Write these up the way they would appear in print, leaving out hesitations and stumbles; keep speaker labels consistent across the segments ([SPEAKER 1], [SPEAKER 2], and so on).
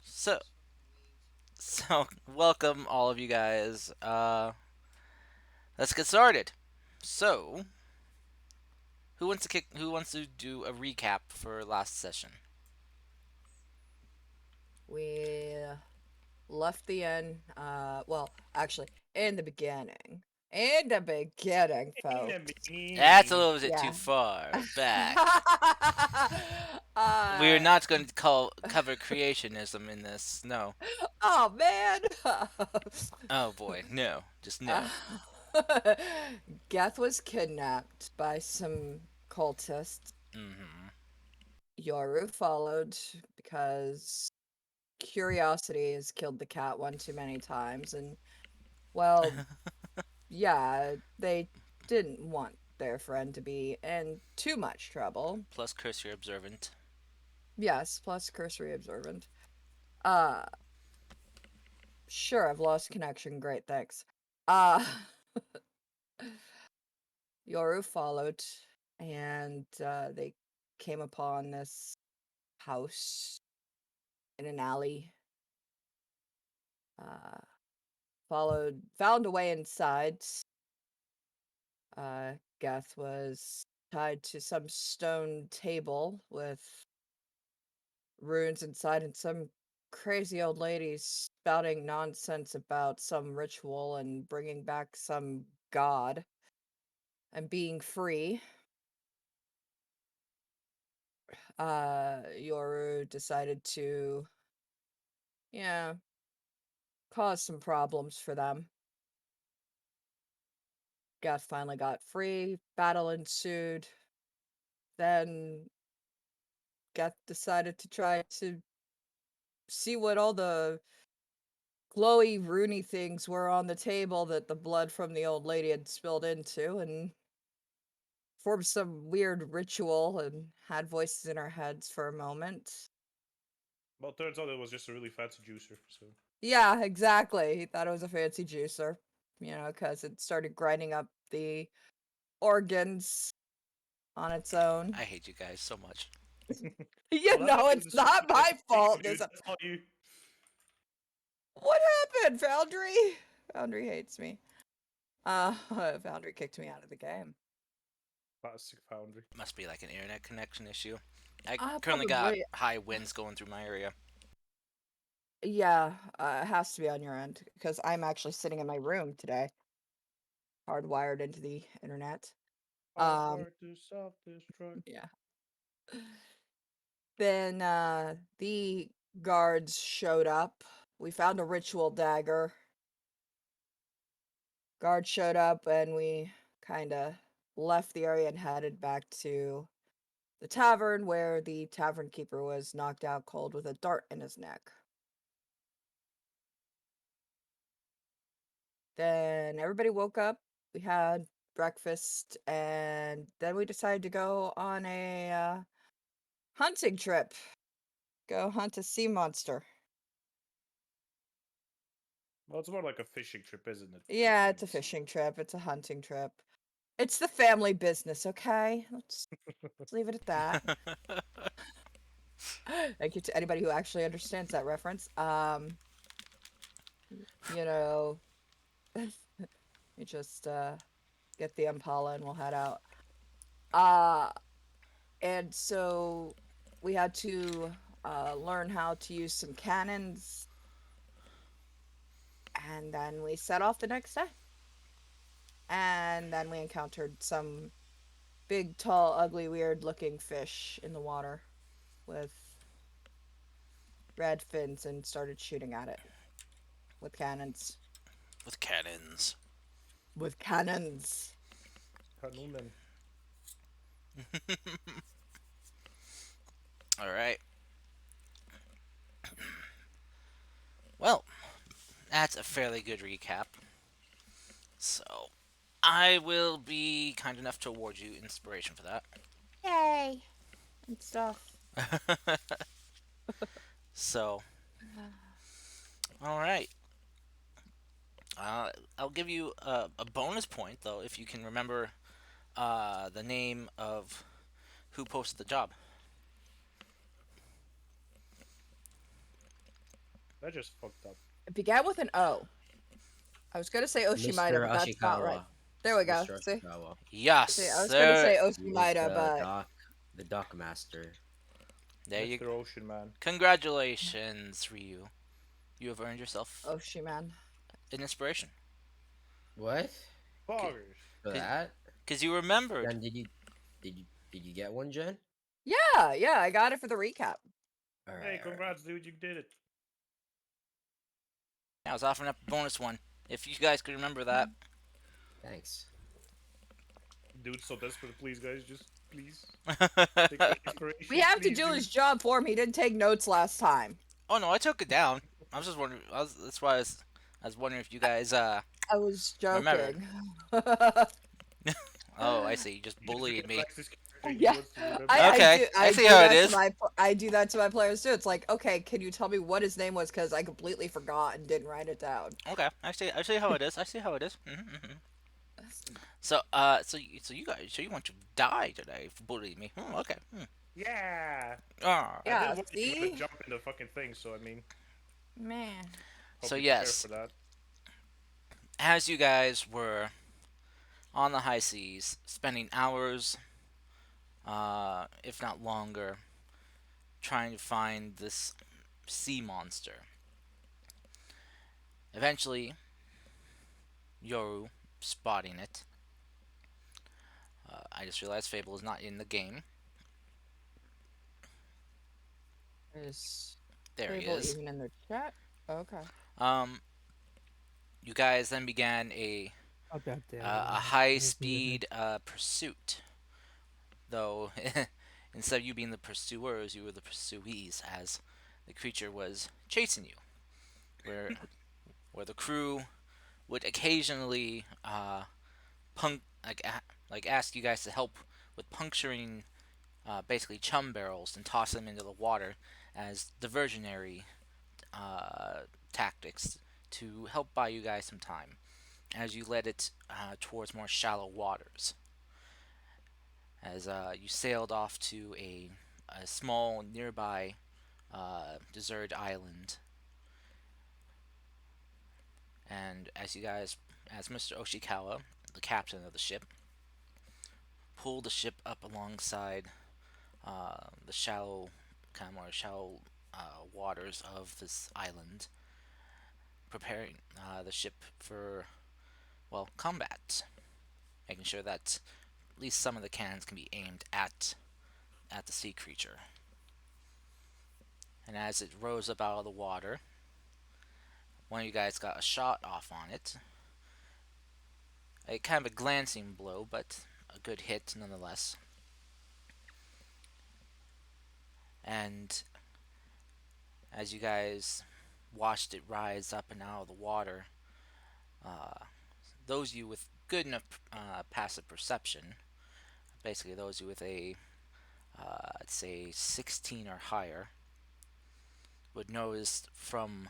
[SPEAKER 1] so, welcome all of you guys. Let's get started. So, who wants to do a recap for last session?
[SPEAKER 2] We left the inn. Well, actually, in the beginning. In the beginning,
[SPEAKER 3] In the
[SPEAKER 2] folks.
[SPEAKER 1] That's a
[SPEAKER 3] beginning.
[SPEAKER 1] little bit too
[SPEAKER 2] Yeah.
[SPEAKER 1] far back. We're
[SPEAKER 2] uh,
[SPEAKER 1] not going to cover creationism in this. No.
[SPEAKER 2] oh man.
[SPEAKER 1] Oh boy, no. Just
[SPEAKER 2] Uh,
[SPEAKER 1] no.
[SPEAKER 2] Geth was kidnapped by some cultists.
[SPEAKER 1] Mm-hmm.
[SPEAKER 2] Yoru followed because curiosity has killed the cat one too many times, and well, yeah, they didn't want their friend to be in too much trouble.
[SPEAKER 1] Plus, cursory observant.
[SPEAKER 2] Yes, plus cursory observant. Uh, sure, I've lost connection. Great, thanks. Uh, Yoru followed, and they came upon this house in an alley. Uh, found a way inside. Geth was tied to some stone table with ruins inside and some crazy old lady spouting nonsense about some ritual and bringing back some god and being free. Yoru decided to, yeah, cause some problems for them. Geth finally got free, battle ensued. Then Geth decided to try to see what all the glowy, runy things were on the table that the blood from the old lady had spilled into, and formed some weird ritual and had voices in our heads for a moment.
[SPEAKER 3] Well, turns out it was just a really fancy juicer. So
[SPEAKER 2] Yeah, exactly. He thought it was a fancy juicer, because it started grinding up the organs on its own.
[SPEAKER 1] I hate you guys so much.
[SPEAKER 3] well, that happens
[SPEAKER 2] It's
[SPEAKER 3] in
[SPEAKER 2] not
[SPEAKER 3] Showdown.
[SPEAKER 2] my fault.
[SPEAKER 3] Dude, that's not you.
[SPEAKER 2] What happened, Foundry? Foundry hates me. Foundry kicked me out of the game.
[SPEAKER 3] Classic Foundry.
[SPEAKER 1] Must be like an internet connection issue. I currently got
[SPEAKER 2] Probably.
[SPEAKER 1] high winds going through my area.
[SPEAKER 2] Yeah, it has to be on your end because I'm actually sitting in my room today, hardwired into the internet. Um,
[SPEAKER 3] Hardware to self-destruct.
[SPEAKER 2] yeah. Then the guards showed up. We found a ritual dagger. Guards showed up and we kind of left the area and headed back to the tavern where the tavern keeper was knocked out cold with a dart in his neck. Then everybody woke up. We had breakfast and then we decided to go on a hunting trip. Go hunt a sea monster.
[SPEAKER 3] Well, it's more like a fishing trip, isn't it? Because
[SPEAKER 2] Yeah, it's a fishing trip. It's a hunting trip. It's the family business, okay? Let's leave it at that. Thank you to anybody who actually understands that reference. You know, you just get the Impala and we'll head out. Uh and so we had to learn how to use some cannons and then we set off the next day. And then we encountered some big, tall, ugly, weird looking fish in the water with red fins and started shooting at it with cannons.
[SPEAKER 1] With cannons.
[SPEAKER 2] With cannons.
[SPEAKER 3] Hanuman.
[SPEAKER 1] All right. Well, that's a fairly good recap. So, I will be kind enough to award you inspiration for that.
[SPEAKER 2] Yay! And stuff.
[SPEAKER 1] So, all right. I'll give you a bonus point though if you can remember the name of who posted the job.
[SPEAKER 3] That just fucked up.
[SPEAKER 2] It began with an O. I was gonna say Oshimida,
[SPEAKER 4] Mr.
[SPEAKER 2] but that's not right.
[SPEAKER 4] Ashikawa.
[SPEAKER 2] There we go.
[SPEAKER 4] Mr.
[SPEAKER 2] See?
[SPEAKER 4] Ashikawa.
[SPEAKER 2] See, I
[SPEAKER 1] Yes,
[SPEAKER 2] was gonna
[SPEAKER 1] there,
[SPEAKER 2] say
[SPEAKER 4] He is
[SPEAKER 2] Oshimida, but
[SPEAKER 4] the dock master.
[SPEAKER 1] there you.
[SPEAKER 3] Mr. Ocean Man.
[SPEAKER 1] Congratulations, Ryu. You have earned yourself
[SPEAKER 2] Oshiman.
[SPEAKER 1] an inspiration.
[SPEAKER 4] What?
[SPEAKER 3] Poggers.
[SPEAKER 4] For
[SPEAKER 1] Cause,
[SPEAKER 4] that?
[SPEAKER 1] 'cause you remembered.
[SPEAKER 4] Jen, did you get one, Jen?
[SPEAKER 2] Yeah, yeah, I got it for the recap.
[SPEAKER 4] All right,
[SPEAKER 3] Hey,
[SPEAKER 4] all right.
[SPEAKER 3] congrats, dude. You did it.
[SPEAKER 1] I was offering up a bonus one. If you guys could remember that.
[SPEAKER 4] Thanks.
[SPEAKER 3] Dude's so desperate. Please, guys, just please take
[SPEAKER 1] Oh
[SPEAKER 3] the inspiration.
[SPEAKER 2] We have to
[SPEAKER 3] Please,
[SPEAKER 2] do
[SPEAKER 3] dude.
[SPEAKER 2] his job for him. He didn't take notes last time.
[SPEAKER 1] no, I took it down. I was just wondering. That's why I was wondering if you guys
[SPEAKER 2] I was
[SPEAKER 1] remembered.
[SPEAKER 2] joking.
[SPEAKER 1] Oh, I see. You just
[SPEAKER 3] He just
[SPEAKER 1] bullied
[SPEAKER 3] really
[SPEAKER 1] me.
[SPEAKER 3] likes this character. He
[SPEAKER 2] Yeah,
[SPEAKER 3] wants to remember.
[SPEAKER 1] Okay, I see how it is.
[SPEAKER 2] I do that to my players too. It's like, okay, can you tell me what his name was? Because I completely forgot and didn't write it down.
[SPEAKER 1] Okay, I see how it is. I see how it is. So, so you guys, so you want to die today for bullying me? Okay.
[SPEAKER 3] Yeah.
[SPEAKER 1] Ah.
[SPEAKER 3] I
[SPEAKER 2] Yeah,
[SPEAKER 3] did want you to
[SPEAKER 2] see?
[SPEAKER 3] jump in the fucking thing, so I mean,
[SPEAKER 2] Man.
[SPEAKER 3] hope
[SPEAKER 1] So
[SPEAKER 3] you prepare
[SPEAKER 1] yes,
[SPEAKER 3] for that.
[SPEAKER 1] as you guys were on the high seas, spending hours, if not longer, trying to find this sea monster. Eventually, Yoru spotting it. I just realized Fable is not in the game.
[SPEAKER 2] Is
[SPEAKER 1] There he
[SPEAKER 2] Fable
[SPEAKER 1] is.
[SPEAKER 2] even in the chat? Okay.
[SPEAKER 1] Um, you guys then began a
[SPEAKER 5] Oh god damn it!
[SPEAKER 1] a high speed pursuit. Though instead of you being the pursuers, you were the pursuees, as the creature was chasing you. Where the crew would occasionally like ask you guys to help with puncturing basically chum barrels and toss them into the water as diversionary tactics to help buy you guys some time as you led it towards more shallow waters. As you sailed off to a small nearby deserted island, and as Mr. Oshikawa, the captain of the ship, pulled the ship up alongside the kind of more shallow waters of this island, preparing the ship for, well, combat, making sure that at least some of the cannons can be aimed at the sea creature. And as it rose up out of the water, one of you guys got a shot off on it. A kind of a glancing blow, but a good hit nonetheless. And as you guys watched it rise up and out of the water, those of you with good enough passive perception, basically those of you with a, I'd say 16 or higher, would notice from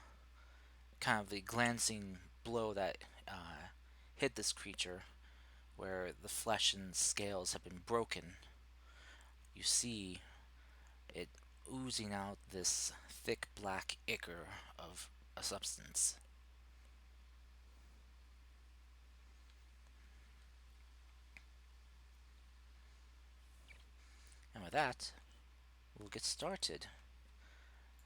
[SPEAKER 1] kind of the glancing blow that hit this creature, where the flesh and scales have been broken, you see it oozing out this thick black ichor of a substance. And with that, we'll get started.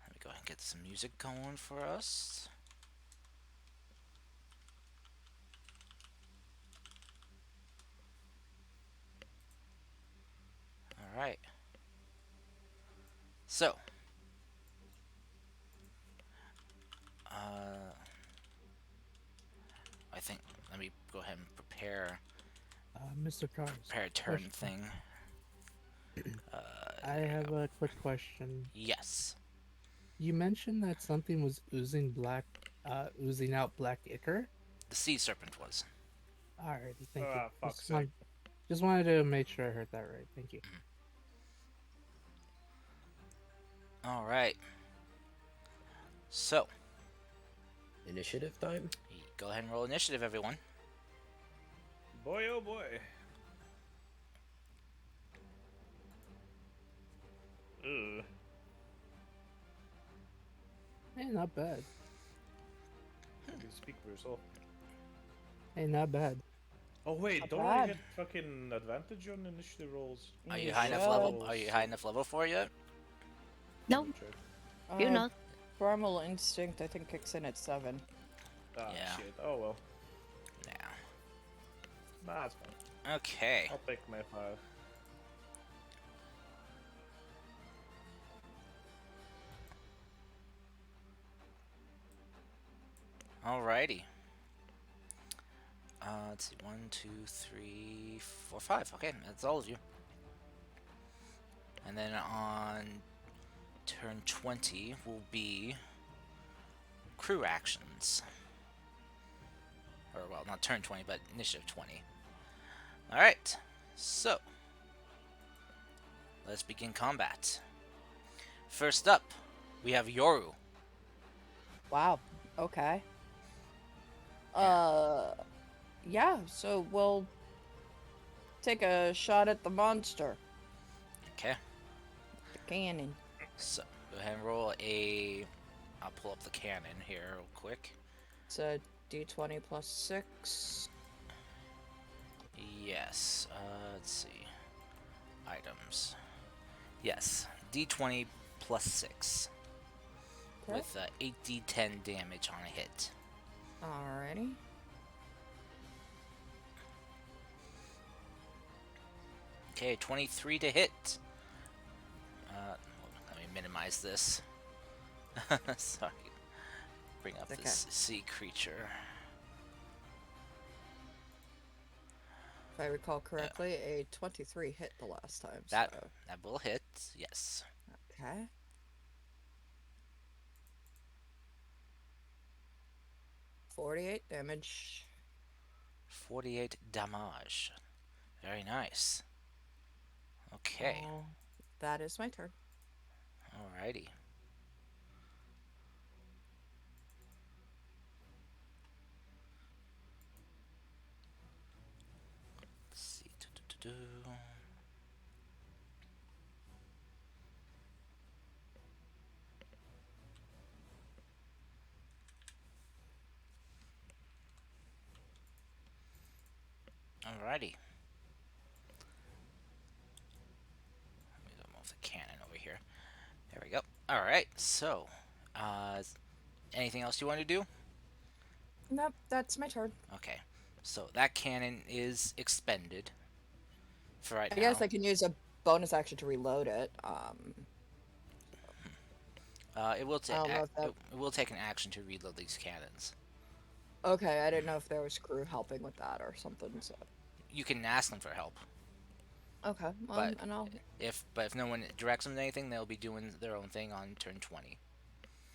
[SPEAKER 1] Let me go ahead and get some music going for us. Alright. So, I think, let me go ahead and prepare
[SPEAKER 5] Mr. Cars.
[SPEAKER 1] a turn
[SPEAKER 5] Question.
[SPEAKER 1] thing.
[SPEAKER 5] I have a quick question.
[SPEAKER 1] Yes.
[SPEAKER 5] You mentioned that something was oozing out black ichor.
[SPEAKER 1] The sea serpent was.
[SPEAKER 5] Alrighty, thank you.
[SPEAKER 3] Ah, fuck's sake.
[SPEAKER 5] Just wanted to make sure I heard that right. Thank you.
[SPEAKER 1] Alright. So,
[SPEAKER 4] Initiative time?
[SPEAKER 1] go ahead and roll initiative, everyone.
[SPEAKER 3] Boy, oh boy. Ugh.
[SPEAKER 5] Hey, not bad.
[SPEAKER 3] You can speak for yourself.
[SPEAKER 5] Hey, not bad.
[SPEAKER 3] Oh wait,
[SPEAKER 2] Not
[SPEAKER 3] don't I
[SPEAKER 2] bad.
[SPEAKER 3] get fucking advantage on initiative rolls?
[SPEAKER 1] Are
[SPEAKER 2] You
[SPEAKER 1] you high enough level?
[SPEAKER 2] should.
[SPEAKER 1] Are you high enough level for it yet?
[SPEAKER 3] Let
[SPEAKER 6] No,
[SPEAKER 3] me check.
[SPEAKER 6] you're
[SPEAKER 2] Uh,
[SPEAKER 6] not.
[SPEAKER 2] Primal Instinct, I think, kicks in at 7.
[SPEAKER 3] Ah,
[SPEAKER 1] Yeah.
[SPEAKER 3] shit. Oh well.
[SPEAKER 1] Yeah.
[SPEAKER 3] Nah, it's fine.
[SPEAKER 1] Okay.
[SPEAKER 3] I'll take my 5.
[SPEAKER 1] Alrighty. Let's see. 1, 2, 3, 4, 5. Okay, that's all of you. And then on turn 20 will be crew actions. Or, well, not turn 20, but initiative 20. Alright. So, let's begin combat. First up, we have Yoru.
[SPEAKER 2] Wow. Okay. Yeah, so we'll take a shot at the monster.
[SPEAKER 1] Okay.
[SPEAKER 2] The cannon.
[SPEAKER 1] So, go ahead and roll a... I'll pull up the cannon here real quick.
[SPEAKER 2] It's a d20 plus 6.
[SPEAKER 1] Yes. Let's see. Items. Yes. D20 plus 6.
[SPEAKER 2] Okay.
[SPEAKER 1] With 8d10 damage on a hit.
[SPEAKER 2] Alrighty.
[SPEAKER 1] Okay, 23 to hit. Let me minimize this. Sorry. Bring up
[SPEAKER 2] It's okay.
[SPEAKER 1] this sea creature.
[SPEAKER 2] If I recall correctly, a 23 hit the last time.
[SPEAKER 1] That
[SPEAKER 2] So.
[SPEAKER 1] that will hit. Yes.
[SPEAKER 2] Okay. $48 damage.
[SPEAKER 1] 48 damage. Very nice. Okay.
[SPEAKER 2] That is my turn.
[SPEAKER 1] Alrighty. Let's see. Alrighty. Let me move the cannon over here. There we go. Alright, so, anything else you want to do?
[SPEAKER 2] Nope, that's my turn.
[SPEAKER 1] Okay, so that cannon is expended for right
[SPEAKER 2] I
[SPEAKER 1] now.
[SPEAKER 2] guess I can use a bonus action to reload it.
[SPEAKER 1] It will
[SPEAKER 2] I don't know if that...
[SPEAKER 1] it will take an action to reload these cannons.
[SPEAKER 2] Okay, I didn't know if there was crew helping with that or something. So.
[SPEAKER 1] You can ask them for help,
[SPEAKER 2] Okay, well,
[SPEAKER 1] but
[SPEAKER 2] and I'll...
[SPEAKER 1] if no one directs them to anything, they'll be doing their own thing on turn 20.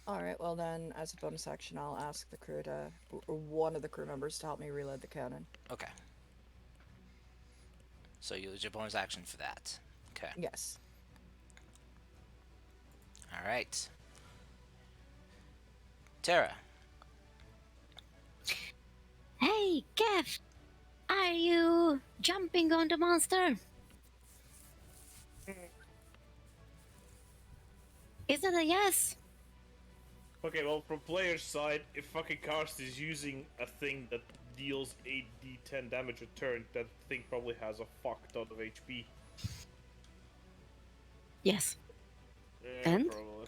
[SPEAKER 2] Alright, well then, as a bonus action, I'll ask the crew to... or one of the crew members to help me reload the cannon.
[SPEAKER 1] Okay. So you use your bonus action for that. Okay.
[SPEAKER 2] Yes.
[SPEAKER 1] All right. Tara.
[SPEAKER 6] Hey, Kev, are you jumping on the monster? Is that a yes?
[SPEAKER 3] Okay, well, from player's side, if fucking Karst is using a thing that deals 8d10 damage a turn, that thing probably has a fuck ton of HP.
[SPEAKER 6] Yes.
[SPEAKER 3] Yeah,
[SPEAKER 6] And?
[SPEAKER 3] probably.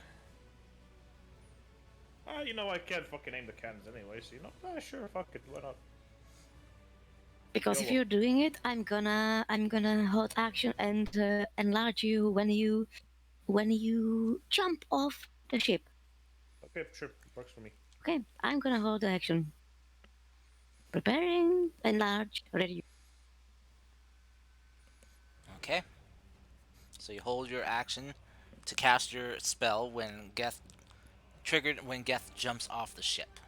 [SPEAKER 3] You know, I can't fucking aim the cannons anyway, so you know, sure, fuck it, why not?
[SPEAKER 6] Because
[SPEAKER 3] Go
[SPEAKER 6] if
[SPEAKER 3] on.
[SPEAKER 6] you're doing it, I'm gonna hold action and enlarge you when you jump off the ship.
[SPEAKER 3] Okay, sure, works for me.
[SPEAKER 6] Okay, I'm gonna hold the action. Preparing, enlarge, ready.
[SPEAKER 1] Okay. So you hold your action to cast your spell when Geth triggered when Geth jumps off the ship.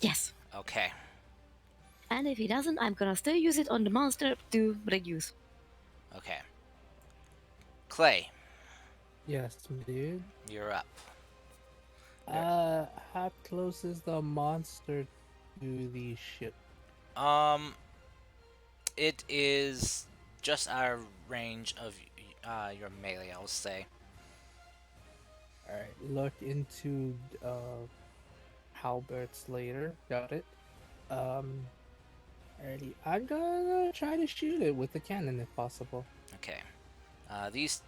[SPEAKER 6] Yes.
[SPEAKER 1] Okay.
[SPEAKER 6] And if he doesn't, I'm gonna still use it on the monster to reduce.
[SPEAKER 1] Okay. Clay,
[SPEAKER 5] Yes, dude.
[SPEAKER 1] you're up.
[SPEAKER 5] How close is the monster to the ship?
[SPEAKER 1] It is just out of range of your melee, I'll say.
[SPEAKER 5] Alright, look into halberds later. Got it. Alrighty, I'm gonna try to shoot it with the cannon if possible.
[SPEAKER 1] Okay. These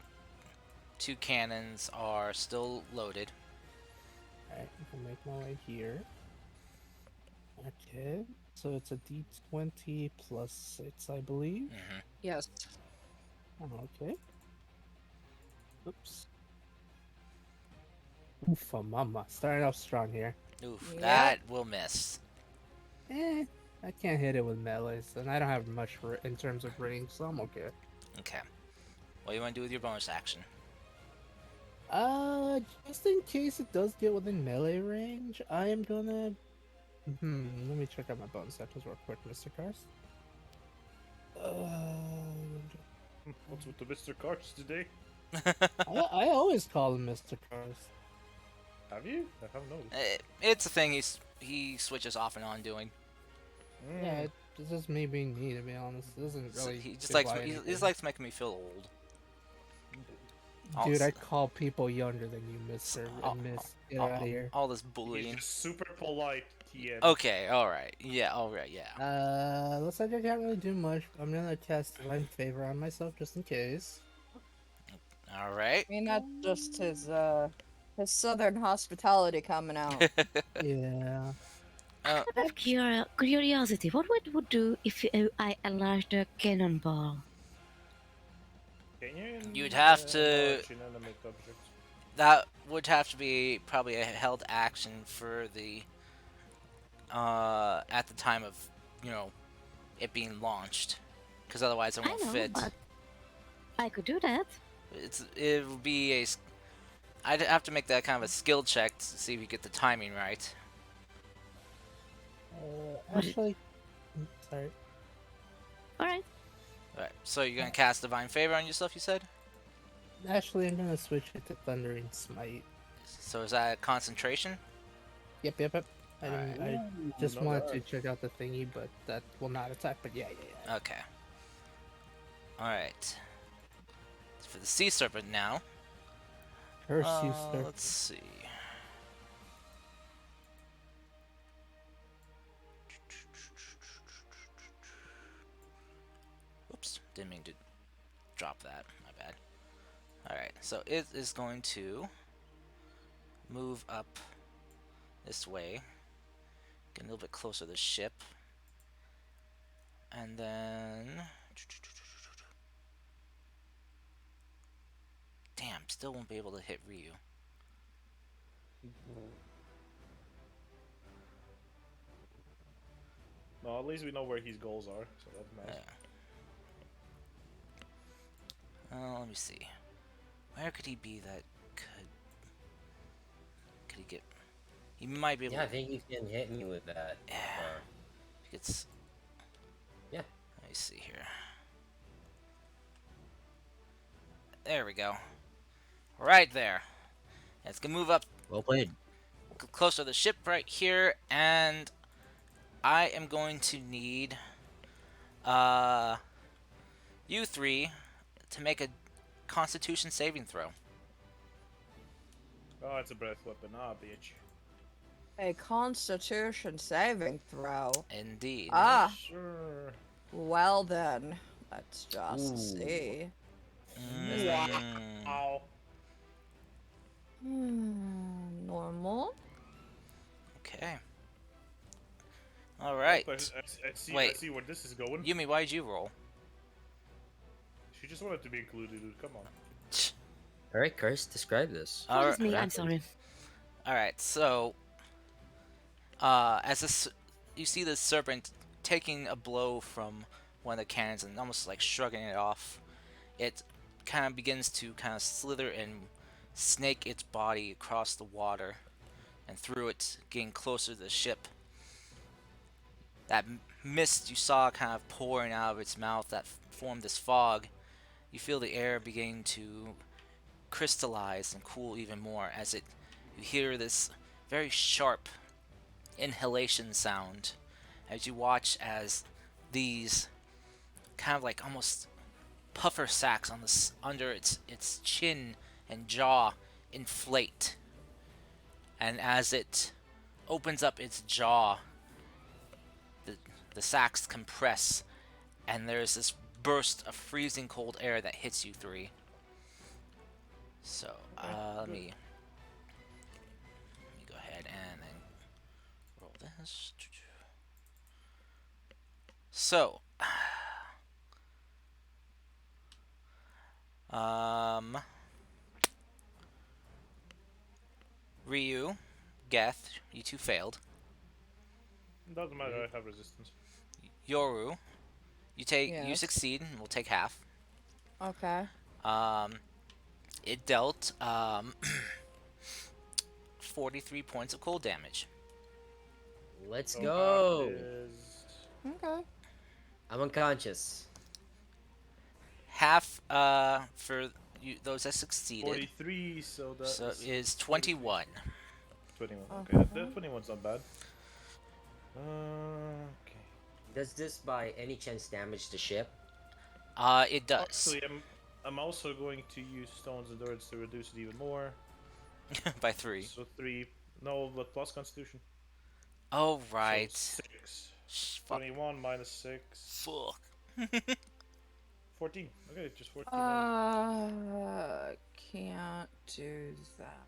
[SPEAKER 1] two cannons are still loaded.
[SPEAKER 5] Alright, I'll make my way here. Okay, so it's a d20 plus 6, I believe.
[SPEAKER 2] Yes.
[SPEAKER 5] Okay. Oops. Oofa mama. Starting off strong here.
[SPEAKER 1] Oof,
[SPEAKER 2] Yep.
[SPEAKER 1] that will miss.
[SPEAKER 5] I can't hit it with melees, and I don't have much in terms of range, so I'm okay.
[SPEAKER 1] Okay. What do you want to do with your bonus action?
[SPEAKER 5] Just in case it does get within melee range, I am gonna... let me check out my bonus actions real quick, Mr. Karst.
[SPEAKER 3] What's with the Mr. Cars today?
[SPEAKER 5] I always call him Mr. Karst.
[SPEAKER 3] Have you? I haven't noticed.
[SPEAKER 1] It's a thing he switches off and on doing.
[SPEAKER 5] Yeah, it's just me being me, to be honest. It doesn't
[SPEAKER 1] So
[SPEAKER 5] really
[SPEAKER 1] he just
[SPEAKER 5] imply
[SPEAKER 1] likes he
[SPEAKER 5] anything.
[SPEAKER 1] just likes making me feel old.
[SPEAKER 5] Dude, I
[SPEAKER 1] Also-
[SPEAKER 5] call people younger than you, Mister and Miss. Get out of here.
[SPEAKER 1] All this
[SPEAKER 3] He's
[SPEAKER 1] bullying.
[SPEAKER 3] just super polite, TM.
[SPEAKER 1] Okay, alright. Yeah, alright, yeah.
[SPEAKER 5] Looks like I can't really do much. I'm gonna cast Divine Favor on myself just in case.
[SPEAKER 1] Alright.
[SPEAKER 2] I mean, that's just his southern hospitality coming out.
[SPEAKER 5] Yeah.
[SPEAKER 1] Uh,
[SPEAKER 6] Out of curiosity, what would do if I enlarge the cannonball?
[SPEAKER 3] Can you?
[SPEAKER 1] You'd have to-
[SPEAKER 3] enlarge inanimate objects?
[SPEAKER 1] that would have to be probably a held action for the at the time of, it being launched, because otherwise it
[SPEAKER 6] I
[SPEAKER 1] won't
[SPEAKER 6] know,
[SPEAKER 1] fit.
[SPEAKER 6] but I could do that.
[SPEAKER 1] It would be I'd have to make that kind of a skill check to see if you get the timing right.
[SPEAKER 6] What-
[SPEAKER 5] Actually, sorry.
[SPEAKER 6] Alright.
[SPEAKER 1] Alright, so you're gonna cast Divine Favor on yourself, you said?
[SPEAKER 5] Actually, I'm gonna switch it to Thundering Smite.
[SPEAKER 1] So is that concentration?
[SPEAKER 5] Yep. I just
[SPEAKER 3] not
[SPEAKER 5] wanted
[SPEAKER 3] bad.
[SPEAKER 5] to check out the thingy, but that will not attack. But yeah.
[SPEAKER 1] Okay. Alright. For the Sea Serpent now.
[SPEAKER 5] Curse you, sir.
[SPEAKER 1] Let's see. Oops, didn't mean to drop that. My bad. Alright, so it is going to move up this way, get a little bit closer to the ship, and then... Damn, still won't be able to hit Ryu.
[SPEAKER 3] No, at least we know where his goals are, so that matters.
[SPEAKER 1] Yeah. Let me see. Where could he be that could he get? He might be able.
[SPEAKER 4] Yeah, I
[SPEAKER 1] to...
[SPEAKER 4] think you can hit me with that.
[SPEAKER 1] Yeah. He gets.
[SPEAKER 4] Yeah.
[SPEAKER 1] Let me see here. There we go. Right there. It's gonna move up
[SPEAKER 4] Well played.
[SPEAKER 1] closer to the ship right here, and I am going to need you three to make a Constitution saving throw.
[SPEAKER 3] Oh, it's a breath weapon. Ah, bitch.
[SPEAKER 2] A Constitution saving throw.
[SPEAKER 1] Indeed.
[SPEAKER 2] Ah,
[SPEAKER 3] Sure.
[SPEAKER 2] well then. Let's just
[SPEAKER 4] Ooh.
[SPEAKER 2] see.
[SPEAKER 1] Mm,
[SPEAKER 3] Ow.
[SPEAKER 2] Normal.
[SPEAKER 1] okay. All right.
[SPEAKER 3] I see. I
[SPEAKER 1] Wait.
[SPEAKER 3] see where this is going.
[SPEAKER 1] Yumi, why'd you roll?
[SPEAKER 3] She just wanted to be included, dude. Come on.
[SPEAKER 4] Alright, Curse, describe this.
[SPEAKER 6] That was
[SPEAKER 1] Alright.
[SPEAKER 6] me, I'm
[SPEAKER 4] Rapid.
[SPEAKER 6] sorry.
[SPEAKER 1] All right. So, as this, you see the serpent taking a blow from one of the cannons and almost like shrugging it off. It kind of begins to kind of slither and snake its body across the water and through it, getting closer to the ship. That mist you saw kind of pouring out of its mouth that formed this fog, you feel the air beginning to crystallize and cool even more as you hear this very sharp inhalation sound as you watch as these kind of like almost puffer sacks on under its chin and jaw inflate. And as it opens up its jaw, the, the sacs compress, and there's this burst of freezing cold air that hits you three. So, let me go ahead and then roll this. So, Ryu, Geth, you two failed.
[SPEAKER 3] Doesn't matter. I have resistance.
[SPEAKER 1] Yoru, you
[SPEAKER 2] Yes.
[SPEAKER 1] succeed, and we'll take half.
[SPEAKER 2] Okay.
[SPEAKER 1] It dealt 43 points of cold damage.
[SPEAKER 4] Let's
[SPEAKER 3] So
[SPEAKER 4] go.
[SPEAKER 3] half is
[SPEAKER 2] Okay.
[SPEAKER 4] I'm unconscious.
[SPEAKER 1] Half for you, those that succeeded.
[SPEAKER 3] 43, so that
[SPEAKER 1] So is 21.
[SPEAKER 3] 21.
[SPEAKER 2] Uh-huh.
[SPEAKER 3] Okay, that 21's not bad. Okay.
[SPEAKER 4] Does this by any chance damage the ship?
[SPEAKER 1] It does.
[SPEAKER 3] Actually, I'm also going to use Stone's Endurance to reduce it even more.
[SPEAKER 1] By 3.
[SPEAKER 3] So 3. No, but plus Constitution.
[SPEAKER 1] Oh, right.
[SPEAKER 3] So 6.
[SPEAKER 1] Fuck.
[SPEAKER 3] 21 minus 6.
[SPEAKER 1] Fuck.
[SPEAKER 3] 14. Okay, just 14.
[SPEAKER 2] Can't do that.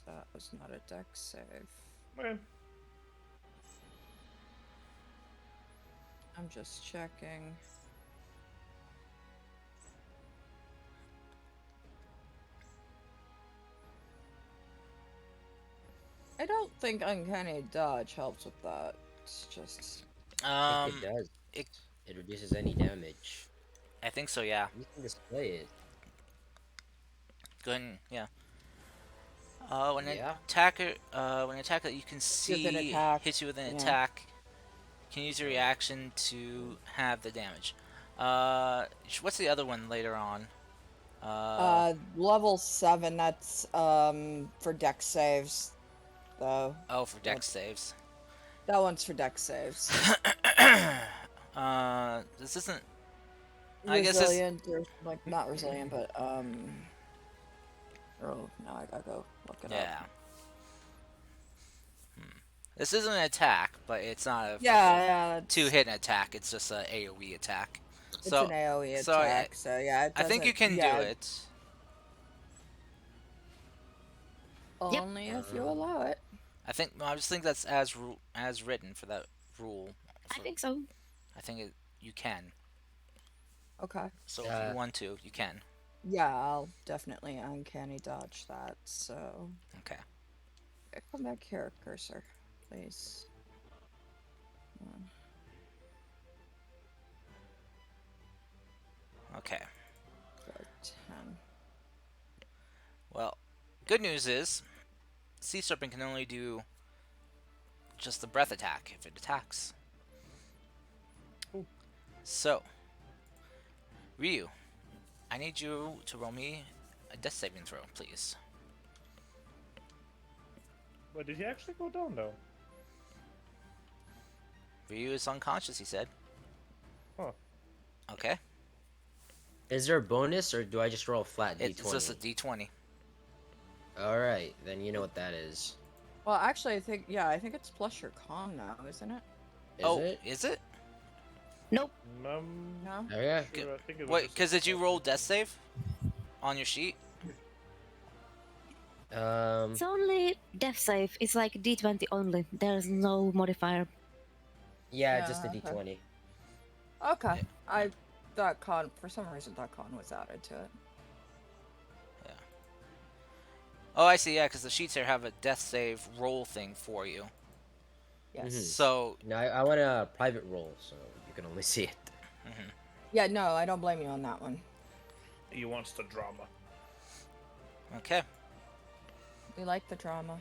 [SPEAKER 2] That was not a deck save.
[SPEAKER 3] Okay.
[SPEAKER 2] I'm just checking. I don't think Uncanny Dodge helps with that. It's just...
[SPEAKER 4] I think it does.
[SPEAKER 1] it-
[SPEAKER 4] It reduces any damage.
[SPEAKER 1] I think so, yeah.
[SPEAKER 4] You can display it.
[SPEAKER 1] Go ahead and, yeah. When an
[SPEAKER 4] Yeah.
[SPEAKER 1] attacker, you can see
[SPEAKER 2] attack,
[SPEAKER 1] hits you with an
[SPEAKER 2] yeah.
[SPEAKER 1] attack, you can use your reaction to have the damage. What's the other one later on?
[SPEAKER 2] Level 7, that's, for deck saves, though.
[SPEAKER 1] Oh, for dex saves.
[SPEAKER 2] That one's for deck saves.
[SPEAKER 1] This isn't. I guess it's.
[SPEAKER 2] Resilient, or, like, not resilient, but, oh, now I gotta go look it up.
[SPEAKER 1] Yeah. This isn't an attack, but it's not a
[SPEAKER 2] Yeah, it's,
[SPEAKER 1] two-hit attack. It's just an AOE attack.
[SPEAKER 2] it's
[SPEAKER 1] So
[SPEAKER 2] an AoE
[SPEAKER 1] so I-
[SPEAKER 2] attack, so yeah, it
[SPEAKER 1] I think you
[SPEAKER 2] doesn't-
[SPEAKER 1] can
[SPEAKER 2] yeah,
[SPEAKER 1] do it.
[SPEAKER 6] Yep.
[SPEAKER 2] Only if you allow it.
[SPEAKER 1] I just think that's as written for that rule.
[SPEAKER 6] I think so.
[SPEAKER 1] I think you can.
[SPEAKER 2] Okay.
[SPEAKER 1] So if you want to, you can.
[SPEAKER 2] Yeah, I'll definitely uncanny dodge that, so...
[SPEAKER 1] Okay.
[SPEAKER 2] Okay, come back here, cursor, please.
[SPEAKER 1] Okay.
[SPEAKER 2] Go 10.
[SPEAKER 1] Well, good news is, Sea Serpent can only do just the breath attack if it attacks.
[SPEAKER 3] Ooh.
[SPEAKER 1] So, Ryu, I need you to roll me a death saving throw, please.
[SPEAKER 3] But did he actually go down though?
[SPEAKER 1] Ryu is unconscious, he said.
[SPEAKER 3] Huh.
[SPEAKER 1] Okay.
[SPEAKER 4] Is there a bonus, or do I just roll a flat D20?
[SPEAKER 1] It's just a d20.
[SPEAKER 4] Alright, then you know what that is.
[SPEAKER 2] Well, actually, I think it's plus your con now, isn't it?
[SPEAKER 4] Is it?
[SPEAKER 1] Is it?
[SPEAKER 6] Nope.
[SPEAKER 2] No?
[SPEAKER 4] Oh yeah.
[SPEAKER 3] Sure, I think it was
[SPEAKER 1] Wait,
[SPEAKER 3] just
[SPEAKER 1] because did you
[SPEAKER 3] plus-
[SPEAKER 1] roll death save on your sheet?
[SPEAKER 6] It's only death save. It's like D20 only. There's no modifier.
[SPEAKER 4] Yeah, just a
[SPEAKER 2] Yeah, okay.
[SPEAKER 4] D20.
[SPEAKER 2] Okay. I thought con, for some reason, that con was added to it.
[SPEAKER 1] Oh, I see, yeah, because the sheets here have a death save roll thing for you.
[SPEAKER 2] Yes.
[SPEAKER 4] Mhm.
[SPEAKER 1] So,
[SPEAKER 4] No, I want a private roll, so you can only see it.
[SPEAKER 2] Yeah, no, I don't blame you on that one.
[SPEAKER 3] He wants the drama.
[SPEAKER 1] okay.
[SPEAKER 2] We like the drama.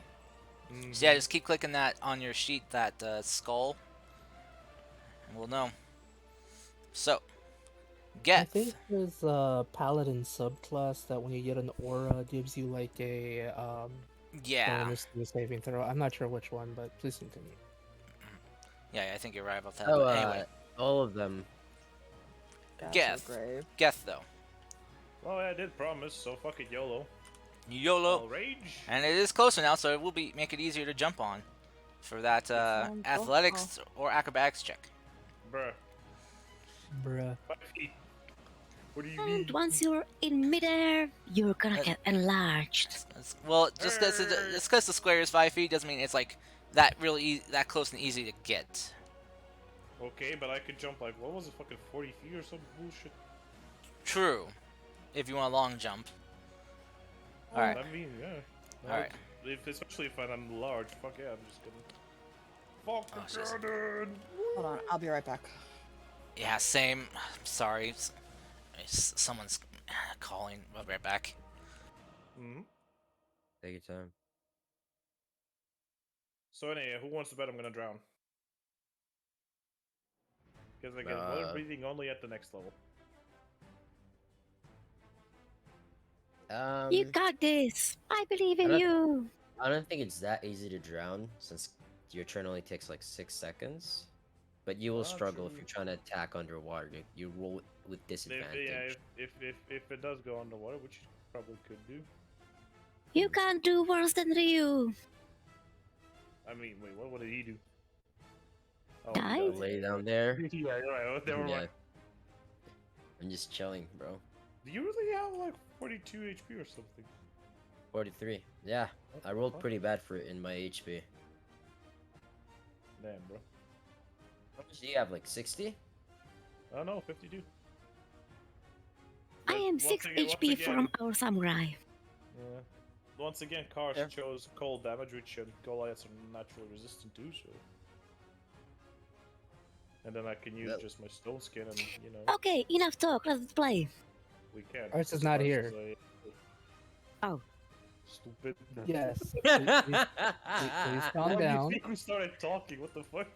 [SPEAKER 1] So yeah, just keep clicking that on your sheet, that skull, and we'll know. So,
[SPEAKER 5] I
[SPEAKER 1] Geth.
[SPEAKER 5] think there's a paladin subclass that when you get an aura gives you like a
[SPEAKER 1] Yeah.
[SPEAKER 5] bonus to the saving throw. I'm not sure which one, but please continue.
[SPEAKER 1] Yeah, I think you're right about that.
[SPEAKER 4] Oh,
[SPEAKER 1] but anyway,
[SPEAKER 4] all of them.
[SPEAKER 2] That's
[SPEAKER 1] Geth.
[SPEAKER 2] grave.
[SPEAKER 1] Geth, though.
[SPEAKER 3] Well, I did promise, so fuck it, YOLO.
[SPEAKER 1] YOLO.
[SPEAKER 3] All rage.
[SPEAKER 1] And it is closer now, so it will make it easier to jump on for that
[SPEAKER 2] Sounds
[SPEAKER 1] athletics or acrobatics check.
[SPEAKER 3] Bruh.
[SPEAKER 5] Bruh.
[SPEAKER 3] 5 feet. What do you
[SPEAKER 6] And
[SPEAKER 3] mean?
[SPEAKER 6] once you're in midair, you're gonna get enlarged.
[SPEAKER 1] Well, just because the square is 5 feet doesn't mean it's like that that close and easy to get.
[SPEAKER 3] Okay, but I could jump like, what was it, fucking 40 feet or some bullshit?
[SPEAKER 1] True, if you want a long jump. All right.
[SPEAKER 3] I mean, yeah.
[SPEAKER 1] All right.
[SPEAKER 3] Especially if I'm large. Fuck yeah, I'm just kidding. Fuck
[SPEAKER 1] Oh,
[SPEAKER 3] the
[SPEAKER 1] shit.
[SPEAKER 3] cannon!
[SPEAKER 2] Hold on, I'll be right back.
[SPEAKER 1] Yeah, same. Sorry, someone's calling. I'll be right back.
[SPEAKER 3] Mm-hmm.
[SPEAKER 4] Take your time.
[SPEAKER 3] So anyway, who wants to bet I'm gonna drown? Because I get water breathing only at the next level.
[SPEAKER 6] You got this. I believe in
[SPEAKER 4] I don't-
[SPEAKER 6] you.
[SPEAKER 4] I don't think it's that easy to drown since your turn only takes like 6 seconds. But you will struggle if
[SPEAKER 3] true.
[SPEAKER 4] you're trying to attack underwater. You roll with disadvantage.
[SPEAKER 3] If it does go underwater, which you probably could do.
[SPEAKER 6] You can't do worse than Ryu.
[SPEAKER 3] I mean, wait, what did he do? Oh,
[SPEAKER 6] Die?
[SPEAKER 3] he died.
[SPEAKER 4] Lay down there.
[SPEAKER 3] Yeah, you're right. Never mind.
[SPEAKER 4] Yeah. I'm just chilling, bro.
[SPEAKER 3] Do you really have like 42 HP or something?
[SPEAKER 4] 43. Yeah, I rolled
[SPEAKER 3] fuck?
[SPEAKER 4] pretty bad for it in my HP.
[SPEAKER 3] Damn, bro.
[SPEAKER 4] How much do you have? Like 60?
[SPEAKER 3] Oh no, 52.
[SPEAKER 6] I
[SPEAKER 3] But
[SPEAKER 6] am
[SPEAKER 3] once
[SPEAKER 6] 6
[SPEAKER 3] again- once
[SPEAKER 6] HP
[SPEAKER 3] again-
[SPEAKER 6] from our samurai.
[SPEAKER 3] Yeah. Once again, Cars
[SPEAKER 4] Yeah.
[SPEAKER 3] chose cold damage, which Goliaths are naturally resistant to, so. And then I can use
[SPEAKER 4] Yep.
[SPEAKER 3] just my stone skin and, you know,
[SPEAKER 6] Okay, enough talk. Let's play.
[SPEAKER 3] we can.
[SPEAKER 5] Ours is not here.
[SPEAKER 6] Oh.
[SPEAKER 3] Stupid.
[SPEAKER 5] Yes. Please calm
[SPEAKER 3] Why do you
[SPEAKER 5] down.
[SPEAKER 3] think we started talking? What the fuck?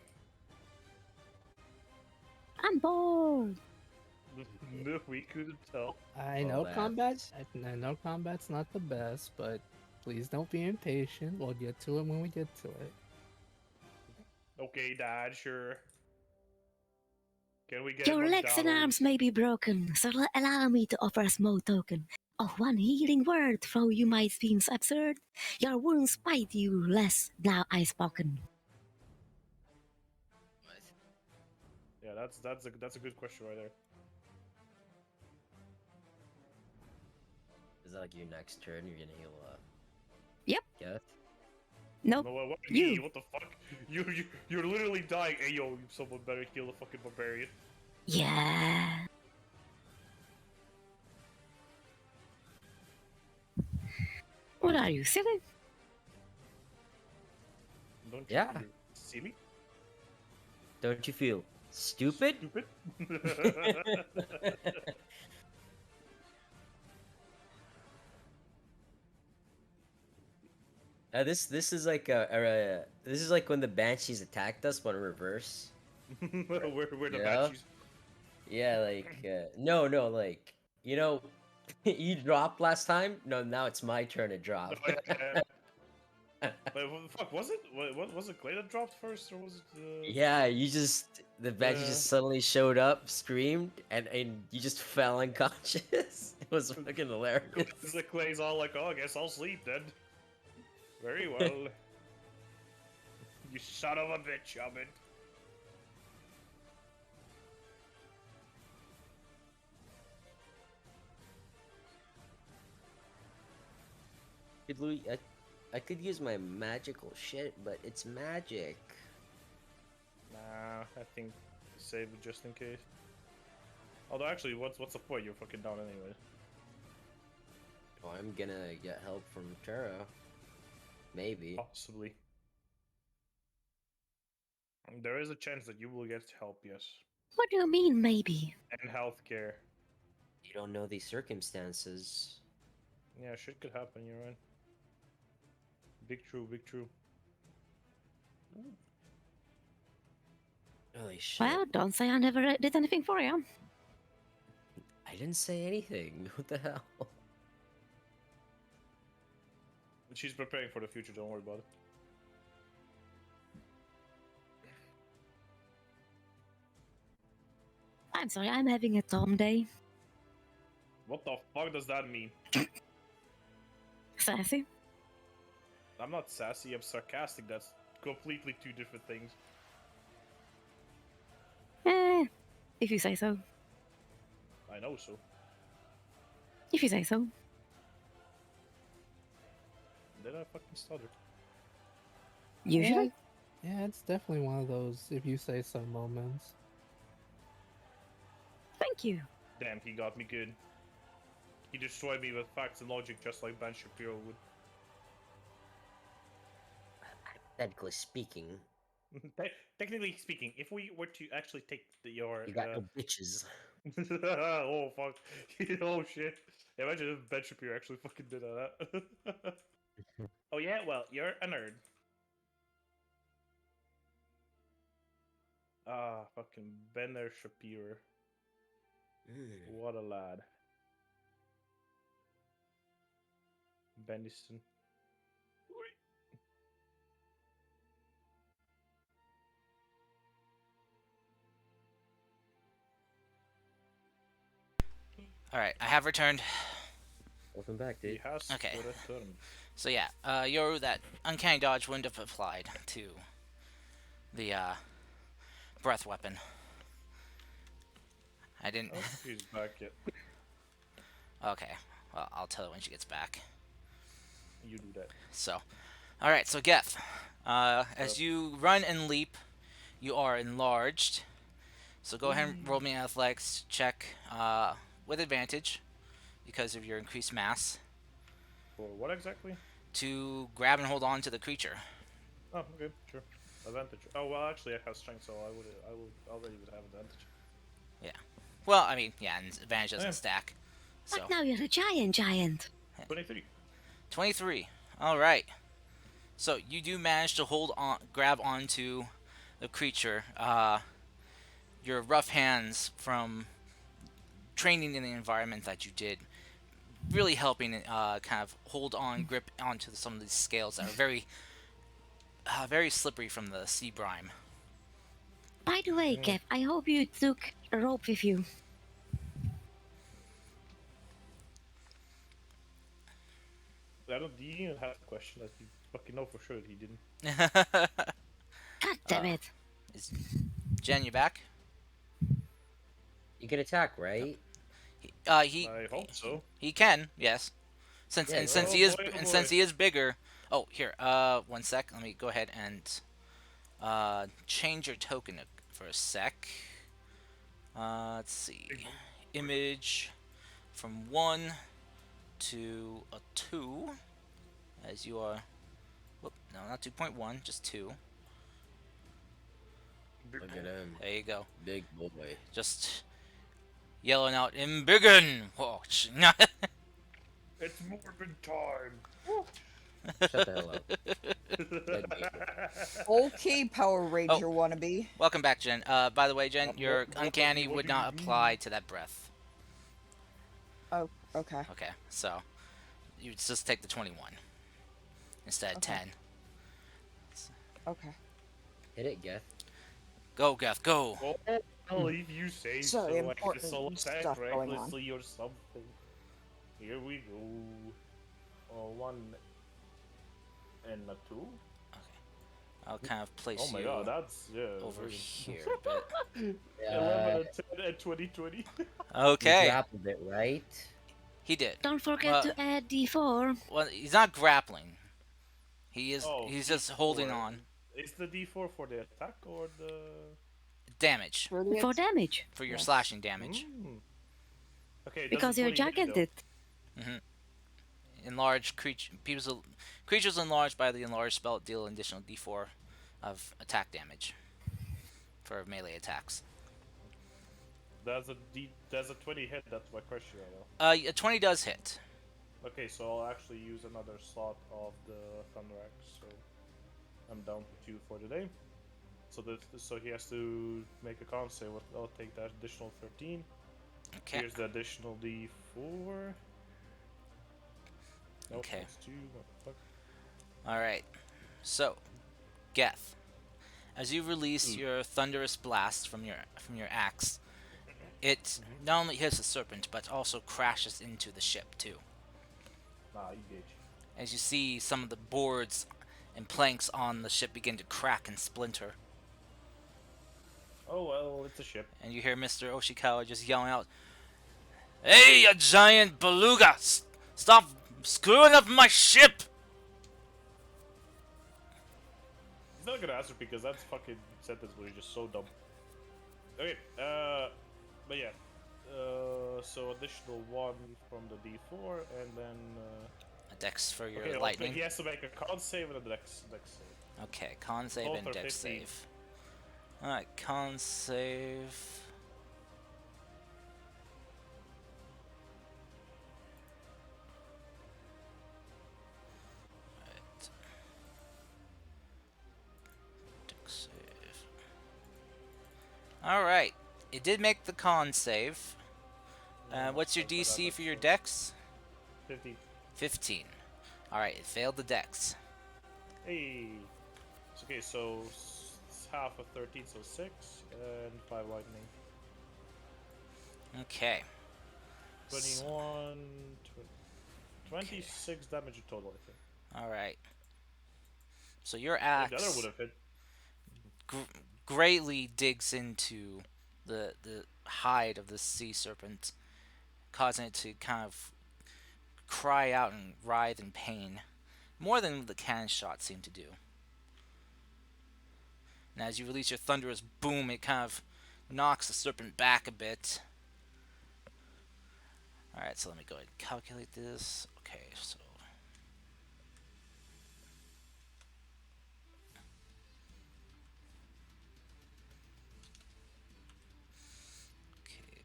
[SPEAKER 6] I'm bored.
[SPEAKER 3] No, we couldn't tell.
[SPEAKER 5] I
[SPEAKER 4] Oh,
[SPEAKER 5] know
[SPEAKER 4] that.
[SPEAKER 5] combat. I know combat's not the best, but please don't be impatient. We'll get to it when we get to it.
[SPEAKER 3] Okay, Dad, sure. Can we get
[SPEAKER 6] Your legs and
[SPEAKER 3] McDonald's?
[SPEAKER 6] arms may be broken, so allow me to offer a small token of one healing word, though you might seem absurd. Your wounds bite you less now I've spoken.
[SPEAKER 3] Yeah, that's a good question right there.
[SPEAKER 4] Is that like your next turn? You're gonna heal up?
[SPEAKER 6] Yep.
[SPEAKER 4] Geth?
[SPEAKER 6] Nope.
[SPEAKER 3] No, what
[SPEAKER 6] You.
[SPEAKER 3] me? What the fuck? You're literally dying. Hey yo, someone better heal the fucking barbarian.
[SPEAKER 6] Yeah. What are you, silly?
[SPEAKER 3] Don't you
[SPEAKER 4] Yeah.
[SPEAKER 3] see me?
[SPEAKER 4] Don't you feel stupid?
[SPEAKER 3] Stupid.
[SPEAKER 4] This is like this is like when the banshees attacked us, but in reverse.
[SPEAKER 3] We're the
[SPEAKER 4] Yeah.
[SPEAKER 3] banshees.
[SPEAKER 4] Yeah, like no, like you know, you dropped last time. No, now it's my turn to drop.
[SPEAKER 3] Oh, yeah. But what the fuck was it? What was it? Clay that dropped first, or was it?
[SPEAKER 4] Yeah, the banshee
[SPEAKER 3] Yeah.
[SPEAKER 4] just suddenly showed up, screamed, and you just fell unconscious. It was fucking hilarious.
[SPEAKER 3] The Clay's all like, "Oh, I guess I'll sleep then." Very well. You son of a bitch, Oven.
[SPEAKER 4] I could use my magical shit, but it's magic.
[SPEAKER 3] Nah, I think save it just in case. Although actually, what's the point? You're fucking down anyway.
[SPEAKER 4] Oh, I'm gonna get help from Turo. Maybe.
[SPEAKER 3] Possibly. There is a chance that you will get help, yes.
[SPEAKER 6] What do you mean, maybe?
[SPEAKER 3] And healthcare.
[SPEAKER 4] You don't know these circumstances.
[SPEAKER 3] Yeah, shit could happen, you're right. Big true, big true.
[SPEAKER 4] Holy shit.
[SPEAKER 6] Well, don't say I never did anything for you.
[SPEAKER 4] I didn't say anything. What the hell?
[SPEAKER 3] She's preparing for the future, don't worry about it.
[SPEAKER 6] I'm sorry, I'm having a Tom day.
[SPEAKER 3] What the fuck does that mean?
[SPEAKER 6] Sassy.
[SPEAKER 3] I'm not sassy, I'm sarcastic. That's completely two different things.
[SPEAKER 6] If you say so.
[SPEAKER 3] I know so.
[SPEAKER 6] If you say so.
[SPEAKER 3] Then I fucking stutter.
[SPEAKER 6] Usually.
[SPEAKER 5] Yeah, it's definitely one of those if you say so moments.
[SPEAKER 6] Thank you.
[SPEAKER 3] Damn, he got me good. He destroyed me with facts and logic just like Ben Shapiro would.
[SPEAKER 4] Hypothetically speaking,
[SPEAKER 3] Technically speaking, if we were to actually take your...
[SPEAKER 4] you got no bitches.
[SPEAKER 3] oh, fuck. Oh, shit. Imagine if Ben Shapiro actually fucking did that. Oh, yeah? Well, you're a nerd. Ah, fucking Benner Shapiro. What a lad. Bennison.
[SPEAKER 1] Alright, I have returned.
[SPEAKER 4] Welcome back,
[SPEAKER 3] He
[SPEAKER 4] dude.
[SPEAKER 3] has
[SPEAKER 1] Okay.
[SPEAKER 3] returned.
[SPEAKER 1] So yeah, that uncanny dodge wouldn't have applied to the breath weapon. I didn't.
[SPEAKER 3] I don't think he's back yet.
[SPEAKER 1] Okay, well I'll tell her when she gets back.
[SPEAKER 3] You do that.
[SPEAKER 1] So, all right. So Geth, as you run and leap, you are enlarged. So go ahead and roll me an athletics check with advantage because of your increased mass
[SPEAKER 3] For what exactly?
[SPEAKER 1] to grab and hold on to the creature.
[SPEAKER 3] Oh, okay, sure. Advantage. Oh well, actually I have strength, so I would already would have advantage.
[SPEAKER 1] Well, I mean, yeah, and advantage doesn't
[SPEAKER 3] Yeah.
[SPEAKER 1] stack. So
[SPEAKER 6] But now you're a giant.
[SPEAKER 3] 23.
[SPEAKER 1] 23. All right. So you do manage to grab onto the creature. Your rough hands from training in the environment that you did, really helping kind of hold on, grip onto some of these scales that are very slippery from the sea brine.
[SPEAKER 6] By the way, Kev, I hope you took a rope with you.
[SPEAKER 3] I don't. Do you even have a question that you fucking know for sure he didn't?
[SPEAKER 6] God damn it.
[SPEAKER 1] Is Jen, you back?
[SPEAKER 4] You can attack, right?
[SPEAKER 1] He
[SPEAKER 3] I hope so.
[SPEAKER 1] he can, yes. Since
[SPEAKER 4] Yeah,
[SPEAKER 1] and since
[SPEAKER 3] oh
[SPEAKER 1] he is
[SPEAKER 3] boy, oh
[SPEAKER 1] and
[SPEAKER 3] boy.
[SPEAKER 1] since he is bigger. Oh, here. 1 sec. Let me go ahead and change your token for a sec. Let's see. Image from 1 to a 2, as you are. Whoop, no, not 2.1, just 2.
[SPEAKER 4] Look at him.
[SPEAKER 1] There you go.
[SPEAKER 4] Big boy.
[SPEAKER 1] Just yelling out "Embiggen!" Whoa,
[SPEAKER 3] It's Morbid time.
[SPEAKER 4] Shut the hell up. Dead game.
[SPEAKER 2] Okay, Power Ranger wannabe.
[SPEAKER 1] Welcome back, Jen. By the way, Jen, your
[SPEAKER 3] what
[SPEAKER 1] uncanny
[SPEAKER 3] do
[SPEAKER 1] would
[SPEAKER 3] you
[SPEAKER 1] not
[SPEAKER 3] do?
[SPEAKER 1] apply to that breath.
[SPEAKER 2] Oh, okay.
[SPEAKER 1] Okay, so you just take the 21 instead of
[SPEAKER 2] Okay.
[SPEAKER 1] 10.
[SPEAKER 2] Okay.
[SPEAKER 4] Hit it, Geth.
[SPEAKER 1] Go, Geth, go.
[SPEAKER 3] Oh, I'll leave you say
[SPEAKER 2] So
[SPEAKER 3] so. Like a
[SPEAKER 2] important
[SPEAKER 3] solo attack
[SPEAKER 2] stuff going on.
[SPEAKER 3] recklessly or something. Here we go. Oh, 1 and a 2.
[SPEAKER 1] I'll kind of place
[SPEAKER 3] Oh my
[SPEAKER 1] you
[SPEAKER 3] god, that's
[SPEAKER 1] over
[SPEAKER 3] very-
[SPEAKER 1] here. But...
[SPEAKER 3] 11 and 10 and 2020.
[SPEAKER 4] You
[SPEAKER 1] Okay,
[SPEAKER 4] grappled it, right?
[SPEAKER 1] he did.
[SPEAKER 6] Don't forget
[SPEAKER 1] Well-
[SPEAKER 6] to add D4.
[SPEAKER 1] Well, he's not grappling. He is.
[SPEAKER 3] Oh,
[SPEAKER 1] He's just holding
[SPEAKER 3] D4.
[SPEAKER 1] on.
[SPEAKER 3] Is the D4 for the attack or the?
[SPEAKER 1] Damage
[SPEAKER 6] For damage.
[SPEAKER 1] for your
[SPEAKER 2] Yes.
[SPEAKER 1] slashing damage.
[SPEAKER 3] Okay. it
[SPEAKER 6] Because
[SPEAKER 3] doesn't
[SPEAKER 6] you're
[SPEAKER 3] fully hit, though.
[SPEAKER 6] giganted.
[SPEAKER 1] Enlarged creatures enlarged by the enlarged spell deal an additional D4 of attack damage for melee attacks.
[SPEAKER 3] There's a 20 hit. That's my question right now.
[SPEAKER 1] A 20 does hit.
[SPEAKER 3] Okay, so I'll actually use another slot of the Thunder Axe. So I'm down to 2 for today. So he has to make a con save. I'll take that additional 13.
[SPEAKER 1] Okay.
[SPEAKER 3] Here's the additional D4. Nope,
[SPEAKER 1] Okay.
[SPEAKER 3] that's 2. Motherfucker.
[SPEAKER 1] All right. So, Geth, as you release your thunderous blast from your axe, it not only hits the serpent but also crashes into the ship too.
[SPEAKER 3] Nah, you bitch.
[SPEAKER 1] as you see some of the boards and planks on the ship begin to crack and splinter.
[SPEAKER 3] Oh well, it's a ship.
[SPEAKER 1] And you hear Mr. Oshikawa just yelling out, "Hey, you giant beluga! Stop screwing up my ship!"
[SPEAKER 3] He's not gonna answer because that fucking sentence was just so dumb. Okay, but yeah. So additional 1 from the D4, and then...
[SPEAKER 1] A dex for your
[SPEAKER 3] okay,
[SPEAKER 1] lightning.
[SPEAKER 3] he has to make a con save and a dex save.
[SPEAKER 1] Okay, con save
[SPEAKER 3] Both
[SPEAKER 1] and
[SPEAKER 3] are
[SPEAKER 1] dex
[SPEAKER 3] 15.
[SPEAKER 1] save. Alright, con save. Alright. Dex save. Alright, it did make the con save. What's your DC for your dex?
[SPEAKER 3] 50.
[SPEAKER 1] 15. Alright, it failed the dex.
[SPEAKER 3] Hey! Okay, so it's half of 13, so 6, and 5 lightning.
[SPEAKER 1] Okay.
[SPEAKER 3] 21, 26 damage in total, I think.
[SPEAKER 1] Alright. So your
[SPEAKER 3] If the other
[SPEAKER 1] axe
[SPEAKER 3] would have hit.
[SPEAKER 1] greatly digs into the hide of the sea serpent, causing it to kind of cry out and writhe in pain, more than the cannon shot seemed to do. And as you release your thunderous boom, it kind of knocks the serpent back a bit. Alright, so let me go ahead and calculate this. Okay, so... Okay.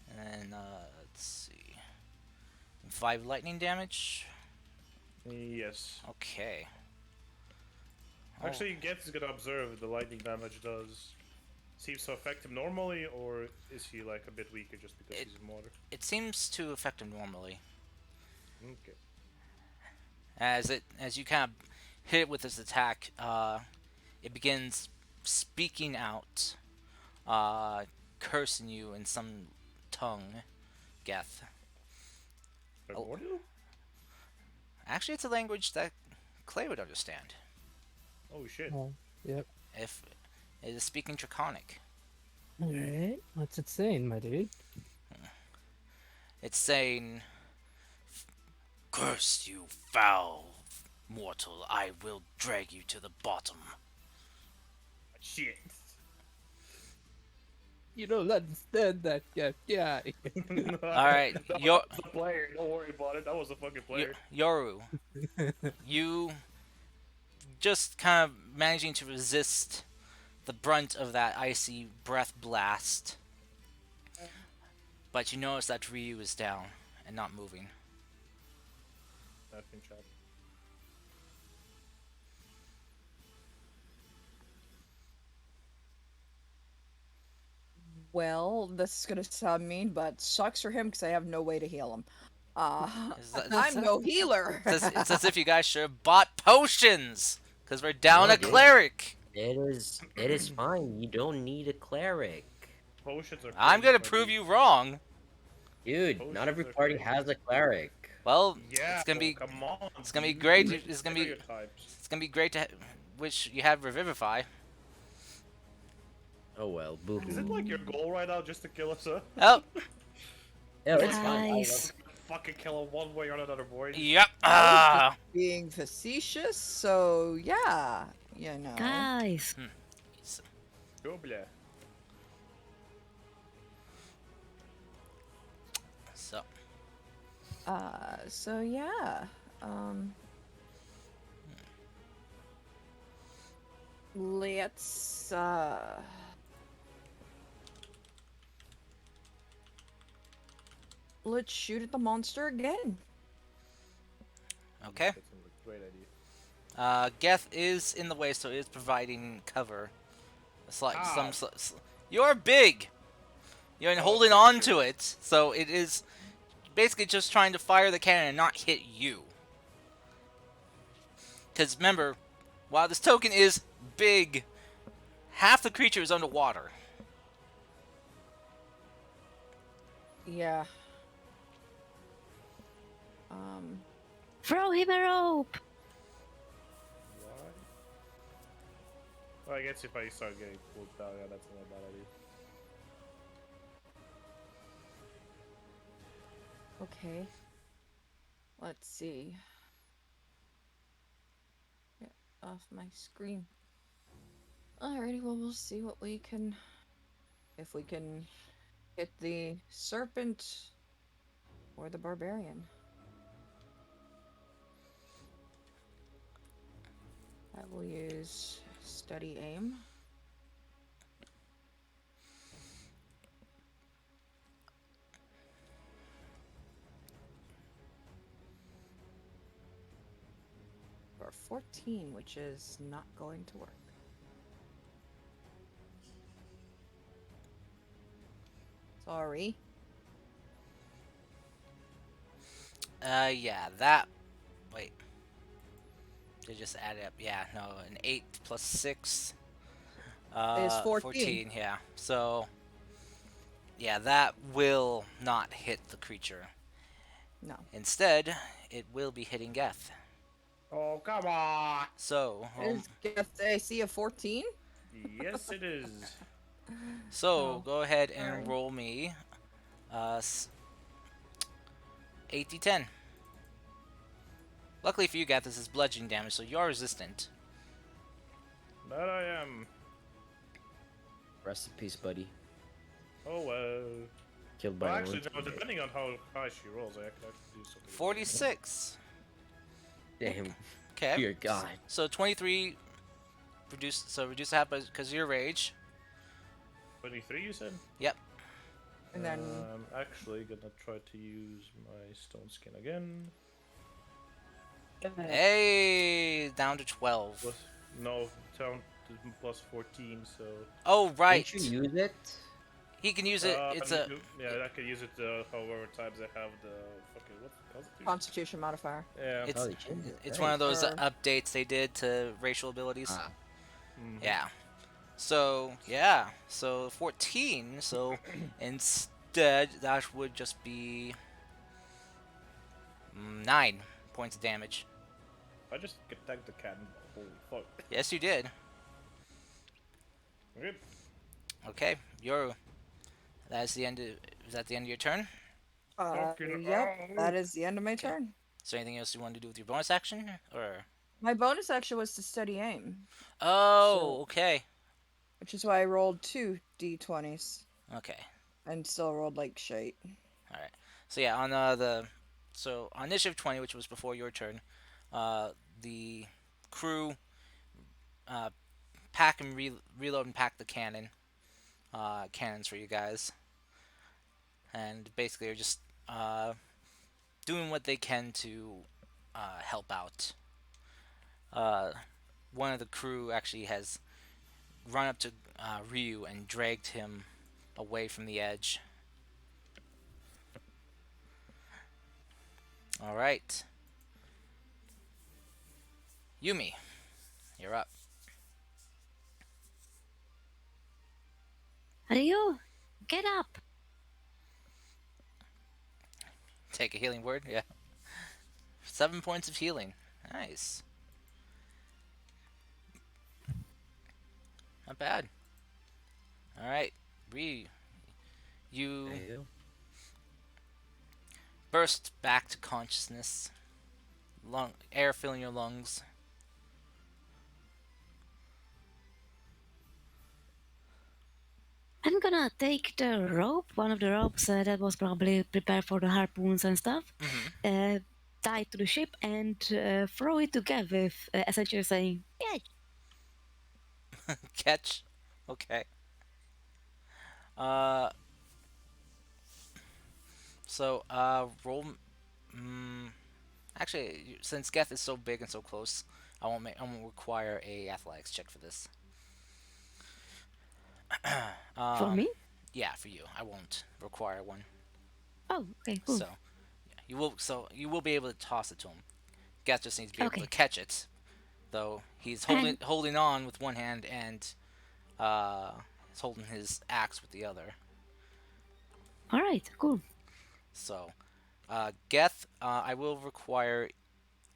[SPEAKER 1] And then, let's see. 5 lightning damage?
[SPEAKER 3] Yes.
[SPEAKER 1] Okay.
[SPEAKER 3] Actually, Geth is gonna observe the lightning damage does. Seems to affect him normally, or is he like a bit weaker just because he's in water?
[SPEAKER 1] It seems to affect him normally.
[SPEAKER 3] Okay.
[SPEAKER 1] As you kind of hit it with this attack, it begins speaking out, cursing you in some tongue, Geth.
[SPEAKER 3] Primordial?
[SPEAKER 1] Actually, it's a language that Clay would understand.
[SPEAKER 3] Oh shit.
[SPEAKER 5] Oh, yep.
[SPEAKER 1] If it is speaking Draconic.
[SPEAKER 5] Alright, what's it saying, my dude?
[SPEAKER 1] It's saying, "Curse you, foul mortal! I will drag you to the bottom."
[SPEAKER 3] Shit.
[SPEAKER 5] You don't understand that, guy.
[SPEAKER 1] Alright,
[SPEAKER 3] That was the player. Don't worry about it. That was the fucking player.
[SPEAKER 1] Yoru, you just kind of managing to resist the brunt of that icy breath blast, but you notice that Ryu is down and not moving.
[SPEAKER 3] Nothing, chat.
[SPEAKER 2] Well, this is gonna sound mean, but sucks for him because I have no way to heal him. I'm no healer.
[SPEAKER 1] It's as if you guys should have bought potions, because we're down
[SPEAKER 4] No,
[SPEAKER 1] a
[SPEAKER 4] dude.
[SPEAKER 1] cleric.
[SPEAKER 4] It is fine. You don't need a cleric.
[SPEAKER 3] Potions are.
[SPEAKER 1] I'm gonna
[SPEAKER 3] crazy,
[SPEAKER 1] prove
[SPEAKER 3] buddy.
[SPEAKER 1] you wrong.
[SPEAKER 4] Dude,
[SPEAKER 3] Potions
[SPEAKER 4] not every
[SPEAKER 3] are
[SPEAKER 4] party
[SPEAKER 3] crazy.
[SPEAKER 4] has a cleric.
[SPEAKER 1] Well,
[SPEAKER 3] Yeah,
[SPEAKER 1] it's gonna be
[SPEAKER 3] come on.
[SPEAKER 1] it's gonna be
[SPEAKER 3] dude.
[SPEAKER 1] great.
[SPEAKER 3] Look
[SPEAKER 1] It's
[SPEAKER 3] at
[SPEAKER 1] gonna be
[SPEAKER 3] stereotypes.
[SPEAKER 1] it's gonna be great to wish you had Revivify.
[SPEAKER 4] Oh well,
[SPEAKER 3] Is
[SPEAKER 4] boo-hoo.
[SPEAKER 3] it like your goal right now just to kill us? Huh?
[SPEAKER 1] Oh,
[SPEAKER 4] Yeah, it's fine.
[SPEAKER 6] Guys.
[SPEAKER 3] Fucking kill him one way or another, boys.
[SPEAKER 1] yep.
[SPEAKER 2] Being facetious, so yeah, you know.
[SPEAKER 6] Guys,
[SPEAKER 3] Go blah.
[SPEAKER 1] So,
[SPEAKER 2] So yeah. Let's let's shoot at the monster again.
[SPEAKER 1] okay.
[SPEAKER 3] That sounds like a great idea.
[SPEAKER 1] Geth is in the way, so it is providing cover. It's like
[SPEAKER 3] Ow.
[SPEAKER 1] You're big. You're holding
[SPEAKER 3] Okay,
[SPEAKER 1] on
[SPEAKER 3] sure.
[SPEAKER 1] to it, so it is basically just trying to fire the cannon and not hit you. Because remember, while this token is big, half the creature is underwater.
[SPEAKER 2] Yeah.
[SPEAKER 6] Throw him a rope!
[SPEAKER 3] Why? Well, I guess if I start getting pulled down, yeah, that's not a bad idea.
[SPEAKER 2] Okay. Let's see. Get off my screen. Alrighty, well, we'll see what we can. If we can hit the serpent or the barbarian. I will use steady aim. For 14, which is not going to work. Sorry.
[SPEAKER 1] Yeah, that. Wait. They just add it up. Yeah, no, an 8 plus 6.
[SPEAKER 2] Is 14.
[SPEAKER 1] 14, yeah. So, yeah, that will not hit the creature.
[SPEAKER 2] No.
[SPEAKER 1] Instead, it will be hitting Geth.
[SPEAKER 3] Oh, come on!
[SPEAKER 1] So,
[SPEAKER 2] Is Geth AC of 14?
[SPEAKER 3] Yes, it is.
[SPEAKER 1] so
[SPEAKER 2] Oh,
[SPEAKER 1] go ahead and
[SPEAKER 2] sorry.
[SPEAKER 1] roll me 8d10. Luckily for you, Geth, this is bludgeoning damage, so you are resistant.
[SPEAKER 3] That I am.
[SPEAKER 4] Rest in peace, buddy.
[SPEAKER 3] Oh well.
[SPEAKER 4] Killed by
[SPEAKER 3] Well,
[SPEAKER 4] a
[SPEAKER 3] actually,
[SPEAKER 4] roach.
[SPEAKER 3] no, depending on how high she rolls, I can actually do something.
[SPEAKER 1] 46.
[SPEAKER 4] Damn.
[SPEAKER 1] Okay.
[SPEAKER 4] Dear God.
[SPEAKER 1] So 23 reduce half because of your rage.
[SPEAKER 3] 23, you said?
[SPEAKER 1] Yep.
[SPEAKER 2] And then
[SPEAKER 3] I'm actually gonna try to use my stone skin again.
[SPEAKER 1] Hey, down to 12.
[SPEAKER 3] Plus, no, down to plus 14, so.
[SPEAKER 1] Oh, right.
[SPEAKER 4] Didn't you use it?
[SPEAKER 1] He can use it. It's a
[SPEAKER 3] Yeah, I can use it however times I have the fucking what constitution.
[SPEAKER 2] Constitution modifier.
[SPEAKER 3] Yeah.
[SPEAKER 1] it's
[SPEAKER 4] Oh, they changed it.
[SPEAKER 1] it's
[SPEAKER 4] Nice.
[SPEAKER 1] one of those
[SPEAKER 2] Or-
[SPEAKER 1] updates they did to racial abilities.
[SPEAKER 4] Ah,
[SPEAKER 3] Mhm.
[SPEAKER 1] Yeah. So yeah. So 14. So instead, that would just be 9 points of damage.
[SPEAKER 3] I just attacked the cannon. Holy fuck.
[SPEAKER 1] Yes, you did.
[SPEAKER 3] Okay.
[SPEAKER 1] Okay, that's the end. Is that the end of your turn?
[SPEAKER 3] Fucking
[SPEAKER 2] Yep,
[SPEAKER 3] hell.
[SPEAKER 2] that is the end of my turn.
[SPEAKER 1] Is there anything else you want to do with your bonus action, or?
[SPEAKER 2] My bonus action was to steady aim,
[SPEAKER 1] Oh,
[SPEAKER 2] So-
[SPEAKER 1] okay.
[SPEAKER 2] which is why I rolled 2 d20s
[SPEAKER 1] Okay.
[SPEAKER 2] and still rolled like shite.
[SPEAKER 1] All right. So yeah, on on initiative 20, which was before your turn, the crew pack and reload and pack the cannons for you guys, and basically are just doing what they can to help out. One of the crew actually has run up to Ryu and dragged him away from the edge. All right. Yumi, you're up.
[SPEAKER 6] Ryu, get up!
[SPEAKER 1] Take a healing word, yeah. 7 points of healing. Nice. Not bad. Alright, Ryu. You
[SPEAKER 4] there you go.
[SPEAKER 1] burst back to consciousness. Air filling your lungs.
[SPEAKER 6] I'm gonna take the rope, one of the ropes that was probably prepared for the harpoons and stuff, tie it to the ship and throw it to Gav with essentially saying, yeah,
[SPEAKER 1] Catch. Okay. Uh. So, roll. Actually, since Geth is so big and so close, I won't require a athletics check for this.
[SPEAKER 6] for me?
[SPEAKER 1] Yeah, for you. I won't require one.
[SPEAKER 6] Oh, okay, cool.
[SPEAKER 1] So, yeah, you will be able to toss it to him. Geth just needs to be able
[SPEAKER 6] Okay.
[SPEAKER 1] to catch it, though he's
[SPEAKER 6] And-
[SPEAKER 1] holding on with one hand and he's holding his axe with the other.
[SPEAKER 6] Alright, cool.
[SPEAKER 1] So, Geth, I will require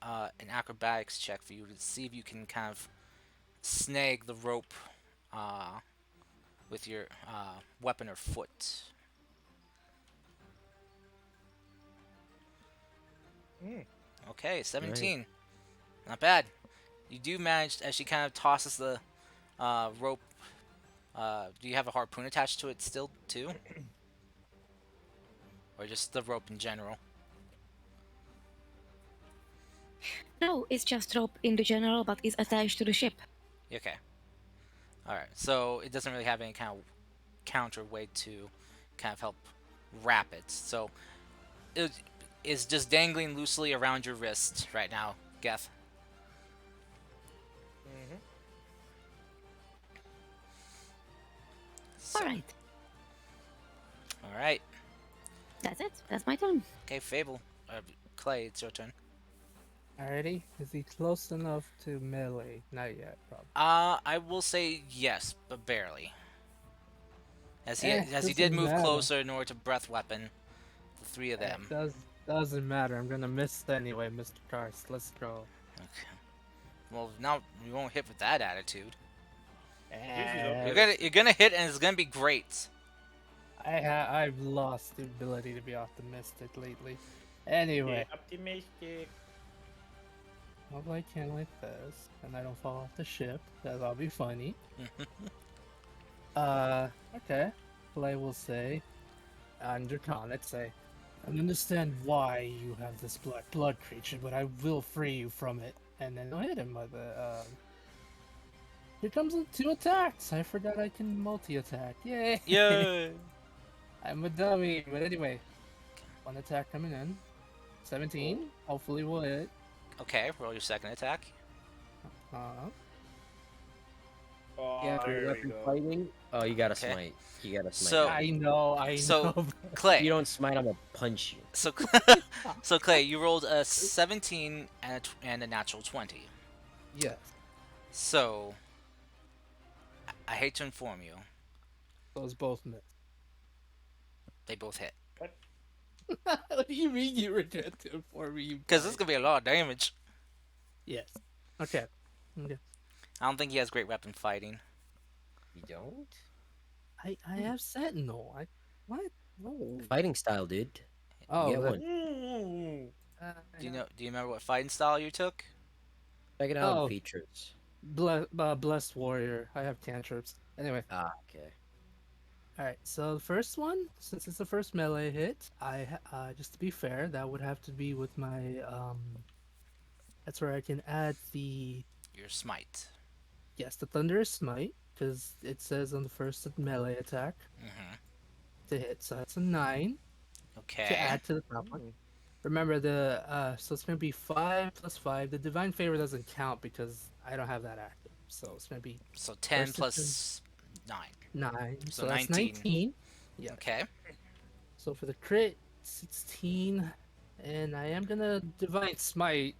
[SPEAKER 1] an acrobatics check for you to see if you can kind of snag the rope uh, with your weapon or foot. Okay,
[SPEAKER 4] Right.
[SPEAKER 1] 17. Not bad. You do manage as she kind of tosses the rope. Do you have a harpoon attached to it still, too? Or just the rope in general?
[SPEAKER 6] No, it's just rope in the general, but it's attached to the ship.
[SPEAKER 1] Okay. Alright, so it doesn't really have any kind of counterweight to kind of help wrap it. So it is just dangling loosely around your wrist right now, Geth.
[SPEAKER 3] Mm-hmm.
[SPEAKER 1] So,
[SPEAKER 6] All right,
[SPEAKER 1] alright.
[SPEAKER 6] that's it. That's my turn.
[SPEAKER 1] Okay, Fable. Clay, it's your turn.
[SPEAKER 5] Alrighty. Is he close enough to melee? Not yet, probably.
[SPEAKER 1] I will say yes, but barely. As he did
[SPEAKER 5] Doesn't
[SPEAKER 1] move
[SPEAKER 5] matter.
[SPEAKER 1] closer in order to breath weapon the three of them.
[SPEAKER 5] Doesn't matter. I'm gonna miss anyway, Mr. Karst. Let's go.
[SPEAKER 1] Okay. Well, now you won't hit with that attitude.
[SPEAKER 5] Eh,
[SPEAKER 1] You're gonna hit and it's gonna be great.
[SPEAKER 5] I've lost the ability to be optimistic lately. Anyway,
[SPEAKER 3] Optimistic.
[SPEAKER 5] what I can like this, and I don't fall off the ship. That'll be funny. Okay. Play will say, under Comet, say, I understand why you have this black blood creature, but I will free you from it. And then I'll hit him with a, Here comes the 2 attacks! I forgot I can multi-attack. Yay!
[SPEAKER 1] Yeah.
[SPEAKER 5] I'm a dummy, but anyway. 1 attack coming in. 17. Hopefully we'll hit.
[SPEAKER 1] Okay, roll your second attack.
[SPEAKER 5] Uh,
[SPEAKER 3] Oh,
[SPEAKER 5] Yeah,
[SPEAKER 3] there we
[SPEAKER 4] Weapon
[SPEAKER 3] go.
[SPEAKER 4] fighting. Oh, you gotta
[SPEAKER 1] Okay.
[SPEAKER 4] smite. You gotta smite.
[SPEAKER 1] So-
[SPEAKER 5] I know.
[SPEAKER 1] So-
[SPEAKER 5] know.
[SPEAKER 4] If
[SPEAKER 1] Clay.
[SPEAKER 4] you don't smite, I'm gonna punch you.
[SPEAKER 1] So, so Clay, you rolled a 17 and a natural 20.
[SPEAKER 5] Yes.
[SPEAKER 1] So, I hate to inform you,
[SPEAKER 5] Those both miss.
[SPEAKER 1] they both hit.
[SPEAKER 5] What do you mean you regret to inform me?
[SPEAKER 1] Because this is gonna be a lot of damage.
[SPEAKER 5] Yes. Okay. Okay.
[SPEAKER 1] I don't think he has great weapon fighting.
[SPEAKER 4] You don't?
[SPEAKER 5] I have Sentinel. What? No.
[SPEAKER 4] Fighting style, dude.
[SPEAKER 5] Oh,
[SPEAKER 4] get
[SPEAKER 5] that-
[SPEAKER 4] one.
[SPEAKER 3] Ooh.
[SPEAKER 1] Do you remember what fighting style you took?
[SPEAKER 4] Check it out.
[SPEAKER 5] Oh.
[SPEAKER 4] Features.
[SPEAKER 5] Blessed Warrior. I have cantrips. Anyway.
[SPEAKER 4] Ah, okay.
[SPEAKER 5] Alright, so the first one, since it's the first melee hit, just to be fair, that would have to be with my, that's where I can add
[SPEAKER 1] Your smite.
[SPEAKER 5] yes, the Thunderous Smite, because it says on the first melee attack
[SPEAKER 1] Mm-hmm.
[SPEAKER 5] to hit, so that's a 9 to
[SPEAKER 1] Okay.
[SPEAKER 5] add to the top one. Remember so it's going to be 5 plus 5. The Divine Favor doesn't count because I don't have that active, so it's going to be
[SPEAKER 1] So 10
[SPEAKER 5] First
[SPEAKER 1] plus 9.
[SPEAKER 5] 9,
[SPEAKER 1] So
[SPEAKER 5] so that's
[SPEAKER 1] 19.
[SPEAKER 5] 19. Yeah.
[SPEAKER 1] Okay.
[SPEAKER 5] So for the crit, 16, and I am gonna Divine Smite.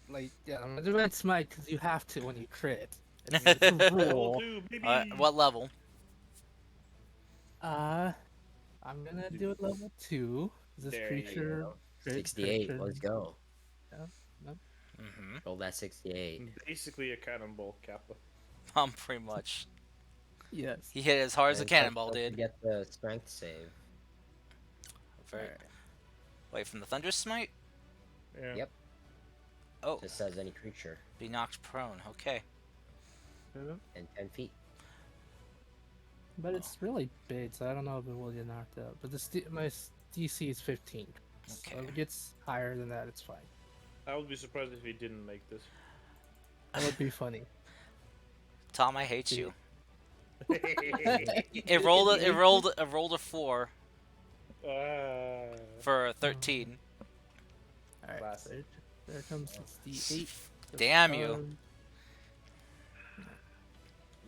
[SPEAKER 5] Like, yeah, I'm gonna Divine Smite because you have to when you crit. I mean, it's a
[SPEAKER 3] Level
[SPEAKER 5] rule.
[SPEAKER 3] 2, baby.
[SPEAKER 1] What level?
[SPEAKER 5] I'm gonna do it level 2. This
[SPEAKER 3] There you
[SPEAKER 5] creature.
[SPEAKER 3] go.
[SPEAKER 5] crit
[SPEAKER 4] 68.
[SPEAKER 5] creature-
[SPEAKER 4] Let's go.
[SPEAKER 1] Mm-hmm.
[SPEAKER 4] Roll that 68.
[SPEAKER 3] Basically a cannonball kappa.
[SPEAKER 1] Pretty much.
[SPEAKER 5] Yes.
[SPEAKER 1] He hit as hard as a
[SPEAKER 4] And
[SPEAKER 1] cannonball
[SPEAKER 4] don't
[SPEAKER 1] did.
[SPEAKER 4] forget the strength save.
[SPEAKER 1] Very... Wait, from the Thunder Smite?
[SPEAKER 3] Yeah.
[SPEAKER 4] Yep.
[SPEAKER 1] Oh,
[SPEAKER 4] Just says any creature.
[SPEAKER 1] be knocked prone. Okay.
[SPEAKER 4] And 10 feet.
[SPEAKER 5] But it's really big, so I don't know if it will get knocked out. But my DC is 15. So
[SPEAKER 1] Okay.
[SPEAKER 5] if it gets higher than that, it's fine.
[SPEAKER 3] I would be surprised if he didn't make this.
[SPEAKER 5] That would be funny.
[SPEAKER 1] Tom, I hate you.
[SPEAKER 3] Ah.
[SPEAKER 1] It rolled a 4 for a 13.
[SPEAKER 5] Alright,
[SPEAKER 3] Classic.
[SPEAKER 5] there comes 68.
[SPEAKER 1] Damn you.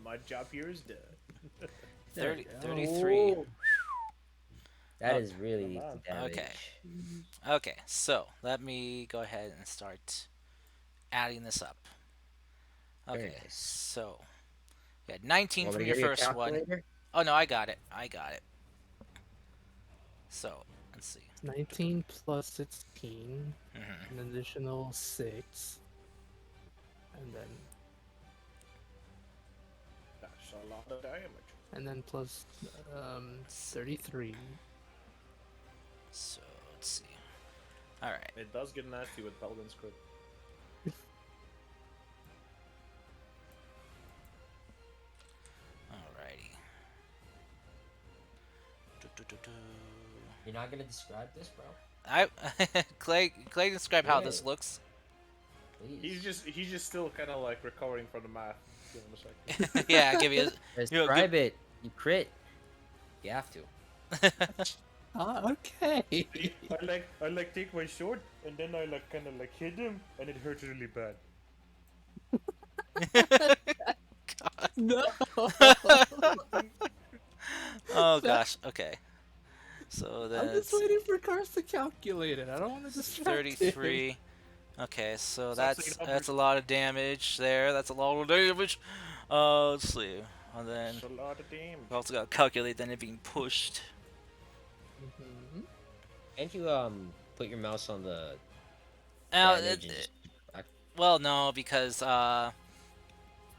[SPEAKER 3] My job here is done.
[SPEAKER 1] 30,
[SPEAKER 5] go.
[SPEAKER 1] 33.
[SPEAKER 4] That
[SPEAKER 1] Oh,
[SPEAKER 4] is really
[SPEAKER 3] come on.
[SPEAKER 4] damage.
[SPEAKER 1] Okay. Okay, so let me go ahead and start adding this up.
[SPEAKER 4] Very
[SPEAKER 1] Okay,
[SPEAKER 4] nice.
[SPEAKER 1] so you had 19
[SPEAKER 4] Want
[SPEAKER 1] from
[SPEAKER 4] me to
[SPEAKER 1] your
[SPEAKER 4] give you a
[SPEAKER 1] first one.
[SPEAKER 4] calculator?
[SPEAKER 1] Oh no, I got it. So let's see.
[SPEAKER 5] 19 plus 16,
[SPEAKER 1] Mm-hmm.
[SPEAKER 5] an additional 6, and
[SPEAKER 3] That's a lot of damage.
[SPEAKER 5] then plus 33.
[SPEAKER 1] So let's see. All right.
[SPEAKER 3] It does get nasty with Paladin's crit.
[SPEAKER 1] Alrighty. Do-do-do-do.
[SPEAKER 4] You're not gonna describe this, bro?
[SPEAKER 1] I Clay describe how this
[SPEAKER 4] Yeah.
[SPEAKER 1] looks.
[SPEAKER 4] Please.
[SPEAKER 3] He's just still kind of like recovering from the math. Give him a second.
[SPEAKER 1] Yeah, give you.
[SPEAKER 4] Describe it. You crit. You have to.
[SPEAKER 5] Okay.
[SPEAKER 3] I like take my sword and then I like kind of like hit him and it hurts really bad.
[SPEAKER 5] No.
[SPEAKER 1] Oh gosh. Okay. So
[SPEAKER 5] I'm
[SPEAKER 1] then
[SPEAKER 5] just
[SPEAKER 1] it's
[SPEAKER 5] waiting for Cars to calculate it. I don't want to distract him.
[SPEAKER 1] 33. Okay, so
[SPEAKER 3] Stop
[SPEAKER 1] that's
[SPEAKER 3] saying
[SPEAKER 1] that's a
[SPEAKER 3] numbers.
[SPEAKER 1] lot of damage there. That's a lot of damage. Let's see. And then
[SPEAKER 3] That's a lot of damage.
[SPEAKER 1] we also got to calculate then it being pushed.
[SPEAKER 5] Mhm.
[SPEAKER 4] Can't you put your mouse on the
[SPEAKER 1] Now,
[SPEAKER 4] damage and just
[SPEAKER 1] well, no, because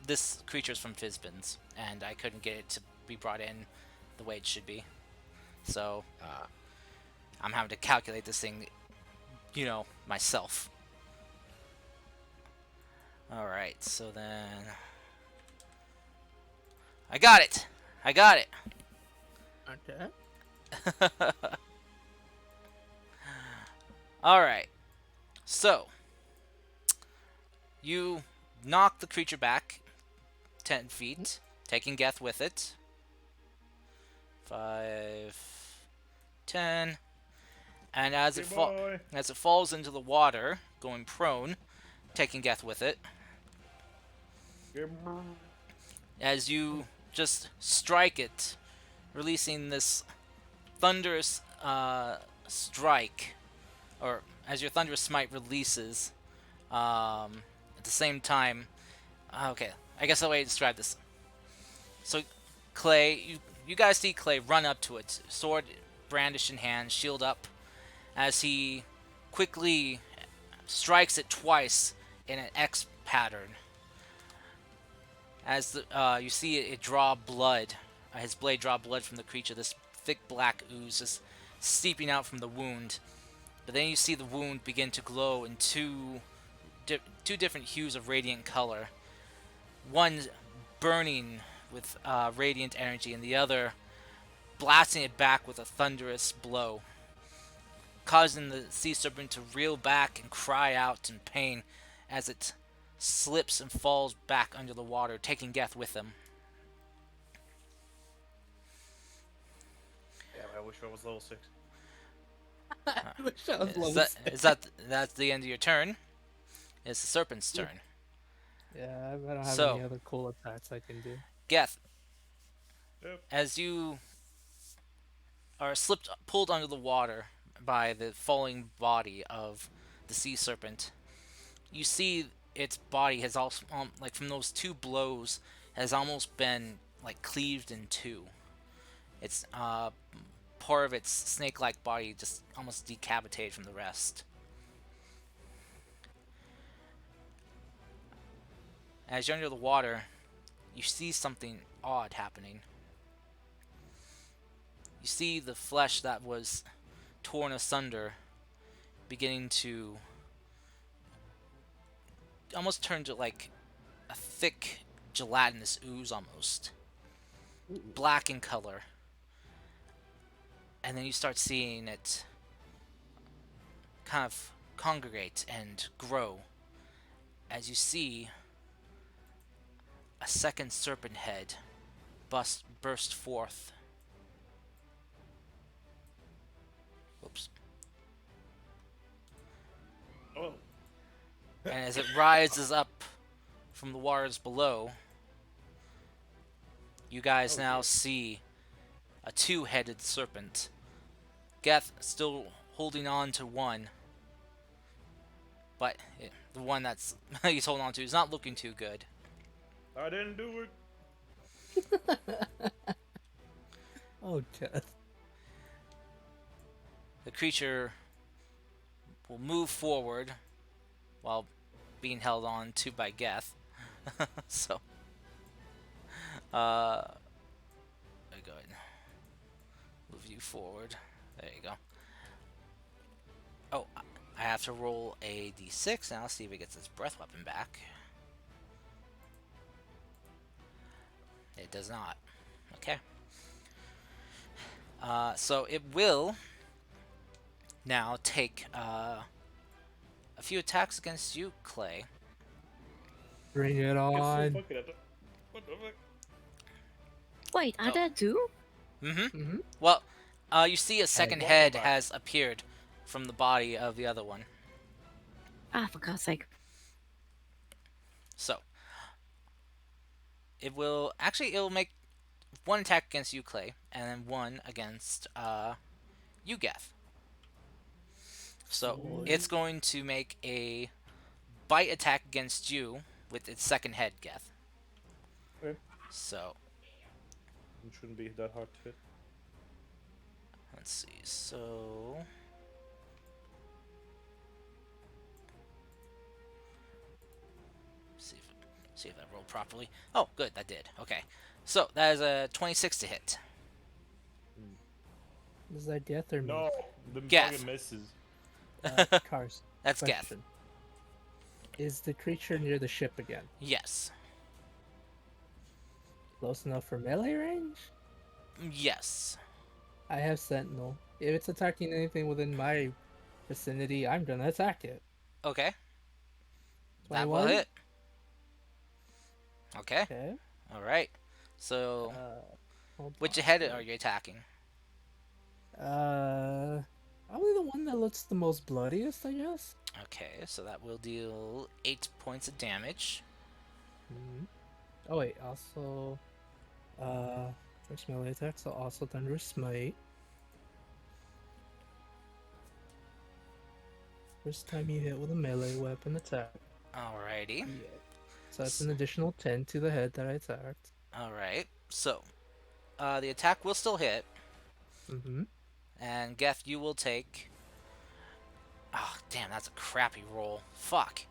[SPEAKER 1] this creature's from Fizbin's, and I couldn't get it to be brought in the way it should be. So I'm having to calculate this thing, myself. Alright, so then... I got it! I got it!
[SPEAKER 5] Okay.
[SPEAKER 1] Alright, so... You knock the creature back 10 feet, taking Geth with it. 5, 10... And as it falls into the water, going prone, taking Geth with it, as you just strike it, releasing this thunderous strike, or as your thunderous smite releases, at the same time. Okay, I guess the way to describe this. So, Clay, you guys see Clay run up to it, sword brandished in hand, shield up, as he quickly strikes it twice in an X pattern. As you see it draw blood, his blade draw blood from the creature. This thick black ooze is seeping out from the wound. But then you see the wound begin to glow in two different hues of radiant color. One burning with radiant energy, and the other blasting it back with a thunderous blow, causing the sea serpent to reel back and cry out in pain as it slips and falls back under the water, taking Geth with him.
[SPEAKER 3] Yeah, I wish I was level 6.
[SPEAKER 5] I wish I was
[SPEAKER 1] Is
[SPEAKER 5] level
[SPEAKER 1] that's the end of your turn? It's the serpent's turn.
[SPEAKER 5] Yeah, I don't have
[SPEAKER 1] So-
[SPEAKER 5] any other cool attacks I can do.
[SPEAKER 1] Geth,
[SPEAKER 3] Yep.
[SPEAKER 1] as you are pulled under the water by the falling body of the sea serpent, you see its body has also, like from those two blows, has almost been like cleaved in two. It's part of its snake-like body just almost decapitated from the rest. As you're under the water, you see something odd happening. You see the flesh that was torn asunder beginning to almost turn to like a thick gelatinous ooze almost. Black in color. And then you start seeing it kind of congregate and grow as you see a second serpent head burst forth. Whoops.
[SPEAKER 3] Oh,
[SPEAKER 1] And as it rises up from the waters below, you guys now see a two-headed serpent. Geth still holding on to one, but the one that's he's holding on to is not looking too good.
[SPEAKER 3] I didn't do it.
[SPEAKER 5] Oh, Jeff.
[SPEAKER 1] the creature will move forward while being held on to by Geth. So, I go ahead and move you forward. There you go. Oh, I have to roll a d6 now. See if it gets its breath weapon back. It does not. Okay. So it will now take a few attacks against you, Clay.
[SPEAKER 5] Bring it
[SPEAKER 3] It's so
[SPEAKER 5] on.
[SPEAKER 3] fucking what the fuck?
[SPEAKER 6] Wait, are
[SPEAKER 1] Oh.
[SPEAKER 6] there two?
[SPEAKER 5] Mm-hmm.
[SPEAKER 1] Well, you see a second
[SPEAKER 3] one
[SPEAKER 1] head
[SPEAKER 3] back.
[SPEAKER 1] has appeared from the body of the other one.
[SPEAKER 6] Ah, for God's sake.
[SPEAKER 1] So it'll make one attack against you, Clay, and then one against you, Geth. So
[SPEAKER 5] Boy.
[SPEAKER 1] it's going to make a bite attack against you with its second head, Geth.
[SPEAKER 3] Okay.
[SPEAKER 1] So
[SPEAKER 3] It shouldn't be that hard to hit.
[SPEAKER 1] let's see. So see if that rolled properly. Oh, good, that did. Okay. So that is a 26 to hit.
[SPEAKER 5] Is that Geth or me?
[SPEAKER 3] No, the
[SPEAKER 1] Geth.
[SPEAKER 3] fucking misses.
[SPEAKER 5] Cars.
[SPEAKER 1] That's Geth.
[SPEAKER 5] Question. Is the creature near the ship again?
[SPEAKER 1] Yes.
[SPEAKER 5] Close enough for melee range?
[SPEAKER 1] Yes.
[SPEAKER 5] I have Sentinel. If it's attacking anything within my vicinity, I'm gonna attack it.
[SPEAKER 1] Okay. That
[SPEAKER 5] 21?
[SPEAKER 1] will hit. Okay.
[SPEAKER 5] Okay.
[SPEAKER 1] All right. So
[SPEAKER 5] Hold
[SPEAKER 1] which
[SPEAKER 5] on.
[SPEAKER 1] head are you attacking?
[SPEAKER 5] Probably the one that looks the most bloodiest, I guess.
[SPEAKER 1] Okay, so that will deal 8 points of damage.
[SPEAKER 5] Mhm. Oh wait, also, first melee attack, so also Thunderous Smite. First time you hit with a melee weapon attack.
[SPEAKER 1] Alrighty.
[SPEAKER 5] Yeah. So that's an additional 10 to the head that I attacked.
[SPEAKER 1] Alright. So, the attack will still hit,
[SPEAKER 5] Mm-hmm.
[SPEAKER 1] and Geth, you will take. Oh, damn, that's a crappy roll. Fuck.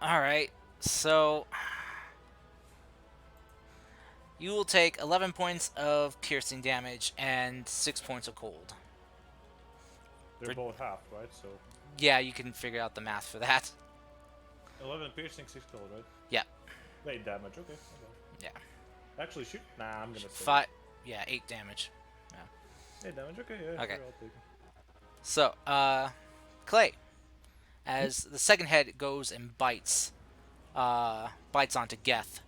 [SPEAKER 1] Alright, so. You will take 11 points of piercing damage and 6 points of cold.
[SPEAKER 3] They're both half, right? So
[SPEAKER 1] Yeah, you can figure out the math for that.
[SPEAKER 3] 11 piercing, 6 cold, right?
[SPEAKER 1] Yeah.
[SPEAKER 3] 8 damage. Okay.
[SPEAKER 1] Yeah.
[SPEAKER 3] Actually, shoot. Nah, I'm gonna say
[SPEAKER 1] 5. Yeah, 8 damage.
[SPEAKER 3] 8 damage. Okay. Yeah.
[SPEAKER 1] Okay.
[SPEAKER 3] Sure, I'll take it.
[SPEAKER 1] So, Clay, as the second head goes and bites onto Geth.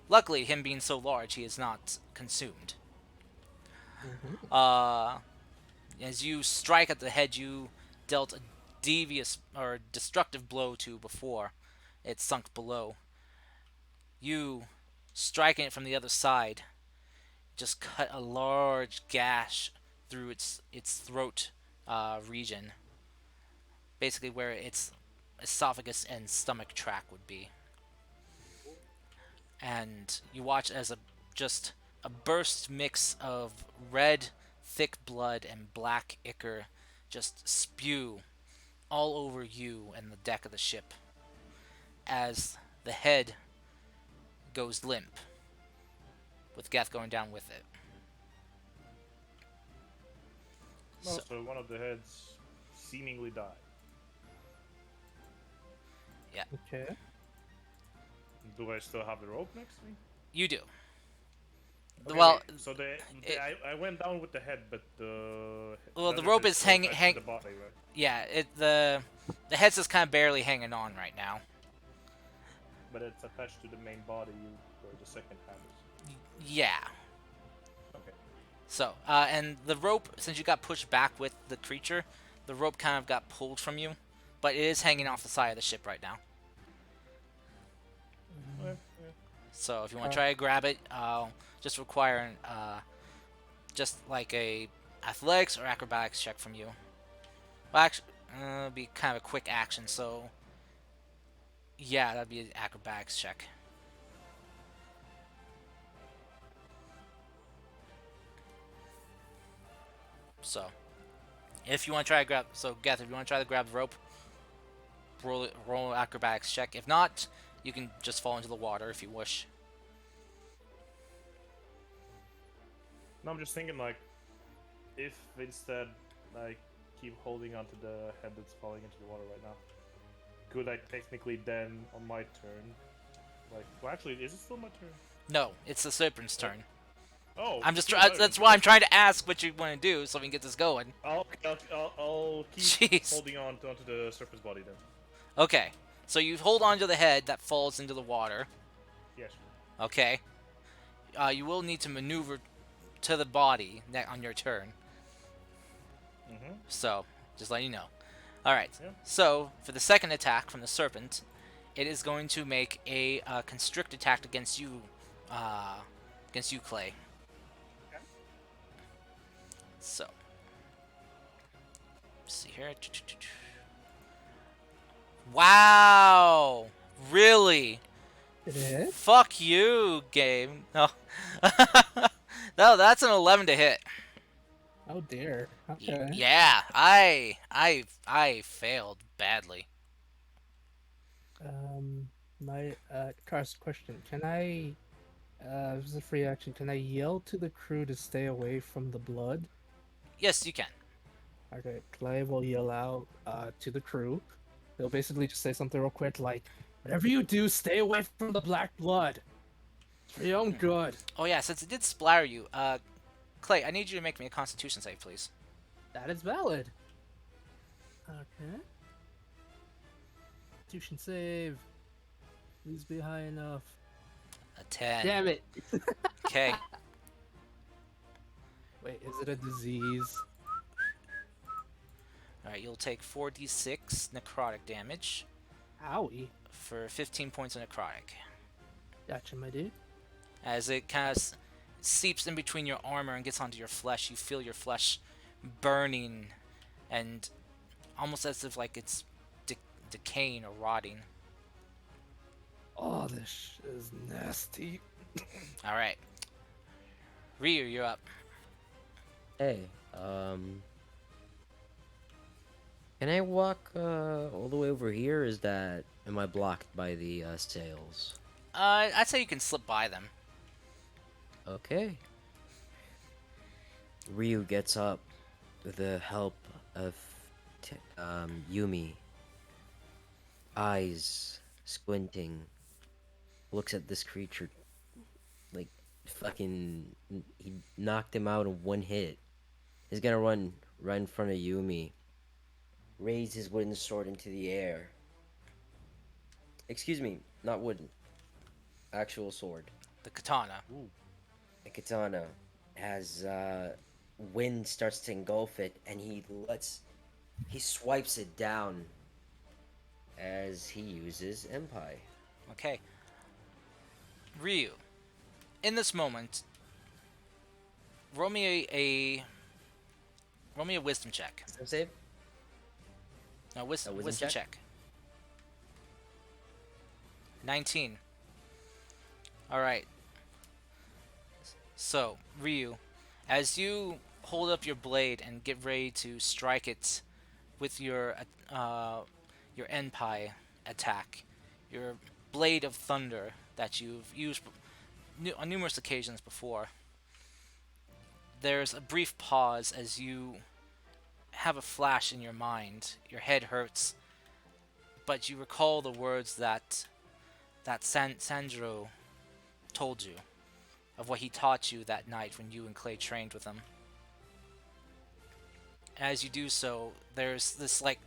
[SPEAKER 1] Luckily, him being so large, he is not consumed.
[SPEAKER 5] Mm-hmm.
[SPEAKER 1] As you strike at the head you dealt a devious or destructive blow to before it sunk below, you, striking it from the other side, just cut a large gash through its throat region, basically where its esophagus and stomach tract would be. And you watch as just a burst mix of red, thick blood and black ichor just spew all over you and the deck of the ship as the head goes limp, with Geth going down with it.
[SPEAKER 3] No, so one of the heads seemingly died.
[SPEAKER 5] Okay.
[SPEAKER 3] Do I still have the rope next to me?
[SPEAKER 1] You do.
[SPEAKER 3] Okay,
[SPEAKER 1] Well,
[SPEAKER 3] wait, so
[SPEAKER 1] it-
[SPEAKER 3] I went down with the head, but the
[SPEAKER 1] Well, the
[SPEAKER 3] other
[SPEAKER 1] rope
[SPEAKER 3] head
[SPEAKER 1] is
[SPEAKER 3] still
[SPEAKER 1] hang-
[SPEAKER 3] attached
[SPEAKER 1] hang-
[SPEAKER 3] to the body, right?
[SPEAKER 1] yeah, the head's just kind of barely hanging on right now.
[SPEAKER 3] But it's attached to the main body where the second hand is.
[SPEAKER 1] Yeah.
[SPEAKER 3] Okay.
[SPEAKER 1] So, and the rope, since you got pushed back with the creature, the rope kind of got pulled from you, but it is hanging off the side of the ship right now.
[SPEAKER 3] Okay.
[SPEAKER 1] So if you want to try to grab it, just require just like a athletics or acrobatics check from you. Well, actually, it'll be kind of a quick action, so yeah, that'd be an acrobatics check. So If you want to try to grab, so Geth, if you want to try to grab the rope, roll an acrobatics check. If not, you can just fall into the water if you wish.
[SPEAKER 3] No, I'm just thinking like, if instead I keep holding onto the head that's falling into the water right now, could I technically then on my turn, like, well, actually, is it still my turn?
[SPEAKER 1] No, it's the serpent's turn.
[SPEAKER 3] Oh,
[SPEAKER 1] I'm just
[SPEAKER 3] still my
[SPEAKER 1] that's
[SPEAKER 3] turn.
[SPEAKER 1] why I'm trying to ask what you want to do so we can get this going.
[SPEAKER 3] I'll keep
[SPEAKER 1] Jeez.
[SPEAKER 3] holding on onto the serpent's body then.
[SPEAKER 1] Okay, so you hold on to the head that falls into the water.
[SPEAKER 3] Yes.
[SPEAKER 1] Okay. You will need to maneuver to the body on your turn.
[SPEAKER 3] Mm-hmm.
[SPEAKER 1] So, just letting you know. Alright,
[SPEAKER 3] Yeah.
[SPEAKER 1] so for the second attack from the serpent, it is going to make a constrict attack against you, Clay.
[SPEAKER 3] Okay.
[SPEAKER 1] So, let's see here. Wow! Really?
[SPEAKER 5] Did it hit?
[SPEAKER 1] Fuck you, game. No. No, that's an 11 to hit.
[SPEAKER 5] Oh dear. Okay.
[SPEAKER 1] Yeah, I failed badly.
[SPEAKER 5] My Cars question. Can I this is a free action. Can I yell to the crew to stay away from the blood?
[SPEAKER 1] Yes, you can.
[SPEAKER 5] Okay, Clay will yell out to the crew. They'll basically just say something real quick like, whatever you do, stay away from the black blood. It's for your own good.
[SPEAKER 1] Oh yeah, since it did splatter you, Clay, I need you to make me a Constitution save, please.
[SPEAKER 5] That is valid. Okay. Constitution save. Please be high enough.
[SPEAKER 1] A 10.
[SPEAKER 5] Damn it.
[SPEAKER 1] Okay.
[SPEAKER 5] Wait, is it a disease?
[SPEAKER 1] Alright, you'll take 4d6 necrotic damage
[SPEAKER 5] Owie.
[SPEAKER 1] for 15 points of necrotic.
[SPEAKER 5] Gotcha, my dude.
[SPEAKER 1] As it kind of seeps in between your armor and gets onto your flesh, you feel your flesh burning and almost as if like it's decaying or rotting.
[SPEAKER 5] Oh, this is nasty.
[SPEAKER 1] Alright. Ryu, you're up.
[SPEAKER 4] Hey, can I walk all the way over here? Is that am I blocked by the sails?
[SPEAKER 1] I'd say you can slip by them.
[SPEAKER 4] Okay. Ryu gets up with the help of Yumi. Eyes squinting. Looks at this creature like fucking. He knocked him out in one hit. He's gonna run right in front of Yumi. Raise his wooden sword into the air. Excuse me, not wooden. Actual sword.
[SPEAKER 1] The katana.
[SPEAKER 3] Ooh.
[SPEAKER 4] The katana has wind starts to engulf it, and he swipes it down as he uses Empire.
[SPEAKER 1] Okay. Ryu, in this moment, roll me a wisdom check.
[SPEAKER 4] Wisdom save?
[SPEAKER 1] No,
[SPEAKER 4] A
[SPEAKER 1] wisdom
[SPEAKER 4] wisdom
[SPEAKER 1] check.
[SPEAKER 4] check?
[SPEAKER 1] 19. Alright. So, Ryu, as you hold up your blade and get ready to strike it with your Enpai attack, your blade of thunder that you've used on numerous occasions before, there's a brief pause as you have a flash in your mind. Your head hurts, but you recall the words that Sandro told you of what he taught you that night when you and Clay trained with him. As you do so, there's this like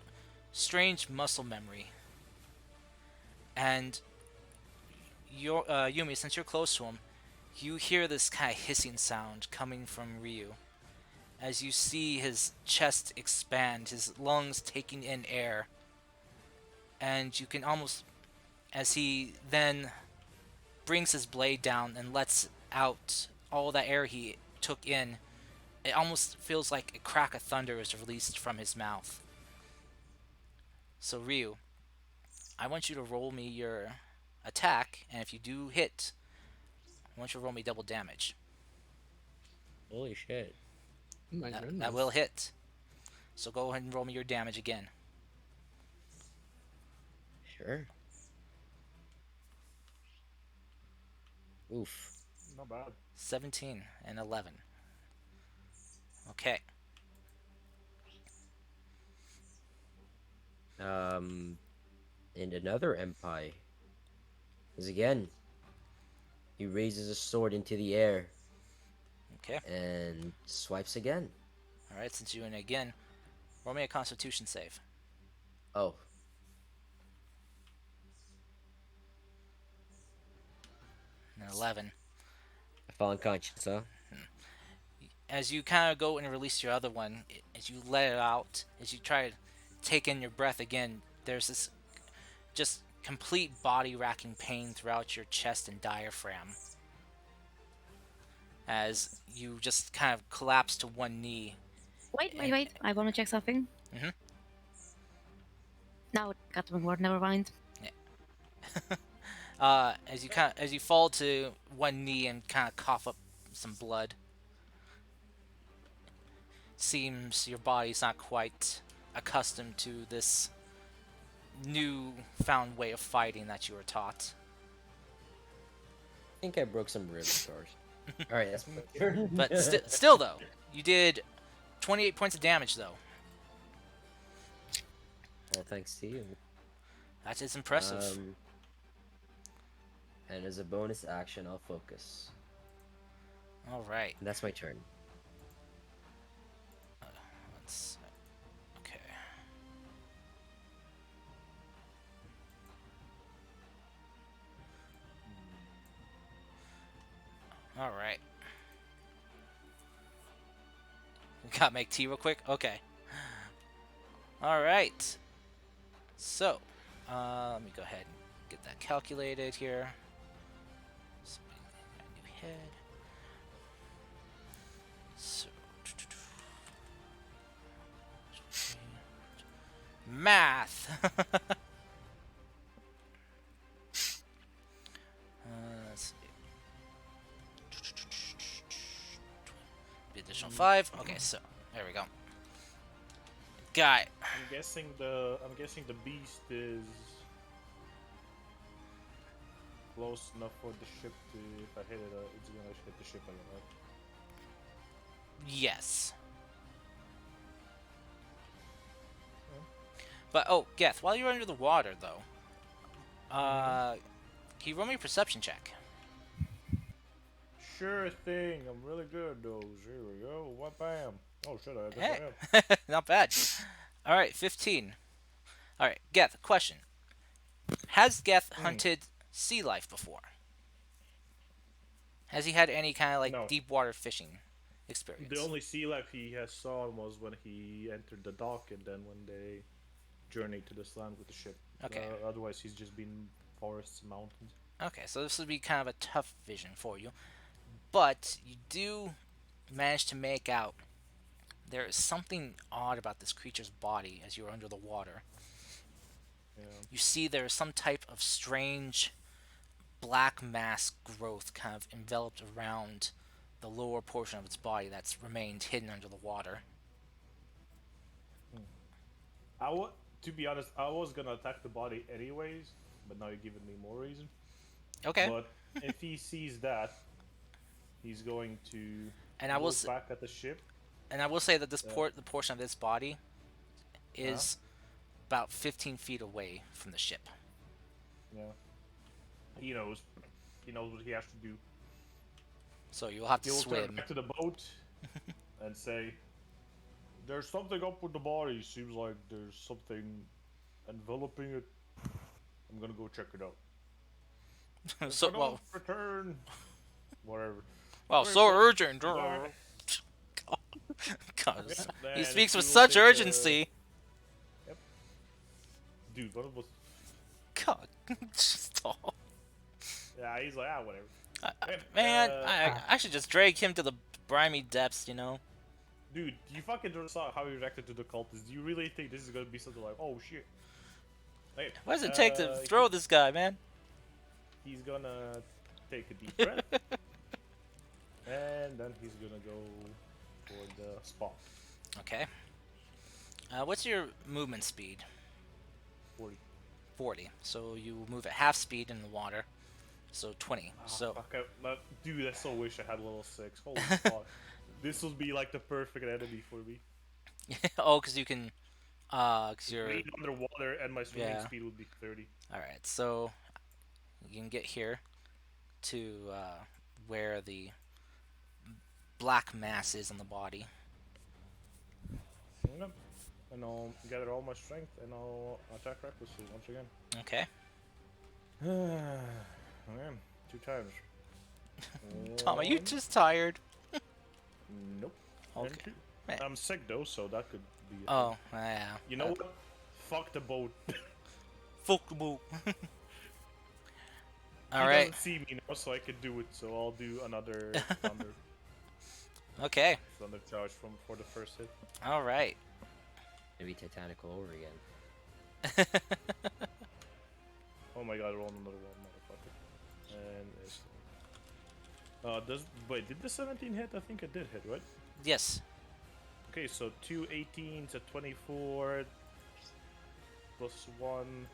[SPEAKER 1] strange muscle memory, and Yumi, since you're close to him, you hear this kind of hissing sound coming from Ryu. As you see his chest expand, his lungs taking in air, and you can almost, as he then brings his blade down and lets out all that air he took in, it almost feels like a crack of thunder is released from his mouth. So Ryu, I want you to roll me your attack, and if you do hit, I want you to roll me double damage.
[SPEAKER 4] Holy shit.
[SPEAKER 5] Oh my
[SPEAKER 1] That
[SPEAKER 5] goodness.
[SPEAKER 1] will hit. So go ahead and roll me your damage again.
[SPEAKER 4] Sure. Oof.
[SPEAKER 3] Not bad.
[SPEAKER 1] 17 and 11. Okay.
[SPEAKER 4] And another empire. Is again. He raises a sword into the air
[SPEAKER 1] Okay.
[SPEAKER 4] and swipes again.
[SPEAKER 1] All right. Since you in again, roll me a Constitution save.
[SPEAKER 4] Oh,
[SPEAKER 1] An 11.
[SPEAKER 4] I fall unconscious, huh?
[SPEAKER 1] As you kind of go and release your other one, as you let it out, as you try to take in your breath again, there's this just complete body racking pain throughout your chest and diaphragm. As you just kind of collapse to one knee.
[SPEAKER 6] Wait. I want to check something.
[SPEAKER 1] Mhm.
[SPEAKER 6] No, got one word. Never mind.
[SPEAKER 1] As you fall to one knee and kind of cough up some blood. Seems your body's not quite accustomed to this new found way of fighting that you were taught.
[SPEAKER 4] I think I broke some ribs first. Alright, that's my turn.
[SPEAKER 1] But still, though, you did 28 points of damage, though.
[SPEAKER 4] Well, thanks to you.
[SPEAKER 1] That is impressive.
[SPEAKER 4] And as a bonus action, I'll focus.
[SPEAKER 1] All right.
[SPEAKER 4] And that's my turn.
[SPEAKER 1] Let's. Okay. All right. We gotta make tea real quick. Okay. All right. So, let me go ahead and get that calculated here. So, new head. So, math. Let's see. The additional 5. Okay, so there we go. Got it.
[SPEAKER 3] I'm guessing the beast is close enough for the ship to, if I hit it, it's gonna hit the ship again, right?
[SPEAKER 1] Yes. But oh, Geth, while you're under the water though, can you roll me a perception check?
[SPEAKER 3] Sure thing. I'm really good at those. Here we go. What bam? Oh shit! I guess
[SPEAKER 1] Hey,
[SPEAKER 3] I am.
[SPEAKER 1] not bad. All right, 15. All right, Geth, question: has Geth hunted sea life before? Has he had any kind of like
[SPEAKER 3] No.
[SPEAKER 1] deep water fishing experience?
[SPEAKER 3] The only sea life he has saw was when he entered the dock, and then when they journeyed to this land with the ship.
[SPEAKER 1] Okay.
[SPEAKER 3] Otherwise, he's just been forests and mountains.
[SPEAKER 1] Okay, so this would be kind of a tough vision for you, but you do manage to make out there is something odd about this creature's body as you're under the water.
[SPEAKER 3] Yeah.
[SPEAKER 1] You see there is some type of strange black mass growth kind of enveloped around the lower portion of its body that's remained hidden under the water.
[SPEAKER 3] To be honest, I was gonna attack the body anyways, but now you're giving me more reason.
[SPEAKER 1] Okay.
[SPEAKER 3] But if he sees that, he's going to
[SPEAKER 1] And I will
[SPEAKER 3] look back at the ship.
[SPEAKER 1] And I will say that the portion of this body is about 15 feet away from the ship.
[SPEAKER 3] Yeah. He knows. He knows what he has to do.
[SPEAKER 1] So you'll have to
[SPEAKER 3] He'll turn
[SPEAKER 1] swim.
[SPEAKER 3] back to the boat and say, "There's something up with the body. Seems like there's something enveloping it. I'm gonna go check it out."
[SPEAKER 1] So well,
[SPEAKER 3] return. Whatever.
[SPEAKER 1] wow,
[SPEAKER 3] Very
[SPEAKER 1] so
[SPEAKER 3] cool.
[SPEAKER 1] urgent.
[SPEAKER 3] Bye.
[SPEAKER 1] God,
[SPEAKER 3] Then
[SPEAKER 1] he speaks with
[SPEAKER 3] will
[SPEAKER 1] such
[SPEAKER 3] take,
[SPEAKER 1] urgency.
[SPEAKER 3] Dude, what was?
[SPEAKER 1] God, stop.
[SPEAKER 3] Yeah, he's like, whatever.
[SPEAKER 1] Man, I should just drag him to the briny depths, you know?
[SPEAKER 3] Dude, you fucking just saw how he reacted to the cultists. Do you really think this is gonna be something like, oh shit? Hey,
[SPEAKER 1] What does it take to throw this guy, man?
[SPEAKER 3] He's gonna take a deep breath, and then he's gonna go for the spot.
[SPEAKER 1] Okay. What's your movement speed?
[SPEAKER 3] 40.
[SPEAKER 1] 40. So you move at half speed in the water. So 20.
[SPEAKER 3] Ah,
[SPEAKER 1] So
[SPEAKER 3] fuck. Dude, I so wish I had level 6. Holy fuck. This would be like the perfect enemy for me.
[SPEAKER 1] oh, because you can, because you're
[SPEAKER 3] Being underwater and my swimming
[SPEAKER 1] yeah.
[SPEAKER 3] speed would be 30.
[SPEAKER 1] All right. So you can get here to where the black mass is on the body.
[SPEAKER 3] Okay. And I'll gather all my strength and I'll attack recklessly once again.
[SPEAKER 1] Okay.
[SPEAKER 3] Okay, 2 times.
[SPEAKER 1] Tom, are you
[SPEAKER 3] One.
[SPEAKER 1] just tired?
[SPEAKER 3] Nope. And
[SPEAKER 1] Okay.
[SPEAKER 3] 2.
[SPEAKER 1] Man.
[SPEAKER 3] I'm sick though, so that could be a thing.
[SPEAKER 1] Oh, yeah.
[SPEAKER 3] You know what? Fuck the boat.
[SPEAKER 1] Fuck the boat. All
[SPEAKER 3] He
[SPEAKER 1] right.
[SPEAKER 3] doesn't see me now, so I could do it. So I'll do another thunder
[SPEAKER 1] Okay.
[SPEAKER 3] charge for the first hit.
[SPEAKER 1] All right.
[SPEAKER 4] Maybe Titanic all over again.
[SPEAKER 3] Oh my god, roll another one, motherfucker. And it's... Wait, did the 17 hit? I think it did hit, right?
[SPEAKER 1] Yes.
[SPEAKER 3] Okay, so 2 18s at 24 plus 1.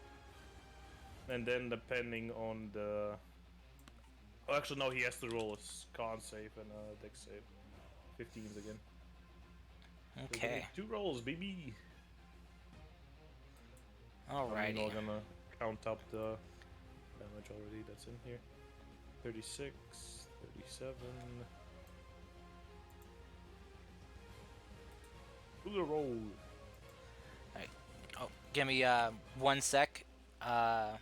[SPEAKER 3] And then depending on the... Oh, actually, no, he has to roll a con save and a dex save. 15s again. So
[SPEAKER 1] Okay.
[SPEAKER 3] 2 rolls, baby! I'm
[SPEAKER 1] Alrighty.
[SPEAKER 3] not gonna count up the damage already that's in here. 36, 37. Do the roll.
[SPEAKER 1] Oh, give me 1 sec. I'll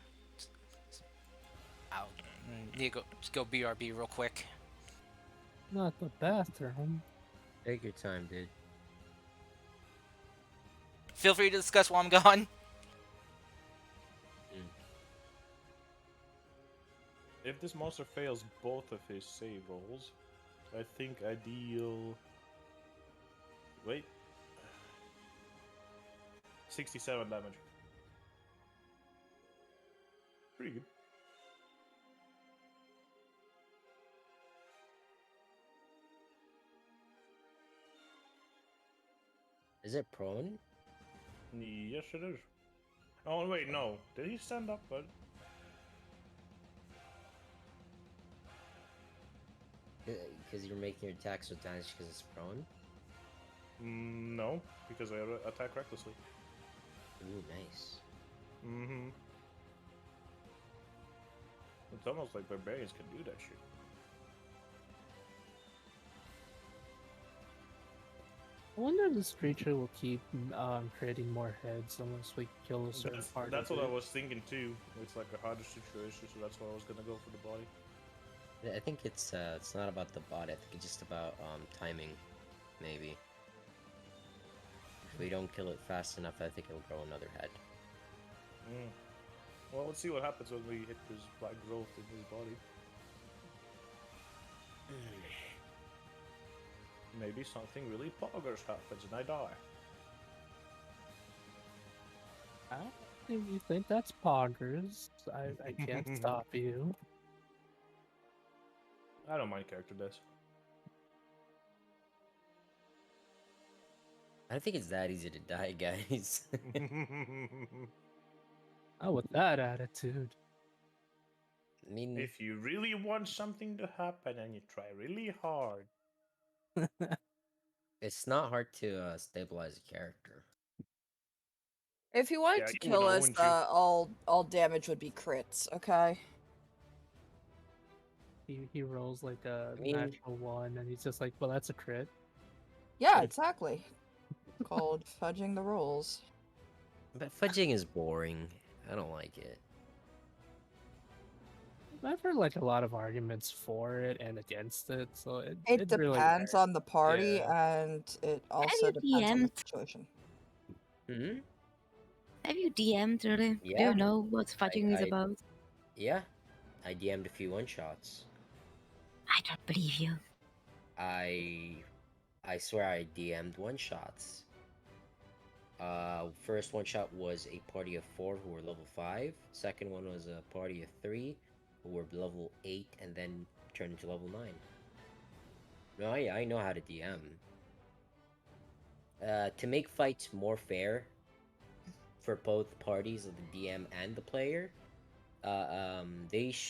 [SPEAKER 1] need to go BRB real quick.
[SPEAKER 5] Not the bathroom.
[SPEAKER 4] Take your time, dude.
[SPEAKER 1] Feel free to discuss while I'm gone.
[SPEAKER 3] If this monster fails both of his save rolls, I think I deal... Wait. 67 damage. Pretty good.
[SPEAKER 4] Is it prone?
[SPEAKER 3] Yes, it is. Oh, wait, no. Did he stand up, bud?
[SPEAKER 4] Because you're making your attack so damage because it's prone?
[SPEAKER 3] No, because I attack recklessly.
[SPEAKER 4] Ooh, nice.
[SPEAKER 3] Mm-hmm. It's almost like barbarians can do that shit.
[SPEAKER 5] I wonder if this creature will keep creating more heads unless we kill a certain part.
[SPEAKER 3] That's
[SPEAKER 5] of
[SPEAKER 3] what
[SPEAKER 5] it.
[SPEAKER 3] I was thinking too. It's like a harder situation, so that's why I was gonna go for the body.
[SPEAKER 4] I think it's not about the body. I think it's just about timing, maybe. If we don't kill it fast enough, I think it'll grow another head.
[SPEAKER 3] Well, let's see what happens when we hit this black growth in his body. Maybe something really poggers happens and I die.
[SPEAKER 5] If you think that's poggers, I can't stop you.
[SPEAKER 3] I don't mind character deaths.
[SPEAKER 4] I don't think it's that easy to die, guys.
[SPEAKER 5] Oh, with that attitude.
[SPEAKER 4] I mean,
[SPEAKER 3] If you really want something to happen and you try really hard.
[SPEAKER 4] it's not hard to stabilize a character.
[SPEAKER 2] If you wanted
[SPEAKER 3] Yeah,
[SPEAKER 2] to
[SPEAKER 3] you
[SPEAKER 2] kill
[SPEAKER 3] know,
[SPEAKER 2] us,
[SPEAKER 3] wouldn't you?
[SPEAKER 2] all damage would be crits, okay?
[SPEAKER 5] He rolls like a
[SPEAKER 4] I mean-
[SPEAKER 5] natural 1, and he's just like, well, that's a crit.
[SPEAKER 2] Yeah, exactly. Called fudging the rolls.
[SPEAKER 4] But fudging is boring. I don't like it.
[SPEAKER 5] I've heard like a lot of arguments for it and against it, so it
[SPEAKER 2] It
[SPEAKER 5] really
[SPEAKER 2] depends
[SPEAKER 5] varies.
[SPEAKER 2] on the party,
[SPEAKER 3] Yeah.
[SPEAKER 2] and it also
[SPEAKER 6] you
[SPEAKER 2] depends on the
[SPEAKER 6] DM'd?
[SPEAKER 2] situation.
[SPEAKER 4] Hmm?
[SPEAKER 6] Have you DM'd really? Do
[SPEAKER 4] Yeah.
[SPEAKER 6] you know what fudging is
[SPEAKER 4] I-
[SPEAKER 6] about?
[SPEAKER 4] Yeah, I DM'd a few one-shots.
[SPEAKER 6] I don't believe you.
[SPEAKER 4] I swear I DM'd one-shots. First one-shot was a party of 4 who were level 5. Second one was a party of 3 who were level 8 and then turned into level 9. No, I know how to DM. to make fights more fair for both parties, of the DM and the player,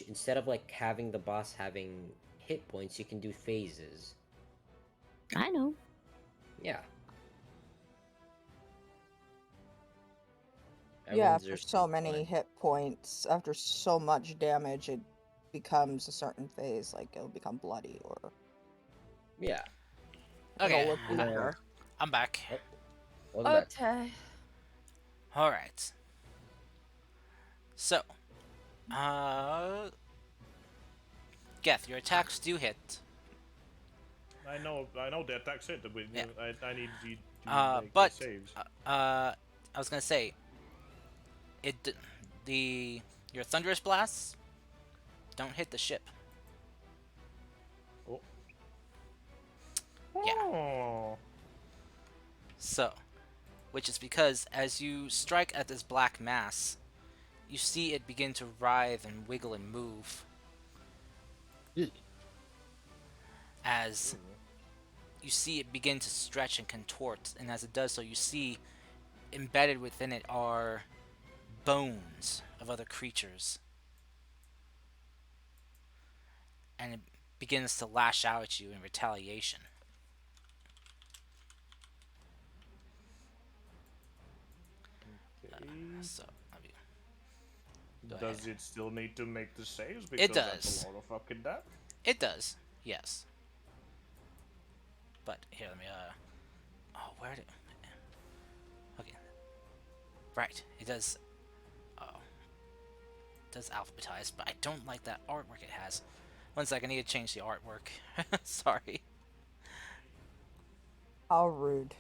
[SPEAKER 4] instead of like having the boss having hit points, you can do phases.
[SPEAKER 6] I know.
[SPEAKER 4] Yeah.
[SPEAKER 2] Yeah,
[SPEAKER 4] Everyone's
[SPEAKER 2] after
[SPEAKER 4] just
[SPEAKER 2] so
[SPEAKER 4] for
[SPEAKER 2] many
[SPEAKER 4] fun.
[SPEAKER 2] hit points, after so much damage, it becomes a certain phase, like it'll become bloody or
[SPEAKER 4] Yeah.
[SPEAKER 1] Okay,
[SPEAKER 2] it'll look
[SPEAKER 4] You know.
[SPEAKER 2] weaker.
[SPEAKER 1] I'm back.
[SPEAKER 4] Oh, welcome back.
[SPEAKER 2] Okay.
[SPEAKER 1] All right. So, uh, Geth, your attacks do hit.
[SPEAKER 3] I know the attacks hit, but
[SPEAKER 1] Yeah.
[SPEAKER 3] I need you to make the
[SPEAKER 1] But
[SPEAKER 3] saves.
[SPEAKER 1] I was gonna say the your thunderous blasts don't hit the ship.
[SPEAKER 3] Oh.
[SPEAKER 1] Yeah.
[SPEAKER 3] Oh.
[SPEAKER 1] So, which is because as you strike at this black mass, you see it begin to writhe and wiggle and move as you see it begin to stretch and contort, and as it does so, you see embedded within it are bones of other creatures, and it begins to lash out at you in retaliation.
[SPEAKER 3] Okay.
[SPEAKER 1] So, let me go
[SPEAKER 3] Does
[SPEAKER 1] ahead.
[SPEAKER 3] it still need to make the saves?
[SPEAKER 1] It
[SPEAKER 3] Because that's
[SPEAKER 1] does.
[SPEAKER 3] a lot of fucking that.
[SPEAKER 1] It does, yes. But here, let me. Oh, where did? Okay. Right, it does. Oh, it does alphabetize, but I don't like that artwork it has. One sec, I need to change the artwork. Sorry.
[SPEAKER 2] How rude.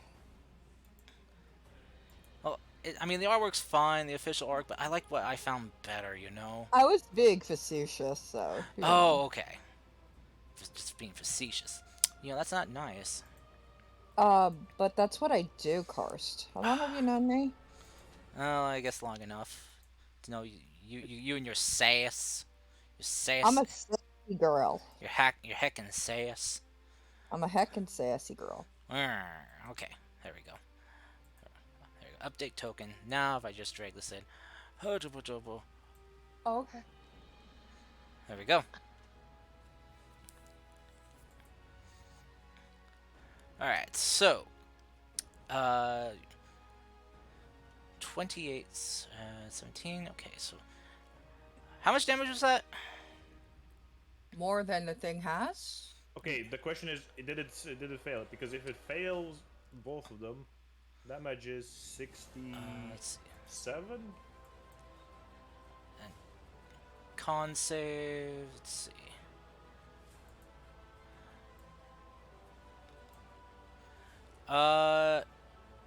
[SPEAKER 1] Well, I mean, the artwork's fine, the official art, but I like what I found better, you know?
[SPEAKER 2] I was being facetious, so you
[SPEAKER 1] Oh,
[SPEAKER 2] know.
[SPEAKER 1] okay. Just being facetious. You know, that's not nice.
[SPEAKER 2] But that's what I do, Karst. How long have you known me?
[SPEAKER 1] Well, I guess long enough to know you and your sass. Your
[SPEAKER 2] I'm
[SPEAKER 1] sass.
[SPEAKER 2] a sassy girl.
[SPEAKER 1] Your heckin' sass.
[SPEAKER 2] I'm a heckin' sassy girl.
[SPEAKER 1] Okay, there we go. There we go. Update token. Now, if I just drag this in.
[SPEAKER 2] Oh, okay.
[SPEAKER 1] There we go. Alright, so. 28, 17. Okay, so. How much damage was that?
[SPEAKER 2] More than the thing has?
[SPEAKER 3] Okay, the question is, did it fail? Because if it fails both of them, damage is 67.
[SPEAKER 1] Let's see. And con save. Let's see.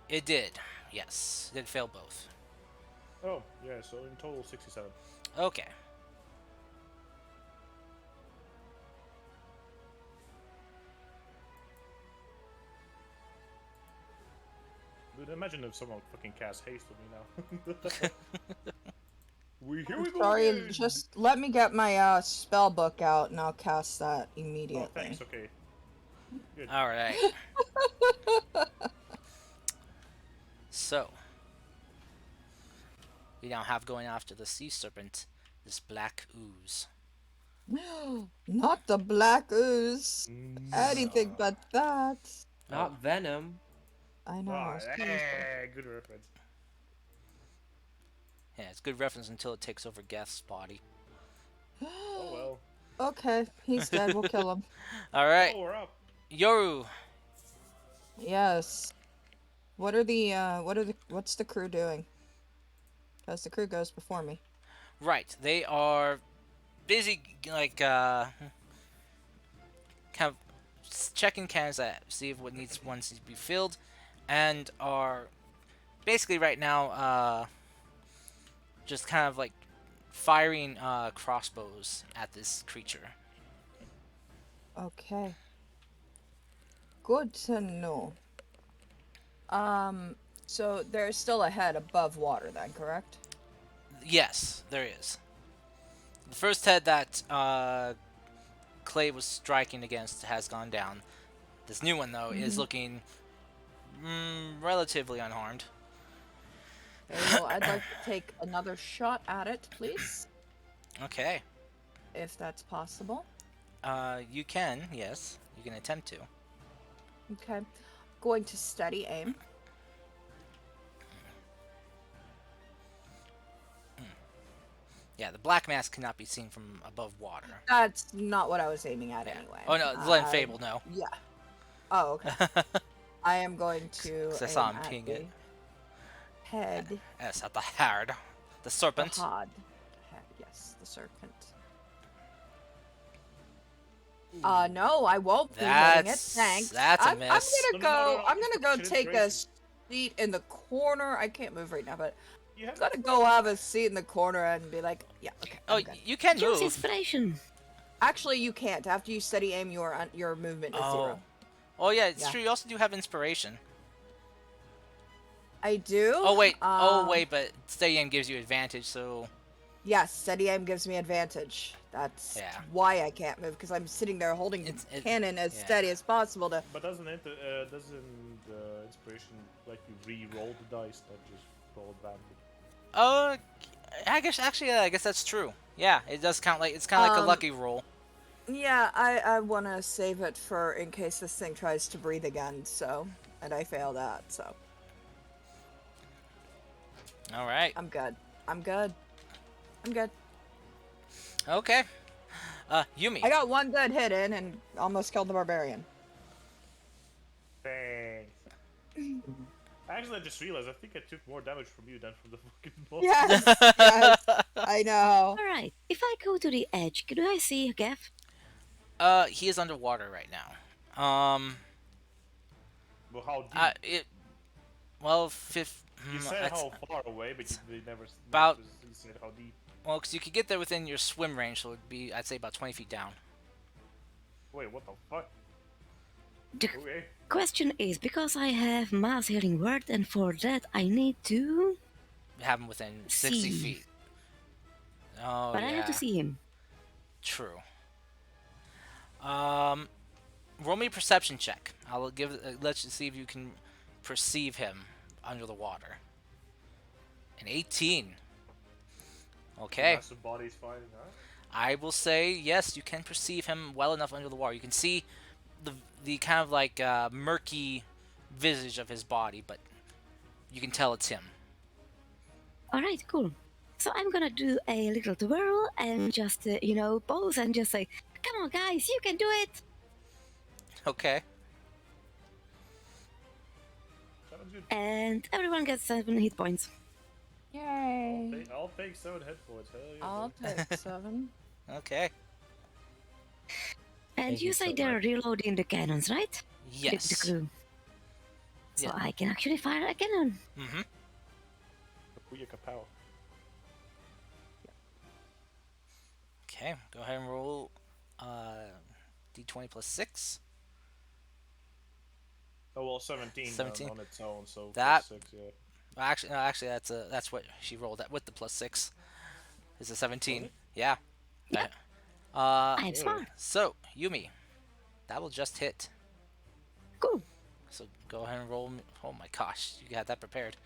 [SPEAKER 1] It did. Yes, it did fail both.
[SPEAKER 3] Oh, yeah. So in total, 67.
[SPEAKER 1] Okay.
[SPEAKER 3] Dude, imagine if someone fucking cast haste on me now. Here we go
[SPEAKER 2] Sorry,
[SPEAKER 3] again.
[SPEAKER 2] just let me get my spell book out and I'll cast that
[SPEAKER 3] Oh,
[SPEAKER 2] immediately.
[SPEAKER 3] thanks. Okay. Good.
[SPEAKER 1] All right. So we now have going after the sea serpent, this black ooze.
[SPEAKER 2] Not the black ooze. Anything
[SPEAKER 3] No.
[SPEAKER 2] but that.
[SPEAKER 4] Not Venom.
[SPEAKER 2] I know.
[SPEAKER 3] Ah,
[SPEAKER 2] it's beautiful.
[SPEAKER 3] good reference.
[SPEAKER 1] Yeah, it's good reference until it takes over Geth's body.
[SPEAKER 3] Oh well.
[SPEAKER 2] Okay, he's dead. We'll kill him.
[SPEAKER 1] All right,
[SPEAKER 3] Oh, we're up.
[SPEAKER 1] Yoru.
[SPEAKER 2] Yes. What's the crew doing? Because the crew goes before me.
[SPEAKER 1] Right, they are busy, like kind of checking cans that see if what needs to be filled, and are basically right now just kind of like firing crossbows at this creature.
[SPEAKER 2] Okay. Good to know. So there's still a head above water then, correct?
[SPEAKER 1] Yes, there is. The first head that Clay was striking against has gone down. This new one, though, is looking relatively unharmed.
[SPEAKER 2] Okay, well, I'd like to take another shot at it, please,
[SPEAKER 1] Okay.
[SPEAKER 2] if that's possible.
[SPEAKER 1] You can, yes. You can attempt to.
[SPEAKER 2] Okay. Going to steady aim.
[SPEAKER 1] Yeah, the black mask cannot be seen from above water.
[SPEAKER 2] That's not what I was aiming at
[SPEAKER 1] Yeah.
[SPEAKER 2] anyway.
[SPEAKER 1] Oh no, Glen Fable, no.
[SPEAKER 2] Yeah. Oh, okay. I am going to
[SPEAKER 1] 'Cause I
[SPEAKER 2] aim
[SPEAKER 1] saw him
[SPEAKER 2] at
[SPEAKER 1] ping
[SPEAKER 2] the
[SPEAKER 1] it.
[SPEAKER 2] head.
[SPEAKER 1] Yes, at the hard. The serpent.
[SPEAKER 2] The hod. Head, yes, the serpent. No, I won't be hitting it. Thanks.
[SPEAKER 1] That's a
[SPEAKER 2] I'm
[SPEAKER 1] miss.
[SPEAKER 2] gonna
[SPEAKER 3] No, no, no,
[SPEAKER 2] go.
[SPEAKER 3] no,
[SPEAKER 2] I'm gonna go
[SPEAKER 3] it's
[SPEAKER 2] take a
[SPEAKER 3] inspiration.
[SPEAKER 2] seat in the corner. I can't move right now, but
[SPEAKER 3] You
[SPEAKER 2] I'm
[SPEAKER 3] have
[SPEAKER 2] gonna go have a seat in the corner and be like, yeah, okay.
[SPEAKER 1] Oh,
[SPEAKER 2] I'm good.
[SPEAKER 1] you can
[SPEAKER 6] Use
[SPEAKER 1] move.
[SPEAKER 6] inspiration.
[SPEAKER 2] Actually, you can't. After you steady aim, your movement is
[SPEAKER 1] Oh.
[SPEAKER 2] 0.
[SPEAKER 1] Oh yeah, it's
[SPEAKER 2] Yeah.
[SPEAKER 1] true. You also do have inspiration.
[SPEAKER 2] I do.
[SPEAKER 1] Oh wait, but steady aim gives you advantage, so
[SPEAKER 2] Yes, steady aim gives me advantage. That's
[SPEAKER 1] Yeah.
[SPEAKER 2] why I can't move, because I'm sitting there holding the cannon as
[SPEAKER 1] yeah.
[SPEAKER 2] steady as possible to.
[SPEAKER 3] But doesn't inspiration like you re-roll the dice, not just roll advantage?
[SPEAKER 1] I guess that's true. Yeah, it does count like it's kind of like a lucky roll.
[SPEAKER 2] Yeah, I want to save it for in case this thing tries to breathe again, so. And I fail that, so.
[SPEAKER 1] All right.
[SPEAKER 2] I'm good. I'm good. I'm good.
[SPEAKER 1] Okay. Yumi.
[SPEAKER 2] I got one good hit in and almost killed the barbarian.
[SPEAKER 3] Thanks. Actually, I just realized I think I took more damage from you than from the fucking boss.
[SPEAKER 2] Yes, yes, I know.
[SPEAKER 6] Alright, if I go to the edge, could I see Gav?
[SPEAKER 1] He is underwater right now.
[SPEAKER 3] Well, how deep?
[SPEAKER 1] Well,
[SPEAKER 3] You said
[SPEAKER 1] that's
[SPEAKER 3] how far away, but you never
[SPEAKER 1] about-
[SPEAKER 3] you said how deep.
[SPEAKER 1] well, because you could get there within your swim range, so it'd be, I'd say, about 20 feet down.
[SPEAKER 3] Wait, what the fuck?
[SPEAKER 6] The
[SPEAKER 3] Okay.
[SPEAKER 6] question is, because I have mass healing word, and for that I need to...
[SPEAKER 1] Have him within 60
[SPEAKER 6] See.
[SPEAKER 1] feet. Oh,
[SPEAKER 6] but
[SPEAKER 1] yeah.
[SPEAKER 6] I have to see him.
[SPEAKER 1] True. Roll me a perception check. I'll give. Let's see if you can perceive him under the water. An 18. Okay.
[SPEAKER 3] Massive bodies fighting, huh?
[SPEAKER 1] I will say yes. You can perceive him well enough under the water. You can see the kind of like murky visage of his body, but you can tell it's him.
[SPEAKER 6] Alright, cool. So I'm gonna do a little twirl and just, pose and just say, come on guys, you can do it!
[SPEAKER 1] Okay.
[SPEAKER 3] Sounds good.
[SPEAKER 6] And everyone gets 7 hit points.
[SPEAKER 2] Yay.
[SPEAKER 3] I'll take 7 hit points. Hell yeah.
[SPEAKER 2] I'll
[SPEAKER 3] bro.
[SPEAKER 2] take 7.
[SPEAKER 1] Okay.
[SPEAKER 6] And
[SPEAKER 4] Thank
[SPEAKER 6] you
[SPEAKER 4] you
[SPEAKER 6] say
[SPEAKER 4] so
[SPEAKER 6] they're
[SPEAKER 4] much.
[SPEAKER 6] reloading the cannons, right? The
[SPEAKER 1] Yes.
[SPEAKER 6] crew. So
[SPEAKER 1] Yeah.
[SPEAKER 6] I can actually fire a cannon.
[SPEAKER 1] Mm-hmm.
[SPEAKER 3] Booyah kapow.
[SPEAKER 1] Okay. Go ahead and roll. D20 plus 6.
[SPEAKER 3] Oh well, 17,
[SPEAKER 1] 17.
[SPEAKER 3] on its own, so
[SPEAKER 1] That-
[SPEAKER 3] plus 6, yeah.
[SPEAKER 1] Well, actually, that's what she rolled at with the plus 6. Is a 17.
[SPEAKER 3] Was it?
[SPEAKER 1] Yeah.
[SPEAKER 6] Yeah.
[SPEAKER 1] Uh,
[SPEAKER 6] I'm smart.
[SPEAKER 1] so Yumi, that will just hit.
[SPEAKER 6] Cool.
[SPEAKER 1] So go ahead and roll. Oh my gosh, you got that prepared.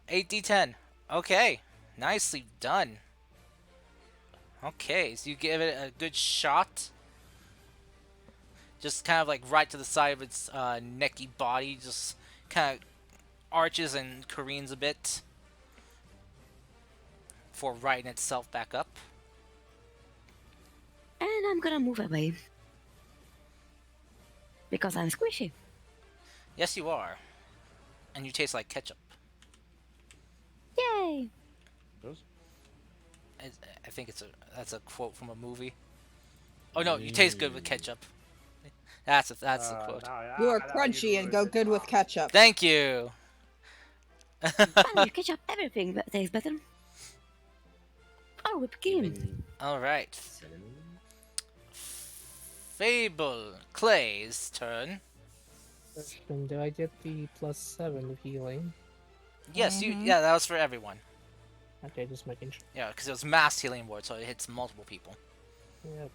[SPEAKER 1] 8d10. Okay, nicely done. Okay, so you give it a good shot. Just kind of like right to the side of its necky body, just kind of arches and careens a bit before righting itself back up.
[SPEAKER 6] And I'm gonna move away. Because I'm squishy.
[SPEAKER 1] Yes, you are. And you taste like ketchup.
[SPEAKER 6] Yay!
[SPEAKER 3] Does?
[SPEAKER 1] I think that's a quote from a movie. Oh no, you taste good with ketchup. That's the quote.
[SPEAKER 2] You are crunchy and go good with ketchup.
[SPEAKER 1] Thank you.
[SPEAKER 6] Oh, you ketchup everything that tastes better. Oh, whipped cream.
[SPEAKER 4] Even
[SPEAKER 1] All right,
[SPEAKER 4] cinnamon?
[SPEAKER 1] Fable Clay's turn.
[SPEAKER 5] Question, do I get the +7 of healing?
[SPEAKER 1] Yes, yeah, that was for everyone.
[SPEAKER 5] Okay, just making sure.
[SPEAKER 1] Yeah, because it was mass healing ward, so it hits multiple people.
[SPEAKER 5] Yep.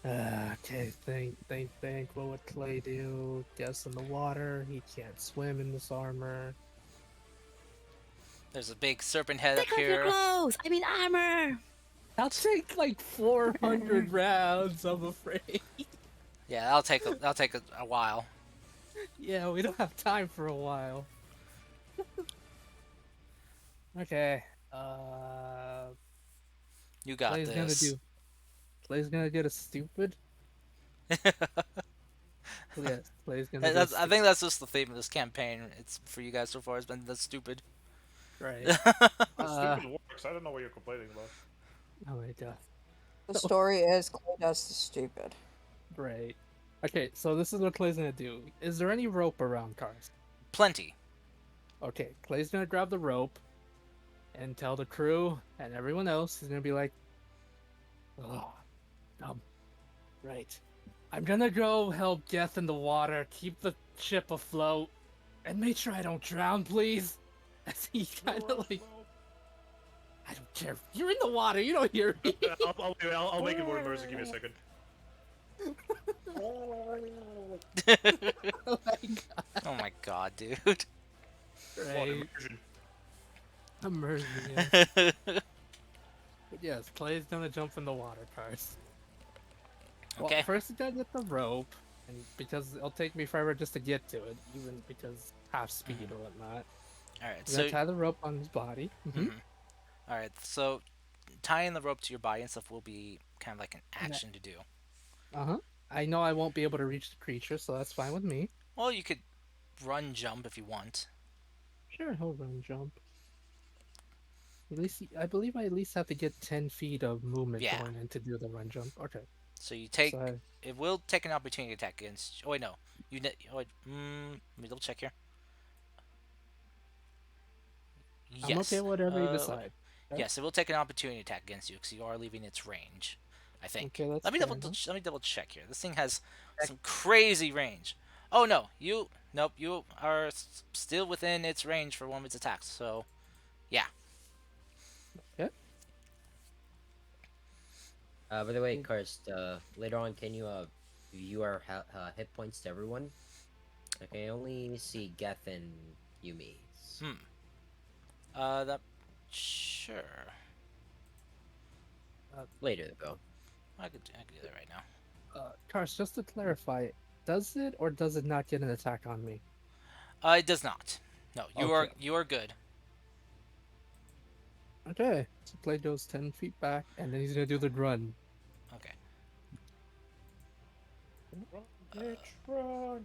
[SPEAKER 5] Okay, think. What would Clay do? Guess in the water. He can't swim in this armor.
[SPEAKER 1] There's a big serpent head up
[SPEAKER 6] Take off your
[SPEAKER 1] here.
[SPEAKER 6] clothes! I mean armor!
[SPEAKER 5] I'll take like 400 rounds, I'm afraid.
[SPEAKER 1] Yeah, that'll take a while.
[SPEAKER 5] Yeah, we don't have time for a while. Okay.
[SPEAKER 1] You got
[SPEAKER 5] Clay's gonna
[SPEAKER 1] this.
[SPEAKER 5] do. Clay's gonna get a stupid. Yes, Clay's gonna get a
[SPEAKER 1] I
[SPEAKER 5] stupid.
[SPEAKER 1] think that's just the theme of this campaign. It's for you guys so far. It's been the stupid.
[SPEAKER 5] Right.
[SPEAKER 3] The stupid works. I don't know what you're complaining about.
[SPEAKER 5] Oh my god.
[SPEAKER 2] The story is Clay does the stupid.
[SPEAKER 5] Right. Okay, so this is what Clay's gonna do. Is there any rope around, cars?
[SPEAKER 1] Plenty.
[SPEAKER 5] Okay, Clay's gonna grab the rope and tell the crew and everyone else. He's gonna be like, "Oh, right. I'm gonna go help Geth in the water, keep the ship afloat, and make sure I don't drown, please." As he kind of like, I don't care. You're in the water. You don't hear me.
[SPEAKER 3] I'll make it more immersive. Give me a second.
[SPEAKER 5] Oh my god.
[SPEAKER 1] Oh my god, dude.
[SPEAKER 5] Right. Immersion. Yeah. But yes, Clay's gonna jump in the water, cars. Well,
[SPEAKER 1] Okay.
[SPEAKER 5] first you gotta get the rope, and because it'll take me forever just to get to it, even because half speed or whatnot.
[SPEAKER 1] All right.
[SPEAKER 5] I'm
[SPEAKER 1] So
[SPEAKER 5] gonna tie the rope on his body.
[SPEAKER 1] all right. So tying the rope to your body and stuff will be kind of like an action to do.
[SPEAKER 5] I know I won't be able to reach the creature, so that's fine with me.
[SPEAKER 1] Well, you could run, jump if you want.
[SPEAKER 5] Sure, he'll run jump. At least I believe I at least have to get 10 feet of movement
[SPEAKER 1] Yeah.
[SPEAKER 5] going in to do the run jump. Okay.
[SPEAKER 1] So you take.
[SPEAKER 5] So
[SPEAKER 1] It will take an opportunity attack against. Oh wait, no. Oh, wait, let me double check here. Yes.
[SPEAKER 5] I'm okay whatever you decide. Okay?
[SPEAKER 1] Yes, it will take an opportunity attack against you because you are leaving its range. I think.
[SPEAKER 5] Okay, that's
[SPEAKER 1] Let me
[SPEAKER 5] fair
[SPEAKER 1] double
[SPEAKER 5] enough.
[SPEAKER 1] let me double check here. This thing has some crazy range. Oh no, nope, you are still within its range for one of its attacks. So, yeah.
[SPEAKER 5] Okay.
[SPEAKER 4] By the way, Karst, later on, can you view our hit points to everyone? I can only see Geth and Yumi.
[SPEAKER 1] That sure.
[SPEAKER 4] Later, though.
[SPEAKER 1] I could do that right now.
[SPEAKER 5] Kars, just to clarify, does it or does it not get an attack on me?
[SPEAKER 1] It does not. No,
[SPEAKER 5] Okay.
[SPEAKER 1] you are good.
[SPEAKER 5] Okay. So Clay goes 10 feet back, and then he's gonna do the run.
[SPEAKER 1] Okay.
[SPEAKER 3] Run, bitch, run.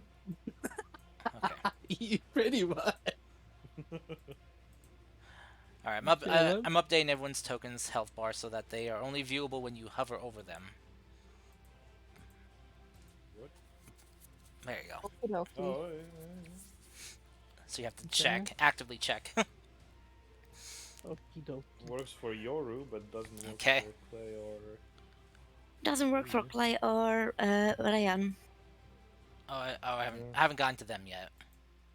[SPEAKER 1] Okay.
[SPEAKER 5] Pretty much.
[SPEAKER 1] All right.
[SPEAKER 5] Caleb?
[SPEAKER 1] I'm updating everyone's tokens health bar so that they are only viewable when you hover over them.
[SPEAKER 3] What?
[SPEAKER 1] There you go.
[SPEAKER 2] Okey-dokey.
[SPEAKER 3] Oh,
[SPEAKER 1] So you have to
[SPEAKER 5] Okay.
[SPEAKER 1] actively check.
[SPEAKER 5] Okie doke.
[SPEAKER 3] works for Yoru, but doesn't work
[SPEAKER 1] Okay.
[SPEAKER 3] for Clay or.
[SPEAKER 6] Doesn't work for Clay or Ryan.
[SPEAKER 1] I haven't gotten to them yet.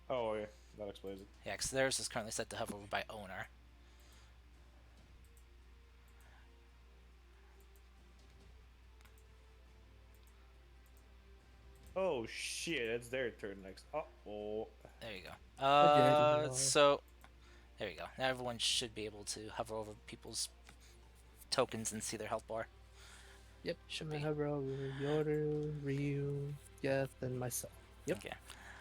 [SPEAKER 3] Oh yeah, that explains it.
[SPEAKER 1] Yeah, 'cause theirs is currently set to hover over by owner.
[SPEAKER 3] Oh shit, it's their turn next. Oh.
[SPEAKER 1] There you go.
[SPEAKER 5] Okay.
[SPEAKER 1] So there you go. Now everyone should be able to hover over people's tokens and see their health bar.
[SPEAKER 5] Yep.
[SPEAKER 1] Should
[SPEAKER 5] I'm
[SPEAKER 1] be.
[SPEAKER 5] gonna have Yoru, Ryu, Geth, and myself. Yep.
[SPEAKER 1] Okay.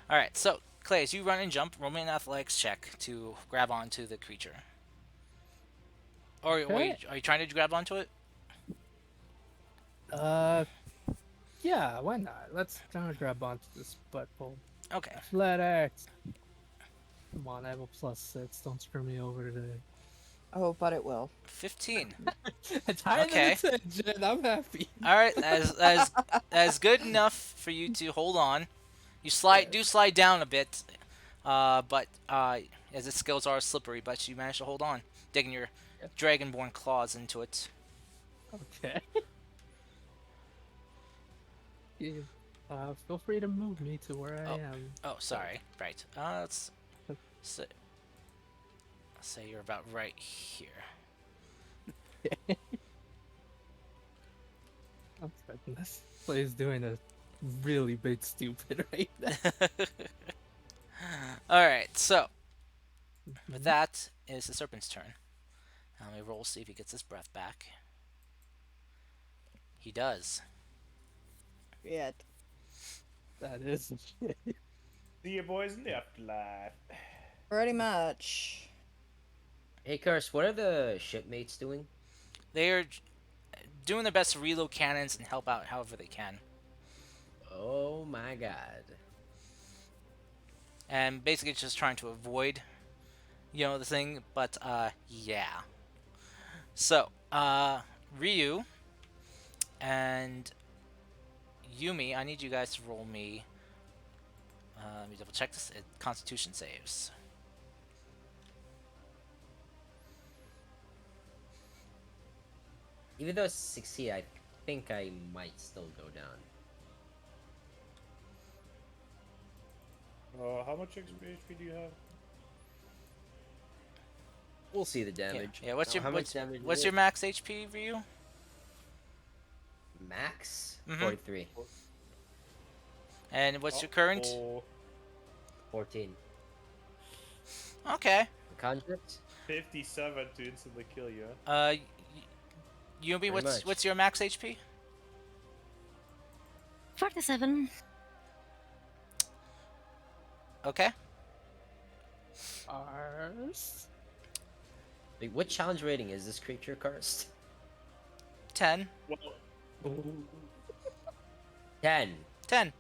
[SPEAKER 1] All right. So Clay, as you run and jump, roll me an athletics check to grab onto the creature. Or
[SPEAKER 5] Okay.
[SPEAKER 1] are you trying to grab onto it?
[SPEAKER 5] Yeah, why not? Let's try to grab onto this butthole.
[SPEAKER 1] Okay.
[SPEAKER 5] Athletics. Come on, I have a +6. Don't screw me over today.
[SPEAKER 2] Oh, but it will.
[SPEAKER 1] 15.
[SPEAKER 5] It's higher
[SPEAKER 1] Okay.
[SPEAKER 5] than a 10, Jen. I'm happy.
[SPEAKER 1] All right. That is good enough for you to hold on. You slide down a bit, but as its skills are slippery, but you manage to hold on, digging your dragonborn claws into it.
[SPEAKER 5] Okay. Yeah, feel free to move me to where I am.
[SPEAKER 1] Oh, sorry. Right. Let's say you're about right here.
[SPEAKER 5] Oh, goodness. Play's doing a really big stupid right now.
[SPEAKER 1] Alright, so with
[SPEAKER 5] Mhm.
[SPEAKER 1] that is the Serpent's turn. Now let me roll, see if he gets his breath back. He does.
[SPEAKER 2] Yet.
[SPEAKER 5] That is shit.
[SPEAKER 3] See you boys in the afterlife.
[SPEAKER 2] Pretty much.
[SPEAKER 4] Hey, Curse, what are the shipmates doing?
[SPEAKER 1] They are doing their best to reload cannons and help out however they can.
[SPEAKER 4] Oh my god.
[SPEAKER 1] And basically just trying to avoid, the thing, but, yeah. So, Ryu and Yumi, I need you guys to roll me, let me double check this, Constitution saves.
[SPEAKER 4] Even though it's 60, I think I might still go down.
[SPEAKER 3] How much HP do you have?
[SPEAKER 4] We'll see the damage.
[SPEAKER 1] Yeah, what's
[SPEAKER 4] Now,
[SPEAKER 1] your
[SPEAKER 4] how much damage
[SPEAKER 1] what's
[SPEAKER 4] is
[SPEAKER 1] your
[SPEAKER 4] it?
[SPEAKER 1] max HP, Ryu?
[SPEAKER 4] Max?
[SPEAKER 1] Mhm.
[SPEAKER 4] 43.
[SPEAKER 1] And what's your current?
[SPEAKER 3] Oh,
[SPEAKER 4] 14.
[SPEAKER 1] Okay.
[SPEAKER 4] Conjures?
[SPEAKER 3] 57 to instantly kill you.
[SPEAKER 1] Yumi,
[SPEAKER 4] Pretty much.
[SPEAKER 1] what's your max HP?
[SPEAKER 6] 47.
[SPEAKER 1] Okay.
[SPEAKER 5] Ours.
[SPEAKER 4] Wait, what challenge rating is this creature cursed?
[SPEAKER 1] 10.
[SPEAKER 3] Well,
[SPEAKER 4] 10.
[SPEAKER 1] 10.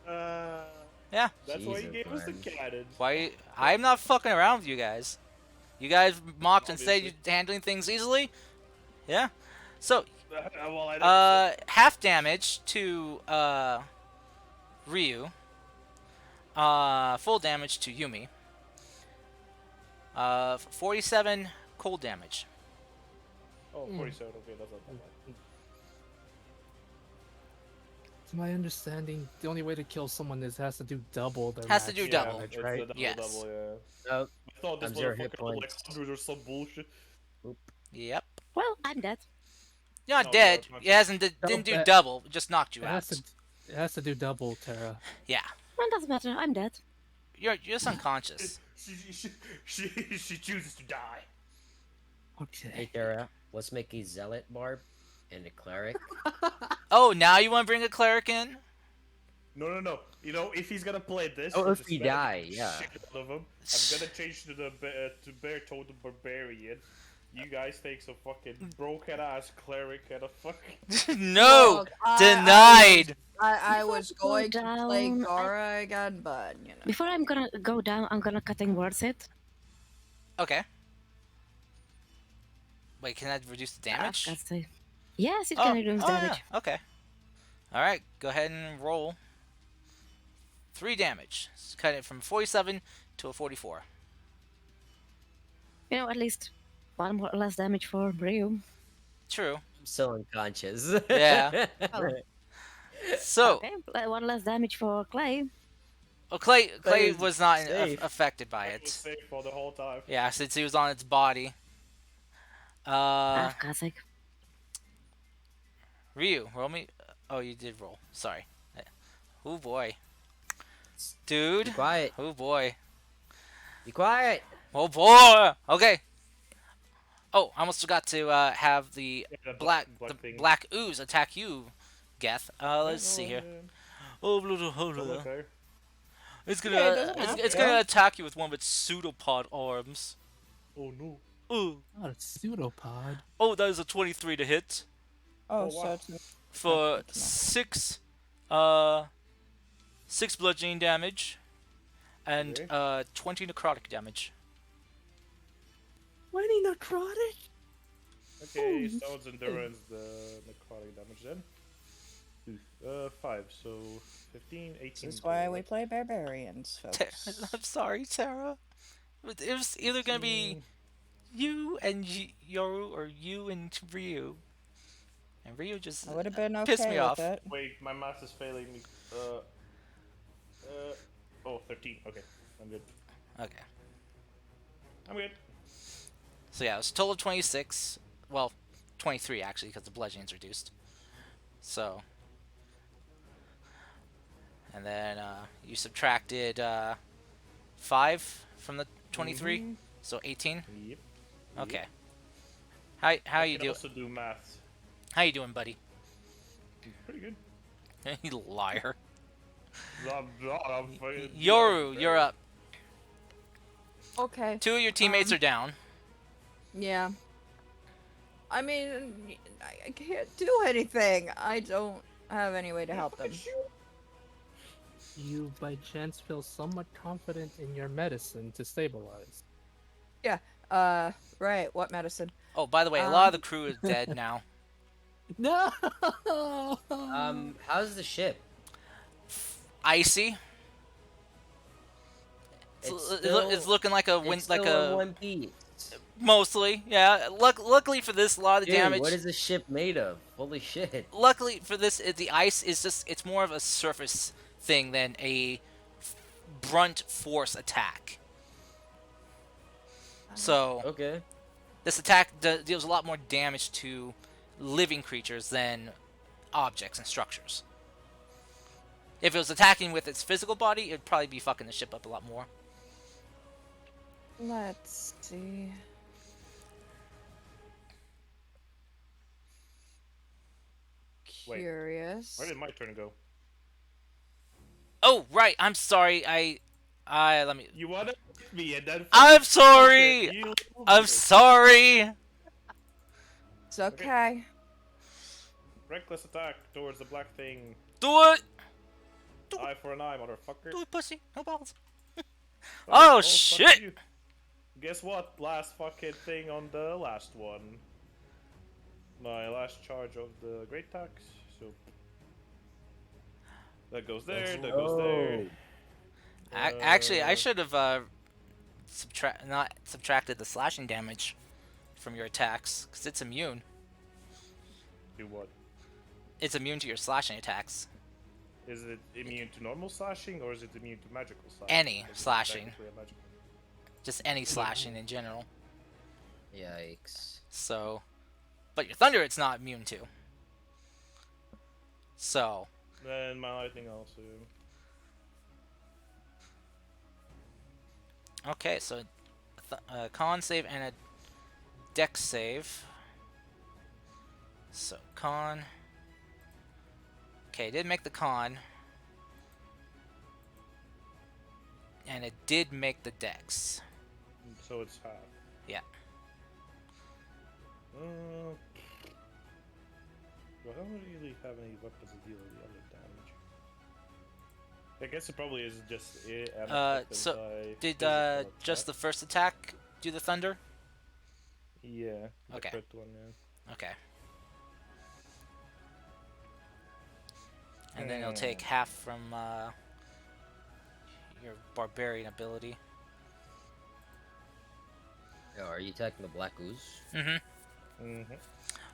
[SPEAKER 3] uh,
[SPEAKER 1] Yeah.
[SPEAKER 3] that's why he
[SPEAKER 4] Jesus,
[SPEAKER 3] gave us the
[SPEAKER 4] man.
[SPEAKER 3] cannon.
[SPEAKER 1] Why? I'm not fucking around with you guys. You guys mocked and said
[SPEAKER 3] Obviously.
[SPEAKER 1] you're handling things easily. Yeah. So,
[SPEAKER 3] Well, I never said.
[SPEAKER 1] half damage to Ryu. Full damage to Yumi. 47 cold damage.
[SPEAKER 3] Oh, 47. Okay, that's not that bad.
[SPEAKER 5] To my understanding, the only way to kill someone is has to do double their
[SPEAKER 1] Has to
[SPEAKER 5] max
[SPEAKER 1] do
[SPEAKER 3] Yeah,
[SPEAKER 1] double.
[SPEAKER 5] damage,
[SPEAKER 3] it's
[SPEAKER 5] right?
[SPEAKER 3] the double,
[SPEAKER 1] Yes.
[SPEAKER 3] double, yeah.
[SPEAKER 4] Oh,
[SPEAKER 3] I thought this
[SPEAKER 4] I'm 0 hit
[SPEAKER 3] motherfucker had like
[SPEAKER 4] points.
[SPEAKER 3] 100 or some bullshit.
[SPEAKER 1] Yep.
[SPEAKER 6] Well, I'm dead.
[SPEAKER 1] You're not
[SPEAKER 3] No,
[SPEAKER 1] dead.
[SPEAKER 3] you're not.
[SPEAKER 1] It hasn't didn't do
[SPEAKER 5] that-
[SPEAKER 1] double. It just knocked you
[SPEAKER 5] It
[SPEAKER 1] out.
[SPEAKER 5] has to do double, Terra.
[SPEAKER 1] Yeah.
[SPEAKER 6] Well, doesn't matter. I'm dead.
[SPEAKER 1] You're just unconscious.
[SPEAKER 3] She chooses to die.
[SPEAKER 5] Okay.
[SPEAKER 4] Hey, Tara, let's make a zealot barb and a cleric.
[SPEAKER 1] Oh, now you want to bring a cleric in?
[SPEAKER 3] No. You know, if he's gonna play this,
[SPEAKER 4] Oh,
[SPEAKER 3] which
[SPEAKER 4] if
[SPEAKER 3] is
[SPEAKER 4] we
[SPEAKER 3] better than
[SPEAKER 4] die,
[SPEAKER 3] the
[SPEAKER 4] yeah.
[SPEAKER 3] shit out of him, I'm gonna change to the to Bear Toad the Barbarian. You guys take some fucking broken ass cleric and a fucking.
[SPEAKER 1] No,
[SPEAKER 2] Look, I
[SPEAKER 1] denied.
[SPEAKER 2] I
[SPEAKER 6] Before
[SPEAKER 2] was
[SPEAKER 6] we go
[SPEAKER 2] going to play
[SPEAKER 6] down,
[SPEAKER 2] Gara again, but you know.
[SPEAKER 6] Before I'm gonna go down, I'm gonna cutting words it.
[SPEAKER 1] Okay. Wait, can that reduce the damage?
[SPEAKER 6] God's sake. Yes, it
[SPEAKER 1] Oh,
[SPEAKER 6] can reduce
[SPEAKER 1] oh
[SPEAKER 6] damage.
[SPEAKER 1] yeah. Okay. All right, go ahead and roll. 3 damage. Let's cut it from 47 to a 44.
[SPEAKER 6] You know, at least one more less damage for Ryu.
[SPEAKER 1] True.
[SPEAKER 4] I'm still unconscious.
[SPEAKER 1] Yeah.
[SPEAKER 6] Oh.
[SPEAKER 1] So,
[SPEAKER 6] Okay, one less damage for Clay.
[SPEAKER 1] well, Clay
[SPEAKER 4] is
[SPEAKER 1] was not
[SPEAKER 4] safe.
[SPEAKER 1] affected by
[SPEAKER 3] It was
[SPEAKER 1] it.
[SPEAKER 3] safe for the whole time.
[SPEAKER 1] Yeah, since he was on its body.
[SPEAKER 6] Ah, for God's sake.
[SPEAKER 1] Ryu, roll me. Oh, you did roll. Sorry. Oh boy. Dude.
[SPEAKER 4] Be quiet.
[SPEAKER 1] Oh boy.
[SPEAKER 4] Be quiet.
[SPEAKER 1] Oh boy. Okay. Oh, I almost forgot to have the
[SPEAKER 3] Yeah, the
[SPEAKER 1] black
[SPEAKER 3] thing.
[SPEAKER 1] black ooze attack you, Geth. Let's see here. Oh,
[SPEAKER 3] Okay.
[SPEAKER 1] it's
[SPEAKER 2] Yeah, it
[SPEAKER 1] gonna
[SPEAKER 2] doesn't have
[SPEAKER 1] it's
[SPEAKER 2] to.
[SPEAKER 1] gonna attack you with one of its pseudopod arms.
[SPEAKER 3] Oh no.
[SPEAKER 1] Ooh.
[SPEAKER 5] Not a pseudopod.
[SPEAKER 1] Oh, that is a 23 to hit
[SPEAKER 2] Oh,
[SPEAKER 3] Oh,
[SPEAKER 2] so
[SPEAKER 3] wow.
[SPEAKER 2] it's
[SPEAKER 1] for
[SPEAKER 2] good to know.
[SPEAKER 1] 6 bludgeoning damage and
[SPEAKER 3] Okay.
[SPEAKER 1] 20 necrotic damage.
[SPEAKER 5] 20 necrotic?
[SPEAKER 3] Okay, Stone's Endurance, the necrotic damage then. 5, so 15, 18.
[SPEAKER 2] This is why we play barbarians, folks.
[SPEAKER 1] I'm sorry, Sarah. It was either gonna be you and Yoru or you and Ryu. And Ryu just
[SPEAKER 2] I would have been
[SPEAKER 1] pissed
[SPEAKER 2] okay
[SPEAKER 1] me
[SPEAKER 2] with
[SPEAKER 1] off.
[SPEAKER 2] it.
[SPEAKER 3] Wait, my math is failing me. Oh, 13. Okay, I'm good.
[SPEAKER 1] Okay.
[SPEAKER 3] I'm good.
[SPEAKER 1] So yeah, it was a total of 26. Well, 23 actually, because the bludgeoning's reduced. So, and then you subtracted 5 from the 23,
[SPEAKER 3] Mm-hmm.
[SPEAKER 1] so 18.
[SPEAKER 3] Yep. Yep.
[SPEAKER 1] Okay. How
[SPEAKER 3] I
[SPEAKER 1] you
[SPEAKER 3] can
[SPEAKER 1] do?
[SPEAKER 3] also do math.
[SPEAKER 1] How you doing, buddy?
[SPEAKER 3] Pretty good.
[SPEAKER 1] You liar.
[SPEAKER 3] I'm fucking.
[SPEAKER 1] Yoru, you're up.
[SPEAKER 2] Okay.
[SPEAKER 1] 2 of your teammates are down.
[SPEAKER 2] Yeah. I mean, I can't do anything. I don't have any way to help them.
[SPEAKER 5] You by chance feel somewhat confident in your medicine to stabilize.
[SPEAKER 2] Yeah. Right. What medicine?
[SPEAKER 1] Oh, by the way, a lot of the crew is dead now.
[SPEAKER 5] No.
[SPEAKER 4] How's the ship?
[SPEAKER 1] Icy. It's looking like a
[SPEAKER 4] It's
[SPEAKER 1] like
[SPEAKER 4] still in
[SPEAKER 1] a
[SPEAKER 4] one piece.
[SPEAKER 1] mostly, yeah. Luckily for this, a lot of the
[SPEAKER 4] Dude,
[SPEAKER 1] damage.
[SPEAKER 4] what is the ship made of? Holy shit.
[SPEAKER 1] Luckily for this, the ice is it's more of a surface thing than a brunt force attack. So
[SPEAKER 4] Okay.
[SPEAKER 1] this attack deals a lot more damage to living creatures than objects and structures. If it was attacking with its physical body, it'd probably be fucking the ship up a lot more.
[SPEAKER 2] Let's see.
[SPEAKER 3] Wait.
[SPEAKER 2] Curious.
[SPEAKER 3] Where did my turn go?
[SPEAKER 1] Oh, right. I'm sorry. I let me.
[SPEAKER 3] You wanna hit me and then.
[SPEAKER 1] I'm
[SPEAKER 3] fucking
[SPEAKER 1] sorry.
[SPEAKER 3] you
[SPEAKER 1] I'm
[SPEAKER 3] bitch.
[SPEAKER 1] sorry.
[SPEAKER 2] It's okay.
[SPEAKER 3] Reckless attack towards the black thing.
[SPEAKER 1] Do it.
[SPEAKER 3] Eye for an eye, motherfucker.
[SPEAKER 1] Do it, pussy. No balls.
[SPEAKER 3] Oh,
[SPEAKER 1] Oh,
[SPEAKER 3] fuck
[SPEAKER 1] shit.
[SPEAKER 3] you. Guess what? Last fucking thing on the last one. My last charge of the great tax. So that goes there. That goes there.
[SPEAKER 1] Actually, I should have not subtracted the slashing damage from your attacks because it's immune.
[SPEAKER 3] Do what?
[SPEAKER 1] It's immune to your slashing attacks.
[SPEAKER 3] Is it immune to normal slashing or is it immune to magical slashing?
[SPEAKER 1] Any
[SPEAKER 3] Because it's
[SPEAKER 1] slashing.
[SPEAKER 3] technically a magical.
[SPEAKER 1] Just any slashing in general.
[SPEAKER 4] Yikes.
[SPEAKER 1] So, but your thunder, it's not immune to. So,
[SPEAKER 3] Then my lightning also.
[SPEAKER 1] okay, so a con save and a dex save. So con. Okay, it did make the con, and it did make the dex.
[SPEAKER 3] So it's half.
[SPEAKER 1] Yeah.
[SPEAKER 3] Well, I don't really have any weapons to deal with the other damage. I guess it probably is just it.
[SPEAKER 1] So did just the first attack do the thunder?
[SPEAKER 3] Yeah. The
[SPEAKER 1] Okay.
[SPEAKER 3] crit one, yeah.
[SPEAKER 1] Okay. And then it'll take half from your barbarian ability.
[SPEAKER 4] Oh, are you attacking the black ooze?
[SPEAKER 1] Mm-hmm.
[SPEAKER 3] Mm-hmm.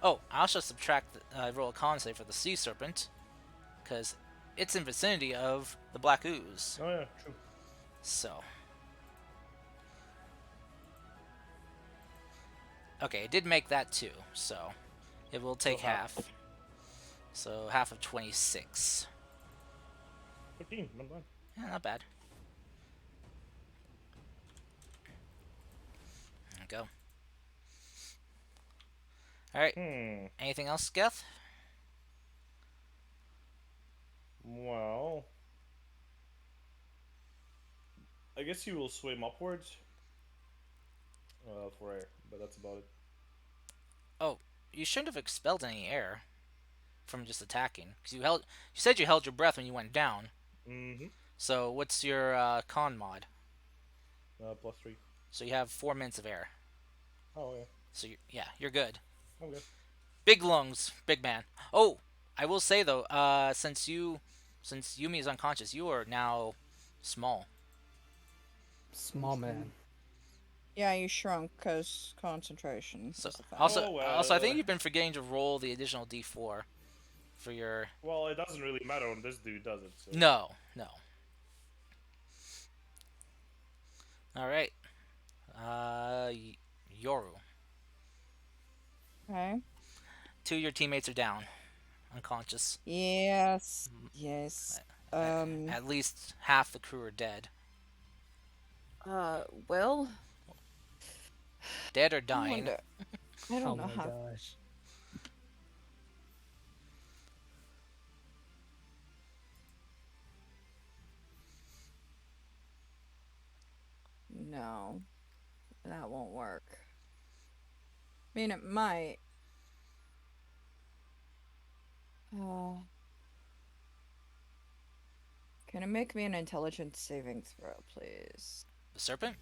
[SPEAKER 1] Oh, I also subtract roll a con save for the sea serpent, because it's in vicinity of the black ooze.
[SPEAKER 3] Oh yeah, true.
[SPEAKER 1] So. Okay, it did make that too, so it will take
[SPEAKER 3] So half.
[SPEAKER 1] half. So half of 26.
[SPEAKER 3] 13, not bad.
[SPEAKER 1] Yeah, not bad. There we go. Alright, anything else, Geth?
[SPEAKER 3] Well, I guess you will swim upwards for air, but that's about it.
[SPEAKER 1] Oh, you shouldn't have expelled any air from just attacking, because you said you held your breath when you went down.
[SPEAKER 3] Mm-hmm.
[SPEAKER 1] So what's your con mod?
[SPEAKER 3] +3.
[SPEAKER 1] So you have 4 minutes of air.
[SPEAKER 3] Oh yeah.
[SPEAKER 1] So you're good.
[SPEAKER 3] Okay.
[SPEAKER 1] Big lungs, big man. Oh, I will say though, since Yumi is unconscious, you are now small.
[SPEAKER 5] Small man.
[SPEAKER 2] Yeah, you shrunk because concentration.
[SPEAKER 1] So
[SPEAKER 2] is the thing.
[SPEAKER 1] also, I think
[SPEAKER 3] well.
[SPEAKER 1] you've been forgetting to roll the additional D4 for your.
[SPEAKER 3] Well, it doesn't really matter on this dude, does it? So.
[SPEAKER 1] No. All right. Yoru.
[SPEAKER 2] Okay.
[SPEAKER 1] 2 of your teammates are down. unconscious.
[SPEAKER 2] Yes. Yes.
[SPEAKER 1] At least half the crew are dead.
[SPEAKER 2] Well,
[SPEAKER 1] Dead or
[SPEAKER 2] I
[SPEAKER 1] dying.
[SPEAKER 2] wonder. I
[SPEAKER 5] Oh
[SPEAKER 2] don't know
[SPEAKER 5] my
[SPEAKER 2] how.
[SPEAKER 5] gosh.
[SPEAKER 2] No, that won't work. I mean, it might. Uh, can it make me an intelligence saving throw, please?
[SPEAKER 1] The serpent?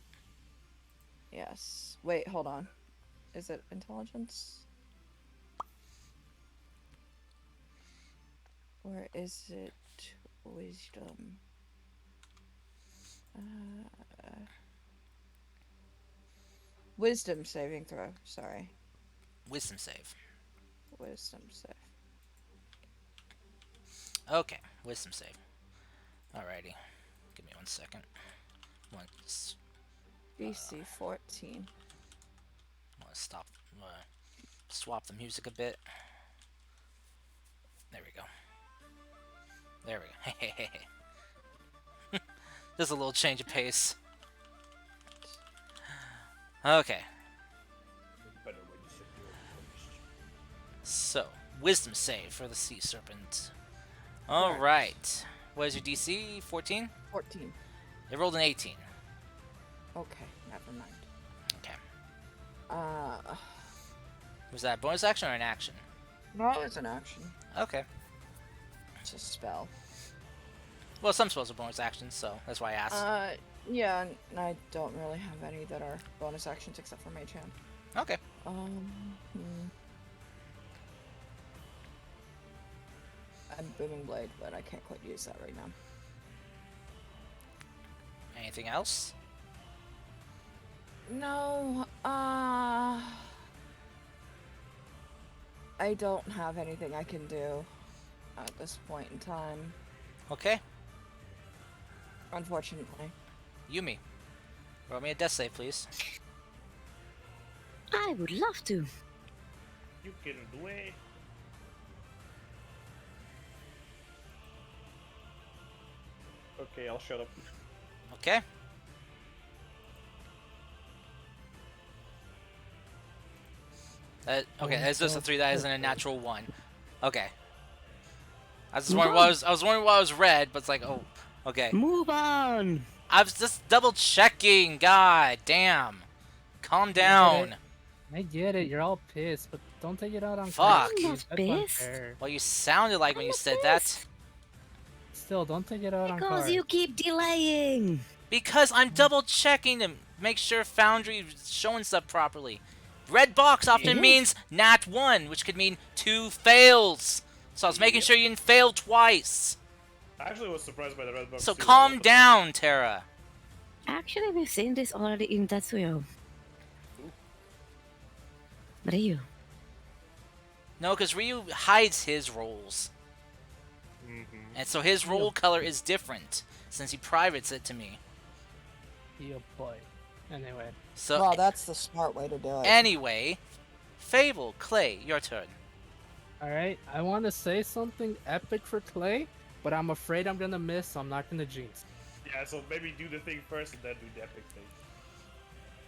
[SPEAKER 2] Yes. Wait, hold on. Is it intelligence? Or is it wisdom? Wisdom saving throw. Sorry.
[SPEAKER 1] Wisdom save.
[SPEAKER 2] Wisdom save.
[SPEAKER 1] Okay, wisdom save. Alrighty. Give me 1 second. Want
[SPEAKER 2] DC 14.
[SPEAKER 1] to stop. Swap the music a bit. There we go. There we go. Just a little change of pace. Okay.
[SPEAKER 3] Better way to set your pace.
[SPEAKER 1] So, wisdom save for the sea serpent. Alright. What is your DC? 14?
[SPEAKER 2] 14.
[SPEAKER 1] It rolled an 18.
[SPEAKER 2] Okay, never mind.
[SPEAKER 1] Okay.
[SPEAKER 2] Uh,
[SPEAKER 1] Was that a bonus action or an action?
[SPEAKER 2] no, it's an action.
[SPEAKER 1] Okay.
[SPEAKER 2] It's a spell.
[SPEAKER 1] Well, some spells are bonus actions, so that's why I asked.
[SPEAKER 2] Yeah, and I don't really have any that are bonus actions except for Mage Hand.
[SPEAKER 1] Okay.
[SPEAKER 2] Hmm. I'm Booming Blade, but I can't quite use that right now.
[SPEAKER 1] Anything else?
[SPEAKER 2] No, I don't have anything I can do at this point in time,
[SPEAKER 1] Okay.
[SPEAKER 2] unfortunately.
[SPEAKER 1] Yumi. Roll me a death save, please.
[SPEAKER 6] I would love to.
[SPEAKER 3] You can do it. Okay, I'll shut up.
[SPEAKER 1] Okay. Okay, that's just a 3. That isn't a natural 1. Okay. I was wondering why I was wondering why it was red, but it's like, oh, okay.
[SPEAKER 6] Move on.
[SPEAKER 1] I was just double checking. God damn. Calm down.
[SPEAKER 5] I get it. You're all pissed, but don't take it out on
[SPEAKER 1] Fuck.
[SPEAKER 5] Chris,
[SPEAKER 6] I'm
[SPEAKER 5] dude.
[SPEAKER 6] not
[SPEAKER 5] That's
[SPEAKER 6] pissed.
[SPEAKER 5] unfair.
[SPEAKER 1] Well, you sounded like when
[SPEAKER 6] I'm
[SPEAKER 1] you
[SPEAKER 6] not
[SPEAKER 1] said that.
[SPEAKER 6] pissed.
[SPEAKER 5] Still, don't take it out on
[SPEAKER 6] Because
[SPEAKER 5] Card.
[SPEAKER 6] you keep delaying.
[SPEAKER 1] Because I'm double checking to make sure Foundry is showing stuff properly. Red box often
[SPEAKER 5] Yes.
[SPEAKER 1] means nat 1, which could mean 2 fails. So I was making sure you didn't fail twice.
[SPEAKER 3] I actually was surprised by the red box.
[SPEAKER 1] So
[SPEAKER 3] too.
[SPEAKER 1] calm
[SPEAKER 3] What the
[SPEAKER 1] down, Tara.
[SPEAKER 6] Actually, we've seen this already in Tatsuyo. Ryu.
[SPEAKER 1] No, because Ryu hides his rolls.
[SPEAKER 3] fuck? Mhm.
[SPEAKER 1] And so his roll color is different since he privates it to me.
[SPEAKER 5] He'll play. Anyway,
[SPEAKER 1] So
[SPEAKER 2] Well, that's the smart way to do it.
[SPEAKER 1] anyway, Fable, Clay, your turn.
[SPEAKER 5] alright. I want to say something epic for Clay, but I'm afraid I'm gonna miss, so I'm not gonna jinx.
[SPEAKER 3] Yeah, so maybe do the thing first and then do the epic thing.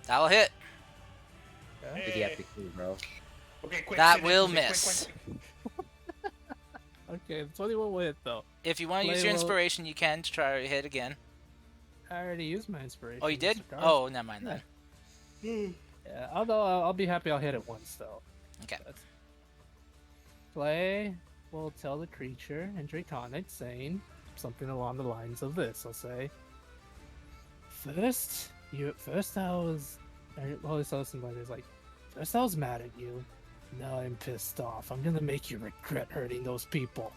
[SPEAKER 1] That'll hit.
[SPEAKER 5] Okay?
[SPEAKER 4] Do the epic thing, bro.
[SPEAKER 3] Okay, quick.
[SPEAKER 1] That
[SPEAKER 3] sit it,
[SPEAKER 1] will
[SPEAKER 3] sit it,
[SPEAKER 1] miss.
[SPEAKER 3] quick.
[SPEAKER 5] Okay, 21 will hit though.
[SPEAKER 1] If you want to use
[SPEAKER 5] Clay
[SPEAKER 1] your
[SPEAKER 5] will-
[SPEAKER 1] inspiration, you can to try to hit again.
[SPEAKER 5] I already used my inspiration.
[SPEAKER 1] Oh, you did?
[SPEAKER 5] Mr. Garth.
[SPEAKER 1] Oh, never mind then.
[SPEAKER 5] Yeah, although I'll be happy I'll hit it once though.
[SPEAKER 1] Okay.
[SPEAKER 5] Clay will tell the creature in Draconic saying something along the lines of this. I'll say, first I was, well, it's something like this, like, first I was mad at you, now I'm pissed off. I'm gonna make you regret hurting those people.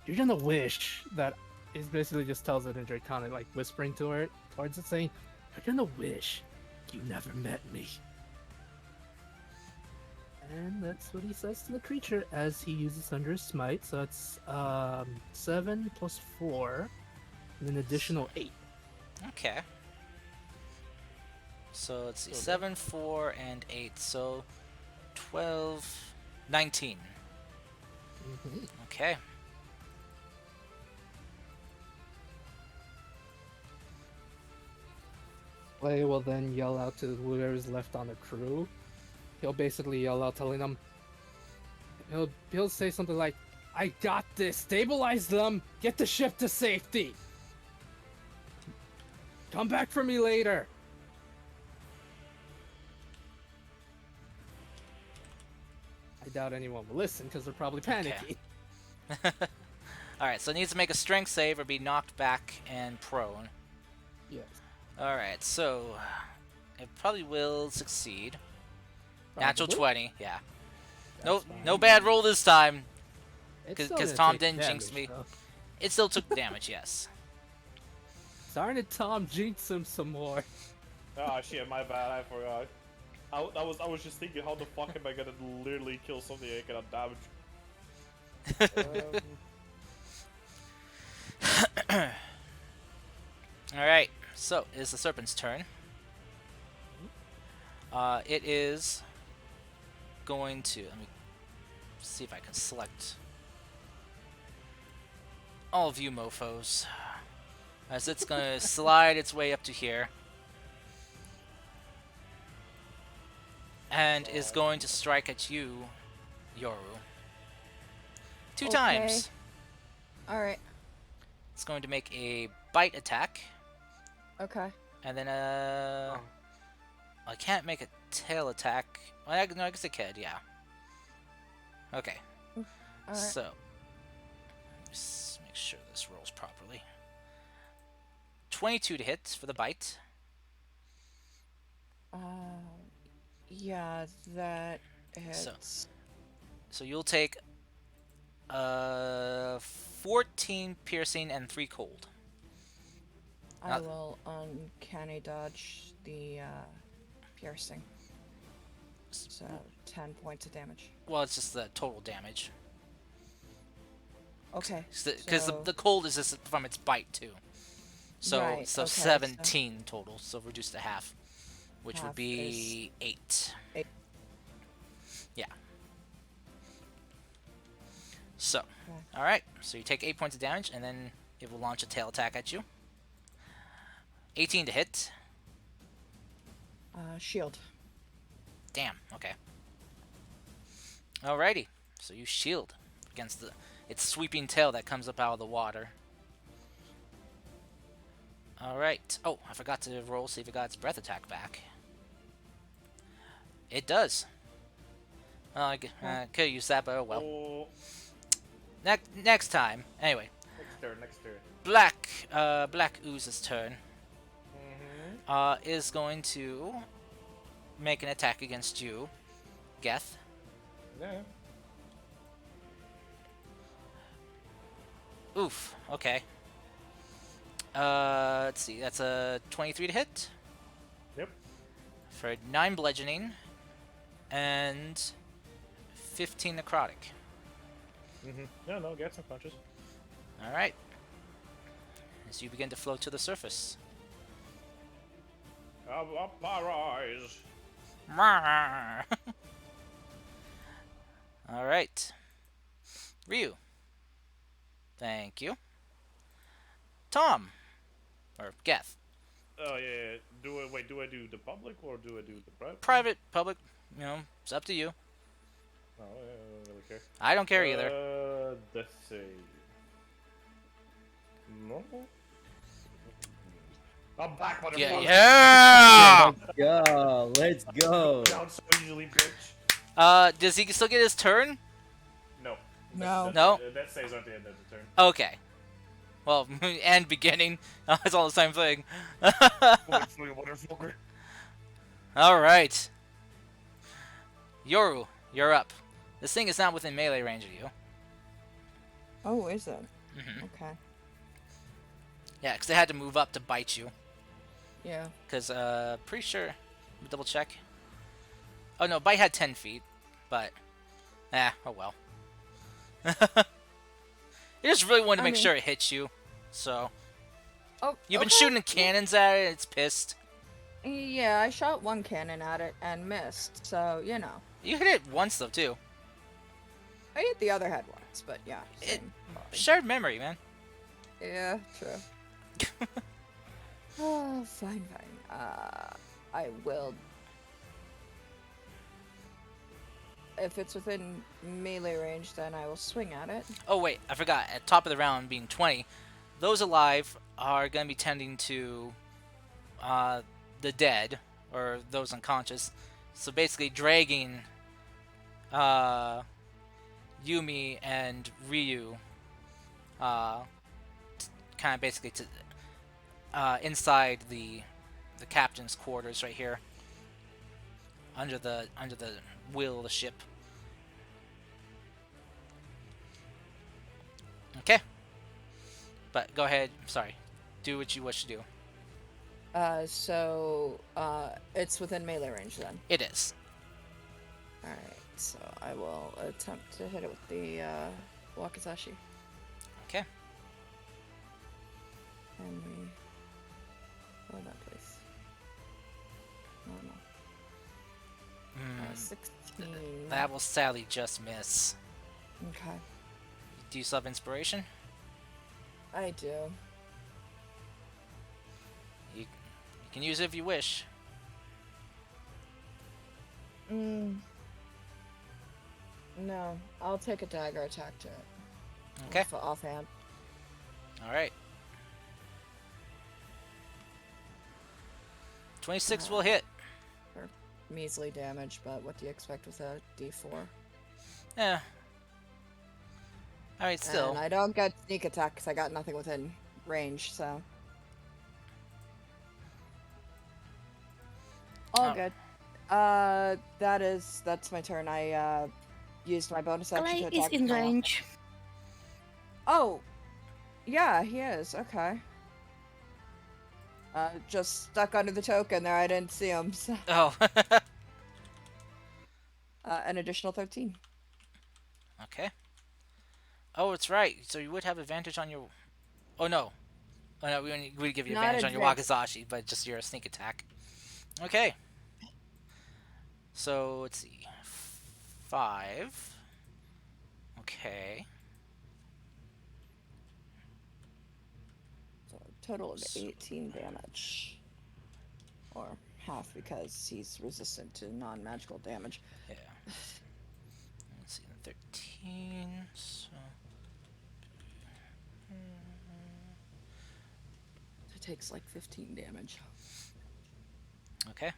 [SPEAKER 5] You're gonna wish that. It basically just tells it in Draconic, like whispering to her towards it, saying, "You're gonna wish you never met me." And that's what he says to the creature as he uses Thunderous Smite. So it's 7 plus 4, and an additional 8.
[SPEAKER 1] Okay. So let's see.
[SPEAKER 5] Okay.
[SPEAKER 1] 7, 4, and 8. So 12, 19.
[SPEAKER 5] Mhm.
[SPEAKER 1] Okay.
[SPEAKER 5] Clay will then yell out to whoever's left on the crew. He'll basically yell out, telling them, he'll say something like, "I got this. Stabilize them. Get the ship to safety. Come back for me later." I doubt anyone will listen because they're probably panicking.
[SPEAKER 1] Alright, so it needs to make a strength save or be knocked back and prone.
[SPEAKER 5] Yes.
[SPEAKER 1] Alright, so it probably will succeed. Natural
[SPEAKER 5] Probably.
[SPEAKER 1] 20, yeah.
[SPEAKER 5] That's
[SPEAKER 1] No
[SPEAKER 5] fine.
[SPEAKER 1] bad roll this time.
[SPEAKER 5] It's still
[SPEAKER 1] 'Cause
[SPEAKER 5] gonna
[SPEAKER 1] Tom
[SPEAKER 5] take
[SPEAKER 1] didn't jinx
[SPEAKER 5] damage,
[SPEAKER 1] me.
[SPEAKER 5] though.
[SPEAKER 1] It still took damage, yes.
[SPEAKER 5] Darn it, Tom, jinx him some more.
[SPEAKER 3] Ah, shit, my bad, I forgot. I was just thinking, how the fuck am I gonna literally kill something I cannot damage?
[SPEAKER 1] Alright, so it is the Serpent's turn. It is going to... Let me see if I can select all of you mofos. As it's going to slide its way up to here. And is going to strike at you, Yoru. 2
[SPEAKER 2] Okay.
[SPEAKER 1] times.
[SPEAKER 2] Alright.
[SPEAKER 1] It's going to make a bite attack.
[SPEAKER 2] Okay.
[SPEAKER 1] And then I can't make a tail attack. Well, no, I guess I could, yeah. Okay.
[SPEAKER 2] Alright.
[SPEAKER 1] So, let's make sure this rolls properly. 22 to hit for the bite.
[SPEAKER 2] Yeah, that hits.
[SPEAKER 1] So you'll take 14 piercing and 3 cold.
[SPEAKER 2] I will uncanny dodge the piercing. So 10 points of damage.
[SPEAKER 1] Well, it's just the total damage.
[SPEAKER 2] Okay.
[SPEAKER 1] Because the cold is just from its bite too. So
[SPEAKER 2] Right,
[SPEAKER 1] so
[SPEAKER 2] okay,
[SPEAKER 1] 17 total. So reduced to half, which would
[SPEAKER 2] Half
[SPEAKER 1] be 8.
[SPEAKER 2] 8.
[SPEAKER 1] Yeah. So,
[SPEAKER 2] Okay.
[SPEAKER 1] all right. So you take 8 points of damage, and then it will launch a tail attack at you. 18 to hit.
[SPEAKER 2] Shield.
[SPEAKER 1] Damn. Okay. Alrighty. So you shield against its sweeping tail that comes up out of the water. Alright. Oh, I forgot to roll, see if it got its breath attack back. It does. I could use that, but oh well.
[SPEAKER 3] Oh,
[SPEAKER 1] Next time. Anyway.
[SPEAKER 3] next turn.
[SPEAKER 1] Black Ooze's turn. Is going to make an attack against you, Geth.
[SPEAKER 3] Yeah.
[SPEAKER 1] Oof. Okay. Let's see. That's a 23 to hit.
[SPEAKER 3] Yep.
[SPEAKER 1] For 9 bludgeoning and 15 necrotic.
[SPEAKER 3] Yeah, no, get some punches.
[SPEAKER 1] All right. As you begin to float to the surface.
[SPEAKER 3] Up my rise.
[SPEAKER 1] All right. Ryu. Thank you. Tom. Or Geth.
[SPEAKER 3] Oh yeah. Do I do the public or do I do the private?
[SPEAKER 1] Private, public, it's up to you.
[SPEAKER 3] No, I don't really care.
[SPEAKER 1] I don't care either.
[SPEAKER 3] Let's see. No. I'm back, motherfucker.
[SPEAKER 1] Yeah!
[SPEAKER 4] Go, let's go.
[SPEAKER 3] Down so easily, bitch.
[SPEAKER 1] Does he still get his turn?
[SPEAKER 3] No.
[SPEAKER 2] No.
[SPEAKER 1] No?
[SPEAKER 3] That stays at the end of the turn.
[SPEAKER 1] Okay. Well, and beginning. It's all the same thing.
[SPEAKER 3] Motherfucker.
[SPEAKER 1] Alright. Yoru, you're up. This thing is not within melee range of you.
[SPEAKER 2] Oh, is it?
[SPEAKER 1] Mm-hmm.
[SPEAKER 2] Okay.
[SPEAKER 1] Yeah, because they had to move up to bite you.
[SPEAKER 2] Yeah.
[SPEAKER 1] Because, pretty sure... Let me double check. Oh no, bite had 10 feet. But... oh well. It just really wanted to make sure it hits you. So...
[SPEAKER 2] Oh,
[SPEAKER 1] You've been
[SPEAKER 2] okay.
[SPEAKER 1] shooting cannons at it, it's pissed.
[SPEAKER 2] Yeah, I shot one cannon at it and missed, so, you know.
[SPEAKER 1] You hit it once though, too.
[SPEAKER 2] I hit the other head once, but yeah,
[SPEAKER 1] It-
[SPEAKER 2] same.
[SPEAKER 1] Shared memory, man.
[SPEAKER 2] Yeah, true. Oh, fine. I will. If it's within melee range, then I will swing at it.
[SPEAKER 1] Oh wait, I forgot. At top of the round, being 20, those alive are gonna be tending to the dead or those unconscious. So basically, dragging Yumi and Ryu, kind of basically to inside the captain's quarters right here, under the wheel of the ship. Okay. But go ahead. Sorry. Do what you wish to do.
[SPEAKER 2] It's within melee range then.
[SPEAKER 1] It is.
[SPEAKER 2] Alright, so I will attempt to hit it with the Wakizashi.
[SPEAKER 1] Okay.
[SPEAKER 2] And we... Hold on, please. No. 16.
[SPEAKER 1] That will sadly just miss.
[SPEAKER 2] Okay.
[SPEAKER 1] Do you still have inspiration?
[SPEAKER 2] I do.
[SPEAKER 1] You can use it if you wish.
[SPEAKER 2] No, I'll take a dagger attack to it.
[SPEAKER 1] Okay.
[SPEAKER 2] Offhand.
[SPEAKER 1] All right. 26 will hit.
[SPEAKER 2] For measly damage, but what do you expect with a D4?
[SPEAKER 1] Yeah. All right. Still.
[SPEAKER 2] And I don't get sneak attack because I got nothing within range, so. All
[SPEAKER 1] Oh.
[SPEAKER 2] good. That's my turn. I used my bonus action to
[SPEAKER 6] Clay
[SPEAKER 2] attack.
[SPEAKER 6] is in
[SPEAKER 2] my-
[SPEAKER 6] range.
[SPEAKER 2] Oh, yeah, he is. Okay. Just stuck under the token there. I didn't see him. So.
[SPEAKER 1] Oh.
[SPEAKER 2] An additional 13.
[SPEAKER 1] Okay. Oh, it's right. So you would have advantage on your. Oh no. Oh no, we would give you
[SPEAKER 2] Not
[SPEAKER 1] advantage on your
[SPEAKER 2] advantage.
[SPEAKER 1] Wakizashi, but just your sneak attack. Okay. So let's see. 5. Okay.
[SPEAKER 2] So a total of 18 damage. Or half because he's resistant to non-magical damage.
[SPEAKER 1] Yeah. Let's see. 13. So.
[SPEAKER 2] It takes like 15 damage.
[SPEAKER 1] Okay.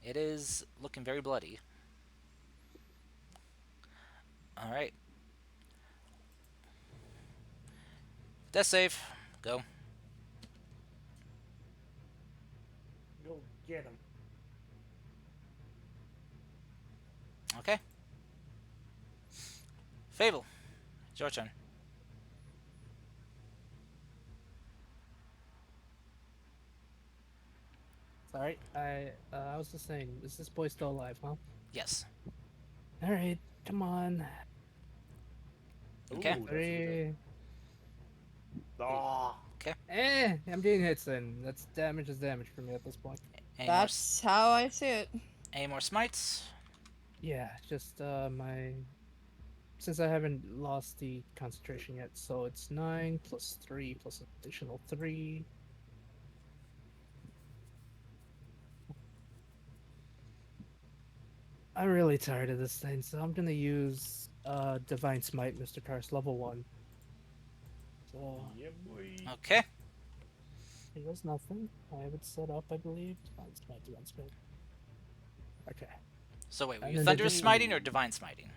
[SPEAKER 1] It is looking very bloody. All right. Death save. Go.
[SPEAKER 3] Go get him.
[SPEAKER 1] Okay. Fable. It's your turn.
[SPEAKER 5] Sorry, I was just saying, is this boy still alive, huh?
[SPEAKER 1] Yes.
[SPEAKER 5] All right, come on.
[SPEAKER 1] Okay.
[SPEAKER 3] Ooh, that's a good-
[SPEAKER 5] 3.
[SPEAKER 3] Ah,
[SPEAKER 5] I'm getting hits then. That's damage is damage for me at this point.
[SPEAKER 1] Any
[SPEAKER 2] That's how I see it.
[SPEAKER 1] any more smites?
[SPEAKER 5] Yeah, just my. Since I haven't lost the concentration yet, so it's 9 plus 3 plus additional 3. I'm really tired of this thing, so I'm gonna use Divine Smite, Mr. Karst, level 1. So
[SPEAKER 3] yeah, boy.
[SPEAKER 1] Okay.
[SPEAKER 5] he does nothing. I have it set up, I believe. Divine Smite, Divine Smite. Okay.
[SPEAKER 1] So wait, were
[SPEAKER 5] And
[SPEAKER 1] you
[SPEAKER 5] then
[SPEAKER 1] thunderous
[SPEAKER 5] additional-
[SPEAKER 1] smiting or divine smiting?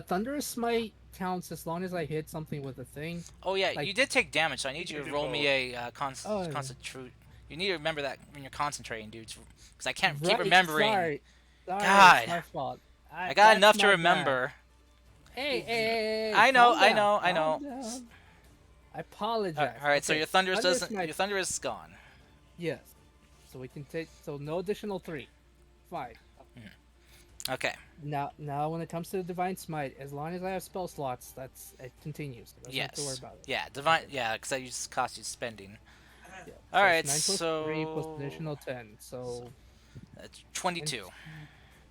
[SPEAKER 5] Thunderous Smite counts as long as I hit something with a thing.
[SPEAKER 1] Oh yeah,
[SPEAKER 5] Like-
[SPEAKER 1] you did take damage, so I need you
[SPEAKER 3] You
[SPEAKER 1] to
[SPEAKER 3] do
[SPEAKER 1] roll me
[SPEAKER 3] both.
[SPEAKER 1] a
[SPEAKER 5] Oh, yeah.
[SPEAKER 1] concentrate. You need to remember that when you're concentrating, dudes, because I can't keep
[SPEAKER 5] Right,
[SPEAKER 1] remembering.
[SPEAKER 5] Sorry,
[SPEAKER 1] God.
[SPEAKER 5] it's my fault.
[SPEAKER 1] I got
[SPEAKER 5] that's
[SPEAKER 1] enough to
[SPEAKER 5] my bad.
[SPEAKER 1] remember.
[SPEAKER 5] Hey,
[SPEAKER 1] I know,
[SPEAKER 5] calm
[SPEAKER 1] I
[SPEAKER 5] down,
[SPEAKER 1] know, I
[SPEAKER 5] calm
[SPEAKER 1] know.
[SPEAKER 5] down. I apologize.
[SPEAKER 1] All right, so
[SPEAKER 5] Okay,
[SPEAKER 1] your thunderous
[SPEAKER 5] Thunderous
[SPEAKER 1] doesn't.
[SPEAKER 5] Smite-
[SPEAKER 1] Your thunderous is gone.
[SPEAKER 5] Yes. So we can take. So no additional 3. 5.
[SPEAKER 1] Okay.
[SPEAKER 5] Now, when it comes to the Divine Smite, as long as I have spell slots, it continues. I don't have to worry
[SPEAKER 1] Yes.
[SPEAKER 5] about it.
[SPEAKER 1] Yeah. Divine. Yeah, because that just cost you spending.
[SPEAKER 5] Yeah.
[SPEAKER 1] All right,
[SPEAKER 5] it's 9 plus 3 plus
[SPEAKER 1] so-
[SPEAKER 5] additional 10. So
[SPEAKER 1] That's 22.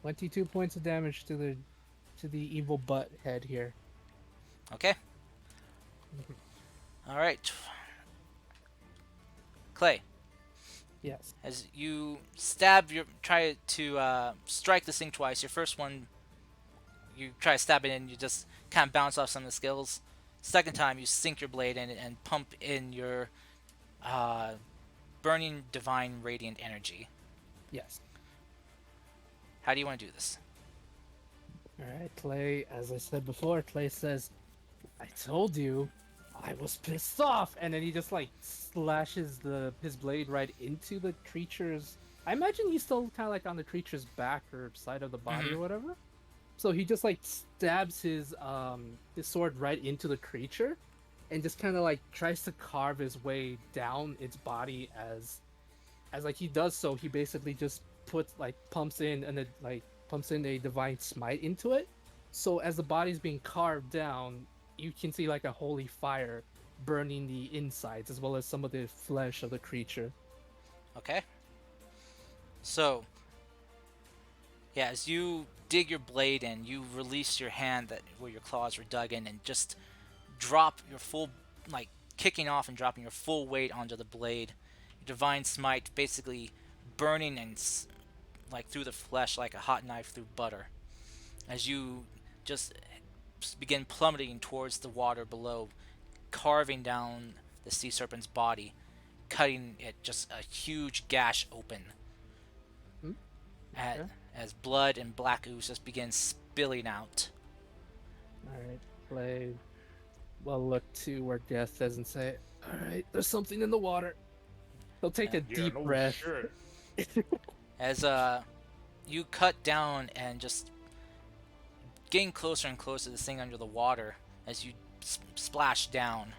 [SPEAKER 5] 22 points of damage to the to the evil butt head here.
[SPEAKER 1] Okay. All right. Clay,
[SPEAKER 5] Yes.
[SPEAKER 1] as you stab try to strike this thing twice. Your first one, you try to stab it and you just kind of bounce off some of the skills. Second time, you sink your blade in it and pump in your uh, burning divine radiant energy.
[SPEAKER 5] Yes.
[SPEAKER 1] How do you want to do this?
[SPEAKER 5] All right, Clay. As I said before, Clay says, "I told you, I was pissed off," and then he just like slashes his blade right into the creature's. I imagine he's still kind of like on the creature's back or side of the body or whatever. So he just like stabs his sword right into the creature, and just kind of like tries to carve his way down its body as like he does so. He basically just pumps in a divine smite into it. So as the body's being carved down, you can see like a holy fire burning the insides as well as some of the flesh of the creature.
[SPEAKER 1] Okay. So, yeah, as you dig your blade in, you release your hand where your claws were dug in, and just drop your full, like kicking off and dropping your full weight onto the blade. Your divine smite basically burning and like through the flesh like a hot knife through butter. As you just begin plummeting towards the water below, carving down the sea serpent's body, cutting it just a huge gash open.
[SPEAKER 5] Hmm?
[SPEAKER 1] As,
[SPEAKER 5] Okay.
[SPEAKER 1] as blood and black ooze just begins spilling out.
[SPEAKER 5] All right, Clay. Well, look to where Death is and say, "All right, there's something in the water." He'll take a
[SPEAKER 3] Yeah,
[SPEAKER 5] deep
[SPEAKER 3] no
[SPEAKER 5] breath.
[SPEAKER 3] shit.
[SPEAKER 1] As you cut down and just getting closer and closer to this thing under the water, as you splash down,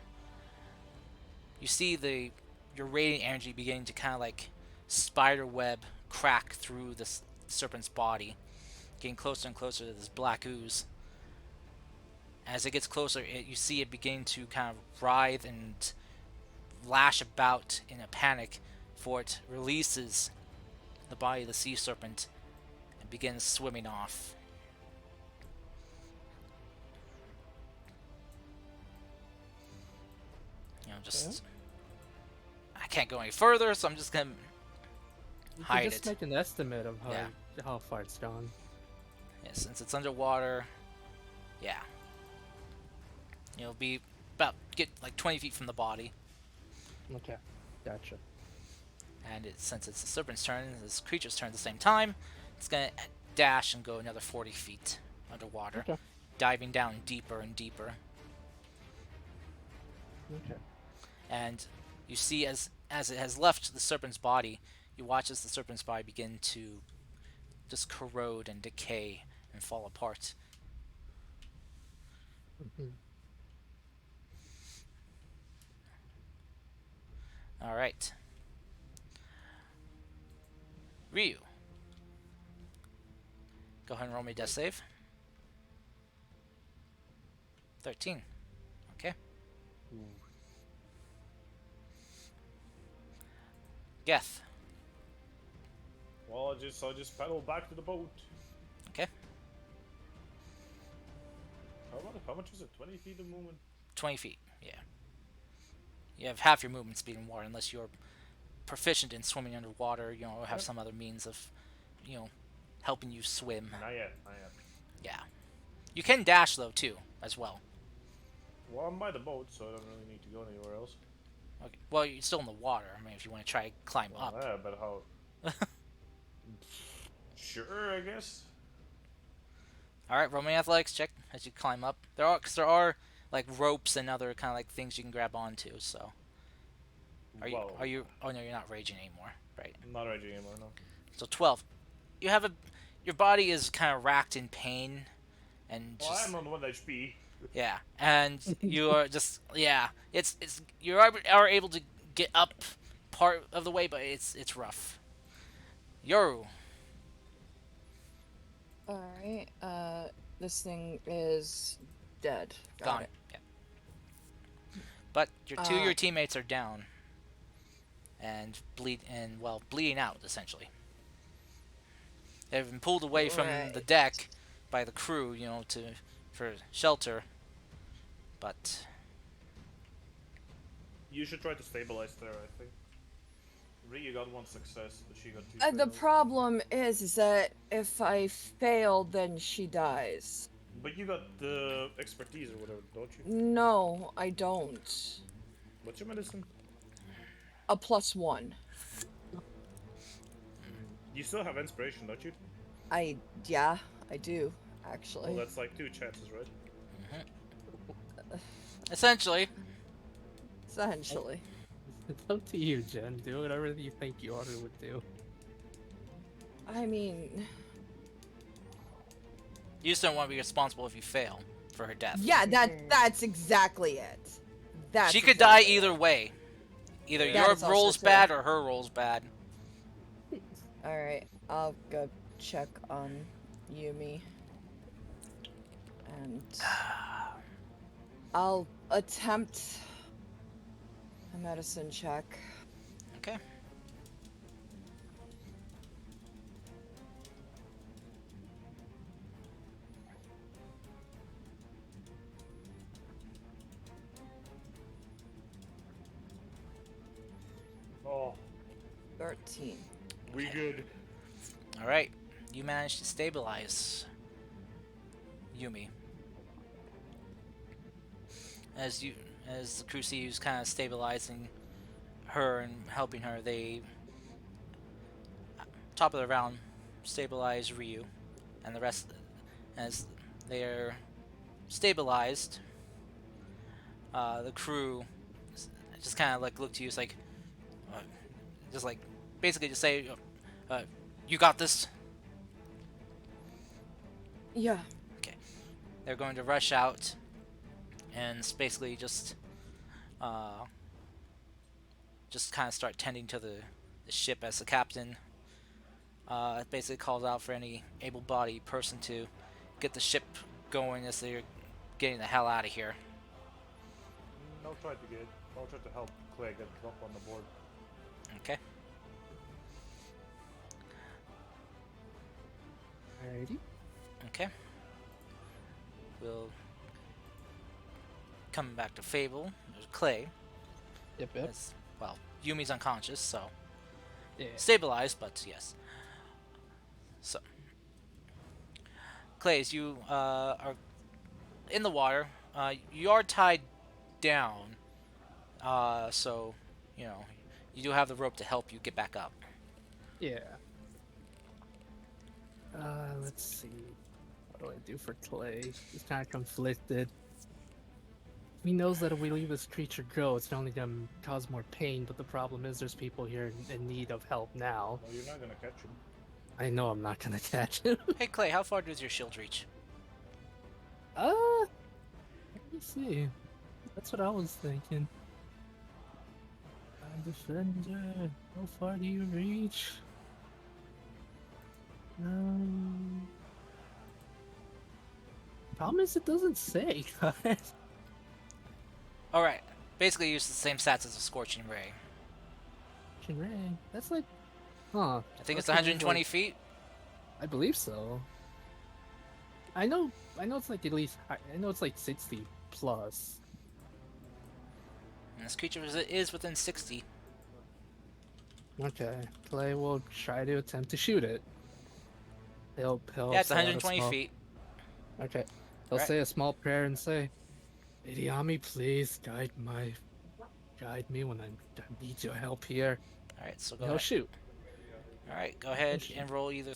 [SPEAKER 1] you see your radiant energy beginning to kind of like spider web crack through the serpent's body, getting closer and closer to this black ooze. As it gets closer, you see it beginning to kind of writhe and lash about in a panic, for it releases the body of the sea serpent and begins swimming off. Just I can't go any further, so I'm just gonna
[SPEAKER 5] You can
[SPEAKER 1] hide
[SPEAKER 5] just
[SPEAKER 1] it.
[SPEAKER 5] make an estimate of
[SPEAKER 1] Yeah.
[SPEAKER 5] how far it's gone.
[SPEAKER 1] Yeah, since it's underwater, yeah, it'll be about get like 20 feet from the body.
[SPEAKER 5] Okay, gotcha.
[SPEAKER 1] And since it's the serpent's turn, this creature's turn at the same time, it's gonna dash and go another 40 feet underwater,
[SPEAKER 5] Okay.
[SPEAKER 1] diving down deeper and deeper.
[SPEAKER 5] Okay.
[SPEAKER 1] And you see as it has left the serpent's body, you watch as the serpent's body begin to just corrode and decay and fall apart.
[SPEAKER 5] Mhm.
[SPEAKER 1] All right, Ryu, go ahead and roll me a death save. 13. Okay. Geth.
[SPEAKER 3] Well, I'll just paddle back to the boat.
[SPEAKER 1] Okay.
[SPEAKER 3] How much was it? 20 feet of movement?
[SPEAKER 1] 20 feet. Yeah. You have half your movement speed in water, unless you're proficient in swimming underwater. Or have
[SPEAKER 3] Yep.
[SPEAKER 1] some other means of, helping you swim.
[SPEAKER 3] Not yet, not yet.
[SPEAKER 1] Yeah. You can dash though too, as well.
[SPEAKER 3] Well, I'm by the boat, so I don't really need to go anywhere else.
[SPEAKER 1] Okay. Well, you're still in the water. I mean, if you want to try to climb
[SPEAKER 3] Well,
[SPEAKER 1] up.
[SPEAKER 3] yeah, but how? Sure, I guess.
[SPEAKER 1] All right, roll me an athletics check as you climb up. There are like ropes and other kind of like things you can grab onto. So,
[SPEAKER 3] Well,
[SPEAKER 1] are you? Oh no, you're not raging anymore, right?
[SPEAKER 3] I'm not raging anymore, no.
[SPEAKER 1] So 12. You have your body is kind of racked in pain, and
[SPEAKER 3] Well,
[SPEAKER 1] just
[SPEAKER 3] I'm on 1 HP.
[SPEAKER 1] yeah, and you are just it's you are able to get up part of the way, but it's rough. Yoru.
[SPEAKER 2] Alright, this thing is dead. Got
[SPEAKER 1] Gone.
[SPEAKER 2] it.
[SPEAKER 1] Yeah. But your
[SPEAKER 2] Uh,
[SPEAKER 1] teammates are down and bleeding out essentially. They've been pulled away from the
[SPEAKER 2] Right.
[SPEAKER 1] deck by the crew, for shelter. But
[SPEAKER 3] You should try to stabilize there, I think. Ryu got 1 success, but she got 2
[SPEAKER 2] The
[SPEAKER 3] fails.
[SPEAKER 2] problem is that if I fail, then she dies.
[SPEAKER 3] But you got the expertise or whatever, don't you?
[SPEAKER 2] No, I don't.
[SPEAKER 3] What's your medicine?
[SPEAKER 2] A +1.
[SPEAKER 3] You still have inspiration, don't you?
[SPEAKER 2] Yeah, I do, actually.
[SPEAKER 3] Well, that's like 2 chances, right?
[SPEAKER 1] essentially,
[SPEAKER 2] Essentially.
[SPEAKER 5] It's up to you, Jen. Do whatever you think Yoru would do.
[SPEAKER 2] I mean,
[SPEAKER 1] you just don't want to be responsible if you fail for her death.
[SPEAKER 2] yeah, that's exactly it. That's
[SPEAKER 1] She could die
[SPEAKER 2] exactly
[SPEAKER 1] either
[SPEAKER 2] it.
[SPEAKER 1] way. Either
[SPEAKER 2] That
[SPEAKER 1] your
[SPEAKER 2] is also
[SPEAKER 1] roll's
[SPEAKER 2] true.
[SPEAKER 1] bad or her roll's bad.
[SPEAKER 2] Alright, I'll go check on Yumi. And I'll attempt a medicine check.
[SPEAKER 1] Okay.
[SPEAKER 3] Oh,
[SPEAKER 2] 13.
[SPEAKER 3] we good.
[SPEAKER 1] All right. You managed to stabilize Yumi. As the crew sees kind of stabilizing her and helping her, they top of the round stabilize Ryu, and the rest as they are stabilized. The crew just kind of like look to you, it's like, just like basically just say, "You got this."
[SPEAKER 2] Yeah.
[SPEAKER 1] They're going to rush out, and basically just kind of start tending to the ship as the captain basically calls out for any able-bodied person to get the ship going as they're getting the hell out of here.
[SPEAKER 3] I'll try to help Clay get up on the board.
[SPEAKER 1] Okay.
[SPEAKER 5] Alrighty.
[SPEAKER 1] Okay. We'll come back to Fable. There's Clay.
[SPEAKER 5] Yep.
[SPEAKER 1] As, well, Yumi's unconscious, so
[SPEAKER 5] Yeah.
[SPEAKER 1] stabilized, but yes. So, Clay, as you are in the water, you are tied down, so you do have the rope to help you get back up.
[SPEAKER 5] Yeah. Let's see. What do I do for Clay? He's kind of conflicted. He knows that if we leave this creature go, it's only gonna cause more pain, but the problem is there's people here in need of help now.
[SPEAKER 3] No, you're not gonna catch him.
[SPEAKER 5] I know I'm not gonna catch him.
[SPEAKER 1] Hey, Clay, how far does your shield reach?
[SPEAKER 5] Let me see. That's what I was thinking. Defender, how far do you reach? Problem is it doesn't say, guys.
[SPEAKER 1] Alright, basically use the same stats as a Scorching Ray.
[SPEAKER 5] Ray. That's like, huh?
[SPEAKER 1] I think it's
[SPEAKER 5] Okay,
[SPEAKER 1] 120
[SPEAKER 5] like-
[SPEAKER 1] feet.
[SPEAKER 5] I believe so. I know it's like at least. I know it's like 60 plus.
[SPEAKER 1] And this creature is within 60.
[SPEAKER 5] Okay, Clay will try to attempt to shoot it. He'll
[SPEAKER 1] Yeah, it's
[SPEAKER 5] say out a
[SPEAKER 1] 120
[SPEAKER 5] small-
[SPEAKER 1] feet.
[SPEAKER 5] Okay, he'll
[SPEAKER 1] Alright.
[SPEAKER 5] say a small prayer and say, "Idiami, please guide me when I need your help here."
[SPEAKER 1] Alright, so go
[SPEAKER 5] He'll
[SPEAKER 1] ahead.
[SPEAKER 5] shoot.
[SPEAKER 1] Alright, go ahead
[SPEAKER 5] shoot.
[SPEAKER 1] and roll either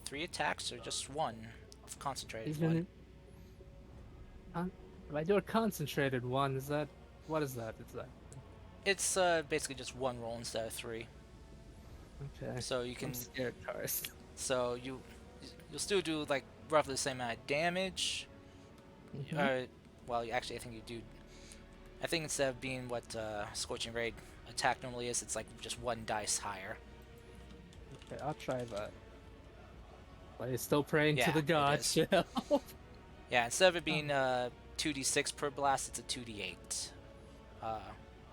[SPEAKER 1] 3 attacks or just 1 of concentrated
[SPEAKER 5] He's
[SPEAKER 1] one.
[SPEAKER 5] gonna. If I do a concentrated one, is that what is that? Is that
[SPEAKER 1] It's basically just 1 roll instead of 3.
[SPEAKER 5] okay?
[SPEAKER 1] So you can
[SPEAKER 5] I'm scared, Cars.
[SPEAKER 1] so you'll still do like roughly the same amount of damage. Well, actually, I think you do. I think instead of being what Scorching Ray attack normally is, it's like just 1 dice higher.
[SPEAKER 5] Okay, I'll try that. But he's still praying
[SPEAKER 1] Yeah,
[SPEAKER 5] to the
[SPEAKER 1] it
[SPEAKER 5] gods.
[SPEAKER 1] is.
[SPEAKER 5] Yeah.
[SPEAKER 1] Yeah, instead of it being 2d6 per blast, it's a 2d8.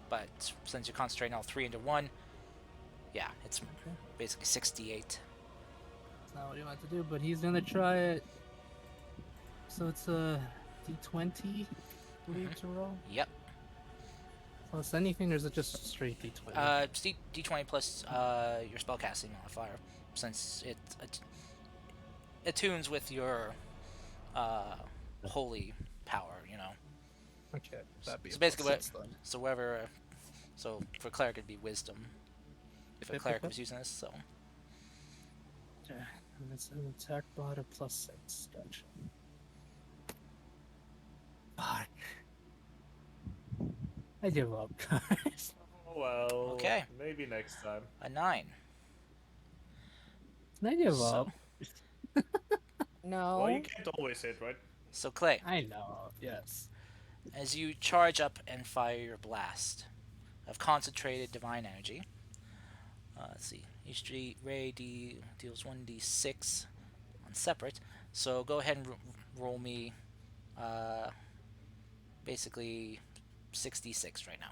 [SPEAKER 1] But since you're concentrating all 3 into 1, yeah, it's basically 68.
[SPEAKER 5] not what he wanted to do, but he's gonna try it. So it's a D20, I believe, to roll.
[SPEAKER 1] Yep.
[SPEAKER 5] Plus anything, or is it just straight D20?
[SPEAKER 1] It's D20 plus your spellcasting modifier, since it attunes with your holy power. You know.
[SPEAKER 5] Okay, that'd be
[SPEAKER 1] So
[SPEAKER 5] a
[SPEAKER 1] basically,
[SPEAKER 5] plus 6 then.
[SPEAKER 1] so wherever, so for cleric it'd be wisdom. If a
[SPEAKER 5] Yep,
[SPEAKER 1] cleric
[SPEAKER 5] yep,
[SPEAKER 1] was using this, so
[SPEAKER 5] Okay, and it's an attack mod of plus 6. Gotcha. Fuck. I give up, guys.
[SPEAKER 3] Oh well.
[SPEAKER 1] Okay.
[SPEAKER 3] Maybe next time.
[SPEAKER 1] a 9.
[SPEAKER 5] Can I give
[SPEAKER 1] So-
[SPEAKER 5] up?
[SPEAKER 2] No.
[SPEAKER 3] Well, you can't always hit, right?
[SPEAKER 1] So Clay,
[SPEAKER 5] I know, yes.
[SPEAKER 1] as you charge up and fire your blast of concentrated divine energy, let's see, each ray deals 1d6 on separate. So go ahead and roll me, basically 66 right now,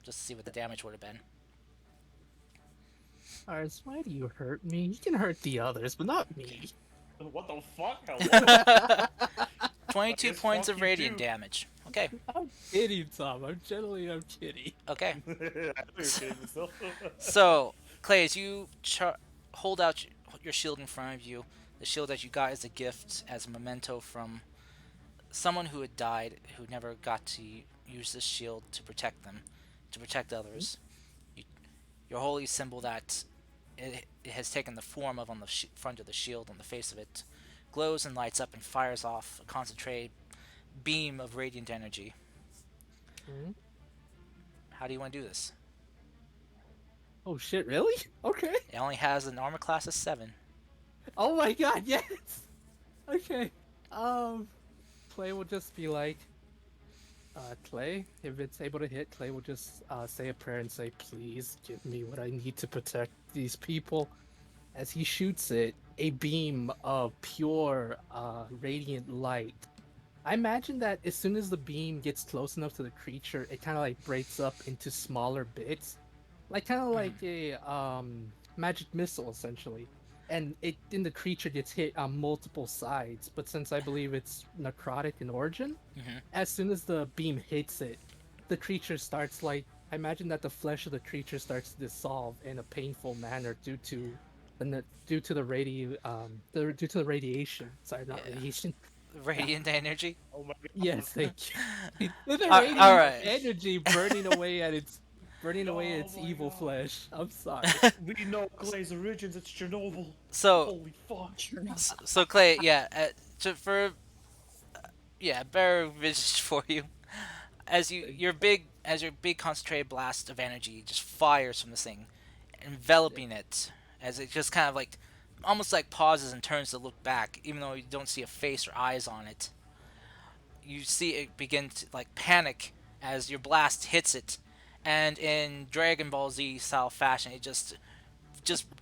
[SPEAKER 1] just to see what the damage would have been.
[SPEAKER 5] Alright, so why do you hurt me? You can hurt the others, but not me.
[SPEAKER 3] What the fuck? Hello?
[SPEAKER 1] 22
[SPEAKER 3] guess
[SPEAKER 1] points
[SPEAKER 3] fuck
[SPEAKER 1] of
[SPEAKER 3] you
[SPEAKER 1] radiant
[SPEAKER 3] too.
[SPEAKER 1] damage. Okay,
[SPEAKER 5] I'm kidding, Tom. I'm kidding.
[SPEAKER 1] okay.
[SPEAKER 3] I know you're kidding yourself.
[SPEAKER 1] So, Clay, as you hold out your shield in front of you, the shield that you got as a gift, as a memento from someone who had died, who never got to use this shield to protect them, to protect others. Your holy symbol that it has taken the form of on the front of the shield, on the face of it, glows and lights up and fires off a concentrated beam of radiant energy.
[SPEAKER 5] Hmm?
[SPEAKER 1] How do you want to do this?
[SPEAKER 5] Oh shit, really? Okay.
[SPEAKER 1] It only has an armor class of 7.
[SPEAKER 5] Oh my god, yes! Okay. Clay will just be like, Clay, if it's able to hit, Clay will just say a prayer and say, please give me what I need to protect these people. As he shoots it, a beam of pure, radiant light. I imagine that as soon as the beam gets close enough to the creature, it kind of like breaks up into smaller bits. Like kind of like a magic missile, essentially. And then the creature gets hit on multiple sides. But since I believe it's necrotic in origin,
[SPEAKER 1] Mhm.
[SPEAKER 5] as soon as the beam hits it, the creature starts like I imagine that the flesh of the creature starts to dissolve in a painful manner due to the radiation. Sorry, not
[SPEAKER 1] Yeah.
[SPEAKER 5] radiation.
[SPEAKER 1] Radiant energy.
[SPEAKER 3] Oh my god.
[SPEAKER 5] Yes, thank you. The radiant
[SPEAKER 1] alright.
[SPEAKER 5] energy burning away at its
[SPEAKER 3] Oh
[SPEAKER 5] evil
[SPEAKER 3] my God.
[SPEAKER 5] flesh. I'm sorry.
[SPEAKER 3] We know Clay's origins, it's Chernobyl.
[SPEAKER 1] So,
[SPEAKER 3] Holy fuck.
[SPEAKER 1] so Clay, yeah, better vision for you. As your big concentrated blast of energy just fires from this thing, enveloping it, as it just kind of like, almost like pauses and turns to look back, even though you don't see a face or eyes on it. You see it begin to like panic as your blast hits it, and in Dragon Ball Z style fashion, it just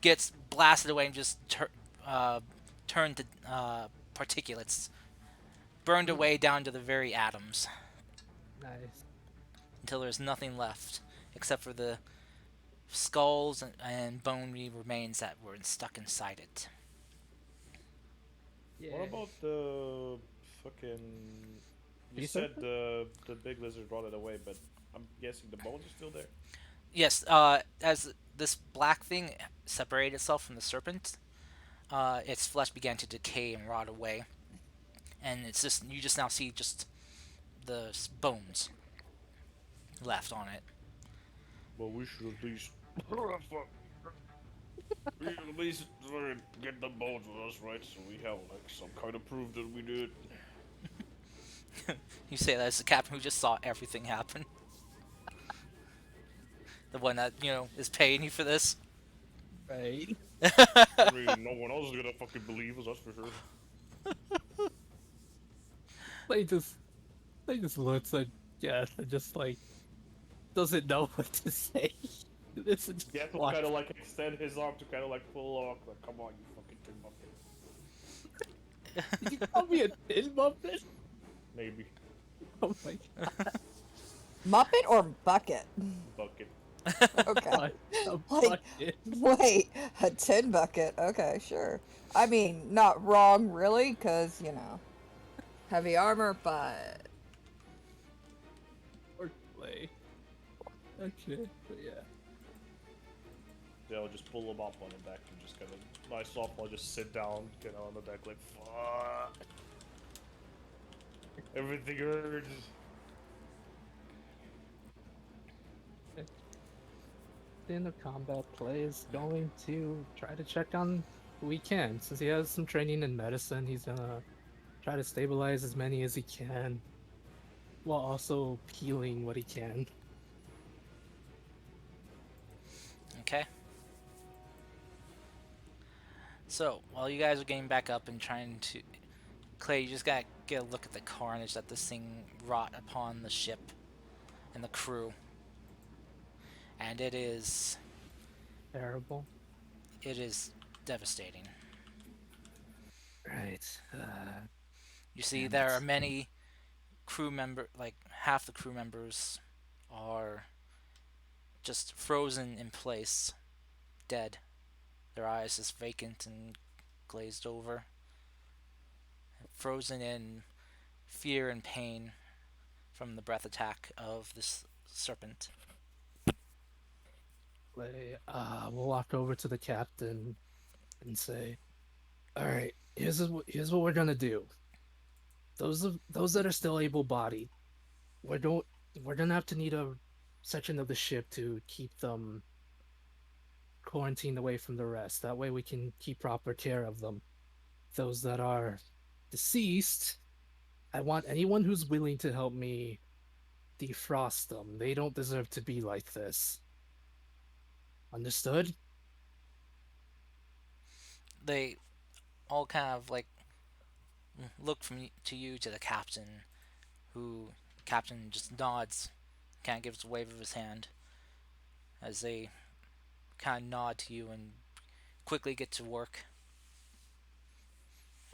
[SPEAKER 1] gets blasted away and just turned to particulates, burned away down to the very atoms,
[SPEAKER 5] Nice.
[SPEAKER 1] until there's nothing left except for the skulls and bony remains that were stuck inside it.
[SPEAKER 5] Yeah.
[SPEAKER 3] What about the fucking... You
[SPEAKER 5] Sea
[SPEAKER 3] said
[SPEAKER 5] serpent?
[SPEAKER 3] the big lizard brought it away, but I'm guessing the bones are still there?
[SPEAKER 1] Yes, as this black thing separated itself from the serpent, its flesh began to decay and rot away, and you just now see just the bones left on it.
[SPEAKER 3] Well, we should at least... we should at least get the bones with us, right? So we have like some kind of proof that we did.
[SPEAKER 1] You say that as the captain who just saw everything happen. The one that, is paying you for this.
[SPEAKER 5] Right.
[SPEAKER 3] I mean, no one else is gonna fucking believe us, that's for sure.
[SPEAKER 5] They just looks at Jeff and just like doesn't know what to say. This is
[SPEAKER 3] Geth will kind of like extend his arm to kind of like pull off, like, come on, you fucking tin muffin.
[SPEAKER 5] Did you call me a tin muffin?
[SPEAKER 3] Maybe.
[SPEAKER 5] Oh my god.
[SPEAKER 2] Muppet or bucket?
[SPEAKER 3] Bucket.
[SPEAKER 2] Okay.
[SPEAKER 5] A
[SPEAKER 2] Like,
[SPEAKER 5] bucket.
[SPEAKER 2] wait, a tin bucket. Okay, sure. I mean, not wrong, really, because, heavy armor, but
[SPEAKER 5] Or clay. Okay, but yeah.
[SPEAKER 3] Yeah, I'll just pull him up on the deck and just kind of nice off. I'll just sit down, on the deck like fuck. Everything hurts.
[SPEAKER 5] The end of combat play is going to try to check on who he can. Since he has some training in medicine, he's gonna try to stabilize as many as he can while also healing what he can.
[SPEAKER 1] Okay. So while you guys are getting back up and trying to, Clay, you just gotta get a look at the carnage that this thing wrought upon the ship and the crew, and
[SPEAKER 5] Terrible.
[SPEAKER 1] it is devastating.
[SPEAKER 5] Right.
[SPEAKER 1] You see,
[SPEAKER 5] Damn
[SPEAKER 1] there are
[SPEAKER 5] it.
[SPEAKER 1] many like half the crew members are just frozen in place, dead. Their eyes just vacant and glazed over, frozen in fear and pain from the breath attack of this serpent.
[SPEAKER 5] We'll walk over to the captain and say, "All right, here's what we're gonna do. Those that are still able-bodied, we're don't we're gonna have to need a section of the ship to keep them quarantined away from the rest. That way we can keep proper care of them. Those that are deceased, I want anyone who's willing to help me defrost them. They don't deserve to be like this. Understood?"
[SPEAKER 1] They all kind of like look from to you to the captain, who captain just nods, kind of gives a wave of his hand as they kind of nod to you and quickly get to work.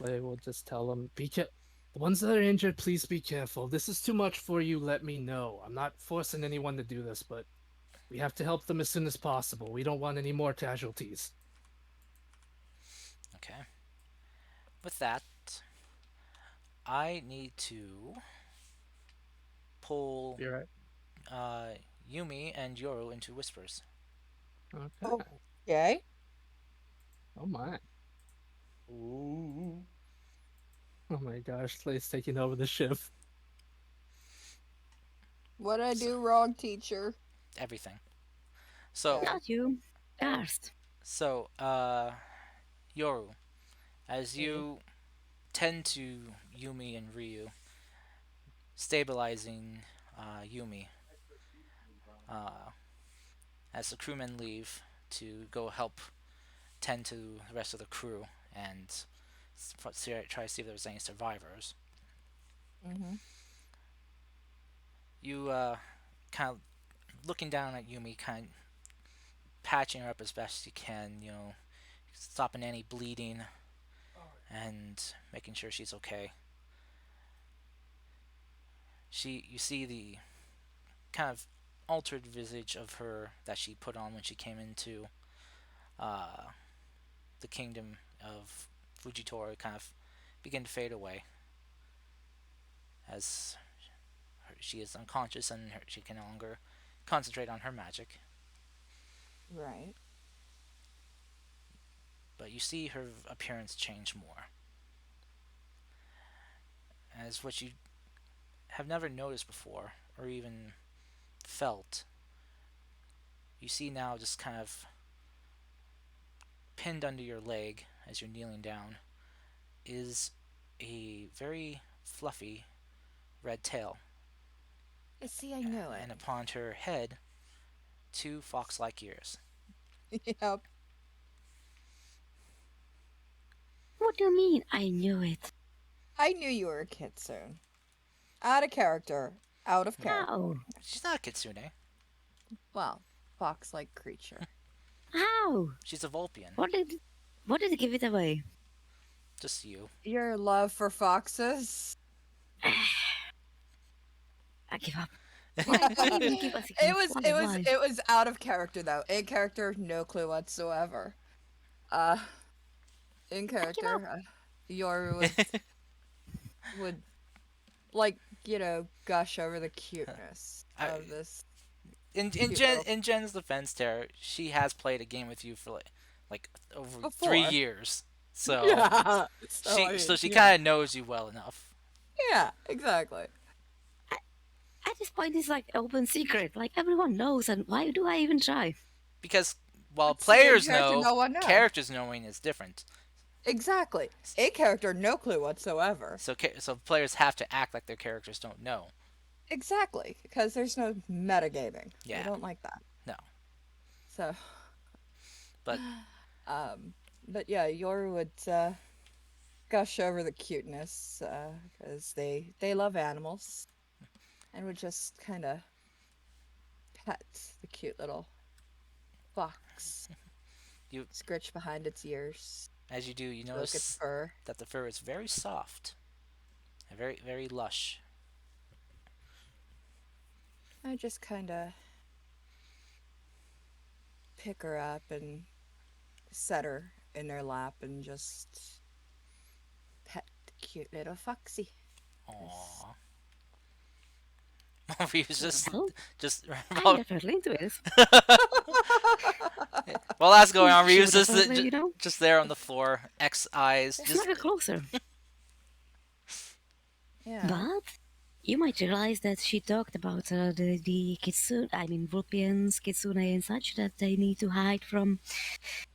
[SPEAKER 5] They will just tell them, the ones that are injured, please be careful. This is too much for you, let me know. I'm not forcing anyone to do this, but we have to help them as soon as possible. We don't want any more casualties.
[SPEAKER 1] Okay. With that, I need to pull
[SPEAKER 5] Be right.
[SPEAKER 1] Yumi and Yoru into whispers.
[SPEAKER 5] Okay.
[SPEAKER 2] okay.
[SPEAKER 5] Oh my.
[SPEAKER 3] Ooh.
[SPEAKER 5] Oh my gosh, Slay's taking over the ship.
[SPEAKER 2] What'd I
[SPEAKER 1] So,
[SPEAKER 2] do wrong, teacher?
[SPEAKER 1] everything. So,
[SPEAKER 2] Okay.
[SPEAKER 6] Not you. Karst.
[SPEAKER 1] so, Yoru, as
[SPEAKER 2] Mm.
[SPEAKER 1] you tend to Yumi and Ryu, stabilizing Yumi, uh, as the crewmen leave to go help tend to the rest of the crew and try to see if there's any survivors.
[SPEAKER 2] Mm-hmm.
[SPEAKER 1] You kind of looking down at Yumi, kind of patching her up as best you can, stopping any bleeding and making sure she's okay. You see the kind of altered visage of her that she put on when she came into uh, the kingdom of Fujitora kind of begin to fade away as she is unconscious and she can no longer concentrate on her magic.
[SPEAKER 2] Right.
[SPEAKER 1] But you see her appearance change more, as what you have never noticed before or even felt. You see now just kind of pinned under your leg as you're kneeling down is a very fluffy red tail,
[SPEAKER 2] See, I knew it.
[SPEAKER 1] and upon her head, two fox like ears.
[SPEAKER 2] Yep.
[SPEAKER 6] What do you mean? I knew it.
[SPEAKER 2] I knew you were a kitsune. Out of character. Out of character.
[SPEAKER 6] How?
[SPEAKER 1] She's not a kitsune,
[SPEAKER 2] Well, fox-like creature.
[SPEAKER 6] How?
[SPEAKER 1] she's a Vulpian.
[SPEAKER 6] What did give it away?
[SPEAKER 1] Just you.
[SPEAKER 2] Your love for foxes?
[SPEAKER 6] I give up. Why do you even keep asking
[SPEAKER 2] It
[SPEAKER 6] me
[SPEAKER 2] was
[SPEAKER 6] why?
[SPEAKER 2] it was
[SPEAKER 6] Why?
[SPEAKER 2] it was out of character though. In character, no clue whatsoever. Uh, in
[SPEAKER 6] I give up.
[SPEAKER 2] character, Yoru would like gush over the cuteness
[SPEAKER 1] I,
[SPEAKER 2] of this
[SPEAKER 1] in
[SPEAKER 2] cute little
[SPEAKER 1] in Jen's defense, Tara, she has played a game with you for like over three
[SPEAKER 2] before.
[SPEAKER 1] years, so
[SPEAKER 2] Yeah. So I
[SPEAKER 1] so
[SPEAKER 2] mean,
[SPEAKER 1] she kind of knows you well enough.
[SPEAKER 2] yeah, exactly.
[SPEAKER 6] At this point, it's like open secret. Like everyone knows, and why do I even try?
[SPEAKER 1] Because while
[SPEAKER 2] But see, in
[SPEAKER 1] players
[SPEAKER 2] character,
[SPEAKER 1] know,
[SPEAKER 2] no one knows.
[SPEAKER 1] characters knowing is different.
[SPEAKER 2] Exactly. A character, no clue whatsoever.
[SPEAKER 1] So so players have to act like their characters don't know.
[SPEAKER 2] Exactly, because there's no metagaming. We
[SPEAKER 1] Yeah,
[SPEAKER 2] don't like that.
[SPEAKER 1] no,
[SPEAKER 2] So,
[SPEAKER 1] but
[SPEAKER 2] um, but yeah, Yoru would gush over the cuteness because they love animals and would just kind of pet the cute little fox,
[SPEAKER 1] you
[SPEAKER 2] scritch behind its ears,
[SPEAKER 1] as you do, you
[SPEAKER 2] stroke its
[SPEAKER 1] notice
[SPEAKER 2] fur.
[SPEAKER 1] that the fur is very soft and very lush.
[SPEAKER 2] I just kind of pick her up and set her in their lap and just pet the cute little foxy. 'Cause,
[SPEAKER 1] Aww. Ryu's
[SPEAKER 6] Oh,
[SPEAKER 1] just
[SPEAKER 6] I'm definitely into it.
[SPEAKER 1] while that's going on,
[SPEAKER 6] She
[SPEAKER 1] Ryu's
[SPEAKER 6] would definitely, you know,
[SPEAKER 1] just there on the floor, X eyes, just
[SPEAKER 6] snuggle closer.
[SPEAKER 2] yeah.
[SPEAKER 6] But you might realize that she talked about the kitsune, I mean, Vulpians, kitsune, and such, that they need to hide from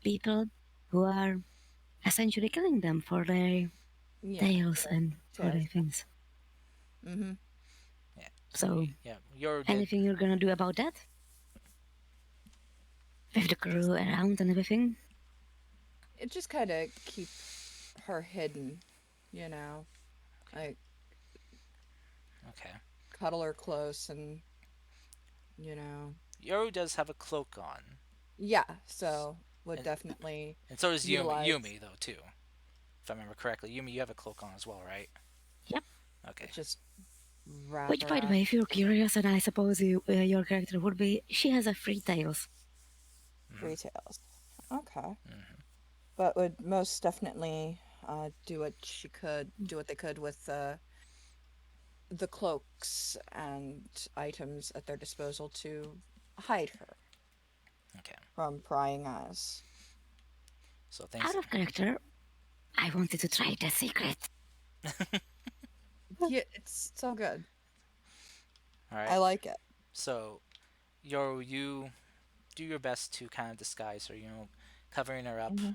[SPEAKER 6] people who are essentially killing them for their
[SPEAKER 2] Yeah.
[SPEAKER 6] tails and for their
[SPEAKER 2] Tails.
[SPEAKER 6] things.
[SPEAKER 2] Mm-hmm.
[SPEAKER 1] yeah.
[SPEAKER 6] So,
[SPEAKER 1] yeah, you're did.
[SPEAKER 6] anything you're gonna do about that? With the crew around and everything?
[SPEAKER 2] It just kind of keep her hidden, you know, like
[SPEAKER 1] Okay.
[SPEAKER 2] cuddle her close and, you know,
[SPEAKER 1] Yoru does have a cloak on,
[SPEAKER 2] yeah. So would
[SPEAKER 1] and,
[SPEAKER 2] definitely
[SPEAKER 1] and so does Yumi.
[SPEAKER 2] utilize
[SPEAKER 1] Yumi though too, if I remember correctly. Yumi, you have a cloak on as well, right?
[SPEAKER 6] Yep.
[SPEAKER 1] Okay.
[SPEAKER 2] just wrap
[SPEAKER 6] Which,
[SPEAKER 2] her
[SPEAKER 6] by the
[SPEAKER 2] up.
[SPEAKER 6] way, if you're curious, and I suppose your character would be, she has a three tails.
[SPEAKER 2] Three tails. Okay.
[SPEAKER 1] Mm-hmm.
[SPEAKER 2] But would most definitely do what they could with the cloaks and items at their disposal to hide her
[SPEAKER 1] Okay.
[SPEAKER 2] from prying eyes.
[SPEAKER 1] So things.
[SPEAKER 6] Out of character, I wanted to try the secret.
[SPEAKER 2] Yeah, it's all good.
[SPEAKER 1] All
[SPEAKER 2] I
[SPEAKER 1] right.
[SPEAKER 2] like it.
[SPEAKER 1] So, Yoru, you do your best to kind of disguise her. You know, covering her up.
[SPEAKER 2] Mm-hmm.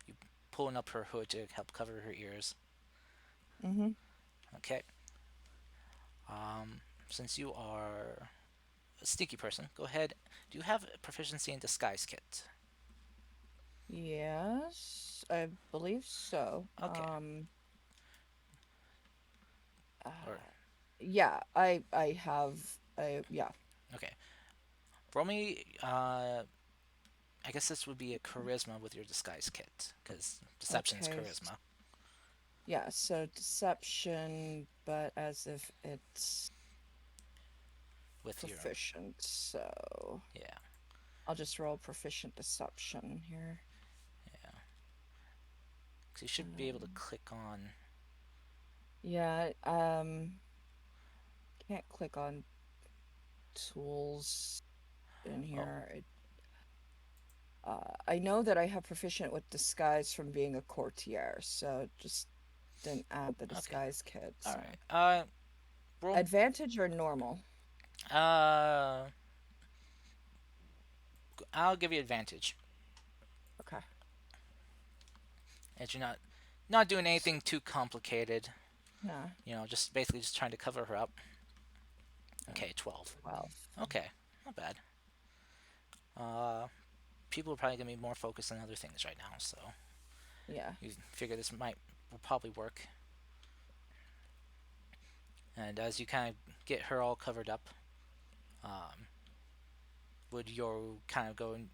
[SPEAKER 1] You pulling up her hood to help cover her ears.
[SPEAKER 2] Mm-hmm.
[SPEAKER 1] Okay. Since you are a sneaky person, go ahead. Do you have proficiency in disguise kit?
[SPEAKER 2] Yes, I believe so.
[SPEAKER 1] Okay.
[SPEAKER 2] Uh,
[SPEAKER 1] Or
[SPEAKER 2] yeah, I have yeah.
[SPEAKER 1] okay. Roll me. I guess this would be a charisma with your disguise kit because deception is
[SPEAKER 2] Okay.
[SPEAKER 1] charisma.
[SPEAKER 2] Yeah, so deception, but as if it's
[SPEAKER 1] With your
[SPEAKER 2] proficient. So
[SPEAKER 1] yeah.
[SPEAKER 2] I'll just roll proficient deception here.
[SPEAKER 1] Because you should be able to click on.
[SPEAKER 2] Yeah, can't click on tools in here. I know that I have proficient with disguise from being a courtier, so just didn't add the disguise kit.
[SPEAKER 1] All
[SPEAKER 2] So.
[SPEAKER 1] right. Roll.
[SPEAKER 2] Advantage or normal?
[SPEAKER 1] Uh. I'll give you advantage.
[SPEAKER 2] Okay.
[SPEAKER 1] As you're not doing anything too complicated.
[SPEAKER 2] Nah.
[SPEAKER 1] You know, just basically just trying to cover her up. Okay, 12.
[SPEAKER 2] 12.
[SPEAKER 1] Okay, not bad. People are probably gonna be more focused on other things right now, so
[SPEAKER 2] Yeah.
[SPEAKER 1] you figure this will probably work. And as you kind of get her all covered up, would you kind of go and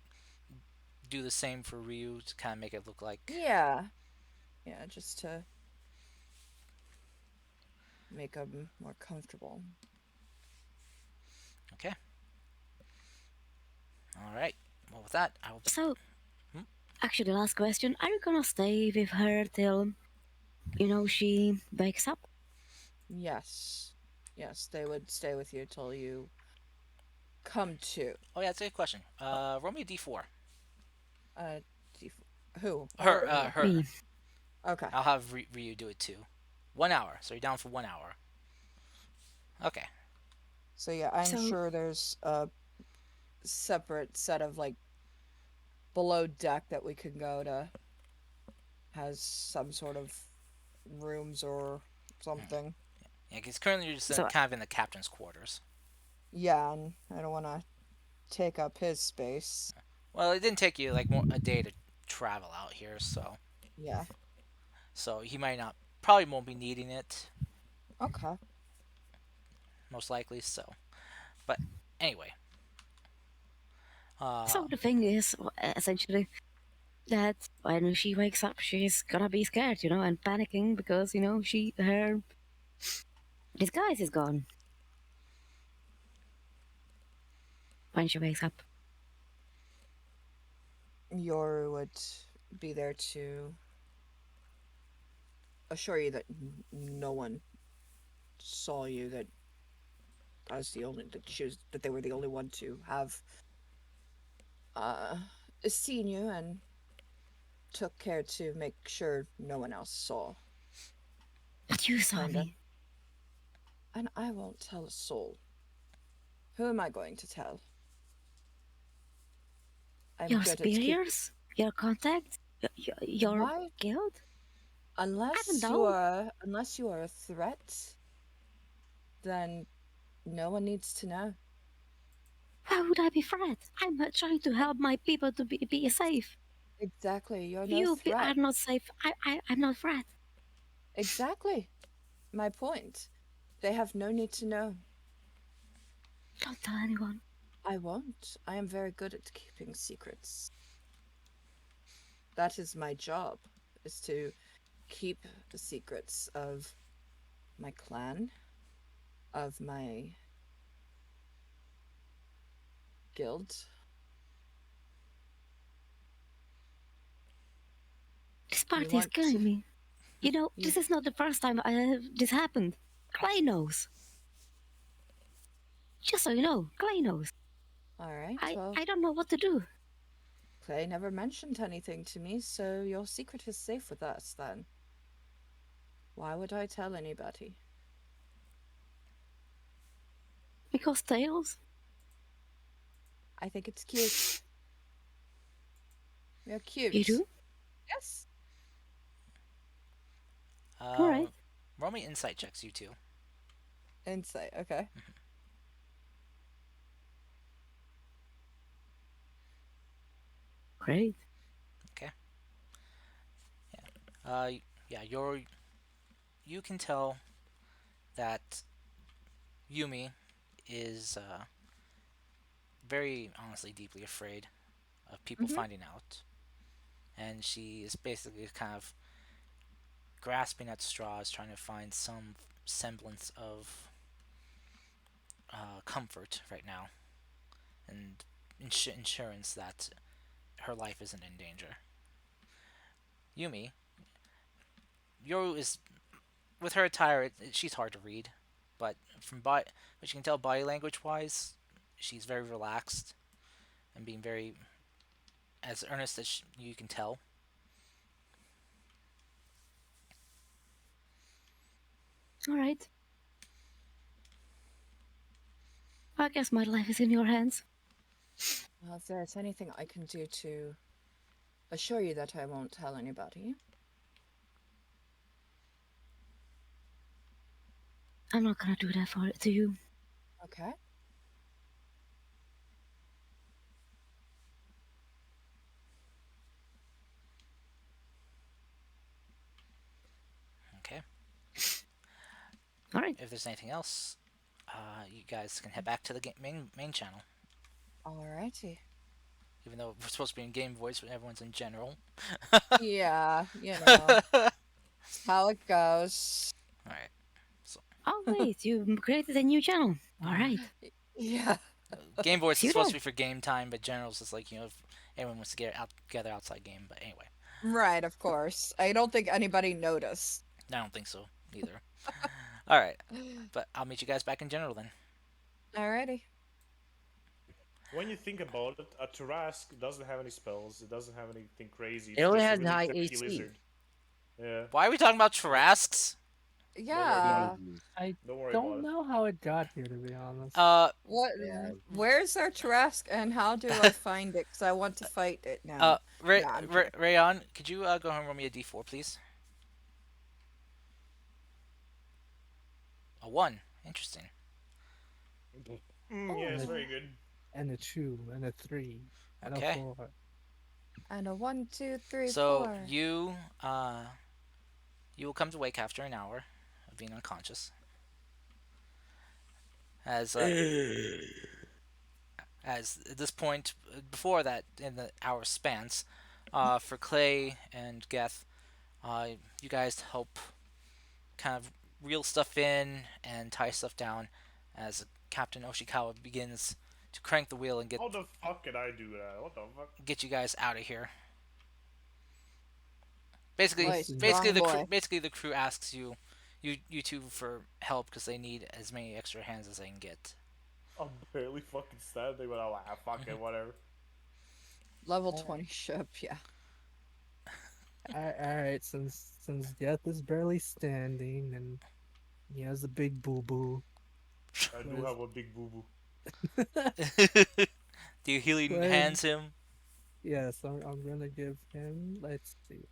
[SPEAKER 1] do the same for Ryu to kind of make it look like?
[SPEAKER 2] Yeah. Yeah, just to make them more comfortable.
[SPEAKER 1] Okay. All right. Well, with that, I'll.
[SPEAKER 6] So,
[SPEAKER 1] Hmm?
[SPEAKER 6] actually, last question: are you gonna stay with her till she wakes up?
[SPEAKER 2] Yes. Yes, they would stay with you till you come to.
[SPEAKER 1] Oh yeah, that's a good question. Roll me a d4.
[SPEAKER 2] Uh, d- who? Her
[SPEAKER 1] Her,
[SPEAKER 2] or me?
[SPEAKER 1] her.
[SPEAKER 6] Me.
[SPEAKER 2] Okay.
[SPEAKER 1] I'll have Ryu do it too. 1 hour. So you're down for 1 hour. Okay.
[SPEAKER 2] So yeah, I'm
[SPEAKER 6] So,
[SPEAKER 2] sure there's a separate set of like below deck that we can go to, has some sort of rooms or something.
[SPEAKER 1] Yeah, because currently you're just
[SPEAKER 6] so
[SPEAKER 1] kind of in the captain's quarters.
[SPEAKER 2] Yeah, and I don't want to take up his space.
[SPEAKER 1] Well, it didn't take you like a day to travel out here,
[SPEAKER 2] Yeah.
[SPEAKER 1] so he might not, probably won't be needing it,
[SPEAKER 2] Okay.
[SPEAKER 1] most likely. So, but anyway,
[SPEAKER 6] so the thing is, essentially, that when she wakes up, she's gonna be scared, and panicking because her disguise is gone when she wakes up.
[SPEAKER 2] Yoru would be there to assure you that no one saw you, that I was the only that they were the only one to have uh seen you, and took care to make sure no one else saw.
[SPEAKER 6] But you saw
[SPEAKER 2] Kinda.
[SPEAKER 6] me.
[SPEAKER 2] And I won't tell a soul. Who am I going to tell? I'm
[SPEAKER 6] Your
[SPEAKER 2] good at keep.
[SPEAKER 6] superiors, your contacts, your
[SPEAKER 2] Why?
[SPEAKER 6] guild. I don't
[SPEAKER 2] Unless you
[SPEAKER 6] know.
[SPEAKER 2] are a threat, then no one needs to know.
[SPEAKER 6] Why would I be threat? I'm trying to help my people to be safe.
[SPEAKER 2] Exactly, you're no
[SPEAKER 6] You
[SPEAKER 2] threat.
[SPEAKER 6] are not safe. I'm not threat.
[SPEAKER 2] Exactly. My point. They have no need to know.
[SPEAKER 6] Don't tell anyone.
[SPEAKER 2] I won't. I am very good at keeping secrets. That is my job, is to keep the secrets of my clan, of my guild.
[SPEAKER 6] This
[SPEAKER 2] You
[SPEAKER 6] party is
[SPEAKER 2] want to.
[SPEAKER 6] killing me.
[SPEAKER 2] You.
[SPEAKER 6] This is not the first time this happened. Clay knows. Just so you know, Clay knows.
[SPEAKER 2] Alright,
[SPEAKER 6] I,
[SPEAKER 2] well,
[SPEAKER 6] I don't know what to do.
[SPEAKER 2] Clay never mentioned anything to me, so your secret is safe with us then. Why would I tell anybody?
[SPEAKER 6] Because Tails.
[SPEAKER 2] I think it's cute. You're
[SPEAKER 6] You
[SPEAKER 2] cute.
[SPEAKER 6] do?
[SPEAKER 2] Yes.
[SPEAKER 1] uh,
[SPEAKER 6] Alright.
[SPEAKER 1] roll me insight checks, you two.
[SPEAKER 2] Insight, okay.
[SPEAKER 6] Great.
[SPEAKER 1] Okay. Yeah, you can tell that Yumi is very honestly deeply afraid of people
[SPEAKER 2] Mm-hmm.
[SPEAKER 1] finding out, and she is basically kind of grasping at straws, trying to find some semblance of comfort right now, and insurance that her life isn't in danger. Yumi, Yoru is with her attire. She's hard to read, but but you can tell body language wise, she's very relaxed and being very as earnest as you can tell.
[SPEAKER 6] Alright. I guess my life is in your hands.
[SPEAKER 2] Well, if there's anything I can do to assure you that I won't tell anybody.
[SPEAKER 6] I'm not gonna do that to you.
[SPEAKER 2] Okay.
[SPEAKER 1] Okay.
[SPEAKER 6] Alright.
[SPEAKER 1] If there's anything else, you guys can head back to the main channel.
[SPEAKER 2] Alrighty.
[SPEAKER 1] Even though we're supposed to be in game voice, but everyone's in general.
[SPEAKER 2] Yeah,
[SPEAKER 1] All
[SPEAKER 2] it's how it goes.
[SPEAKER 1] right. So
[SPEAKER 6] Oh, wait. You created a new channel. Alright.
[SPEAKER 2] Yeah.
[SPEAKER 1] Game Boys is supposed to
[SPEAKER 6] Shooter.
[SPEAKER 1] be for game time, but Generals is like, if anyone wants to get out together outside game. But anyway,
[SPEAKER 2] Right, of course. I don't think anybody noticed.
[SPEAKER 1] I don't think so either. All right, but I'll meet you guys back in General then.
[SPEAKER 2] Alrighty.
[SPEAKER 3] When you think about it, a Tarask doesn't have any spells. It doesn't have anything crazy.
[SPEAKER 4] It
[SPEAKER 3] It's
[SPEAKER 4] only
[SPEAKER 3] just a
[SPEAKER 4] has
[SPEAKER 3] really
[SPEAKER 4] high
[SPEAKER 3] tanky
[SPEAKER 4] AC.
[SPEAKER 3] lizard. Yeah.
[SPEAKER 1] Why are we talking about Tarasques?
[SPEAKER 2] Yeah.
[SPEAKER 5] I
[SPEAKER 3] Don't worry about
[SPEAKER 5] don't
[SPEAKER 3] it.
[SPEAKER 5] know how it got here, to be honest.
[SPEAKER 2] What?
[SPEAKER 4] Yeah.
[SPEAKER 2] Where's our Trask and how do I find it? Because I want to fight it now. Yeah, I'm joking.
[SPEAKER 1] Rayon, could you go ahead and roll me a d4, please? A 1. Interesting.
[SPEAKER 3] Yeah, it's
[SPEAKER 5] Oh.
[SPEAKER 3] very good.
[SPEAKER 5] And a 2, and a 3, and
[SPEAKER 1] Okay.
[SPEAKER 5] a 4.
[SPEAKER 2] And a 1, 2, 3,
[SPEAKER 1] So
[SPEAKER 2] 4.
[SPEAKER 1] you will come to wake after an hour of being unconscious. As at this point, before that, in the hour spans, for Clay and Geth, you guys help kind of reel stuff in and tie stuff down as Captain Oshikawa begins to crank the wheel and
[SPEAKER 3] How the fuck can I do that? What the fuck?
[SPEAKER 1] get you guys out of here. Basically,
[SPEAKER 2] Boy, strong boy.
[SPEAKER 1] basically the crew asks you two for help because they need as many extra hands as they can get.
[SPEAKER 3] I'm barely fucking standing, but I'm like, fuck it, whatever.
[SPEAKER 2] Level 20 ship, yeah.
[SPEAKER 5] Alright, since Death is barely standing and he has a big boo boo.
[SPEAKER 3] I do have a big boo boo.
[SPEAKER 1] Do you healing
[SPEAKER 5] Clay.
[SPEAKER 1] hands him?
[SPEAKER 5] Yes, I'm gonna give him, let's see,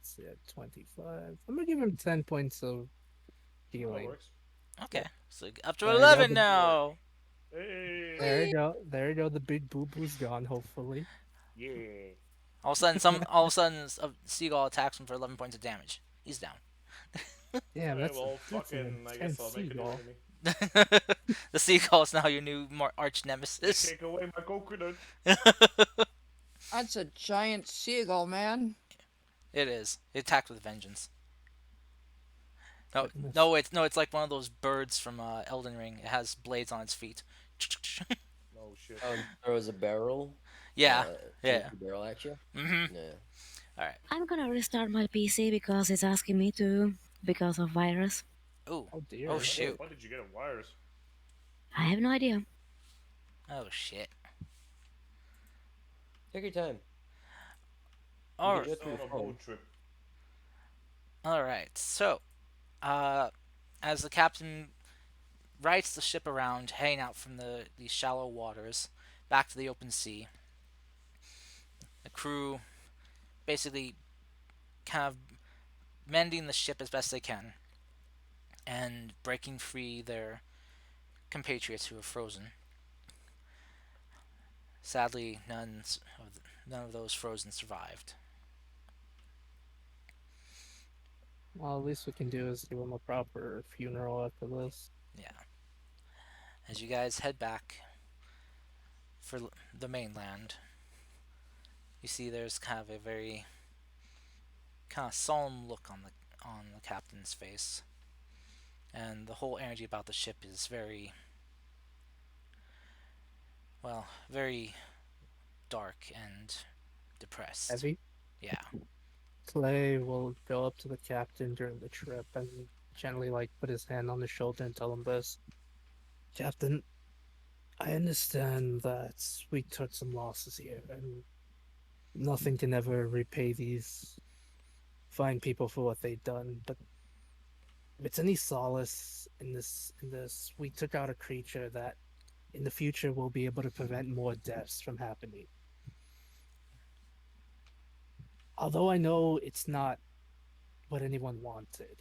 [SPEAKER 5] 25. I'm gonna give him 10 points of
[SPEAKER 3] That
[SPEAKER 5] healing.
[SPEAKER 3] works.
[SPEAKER 1] Okay, so up to
[SPEAKER 5] There you
[SPEAKER 1] 11
[SPEAKER 5] go.
[SPEAKER 1] now.
[SPEAKER 3] Hey.
[SPEAKER 5] There you go. There you go. The big boo boo's gone, hopefully.
[SPEAKER 3] Yeah.
[SPEAKER 1] All of a sudden, a seagull attacks him for 11 points of damage. He's down.
[SPEAKER 5] Yeah,
[SPEAKER 3] Okay,
[SPEAKER 5] that's
[SPEAKER 3] well,
[SPEAKER 5] that's an
[SPEAKER 3] fucking, I guess
[SPEAKER 5] intense
[SPEAKER 3] I'll make a new
[SPEAKER 5] seagull.
[SPEAKER 3] enemy.
[SPEAKER 1] The seagull is now your new arch nemesis.
[SPEAKER 3] Take away my coconut.
[SPEAKER 2] That's a giant seagull, man.
[SPEAKER 1] It is. It attacked with vengeance. No,
[SPEAKER 5] Goodness.
[SPEAKER 1] it's like one of those birds from Elden Ring. It has blades on its feet.
[SPEAKER 3] No shit.
[SPEAKER 4] Throws a barrel.
[SPEAKER 1] Yeah, yeah.
[SPEAKER 4] shoots a barrel at you.
[SPEAKER 1] Mm-hmm.
[SPEAKER 4] Yeah.
[SPEAKER 1] All right.
[SPEAKER 6] I'm gonna restart my PC because it's asking me to because of virus.
[SPEAKER 1] Ooh.
[SPEAKER 5] Oh dear.
[SPEAKER 1] Oh shoot.
[SPEAKER 3] Why did you get a virus?
[SPEAKER 6] I have no idea.
[SPEAKER 1] Oh shit.
[SPEAKER 4] Take your time.
[SPEAKER 1] All
[SPEAKER 4] You
[SPEAKER 1] right.
[SPEAKER 4] can
[SPEAKER 3] Just
[SPEAKER 4] do it
[SPEAKER 3] on a
[SPEAKER 4] through your phone.
[SPEAKER 3] boat trip.
[SPEAKER 1] All right. So, as the captain rights the ship around, heading out from these shallow waters back to the open sea, the crew basically kind of mending the ship as best they can and breaking free their compatriots who are frozen. Sadly, none of those frozen survived.
[SPEAKER 5] Well, at least we can do is give him a proper funeral after this.
[SPEAKER 1] Yeah. As you guys head back for the mainland, you see there's kind of a very kind of solemn look on the captain's face, and the whole energy about the ship is very, well, very dark and depressed.
[SPEAKER 5] Heavy.
[SPEAKER 1] Yeah.
[SPEAKER 5] Clay will go up to the captain during the trip and gently put his hand on his shoulder and tell him this. Captain, I understand that we took some losses here, and nothing can ever repay these fine people for what they've done. But if it's any solace in this, we took out a creature that, in the future, will be able to prevent more deaths from happening. Although I know it's not what anyone wanted,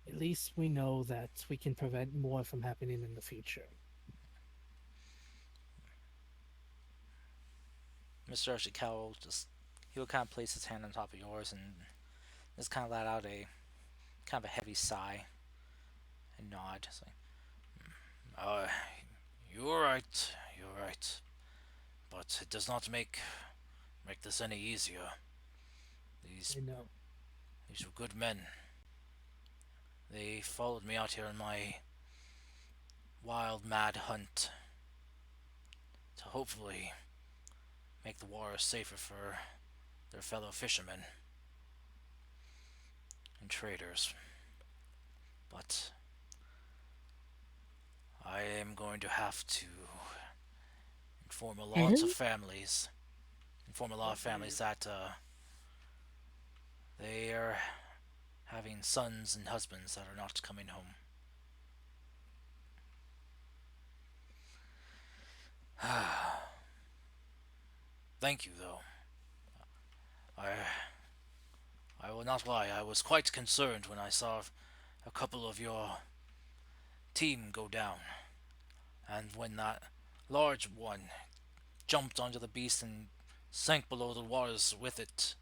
[SPEAKER 5] at least we know that we can prevent more from happening in the future.
[SPEAKER 1] Mr. Oshikawa he'll kind of place his hand on top of yours and just kind of let out a kind of a heavy sigh and nod. It's like, you're right. You're right. But it does not make this any easier.
[SPEAKER 5] I know.
[SPEAKER 1] These were good men. They followed me out here on my wild, mad hunt. to hopefully make the water safer for their fellow fishermen and traders. But I am going to have to inform a lot of
[SPEAKER 6] Hello?
[SPEAKER 1] families, inform a lot of families that they are having sons and husbands that are not coming home. Thank you, though. I I will not lie. I was quite concerned when I saw a couple of your team go down, and when that large one jumped onto the beast and sank below the waters with it,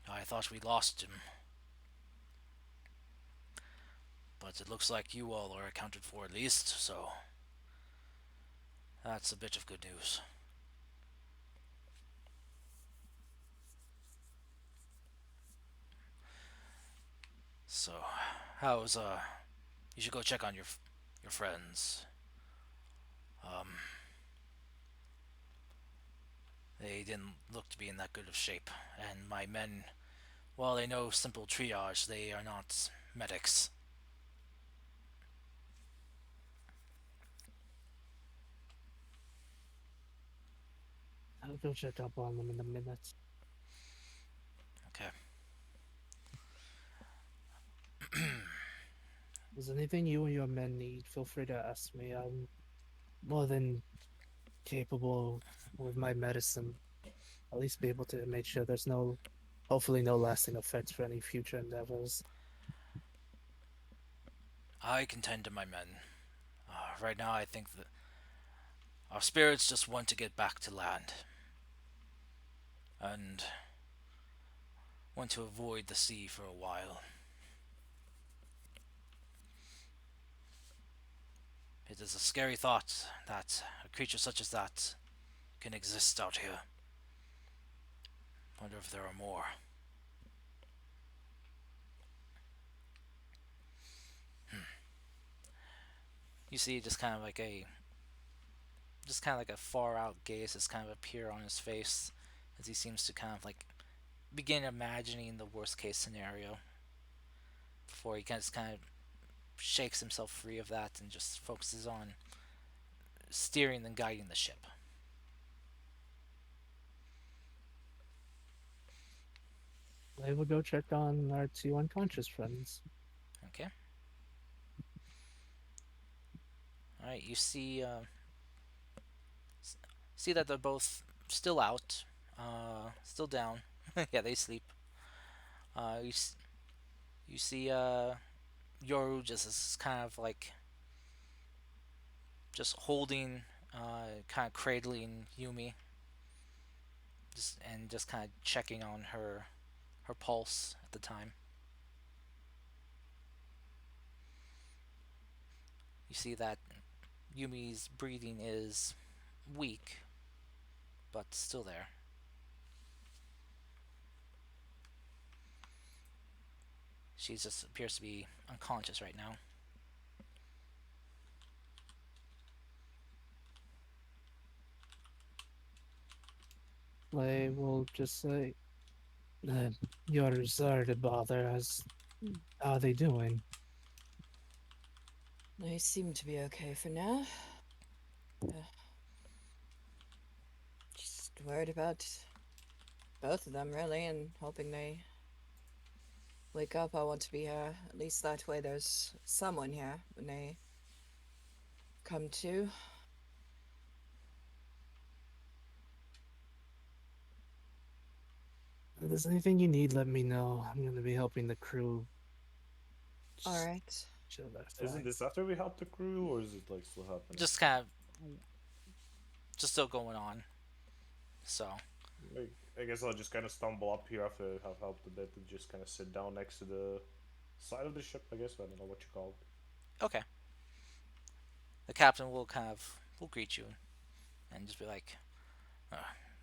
[SPEAKER 1] I thought we lost him. But it looks like you all are accounted for at least, so that's a bit of good news. So, how's you should go check on your friends. Um, they didn't look to be in that good of shape, and my men, while they know simple triage, they are not medics.
[SPEAKER 5] I'll go check up on them in a minute.
[SPEAKER 1] Okay.
[SPEAKER 5] If there's anything you and your men need, feel free to ask me. I'm more than capable with my medicine. At least be able to make sure there's no, hopefully, no lasting effects for any future endeavors.
[SPEAKER 1] I can tend to my men. Right now, I think that our spirits just want to get back to land and want to avoid the sea for a while. It is a scary thought that a creature such as that can exist out here. Wonder if there are more. You see just kind of like a far out gaze just kind of appear on his face as he seems to kind of like begin imagining the worst case scenario before he kind of shakes himself free of that and just focuses on steering and guiding the ship.
[SPEAKER 5] I will go check on our two unconscious friends.
[SPEAKER 1] Okay. All right. You see, see that they're both still out, still down. Yeah, they sleep. You you see, Yoru just is kind of like just holding, kind of cradling Yumi, just kind of checking on her pulse at the time. You see that Yumi's breathing is weak, but still there. She just appears to be unconscious right now.
[SPEAKER 5] I will just say, you're sorry to bother us. How are they doing?
[SPEAKER 2] They seem to be okay for now. Just worried about both of them, really, and hoping they wake up. I want to be here. At least that way there's someone here when they come to.
[SPEAKER 5] If there's anything you need, let me know. I'm going to be helping the crew.
[SPEAKER 2] All
[SPEAKER 5] Just
[SPEAKER 2] right.
[SPEAKER 5] chill that
[SPEAKER 3] Isn't
[SPEAKER 5] fact.
[SPEAKER 3] this after we help the crew, or is it like still happening?
[SPEAKER 1] Just kind of, just still going on. So,
[SPEAKER 3] Like, I guess I'll just kind of stumble up here after I've helped a bit and just kind of sit down next to the side of the ship. I guess I don't know what you call it.
[SPEAKER 1] okay. The captain will greet you and just be like, uh,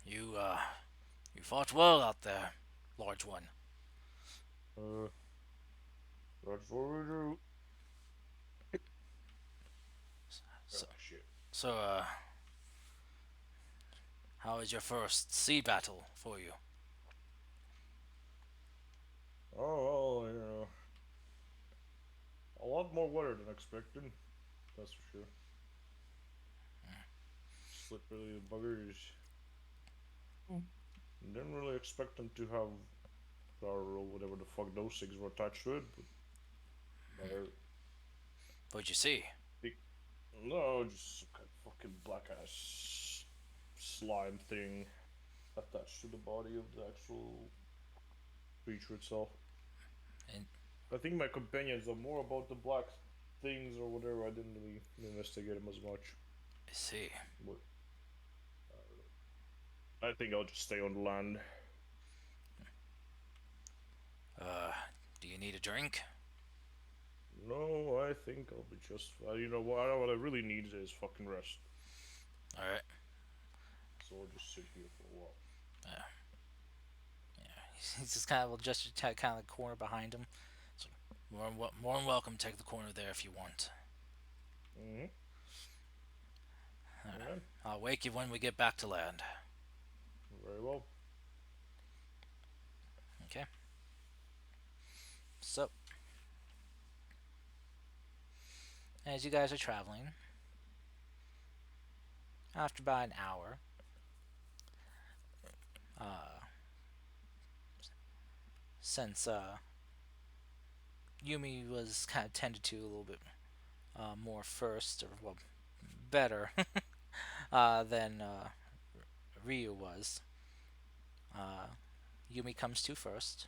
[SPEAKER 1] "You you fought well out there, large one."
[SPEAKER 3] Uh, that's what we do.
[SPEAKER 1] So,
[SPEAKER 3] Oh shit.
[SPEAKER 1] so How was your first sea battle for you?
[SPEAKER 3] Oh, well, a lot more water than expected. That's for sure. Slippery buggers.
[SPEAKER 2] Mm.
[SPEAKER 3] Didn't really expect them to have or whatever the fuck those things were attached to it, but they're
[SPEAKER 1] What'd you see?
[SPEAKER 3] big. No, just some kind of fucking black ass slime thing attached to the body of the actual creature itself.
[SPEAKER 1] And
[SPEAKER 3] I think my companions are more about the black things or whatever. I didn't really investigate them as much,
[SPEAKER 1] I see.
[SPEAKER 3] but I think I'll just stay on the land.
[SPEAKER 1] Uh, do you need a drink?
[SPEAKER 3] No, I think I'll be just. You know what? What I really need is fucking rest.
[SPEAKER 1] All right.
[SPEAKER 3] So I'll just sit here for a while.
[SPEAKER 1] He's just kind of adjust kind of the corner behind him. So more than welcome. Take the corner there if you want.
[SPEAKER 3] Mm-hmm. Alright.
[SPEAKER 1] I'll wake you when we get back to land.
[SPEAKER 3] Very well.
[SPEAKER 1] Okay. So, as you guys are traveling, after about an hour, since Yumi was kind of tended to a little bit more first, or well, better than Ryu was, Yumi comes to first,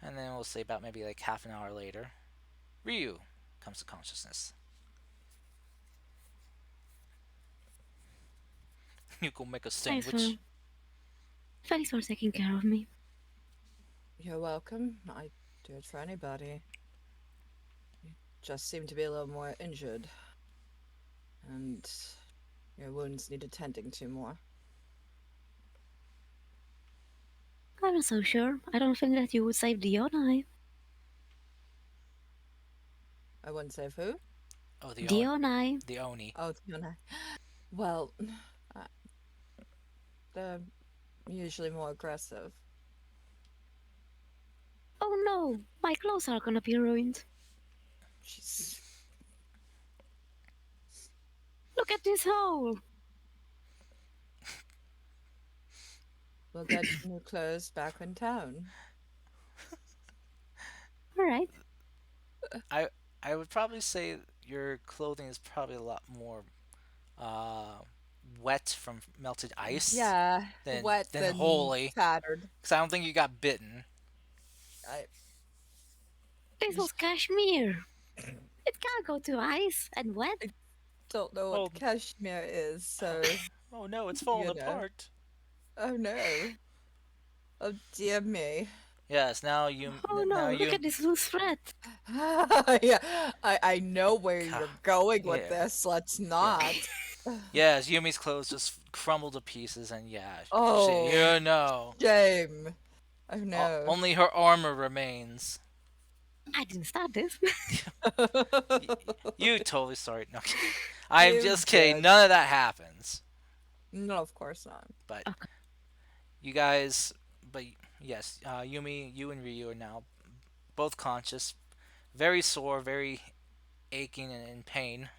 [SPEAKER 1] and then we'll say about maybe like half an hour later, Ryu comes to consciousness. You go make a
[SPEAKER 6] Thanks
[SPEAKER 1] sandwich.
[SPEAKER 6] thanks for taking care of me.
[SPEAKER 2] You're welcome. I do it for anybody. You just seem to be a little more injured. And your wounds need attending to more.
[SPEAKER 6] I'm not so sure. I don't think that you would save Dionai.
[SPEAKER 2] I wouldn't save who?
[SPEAKER 1] Oh,
[SPEAKER 6] Dionai.
[SPEAKER 1] the Oni.
[SPEAKER 2] Oh, Tiana. Well, uh, they're usually more aggressive.
[SPEAKER 6] Oh no, my clothes are gonna be ruined.
[SPEAKER 2] Jeez.
[SPEAKER 6] Look at this hole.
[SPEAKER 2] We'll get you new clothes back in town.
[SPEAKER 6] All right.
[SPEAKER 1] I I would probably say your clothing is probably a lot more uh, wet from melted ice
[SPEAKER 2] Yeah, wet
[SPEAKER 1] than
[SPEAKER 2] and
[SPEAKER 1] holy.
[SPEAKER 2] tattered.
[SPEAKER 1] Because I don't think you got bitten.
[SPEAKER 2] I
[SPEAKER 6] This was cashmere. It can't go to ice and wet.
[SPEAKER 2] don't know
[SPEAKER 1] Oh,
[SPEAKER 2] what cashmere is, so
[SPEAKER 1] oh no, it's falling
[SPEAKER 2] you know.
[SPEAKER 1] apart.
[SPEAKER 2] Oh no. Oh dear me.
[SPEAKER 1] Yes, now you
[SPEAKER 6] Oh
[SPEAKER 1] now
[SPEAKER 6] no, look
[SPEAKER 1] you
[SPEAKER 6] at this loose thread.
[SPEAKER 2] Yeah, I know where
[SPEAKER 1] God,
[SPEAKER 2] you're going with
[SPEAKER 1] yeah.
[SPEAKER 2] this. Let's not.
[SPEAKER 1] yes, Yumi's clothes just crumbled to pieces, and yeah,
[SPEAKER 2] Oh,
[SPEAKER 1] you know,
[SPEAKER 2] shame. Oh no.
[SPEAKER 1] only her armor remains.
[SPEAKER 6] I didn't start this.
[SPEAKER 1] You totally sorry. No, I'm
[SPEAKER 2] You
[SPEAKER 1] just kidding.
[SPEAKER 2] did.
[SPEAKER 1] None of that happens.
[SPEAKER 2] No, of course not.
[SPEAKER 1] But
[SPEAKER 6] Okay.
[SPEAKER 1] you guys, but yes, Yumi, you and Ryu are now both conscious, very sore, very aching and in pain,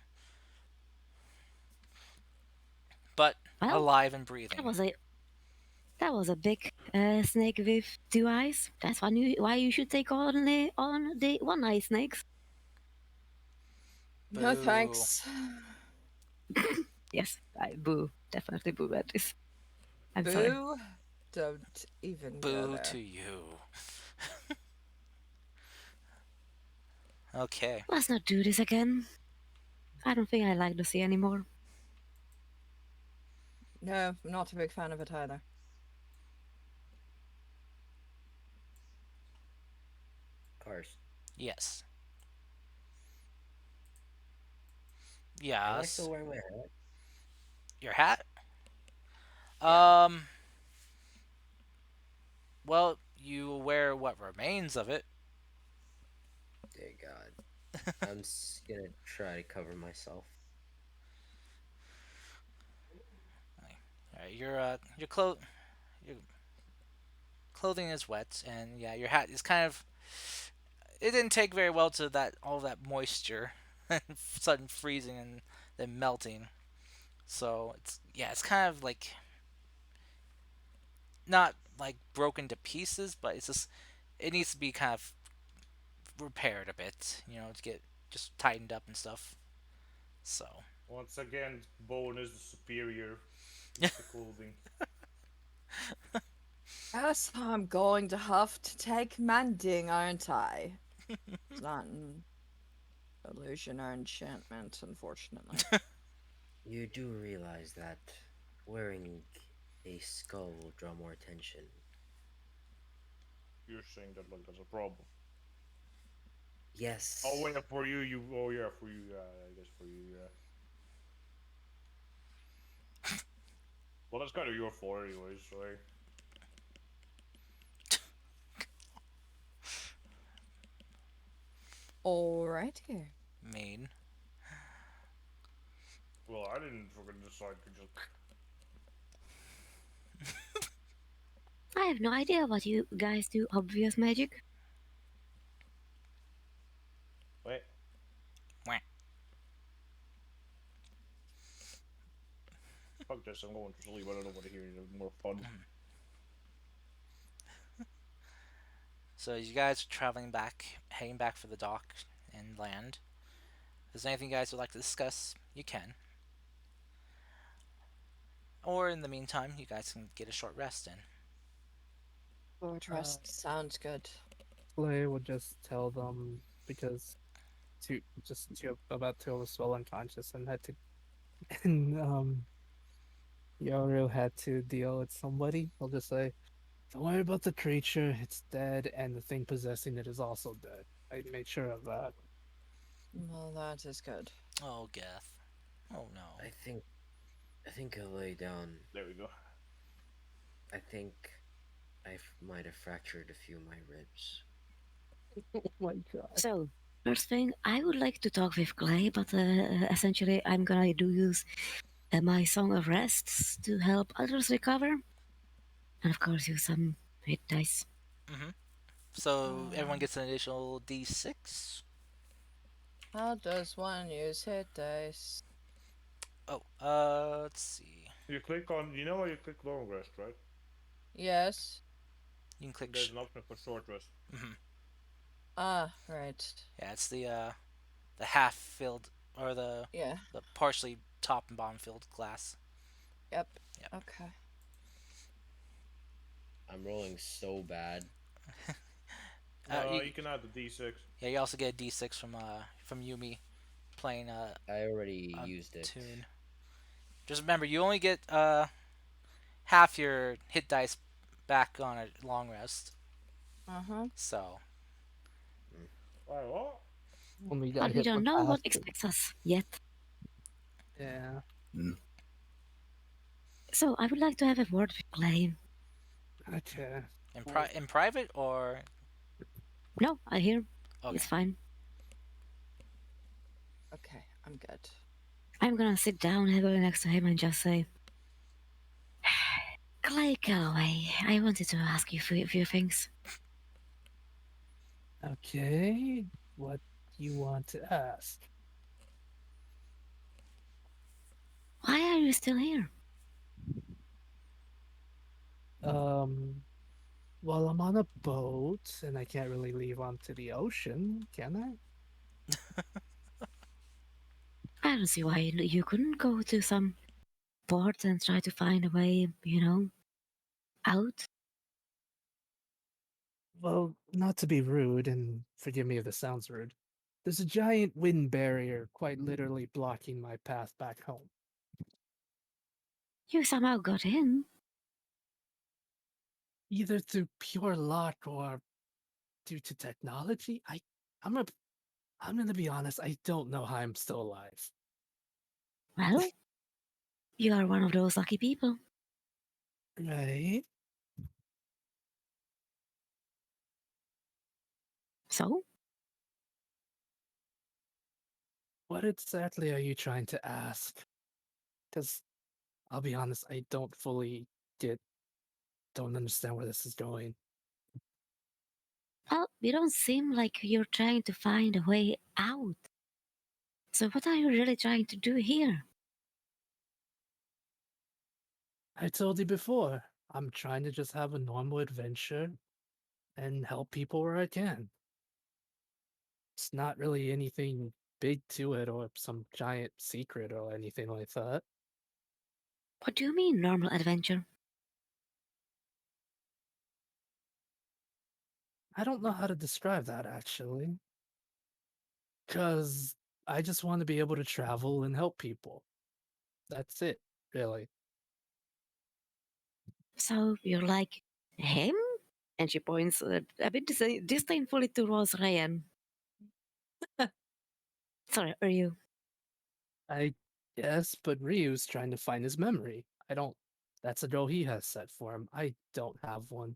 [SPEAKER 1] but
[SPEAKER 6] Well,
[SPEAKER 1] alive and
[SPEAKER 6] that
[SPEAKER 1] breathing.
[SPEAKER 6] was a that was a big snake with two eyes. That's why you should take on the one eye snakes.
[SPEAKER 2] No
[SPEAKER 1] Boo.
[SPEAKER 2] thanks.
[SPEAKER 6] Yes, I boo. Definitely boo at this. I'm sorry.
[SPEAKER 2] Boo. Don't even go
[SPEAKER 1] Boo
[SPEAKER 2] there.
[SPEAKER 1] to you. Okay.
[SPEAKER 6] Let's not do this again. I don't think I like the sea anymore.
[SPEAKER 2] No, I'm not a big fan of it either.
[SPEAKER 4] Cars.
[SPEAKER 1] Yes.
[SPEAKER 4] Am I
[SPEAKER 1] Yes.
[SPEAKER 4] still wearing my hat?
[SPEAKER 1] Your hat?
[SPEAKER 4] Yeah.
[SPEAKER 1] Well, you wear what remains of it.
[SPEAKER 4] Dear God. I'm gonna try to cover myself.
[SPEAKER 1] Alright, your clothing is wet, and yeah, your hat is kind of. It didn't take very well to that all that moisture, and sudden freezing and then melting. So it's kind of like not like broken to pieces, but it's just it needs to be kind of repaired a bit, to get just tightened up and stuff. So
[SPEAKER 3] Once again, bone is the superior piece of clothing.
[SPEAKER 2] Guess I'm going to have to take mending, aren't I? It's not an illusion or enchantment, unfortunately.
[SPEAKER 4] You do realize that wearing a skull will draw more attention.
[SPEAKER 3] You're saying that like there's a problem.
[SPEAKER 4] Yes.
[SPEAKER 3] Oh wait, for you, Oh yeah, for you. Yeah, I guess for you. Yeah. Well, that's kind of your fault, anyways. Right?
[SPEAKER 2] Alrighty.
[SPEAKER 1] mean.
[SPEAKER 3] Well, I didn't fucking decide to just.
[SPEAKER 6] I have no idea what you guys do. Obvious magic.
[SPEAKER 3] Wait.
[SPEAKER 1] Wah.
[SPEAKER 3] Fuck this. I'm going to sleep. I don't want to hear any more fun.
[SPEAKER 1] So as you guys are traveling back, heading back for the dock and land. If there's anything you guys would like to discuss, you can. Or in the meantime, you guys can get a short rest in.
[SPEAKER 2] Short rest sounds good.
[SPEAKER 5] Clay would just tell them because two about two was well unconscious and had to and Yoru had to deal with somebody. I'll just say, don't worry about the creature, it's dead, and the thing possessing it is also dead. I made sure of that.
[SPEAKER 2] Well, that is good.
[SPEAKER 1] Oh, Geth. Oh no.
[SPEAKER 4] I think I'll lay down.
[SPEAKER 3] There we go.
[SPEAKER 4] I think might have fractured a few of my ribs.
[SPEAKER 5] Oh my god.
[SPEAKER 6] So, first thing, I would like to talk with Clay, but essentially I'm gonna use my Song of Rests to help others recover. And of course, use some hit dice.
[SPEAKER 1] So everyone gets an additional D6.
[SPEAKER 2] How does one use hit dice?
[SPEAKER 1] Oh, let's see.
[SPEAKER 3] You click on. You know how you click long rest, right?
[SPEAKER 2] Yes.
[SPEAKER 1] You can click.
[SPEAKER 3] There's an option for short rest.
[SPEAKER 2] Ah, right.
[SPEAKER 1] Yeah, it's the half filled or the
[SPEAKER 2] Yeah.
[SPEAKER 1] partially top and bottom filled glass.
[SPEAKER 2] Yep.
[SPEAKER 1] Yep.
[SPEAKER 2] Okay.
[SPEAKER 4] I'm rolling so bad.
[SPEAKER 3] You can add the D6.
[SPEAKER 1] Yeah, you also get a D6 from Yumi playing
[SPEAKER 4] I already
[SPEAKER 1] a
[SPEAKER 4] used it.
[SPEAKER 1] tune. Just remember, you only get half your hit dice back on a long rest. So
[SPEAKER 3] Alright, what?
[SPEAKER 5] Only got
[SPEAKER 6] But we
[SPEAKER 5] hit
[SPEAKER 6] don't
[SPEAKER 5] with
[SPEAKER 6] know what
[SPEAKER 5] half.
[SPEAKER 6] expects us yet.
[SPEAKER 5] Yeah.
[SPEAKER 6] So I would like to have a word with Clay.
[SPEAKER 5] Okay.
[SPEAKER 1] in private or
[SPEAKER 6] No, I hear.
[SPEAKER 1] okay.
[SPEAKER 6] It's fine.
[SPEAKER 2] Okay, I'm good.
[SPEAKER 6] I'm gonna sit down heavily next to him and just say, Clay Calloway, I wanted to ask you a few things.
[SPEAKER 5] Okay. What you want to ask?
[SPEAKER 6] Why are you still here?
[SPEAKER 5] Well, I'm on a boat and I can't really leave onto the ocean, can I?
[SPEAKER 6] I don't see why you couldn't go to some port and try to find a way, out.
[SPEAKER 5] Well, not to be rude, and forgive me if this sounds rude. There's a giant wind barrier quite literally blocking my path back home.
[SPEAKER 6] You somehow got in.
[SPEAKER 5] Either through pure luck or due to technology. I'm gonna I'm gonna be honest, I don't know how I'm still alive.
[SPEAKER 6] Well, you are one of those lucky people.
[SPEAKER 5] Right?
[SPEAKER 6] So,
[SPEAKER 5] What exactly are you trying to ask? Because I'll be honest, I don't fully don't understand where this is going.
[SPEAKER 6] Well, you don't seem like you're trying to find a way out. So what are you really trying to do here?
[SPEAKER 5] I told you before, I'm trying to just have a normal adventure and help people where I can. It's not really anything big to it or some giant secret or anything like that.
[SPEAKER 6] What do you mean, normal adventure?
[SPEAKER 5] I don't know how to describe that actually. Because I just want to be able to travel and help people. That's it, really.
[SPEAKER 6] So you're like, him? And she points a bit disdainfully towards Ryan. Sorry, are you?
[SPEAKER 5] I guess, but Ryu's trying to find his memory. I don't. That's a goal he has set for him. I don't have one.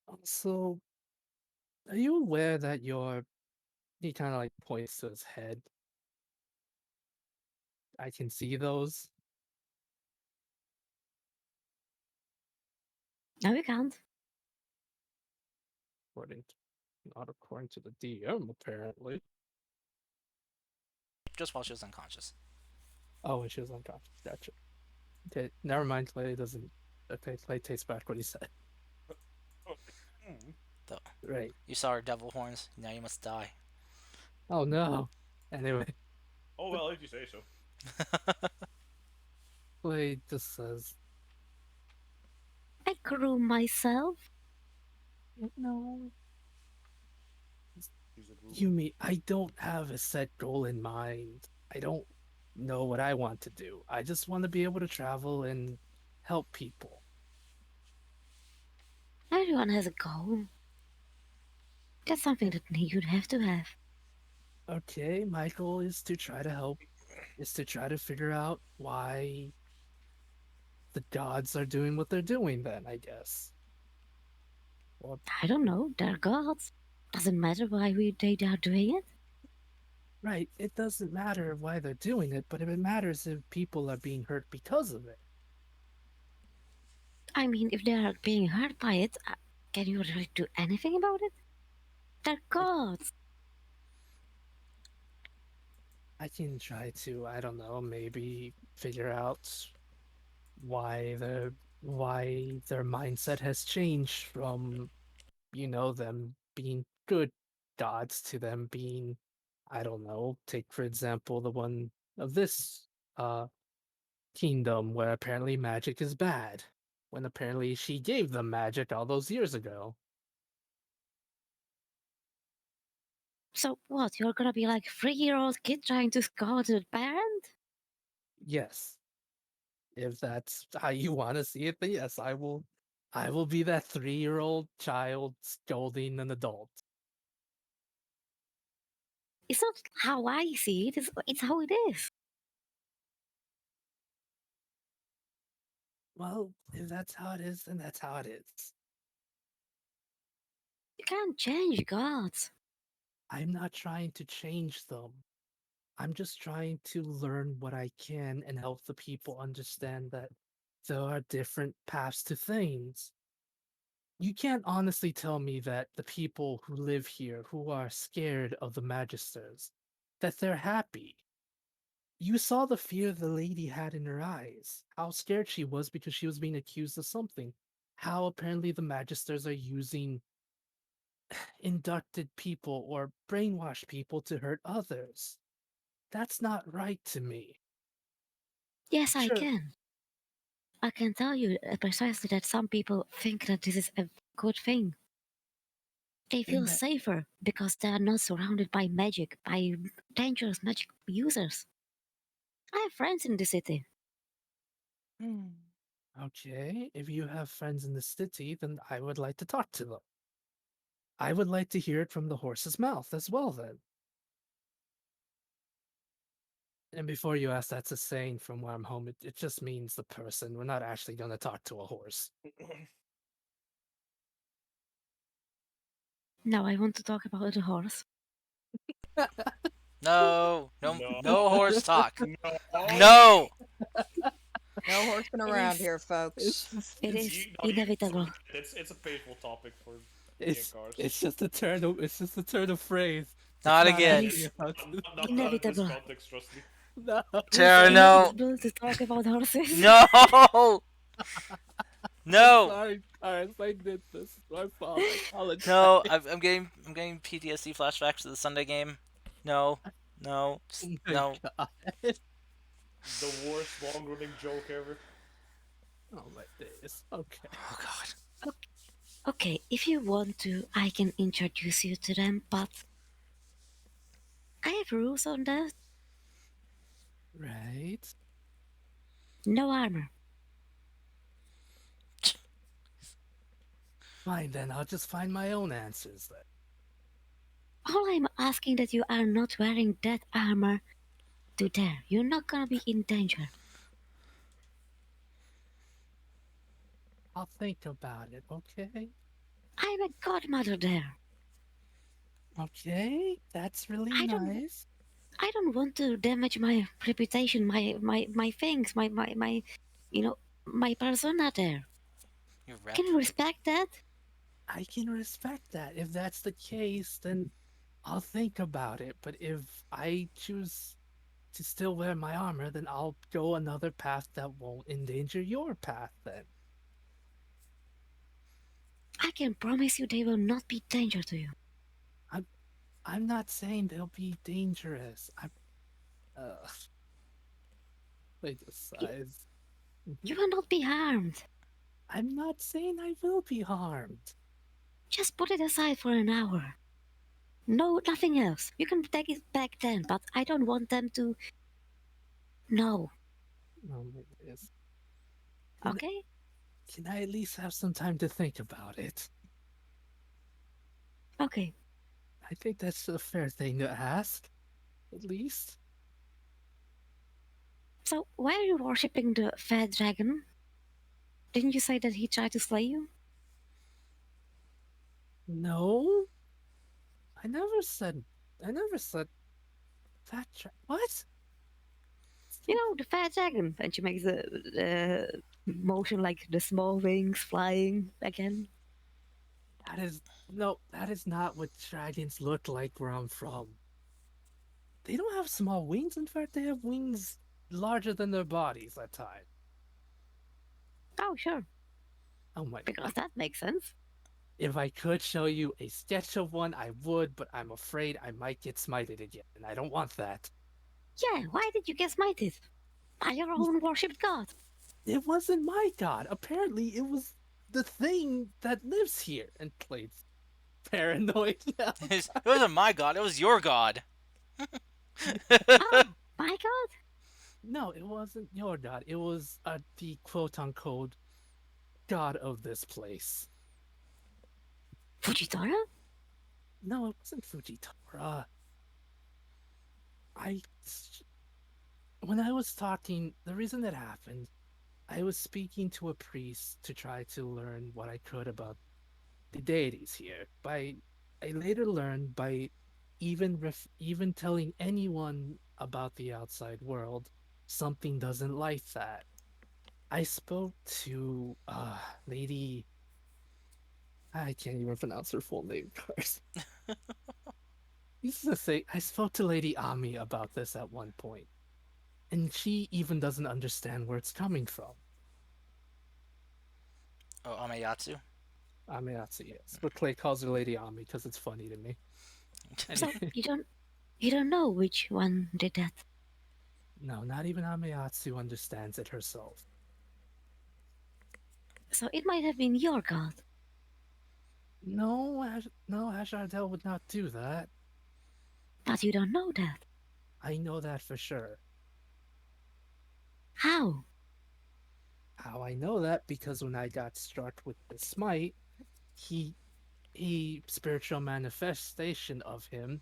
[SPEAKER 5] Also, are you aware that your. He kind of like points to his head. I can see those.
[SPEAKER 6] No, you can't.
[SPEAKER 5] Not according to the DM, apparently.
[SPEAKER 1] Just while she was unconscious.
[SPEAKER 5] Oh, and she was unconscious. Gotcha. Okay, never mind. Clay doesn't. Okay, Clay takes back what he said.
[SPEAKER 1] Though
[SPEAKER 5] Right.
[SPEAKER 1] you saw her devil horns, now you must die.
[SPEAKER 5] Oh no. Anyway,
[SPEAKER 3] Oh well, if you say so.
[SPEAKER 5] Clay just says,
[SPEAKER 6] I grew myself.
[SPEAKER 5] "No,
[SPEAKER 3] She's a group.
[SPEAKER 5] Yumi, I don't have a set goal in mind. I don't know what I want to do. I just want to be able to travel and help people."
[SPEAKER 6] Everyone has a goal. That's something that you'd have to have.
[SPEAKER 5] Okay, my goal is to try to help, is to try to figure out why the gods are doing what they're doing. Then I guess. Well,
[SPEAKER 6] I don't know, they're gods. Doesn't matter why they are doing it.
[SPEAKER 5] right. It doesn't matter why they're doing it, but it matters if people are being hurt because of it.
[SPEAKER 6] I mean, if they are being hurt by it, can you really do anything about it? They're gods.
[SPEAKER 5] I can try to, I don't know, maybe figure out why their mindset has changed from, them being good gods to them being, I don't know, take for example the one of this kingdom where apparently magic is bad, when apparently she gave them magic all those years ago.
[SPEAKER 6] So what, you're gonna be like 3-year-old kid trying to scold a parent?
[SPEAKER 5] Yes. If that's how you want to see it, then yes, I will be that 3-year-old child scolding an adult.
[SPEAKER 6] It's not how I see it, it's how it is.
[SPEAKER 5] Well, if that's how it is, then that's how it is.
[SPEAKER 6] You can't change gods.
[SPEAKER 5] I'm not trying to change them. I'm just trying to learn what I can and help the people understand that there are different paths to things. You can't honestly tell me that the people who live here, who are scared of the Magisters, that they're happy. You saw the fear the lady had in her eyes, how scared she was because she was being accused of something, how apparently the Magisters are using inducted people or brainwashed people to hurt others. That's not right to me.
[SPEAKER 6] Yes, I
[SPEAKER 5] Sure,
[SPEAKER 6] can. I can tell you precisely that some people think that this is a good thing. They
[SPEAKER 5] in
[SPEAKER 6] feel
[SPEAKER 5] that
[SPEAKER 6] safer because they are not surrounded by magic, by dangerous magic users. I have friends in the city.
[SPEAKER 5] okay, if you have friends in the city, then I would like to talk to them. I would like to hear it from the horse's mouth as well, then. And before you ask, that's a saying from where I'm home. It just means the person. We're not actually going to talk to a horse.
[SPEAKER 6] Now I want to talk about the horse.
[SPEAKER 1] No, no,
[SPEAKER 3] No.
[SPEAKER 1] no horse talk.
[SPEAKER 3] No.
[SPEAKER 1] No.
[SPEAKER 2] No horsing
[SPEAKER 5] It
[SPEAKER 2] around
[SPEAKER 5] is.
[SPEAKER 2] here,
[SPEAKER 5] It's
[SPEAKER 2] folks.
[SPEAKER 5] just,
[SPEAKER 6] It
[SPEAKER 5] it's
[SPEAKER 6] is
[SPEAKER 3] You
[SPEAKER 6] inevitable.
[SPEAKER 3] forget it's a painful topic for me and
[SPEAKER 5] it's
[SPEAKER 3] Cars.
[SPEAKER 5] it's just a turn of phrase. It's
[SPEAKER 1] Not
[SPEAKER 5] not
[SPEAKER 1] again.
[SPEAKER 5] actually about
[SPEAKER 3] Not in this
[SPEAKER 6] Inevitable.
[SPEAKER 3] context, trust me.
[SPEAKER 5] no.
[SPEAKER 6] It's
[SPEAKER 1] Tara, no.
[SPEAKER 6] inevitable to talk about horses.
[SPEAKER 1] No.
[SPEAKER 5] I'm
[SPEAKER 1] No.
[SPEAKER 5] sorry, Cars. I did this. It's my fault. I apologize.
[SPEAKER 1] No. I'm getting PTSD flashbacks to the Sunday game. No. No.
[SPEAKER 5] Oh my
[SPEAKER 1] No.
[SPEAKER 5] god.
[SPEAKER 3] The worst long running joke ever.
[SPEAKER 5] Oh my days. Okay.
[SPEAKER 1] Oh God.
[SPEAKER 6] Okay, if you want to, I can introduce you to them, but I have rules on that.
[SPEAKER 5] Right.
[SPEAKER 6] No armor.
[SPEAKER 5] Fine then. I'll just find my own answers then.
[SPEAKER 6] All I'm asking that you are not wearing that armor to there. You're not gonna be in danger.
[SPEAKER 5] I'll think about it. Okay.
[SPEAKER 6] I'm a godmother there.
[SPEAKER 5] Okay. That's really
[SPEAKER 6] I don't-
[SPEAKER 5] nice.
[SPEAKER 6] I don't want to damage my reputation, my things, my my persona there.
[SPEAKER 1] You're rep.
[SPEAKER 6] Can you respect that?
[SPEAKER 5] I can respect that. If that's the case, then I'll think about it. But if I choose to still wear my armor, then I'll go another path that won't endanger your path then.
[SPEAKER 6] I can promise you they will not be danger to you.
[SPEAKER 5] I'm not saying they'll be dangerous. They just sighs.
[SPEAKER 6] You will not be harmed.
[SPEAKER 5] I'm not saying I will be harmed.
[SPEAKER 6] Just put it aside for an hour. No, nothing else. You can take it back then, but I don't want them to know.
[SPEAKER 5] Oh my goodness. Can-
[SPEAKER 6] Okay?
[SPEAKER 5] Can I at least have some time to think about it?
[SPEAKER 6] Okay.
[SPEAKER 5] I think that's a fair thing to ask. At least.
[SPEAKER 6] So why are you worshipping the fat dragon? Didn't you say that he tried to slay you?
[SPEAKER 5] No. I never said that. What?
[SPEAKER 6] You know, the fat dragon. And she makes the motion like the small wings flying again.
[SPEAKER 5] That is not what dragons look like where I'm from. They don't have small wings. In fact, they have wings larger than their bodies at times.
[SPEAKER 6] Oh, sure.
[SPEAKER 5] Oh my
[SPEAKER 6] Because
[SPEAKER 5] god.
[SPEAKER 6] that makes sense.
[SPEAKER 5] If I could show you a sketch of one, I would, but I'm afraid I might get smited again, and I don't want that.
[SPEAKER 6] Yeah, why did you get smited? By your own worshipped god.
[SPEAKER 5] It wasn't my god. Apparently, it was the thing that lives here and plays paranoid.
[SPEAKER 1] It wasn't my god. It was your god.
[SPEAKER 6] Oh, my god?
[SPEAKER 5] No, it wasn't your god. It was the quote unquote god of this place.
[SPEAKER 6] Fujitora?
[SPEAKER 5] No, it wasn't Fujitora. I. When I was talking, the reason that happened, I was speaking to a priest to try to learn what I could about the deities here. I later learned by even telling anyone about the outside world, something doesn't like that. I spoke to Lady. I can't even pronounce her full name, Cars. This is the thing. I spoke to Lady Ami about this at one point, and she even doesn't understand where it's coming from.
[SPEAKER 1] Oh, Amayatsu.
[SPEAKER 5] Amayatsu, yes, but Clay calls her Lady Ami because it's funny to me.
[SPEAKER 6] So
[SPEAKER 5] Anyway,
[SPEAKER 6] you don't know which one did that.
[SPEAKER 5] no, not even Amayatsu understands it herself.
[SPEAKER 6] So it might have been your god.
[SPEAKER 5] No, no, Ashardel would not do that.
[SPEAKER 6] But you don't know that.
[SPEAKER 5] I know that for sure.
[SPEAKER 6] How?
[SPEAKER 5] How I know that? Because when I got struck with the smite, a spiritual manifestation of him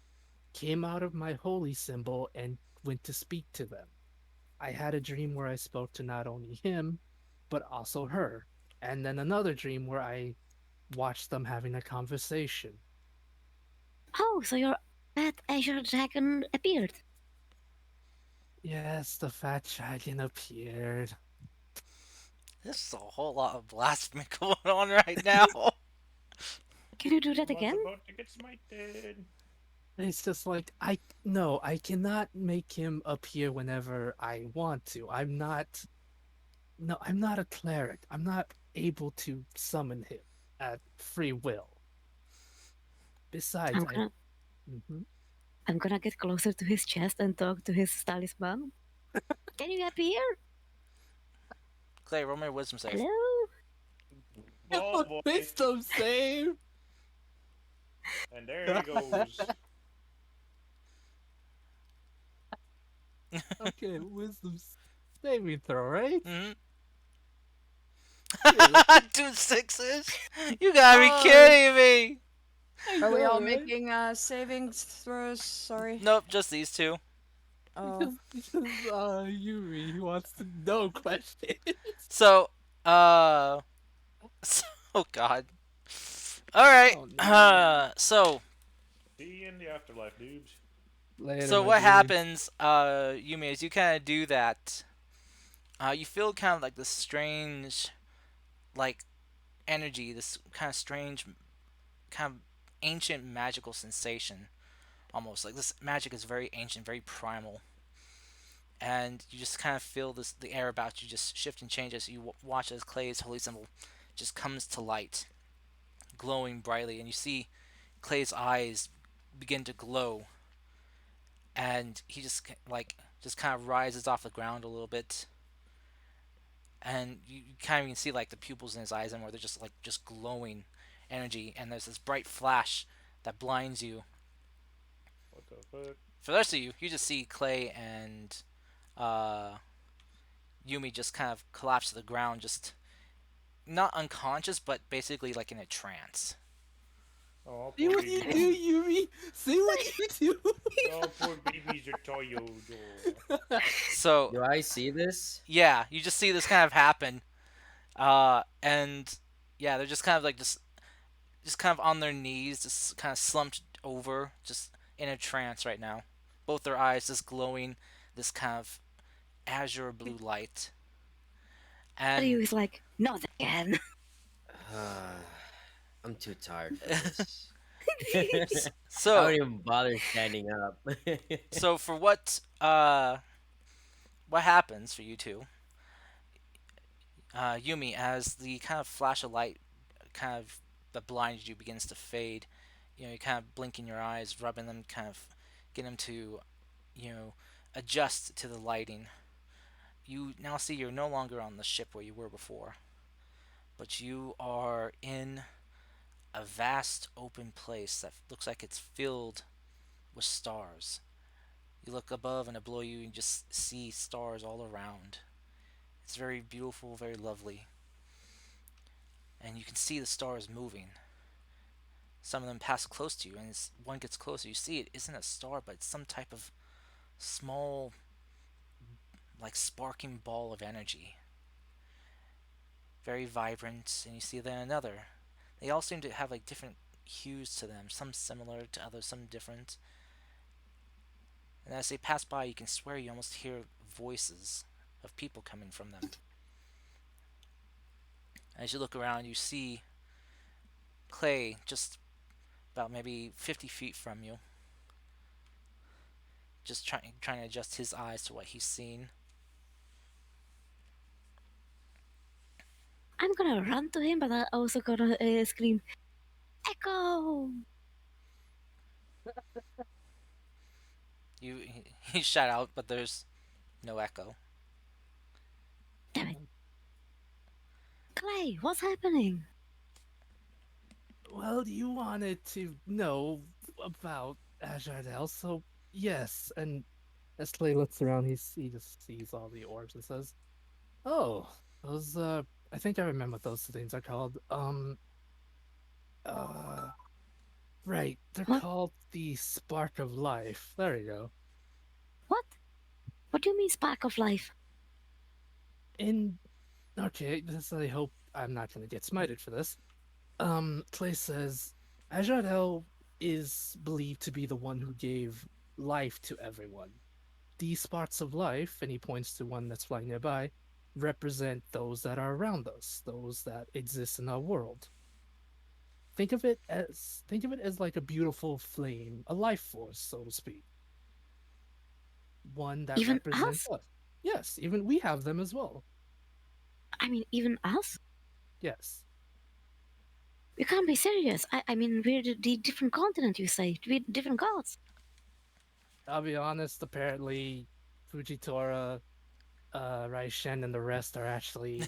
[SPEAKER 5] came out of my holy symbol and went to speak to them. I had a dream where I spoke to not only him, but also her. And then another dream where I watched them having a conversation.
[SPEAKER 6] Oh, so you're That Azure Dragon appeared.
[SPEAKER 5] Yes, the fat dragon appeared.
[SPEAKER 1] There's a whole lot of blasphemy going on right now.
[SPEAKER 6] Can you do that
[SPEAKER 3] Someone's
[SPEAKER 6] again?
[SPEAKER 3] about to get smited.
[SPEAKER 5] It's just like I cannot make him appear whenever I want to. I'm not a cleric. I'm not able to summon him at free will. Besides,
[SPEAKER 6] I'm gonna
[SPEAKER 5] Mhm.
[SPEAKER 6] I'm gonna get closer to his chest and talk to his talisman. Can you appear?
[SPEAKER 1] Clay, roll me a wisdom save.
[SPEAKER 6] Hello?
[SPEAKER 3] Oh boy.
[SPEAKER 5] Wisdom save.
[SPEAKER 3] And there he goes.
[SPEAKER 5] Okay, wisdom saving throw, right?
[SPEAKER 1] Mm-hmm.
[SPEAKER 5] Yeah,
[SPEAKER 1] 2 6s? You gotta be
[SPEAKER 5] Oh,
[SPEAKER 1] kidding me!
[SPEAKER 5] I
[SPEAKER 2] Are we
[SPEAKER 5] know,
[SPEAKER 2] all
[SPEAKER 5] right?
[SPEAKER 2] making savings throws? Sorry.
[SPEAKER 1] Nope, just these two.
[SPEAKER 2] Oh,
[SPEAKER 5] Because Yuri wants to know questions.
[SPEAKER 1] So, so, oh god. Alright,
[SPEAKER 5] Oh no.
[SPEAKER 1] so,
[SPEAKER 3] See you in the afterlife, dudes.
[SPEAKER 5] Later,
[SPEAKER 1] so
[SPEAKER 5] my
[SPEAKER 1] what
[SPEAKER 5] dudes.
[SPEAKER 1] happens, Yumi, is you kind of do that, you feel kind of like this strange, like, energy, this kind of strange, kind of ancient magical sensation, almost. Like, this magic is very ancient, very primal. And you just kind of feel this, the air about you just shift and change as you watch as Clay's holy symbol just comes to light, glowing brightly, and you see Clay's eyes begin to glow, and he just just kind of rises off the ground a little bit, and you kind of can see like the pupils in his eyes and where they're just like just glowing energy, and there's this bright flash that blinds you.
[SPEAKER 3] What the fuck?
[SPEAKER 1] For the rest of you, you just see Clay and uh, Yumi just kind of collapse to the ground, just not unconscious, but basically like in a trance.
[SPEAKER 3] Oh,
[SPEAKER 5] See
[SPEAKER 3] poor
[SPEAKER 5] what you do,
[SPEAKER 3] babies.
[SPEAKER 5] Yuri. See what you do.
[SPEAKER 3] Oh, poor babies are tired.
[SPEAKER 1] So
[SPEAKER 4] Do I see this?
[SPEAKER 1] yeah, you just see this kind of happen, and yeah, they're just kind of like just kind of on their knees, just kind of slumped over, just in a trance right now. Both their eyes just glowing this kind of azure blue light.
[SPEAKER 6] Ryu
[SPEAKER 1] And
[SPEAKER 6] is like, not again.
[SPEAKER 4] I'm too tired for this. I
[SPEAKER 1] so
[SPEAKER 4] don't even bother standing up.
[SPEAKER 1] so for what happens for you two, Yumi, as the kind of flash of light kind of that blinded you begins to fade, you kind of blinking your eyes, rubbing them, kind of get them to, you know, adjust to the lighting. You now see you're no longer on the ship where you were before, but you are in a vast open place that looks like it's filled with stars. You look above and below you and just see stars all around. It's very beautiful, very lovely. And you can see the stars moving. Some of them pass close to you, and as one gets closer, you see it isn't a star, but it's some type of small, like sparking ball of energy. Very vibrant, and you see then another. They all seem to have like different hues to them, some similar to others, some different. And as they pass by, you can swear you almost hear voices of people coming from them. As you look around, you see Clay just about maybe 50 feet from you, just trying to adjust his eyes to what he's seeing.
[SPEAKER 6] I'm gonna run to him, but I'm also gonna scream, Echo!
[SPEAKER 1] You he shout out, but there's no echo.
[SPEAKER 6] Damn it. Clay, what's happening?
[SPEAKER 5] Well, you wanted to know about Azardel, so yes. And as Clay looks around, he just sees all the orbs and says, "Oh, those I think I remember what those things are called. Uh, right, they're
[SPEAKER 6] What?
[SPEAKER 5] called the Spark of Life. There you go.
[SPEAKER 6] What? What do you mean spark of life?
[SPEAKER 5] In okay, this I hope I'm not gonna get smited for this. Clay says, Azardel is believed to be the one who gave life to everyone. These sparks of life, and he points to one that's flying nearby, represent those that are around us, those that exist in our world. Think of it as like a beautiful flame, a life force, so to speak. One that
[SPEAKER 6] Even
[SPEAKER 5] represents
[SPEAKER 6] us?
[SPEAKER 5] us. Yes, even we have them as well.
[SPEAKER 6] I mean, even us?
[SPEAKER 5] Yes.
[SPEAKER 6] You can't be serious. I mean, we're the different continent, you say. We're different gods.
[SPEAKER 5] I'll be honest, apparently Fujitora, Raishen and the rest are actually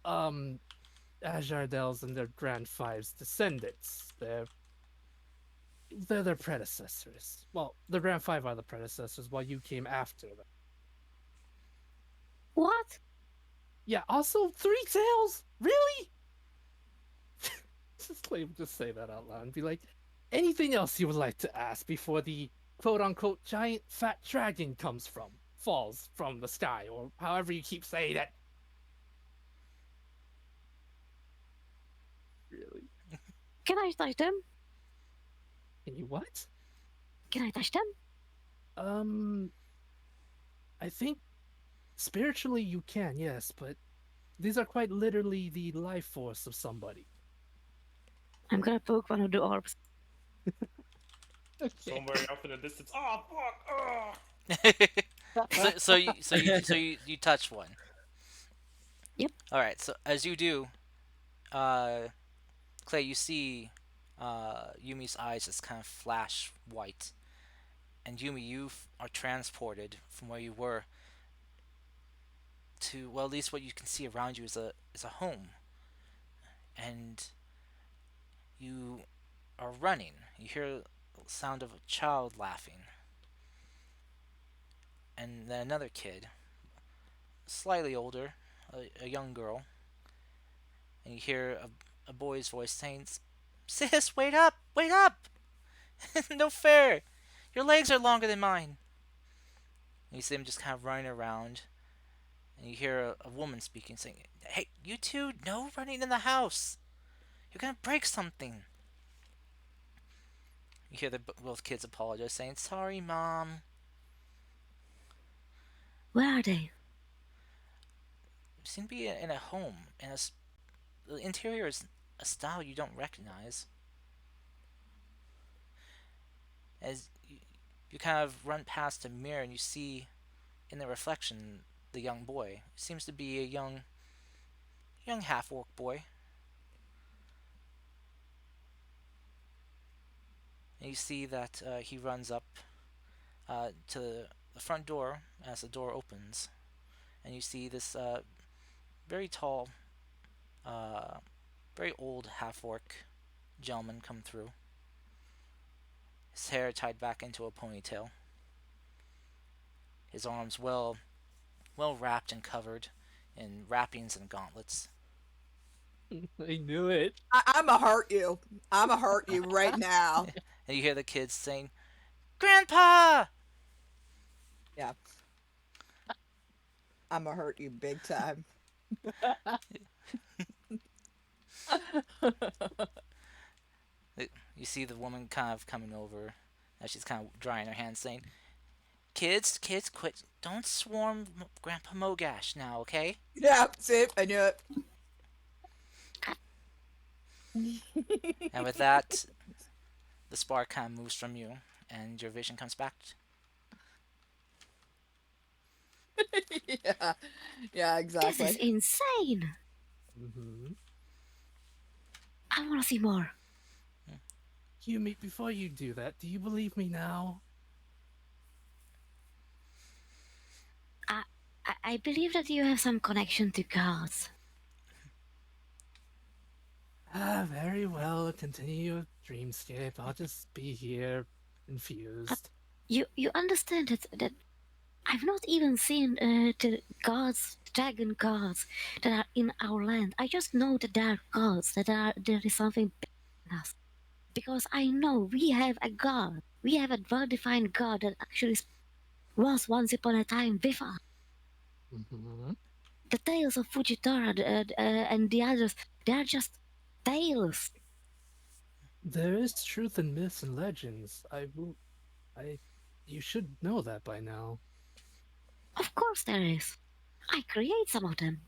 [SPEAKER 5] um Ajardels and their Grand Five's descendants. They're their predecessors. Well, the Grand Five are the predecessors, while you came after them.
[SPEAKER 6] What?
[SPEAKER 5] Yeah. Also, Three Tails. Really? Just say that out loud and be like, anything else you would like to ask before the quote unquote giant fat dragon falls from the sky, or however you keep saying it. Really?
[SPEAKER 6] Can I touch them?
[SPEAKER 5] Can you what?
[SPEAKER 6] Can I touch them?
[SPEAKER 5] Um, I think spiritually you can, yes, but these are quite literally the life force of somebody.
[SPEAKER 6] I'm gonna poke one of the orbs.
[SPEAKER 3] Somewhere off in the distance. Oh fuck! Oh!
[SPEAKER 1] So you touch one.
[SPEAKER 6] Yep.
[SPEAKER 1] All right. So as you do, uh, Clay, you see Yumi's eyes just kind of flash white, and Yumi, are transported from where you were to, well, at least what you can see around you is a home, and you are running. You hear the sound of a child laughing, and then another kid, slightly older, a young girl, and you hear a boy's voice saying, "Sis, wait up, wait up! No fair! Your legs are longer than mine." And you see him just kind of running around, and you hear a woman speaking, saying, "Hey, you two, no running in the house! You're gonna break something." You hear both kids apologize, saying, "Sorry, mom."
[SPEAKER 6] Where are they?
[SPEAKER 1] You seem to be in a home, and the interior is a style you don't recognize. As you kind of run past a mirror, and you see in the reflection the young boy. He seems to be a young half orc boy. And you see that he runs up to the front door as the door opens, and you see this very tall, uh, very old half orc gentleman come through. His hair tied back into a ponytail. His arms well wrapped and covered in wrappings and gauntlets.
[SPEAKER 5] I knew it.
[SPEAKER 2] I'ma hurt you. I'ma hurt you right now.
[SPEAKER 1] And you hear the kids saying, "Grandpa!"
[SPEAKER 2] Yeah. I'ma hurt you big time.
[SPEAKER 1] You see the woman kind of coming over as she's kind of drying her hands, saying, "Kids, kids, quit! Don't swarm Grandpa Mogash now, okay?"
[SPEAKER 2] Yeah, see, I knew it.
[SPEAKER 1] And with that, the spark kind of moves from you, and your vision comes back.
[SPEAKER 2] Yeah. Yeah,
[SPEAKER 6] This is
[SPEAKER 2] exactly.
[SPEAKER 6] insane.
[SPEAKER 5] Mm-hmm.
[SPEAKER 6] I wanna see more.
[SPEAKER 5] Yumi, before you do that, do you believe me now?
[SPEAKER 6] I believe that you have some connection to gods.
[SPEAKER 5] Ah, very well. Continue your dreamscape. I'll just be here, infused.
[SPEAKER 6] You understand that I've not even seen the gods, dragon gods that are in our land. I just know that there are gods, there is something big in us. Because I know we have a god. We have a well-defined god that actually was once upon a time with us.
[SPEAKER 5] Mm-hmm.
[SPEAKER 6] The tales of Fujitora and the others, they are just tales.
[SPEAKER 5] There is truth in myths and legends. I, you should know that by now.
[SPEAKER 6] Of course there is. I create some of them.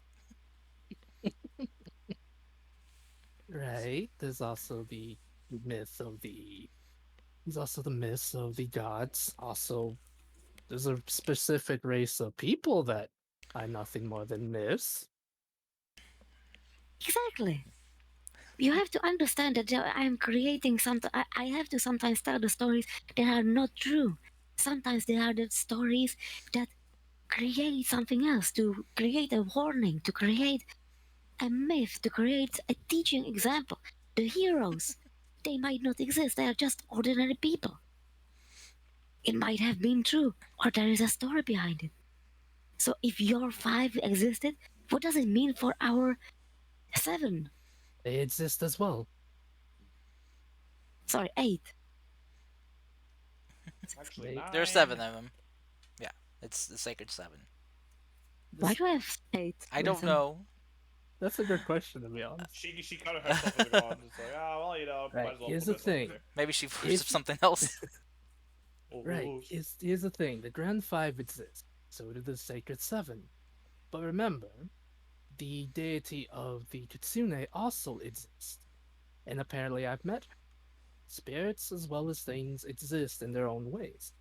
[SPEAKER 5] Right. There's also the myth of the. There's also the myths of the gods. Also, there's a specific race of people that are nothing more than myths.
[SPEAKER 6] Exactly. You have to understand that I'm creating something. I have to sometimes tell the stories that are not true. Sometimes they are the stories that create something else, to create a warning, to create a myth, to create a teaching example. The heroes, they might not exist, they are just ordinary people. It might have been true, or there is a story behind it. So if your 5 existed, what does it mean for our 7?
[SPEAKER 5] They exist as well.
[SPEAKER 6] Sorry, 8.
[SPEAKER 3] Actually,
[SPEAKER 5] They,
[SPEAKER 1] There are
[SPEAKER 3] 9.
[SPEAKER 1] 7 of them. Yeah, it's the Sacred 7.
[SPEAKER 6] Why
[SPEAKER 5] this,
[SPEAKER 6] do I have 8?
[SPEAKER 1] I don't know.
[SPEAKER 5] that's a good question, to be honest.
[SPEAKER 3] She cut herself in the ground. It's like, well, might
[SPEAKER 5] Right.
[SPEAKER 3] as well
[SPEAKER 5] Here's
[SPEAKER 3] put
[SPEAKER 5] the
[SPEAKER 3] myself in
[SPEAKER 5] thing.
[SPEAKER 3] there.
[SPEAKER 1] Maybe she
[SPEAKER 5] If
[SPEAKER 1] worships something else.
[SPEAKER 5] Right.
[SPEAKER 3] Oh,
[SPEAKER 5] Here's the thing. The Grand Five exists. So do the Sacred Seven. But remember, the deity of the Kitsune also exists. And apparently I've met her. Spirits as well as things exist in their own ways.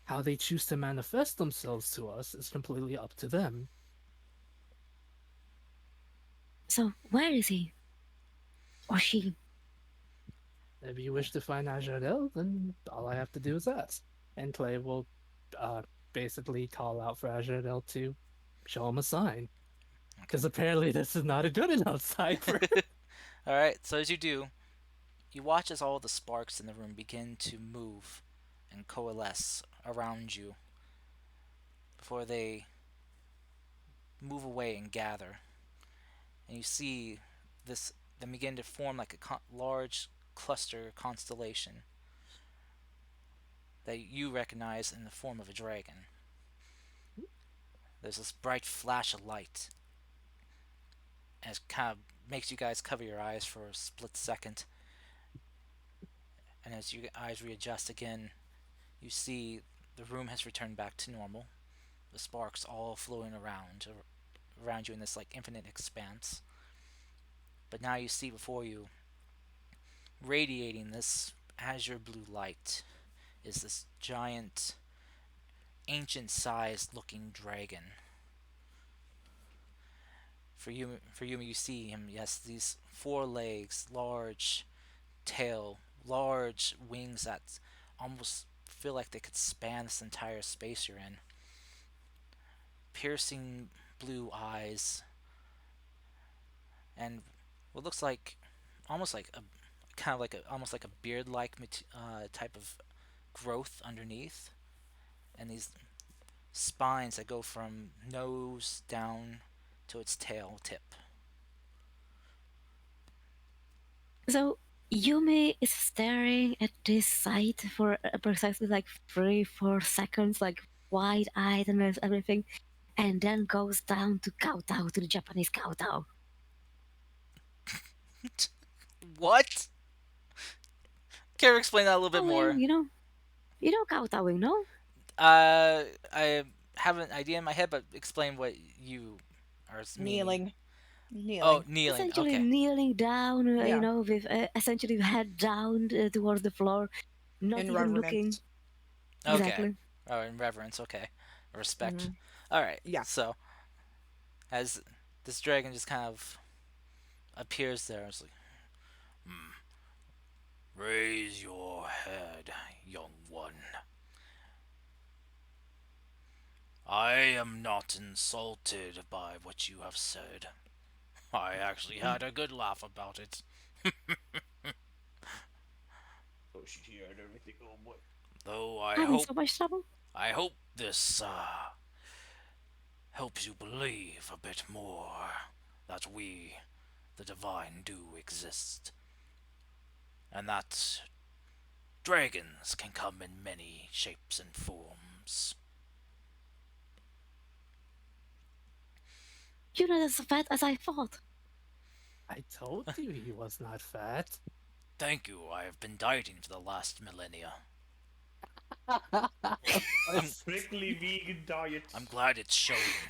[SPEAKER 5] How they choose to manifest themselves to us is completely up to them.
[SPEAKER 6] So where is he? Or she?
[SPEAKER 5] If you wish to find Ajadel, then all I have to do is ask. And Clay will uh, basically call out for Ajadel to show him a sign. Because apparently this is not a good enough sign for.
[SPEAKER 1] Alright, so as you do, you watch as all the sparks in the room begin to move and coalesce around you before they move away and gather. And you see this them begin to form like a large cluster constellation that you recognize in the form of a dragon. There's this bright flash of light, and it kind of makes you guys cover your eyes for a split second. And as your eyes readjust again, you see the room has returned back to normal. The sparks all flowing around you in this like infinite expanse. But now you see before you, radiating this azure blue light, is this giant, ancient-sized looking dragon. For you see him. Yes, these 4 legs, large tail, large wings that almost feel like they could span this entire space you're in. Piercing blue eyes, and what looks like almost like a kind of like a almost like a beard-like type of growth underneath, and these spines that go from nose down to its tail tip.
[SPEAKER 6] So Yumi is staring at this sight for precisely like 3-4 seconds, like wide-eyed and everything, and then goes down to kowtow, to the Japanese kowtow.
[SPEAKER 1] What? Can you explain that a little bit
[SPEAKER 6] Kowtowing,
[SPEAKER 1] more?
[SPEAKER 6] you know kowtowing, no?
[SPEAKER 1] I have an idea in my head, but explain what you are meaning.
[SPEAKER 2] Kneeling.
[SPEAKER 1] Oh, kneeling.
[SPEAKER 6] Essentially
[SPEAKER 1] Okay.
[SPEAKER 6] kneeling down,
[SPEAKER 2] Yeah.
[SPEAKER 6] with essentially head down towards the floor, not
[SPEAKER 2] In
[SPEAKER 6] even looking.
[SPEAKER 2] reverence.
[SPEAKER 1] Okay.
[SPEAKER 6] Exactly.
[SPEAKER 1] Oh, in reverence. Okay. Respect.
[SPEAKER 2] Mhm.
[SPEAKER 1] All right.
[SPEAKER 2] Yeah.
[SPEAKER 1] So, as this dragon just kind of appears there, it's like, raise your head, young one. I am not insulted by what you have said. I actually had a good laugh about it.
[SPEAKER 3] oh, she heard everything. Oh boy.
[SPEAKER 1] Though
[SPEAKER 6] I'm in so much trouble.
[SPEAKER 1] I hope this helps you believe a bit more that we, the divine, do exist, and that dragons can come in many shapes and forms.
[SPEAKER 6] You're not as fat as I thought.
[SPEAKER 5] I told you he was not fat.
[SPEAKER 1] Thank you. I have been dieting for the last millennia.
[SPEAKER 3] A strictly vegan diet.
[SPEAKER 1] I'm glad it's showing.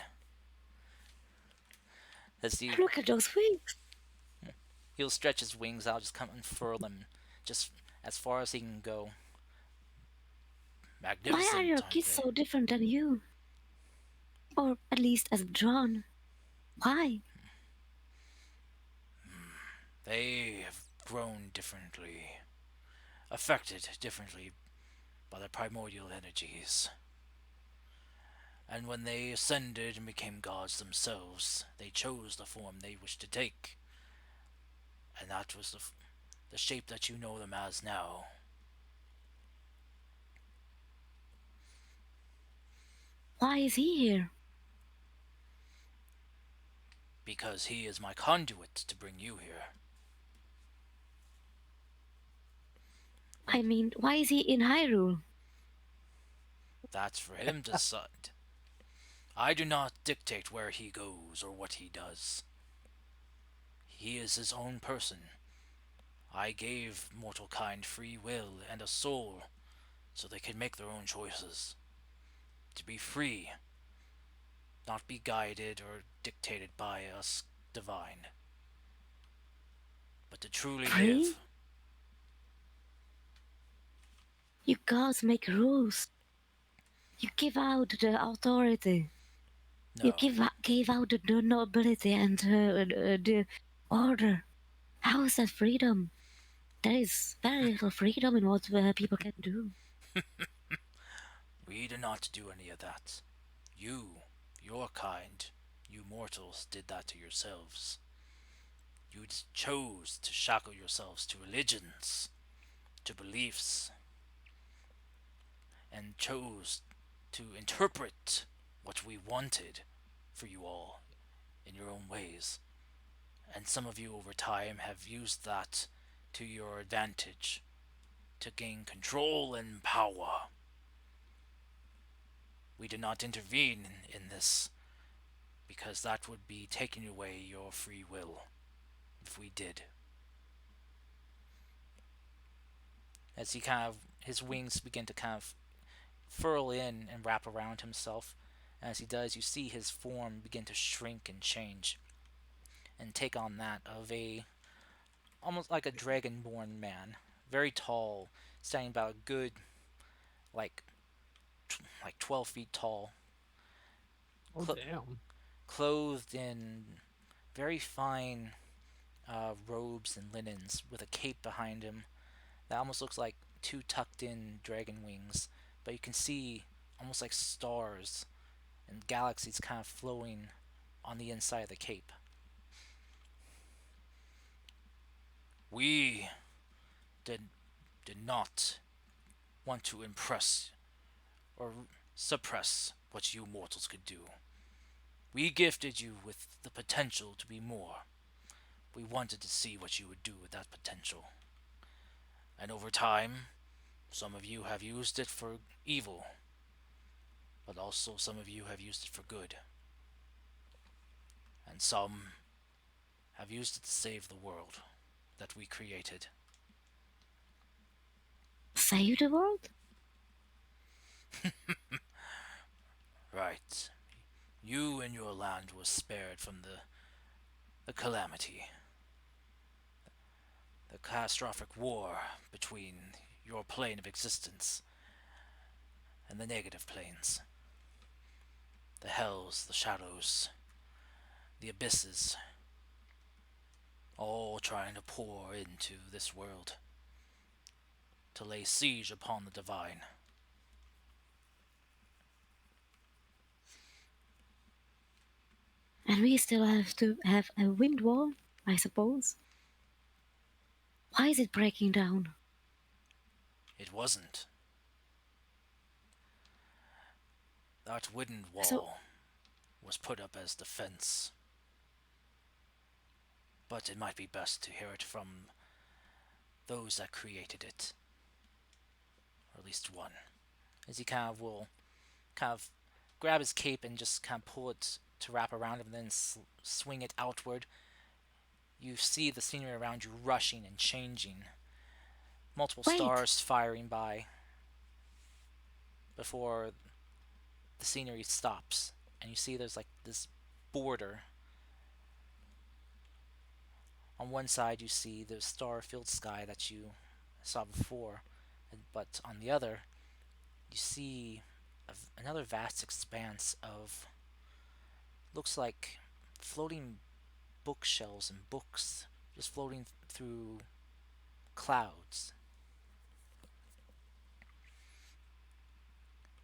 [SPEAKER 1] As
[SPEAKER 6] Look at those wings.
[SPEAKER 1] he'll stretch his wings out, just kind of unfurl them, just as far as he can go.
[SPEAKER 6] Why are
[SPEAKER 1] Magnificent,
[SPEAKER 6] your
[SPEAKER 1] aren't
[SPEAKER 6] kids
[SPEAKER 1] they?
[SPEAKER 6] so different than you? Or at least as drawn? Why?
[SPEAKER 1] They have grown differently, affected differently by the primordial energies. And when they ascended and became gods themselves, they chose the form they wished to take. And that was the shape that you know them as now.
[SPEAKER 6] Why is he here?
[SPEAKER 1] Because he is my conduit to bring you here.
[SPEAKER 6] I mean, why is he in Hyrule?
[SPEAKER 1] That's for him to decide. I do not dictate where he goes or what he does. He is his own person. I gave mortal kind free will and a soul so they can make their own choices. To be free, not be guided or dictated by us divine, but to truly
[SPEAKER 6] Free?
[SPEAKER 1] live.
[SPEAKER 6] You gods make rules. You give out the authority. You
[SPEAKER 1] No,
[SPEAKER 6] gave out the nobility and the order. How is that freedom? There is very little freedom in what people can do.
[SPEAKER 1] we do not do any of that. You, your kind, you mortals did that to yourselves. You chose to shackle yourselves to religions, to beliefs, and chose to interpret what we wanted for you all in your own ways. And some of you over time have used that to your advantage to gain control and power. We do not intervene in this because that would be taking away your free will if we did. As his wings begin to kind of furl in and wrap around himself. As he does, you see his form begin to shrink and change and take on that of a almost like a dragonborn man, very tall, standing about a good like 12 feet tall,
[SPEAKER 5] Oh
[SPEAKER 1] cl-
[SPEAKER 5] damn.
[SPEAKER 1] clothed in very fine robes and linens with a cape behind him that almost looks like two tucked in dragon wings, but you can see almost like stars and galaxies kind of flowing on the inside of the cape. We did, did not want to impress or suppress what you mortals could do. We gifted you with the potential to be more. We wanted to see what you would do with that potential. And over time, some of you have used it for evil, but also some of you have used it for good. And some have used it to save the world that we created.
[SPEAKER 6] Save the world?
[SPEAKER 1] Right. You and your land was spared from the calamity, the catastrophic war between your plane of existence and the negative planes. The hells, the shadows, the abysses, all trying to pour into this world, to lay siege upon the divine.
[SPEAKER 6] And we still have to have a wind wall, I suppose. Why is it breaking down?
[SPEAKER 1] It wasn't. That wooden
[SPEAKER 6] So,
[SPEAKER 1] wall was put up as defense. But it might be best to hear it from those that created it. Or at least one. As he will kind of grab his cape and just kind of pull it to wrap around him and then swing it outward. You see the scenery around you rushing and changing multiple
[SPEAKER 6] Wait,
[SPEAKER 1] stars firing by before the scenery stops, and you see there's like this border. On one side, you see the star-filled sky that you saw before, but on the other, you see another vast expanse of looks like floating bookshelves and books just floating through clouds.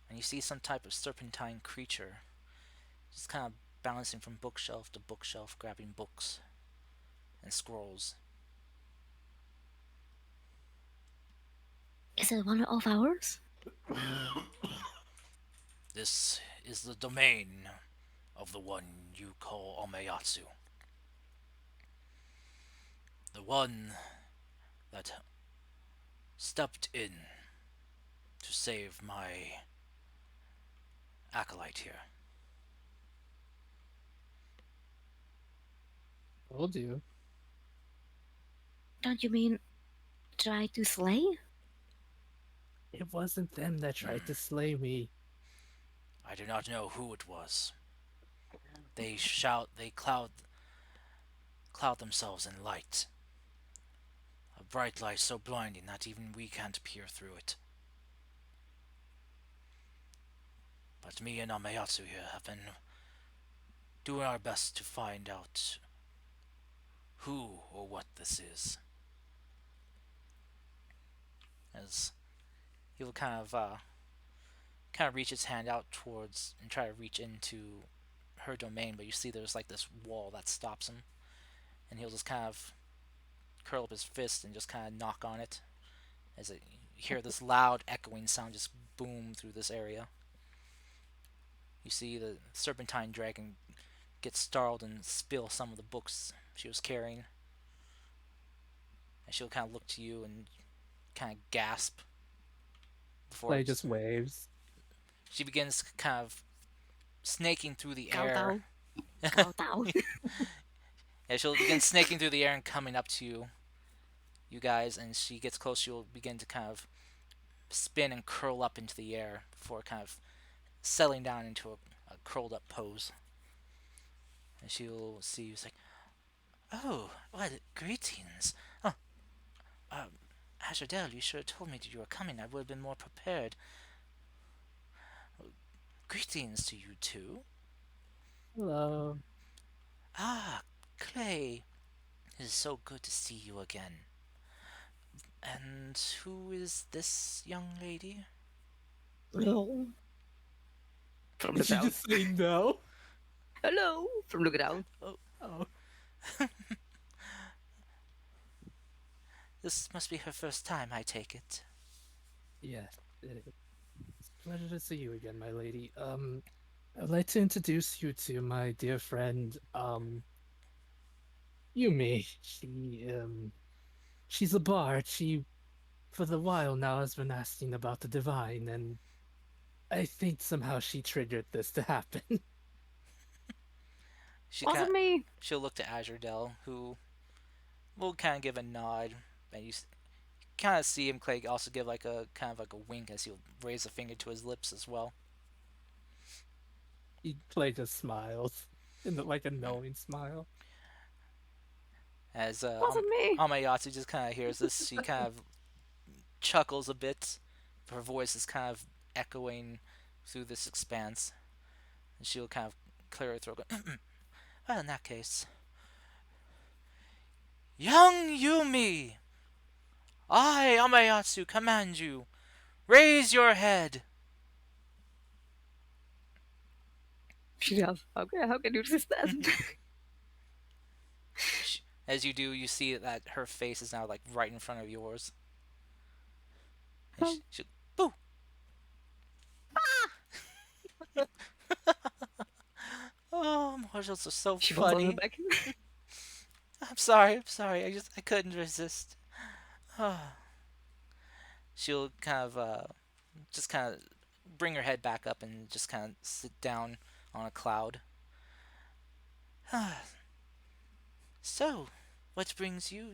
[SPEAKER 1] And you see some type of serpentine creature just kind of bouncing from bookshelf to bookshelf, grabbing books and scrolls.
[SPEAKER 6] is it one of ours?
[SPEAKER 1] This is the domain of the one you call Omeyatsu. The one that stepped in to save my acolyte here.
[SPEAKER 5] Told you.
[SPEAKER 6] Don't you mean try to slay?
[SPEAKER 5] It wasn't them that tried to slay me.
[SPEAKER 1] I do not know who it was. They cloud themselves in light. A bright light so blinding that even we can't peer through it. But me and Amayatsu here have been doing our best to find out who or what this is. As he will kind of reach his hand out towards and try to reach into her domain, but you see there's like this wall that stops him, and he'll just kind of curl up his fist and just kind of knock on it as you hear this loud echoing sound just boom through this area. You see the serpentine dragon get startled and spill some of the books she was carrying, and she'll kind of look to you and kind of gasp before
[SPEAKER 5] Clay just waves.
[SPEAKER 1] she begins kind of snaking through the
[SPEAKER 6] Cow
[SPEAKER 1] air.
[SPEAKER 6] down. Cow down.
[SPEAKER 1] Yeah, she'll begin snaking through the air and coming up to you guys, and she gets close. She'll begin to kind of spin and curl up into the air before kind of settling down into a curled up pose. And she'll see you. It's like, oh, well, greetings. Oh, Ashadel, you should have told me that you were coming. I would have been more prepared. Greetings to you too.
[SPEAKER 5] Hello.
[SPEAKER 1] Ah, Clay. It is so good to see you again. And who is this young lady?
[SPEAKER 6] Hello. From the
[SPEAKER 5] Did you
[SPEAKER 6] ground.
[SPEAKER 5] just say no?
[SPEAKER 6] Hello. From the ground.
[SPEAKER 5] Oh.
[SPEAKER 1] This must be her first time, I take it.
[SPEAKER 5] Yes, it is. It's a pleasure to see you again, my lady. I'd like to introduce you to my dear friend, Yumi. She's a bard. She, for the while now, has been asking about the divine, and I think somehow she triggered this to happen.
[SPEAKER 6] Wasn't me.
[SPEAKER 1] She'll look to Azurdel, who will kind of give a nod, and you kind of see him, Clay, also give like a kind of like a wink as he'll raise a finger to his lips as well.
[SPEAKER 5] Clay just smiles, in like a knowing smile.
[SPEAKER 1] As
[SPEAKER 6] Wasn't me.
[SPEAKER 1] Amayatsu just kind of hears this, she kind of chuckles a bit. Her voice is kind of echoing through this expanse, and she'll kind of clear her throat. Well, in that case, young Yumi, I, Amayatsu, command you. Raise your head.
[SPEAKER 6] Yeah. Okay, how can you resist that?
[SPEAKER 1] As you do, you see that her face is now like right in front of yours. And she boo. Oh, mortals are so
[SPEAKER 6] She falls on her
[SPEAKER 1] funny.
[SPEAKER 6] back.
[SPEAKER 1] I'm sorry. I couldn't resist. She'll kind of just kind of bring her head back up and just kind of sit down on a cloud. So, what brings you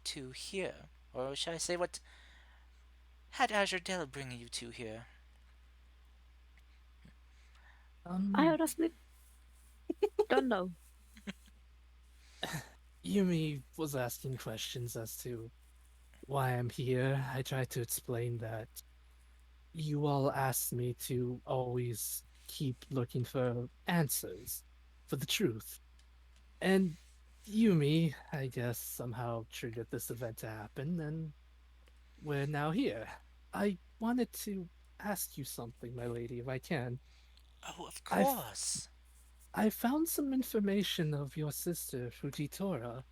[SPEAKER 1] two here? Or shall I say, what Had Azure bring you two here?
[SPEAKER 6] I
[SPEAKER 5] Um,
[SPEAKER 6] honestly don't know.
[SPEAKER 5] Yumi was asking questions as to why I'm here. I tried to explain that you all asked me to always keep looking for answers, for the truth. And Yumi, I guess, somehow triggered this event to happen, and we're now here. I wanted to ask you something, my lady, if I can.
[SPEAKER 1] Oh, of
[SPEAKER 5] I've
[SPEAKER 1] course.
[SPEAKER 5] I found some information of your sister, Fujitora.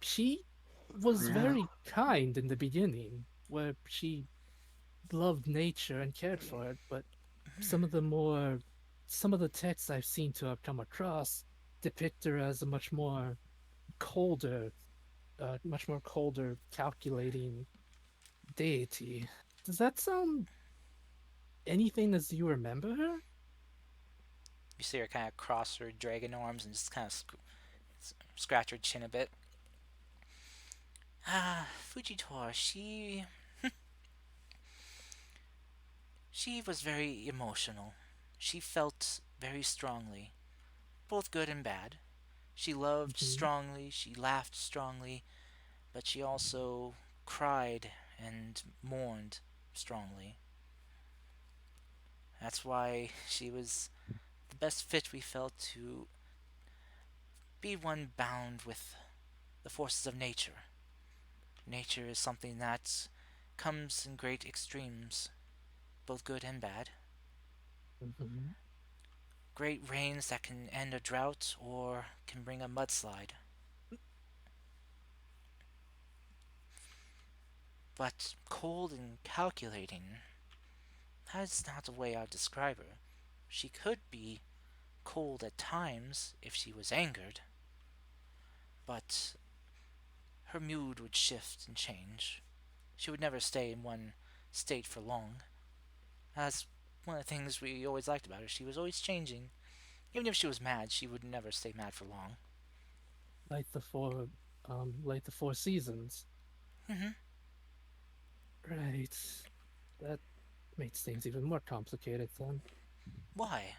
[SPEAKER 5] She was very kind in the beginning, where she loved nature and cared for it, but some of the more some of the texts I've seen to have come across depict her as a colder, much more colder, calculating deity. Does that sound anything as you remember her?
[SPEAKER 1] You see her kind of cross her dragon arms and just kind of scratch her chin a bit. Ah, Fujitora, she was very emotional. She felt very strongly, both good and bad. She loved
[SPEAKER 5] Hmm.
[SPEAKER 1] strongly, she laughed strongly, but she also cried and mourned strongly. That's why she was the best fit we felt to be one bound with the forces of nature. Nature is something that comes in great extremes, both good and bad.
[SPEAKER 5] Hmm.
[SPEAKER 1] Great rains that can end a drought or can bring a mudslide. But cold and calculating, that's not the way I'd describe her. She could be cold at times if she was angered, but her mood would shift and change. She would never stay in one state for long. That's one of the things we always liked about her. She was always changing. Even if she was mad, she would never stay mad for long.
[SPEAKER 5] Like like the Four Seasons.
[SPEAKER 1] Hmm.
[SPEAKER 5] Right. That makes things even more complicated then.
[SPEAKER 1] Why?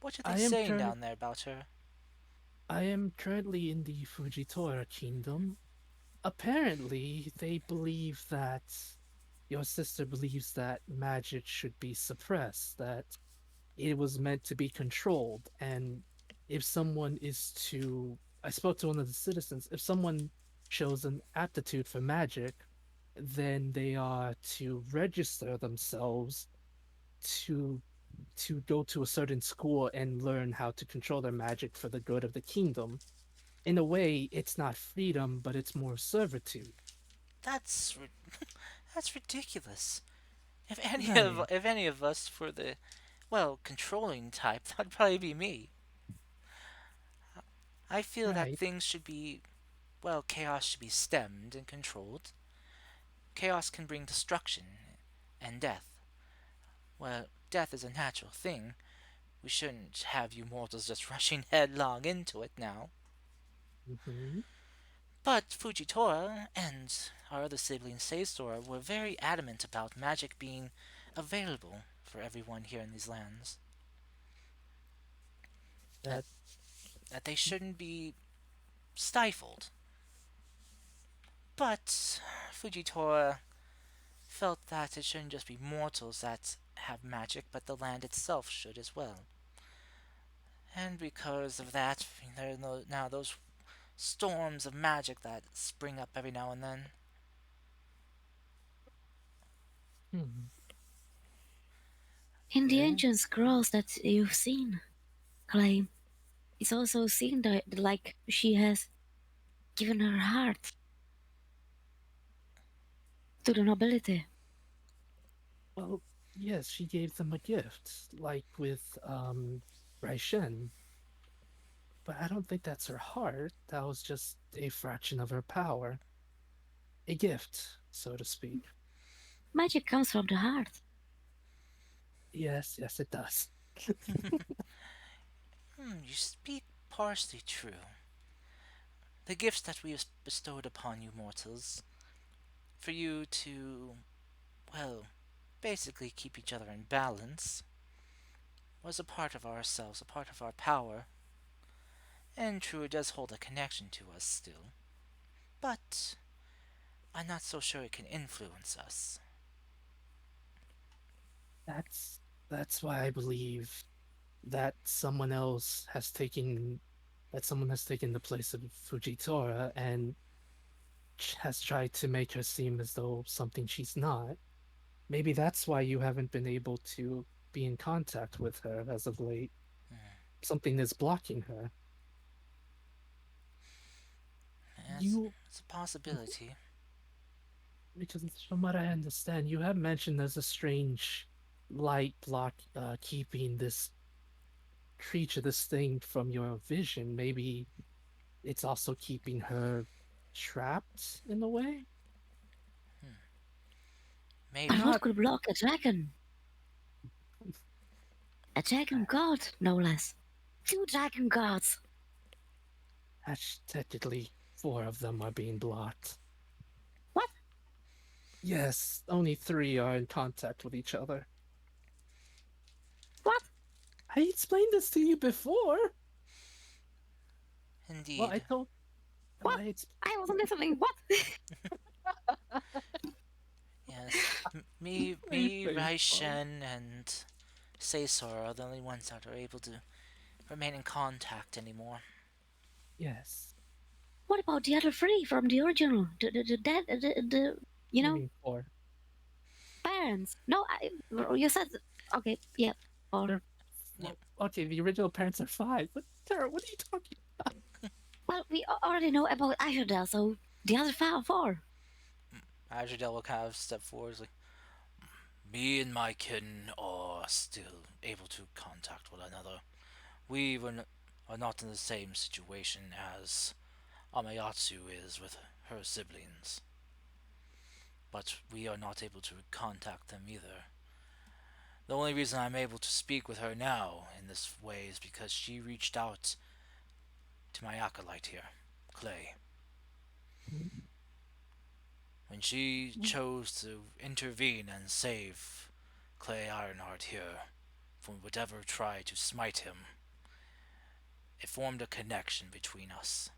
[SPEAKER 1] What are they
[SPEAKER 5] I am
[SPEAKER 1] saying
[SPEAKER 5] current
[SPEAKER 1] down there about her?
[SPEAKER 5] I am currently in the Fujitora Kingdom. Apparently, they believe that your sister believes that magic should be suppressed, that it was meant to be controlled, and if someone is to I spoke to one of the citizens, if someone shows an aptitude for magic, then they are to register themselves to go to a certain school and learn how to control their magic for the good of the kingdom. In a way, it's not freedom, but it's more servitude.
[SPEAKER 1] That's that's ridiculous. If any of
[SPEAKER 5] Right,
[SPEAKER 1] if any of us were the controlling type, that'd probably be me. I feel that
[SPEAKER 5] right.
[SPEAKER 1] things should be chaos should be stemmed and controlled. Chaos can bring destruction and death. Well, death is a natural thing. We shouldn't have you mortals just rushing headlong into it now.
[SPEAKER 5] Hmm.
[SPEAKER 1] But Fujitora and our other sibling Seisora were very adamant about magic being available for everyone here in these lands. That
[SPEAKER 5] That
[SPEAKER 1] that they shouldn't be stifled. But Fujitora felt that it shouldn't just be mortals that have magic, but the land itself should as well. And because of that, there are now those storms of magic that spring up every now and then.
[SPEAKER 5] hmm,
[SPEAKER 6] In the
[SPEAKER 5] yeah.
[SPEAKER 6] ancient scrolls that you've seen, Clay, it's also seen that like she has given her heart to the nobility.
[SPEAKER 5] Well, yes, she gave them a gift, like with Raishen, but I don't think that's her heart. That was just a fraction of her power. A gift, so to speak.
[SPEAKER 6] Magic comes from the heart.
[SPEAKER 5] Yes, yes, it does.
[SPEAKER 1] You speak partially true. The gifts that we have bestowed upon you mortals, for you to, well, basically keep each other in balance, was a part of ourselves, a part of our power, and true, it does hold a connection to us still. But I'm not so sure it can influence us.
[SPEAKER 5] That's that's why I believe that someone has taken the place of Fujitora and has tried to make her seem as though something she's not. Maybe that's why you haven't been able to be in contact with her as of late. Something is blocking her.
[SPEAKER 1] Yes,
[SPEAKER 5] You,
[SPEAKER 1] it's a possibility.
[SPEAKER 5] because from what I understand, you have mentioned there's a strange light block keeping this creature, this thing from your vision. Maybe it's also keeping her trapped in a way.
[SPEAKER 1] Maybe.
[SPEAKER 5] I'm
[SPEAKER 6] And what
[SPEAKER 5] not.
[SPEAKER 6] could block a dragon? A dragon god, no less. 2 dragon gods.
[SPEAKER 5] Technically, 4 of them are being blocked.
[SPEAKER 6] What?
[SPEAKER 5] Yes, only 3 are in contact with each other.
[SPEAKER 6] What?
[SPEAKER 5] I explained this to you before. Well, I
[SPEAKER 1] Indeed.
[SPEAKER 5] told.
[SPEAKER 6] What? I wasn't listening. What?
[SPEAKER 1] Yes. Me, Raishen, and Caesar are the only ones that are able to remain in contact anymore.
[SPEAKER 5] Yes.
[SPEAKER 6] What about the other 3 from the original? The dead, you
[SPEAKER 5] I
[SPEAKER 6] know,
[SPEAKER 5] mean, 4.
[SPEAKER 6] parents? No, you said, okay, yeah, 4.
[SPEAKER 5] They're,
[SPEAKER 1] Yeah.
[SPEAKER 5] okay, the original parents are 5. But Tara, what are you talking?
[SPEAKER 6] Well, we already know about Asherdale, so the other 4.
[SPEAKER 1] Ajadel will kind of step forward, like, me and my kin are still able to contact one another. We are not in the same situation as Amayatsu is with her siblings, but we are not able to contact them either. The only reason I'm able to speak with her now in this way is because she reached out to my acolyte here, Clay. When she chose to intervene and save Clay Ironheart here from whatever tried to smite him, it formed a connection between us,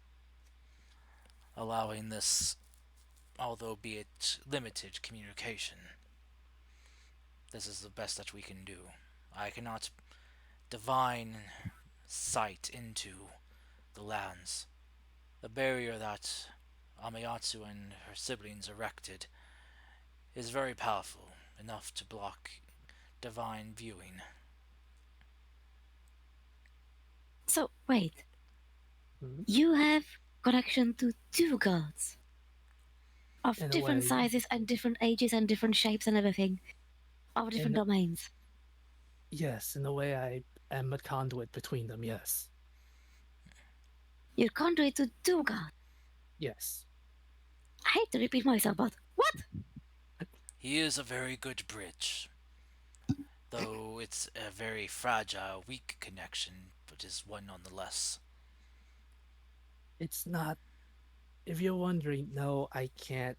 [SPEAKER 1] allowing this, although be it limited, communication. This is the best that we can do. I cannot divine sight into the lands. The barrier that Amayatsu and her siblings erected is very powerful, enough to block divine viewing.
[SPEAKER 6] So, wait,
[SPEAKER 5] Hmm?
[SPEAKER 6] you have connection to 2 gods of
[SPEAKER 5] In a
[SPEAKER 6] different
[SPEAKER 5] way,
[SPEAKER 6] sizes and different ages and different shapes and everything, of different
[SPEAKER 5] in
[SPEAKER 6] domains.
[SPEAKER 5] yes, in a way, I am a conduit between them. Yes,
[SPEAKER 6] You conduit to 2 gods.
[SPEAKER 5] yes.
[SPEAKER 6] I hate to repeat myself, but what?
[SPEAKER 1] He is a very good bridge, though it's a very fragile, weak connection, but is one nonetheless.
[SPEAKER 5] It's not. If you're wondering, no, I can't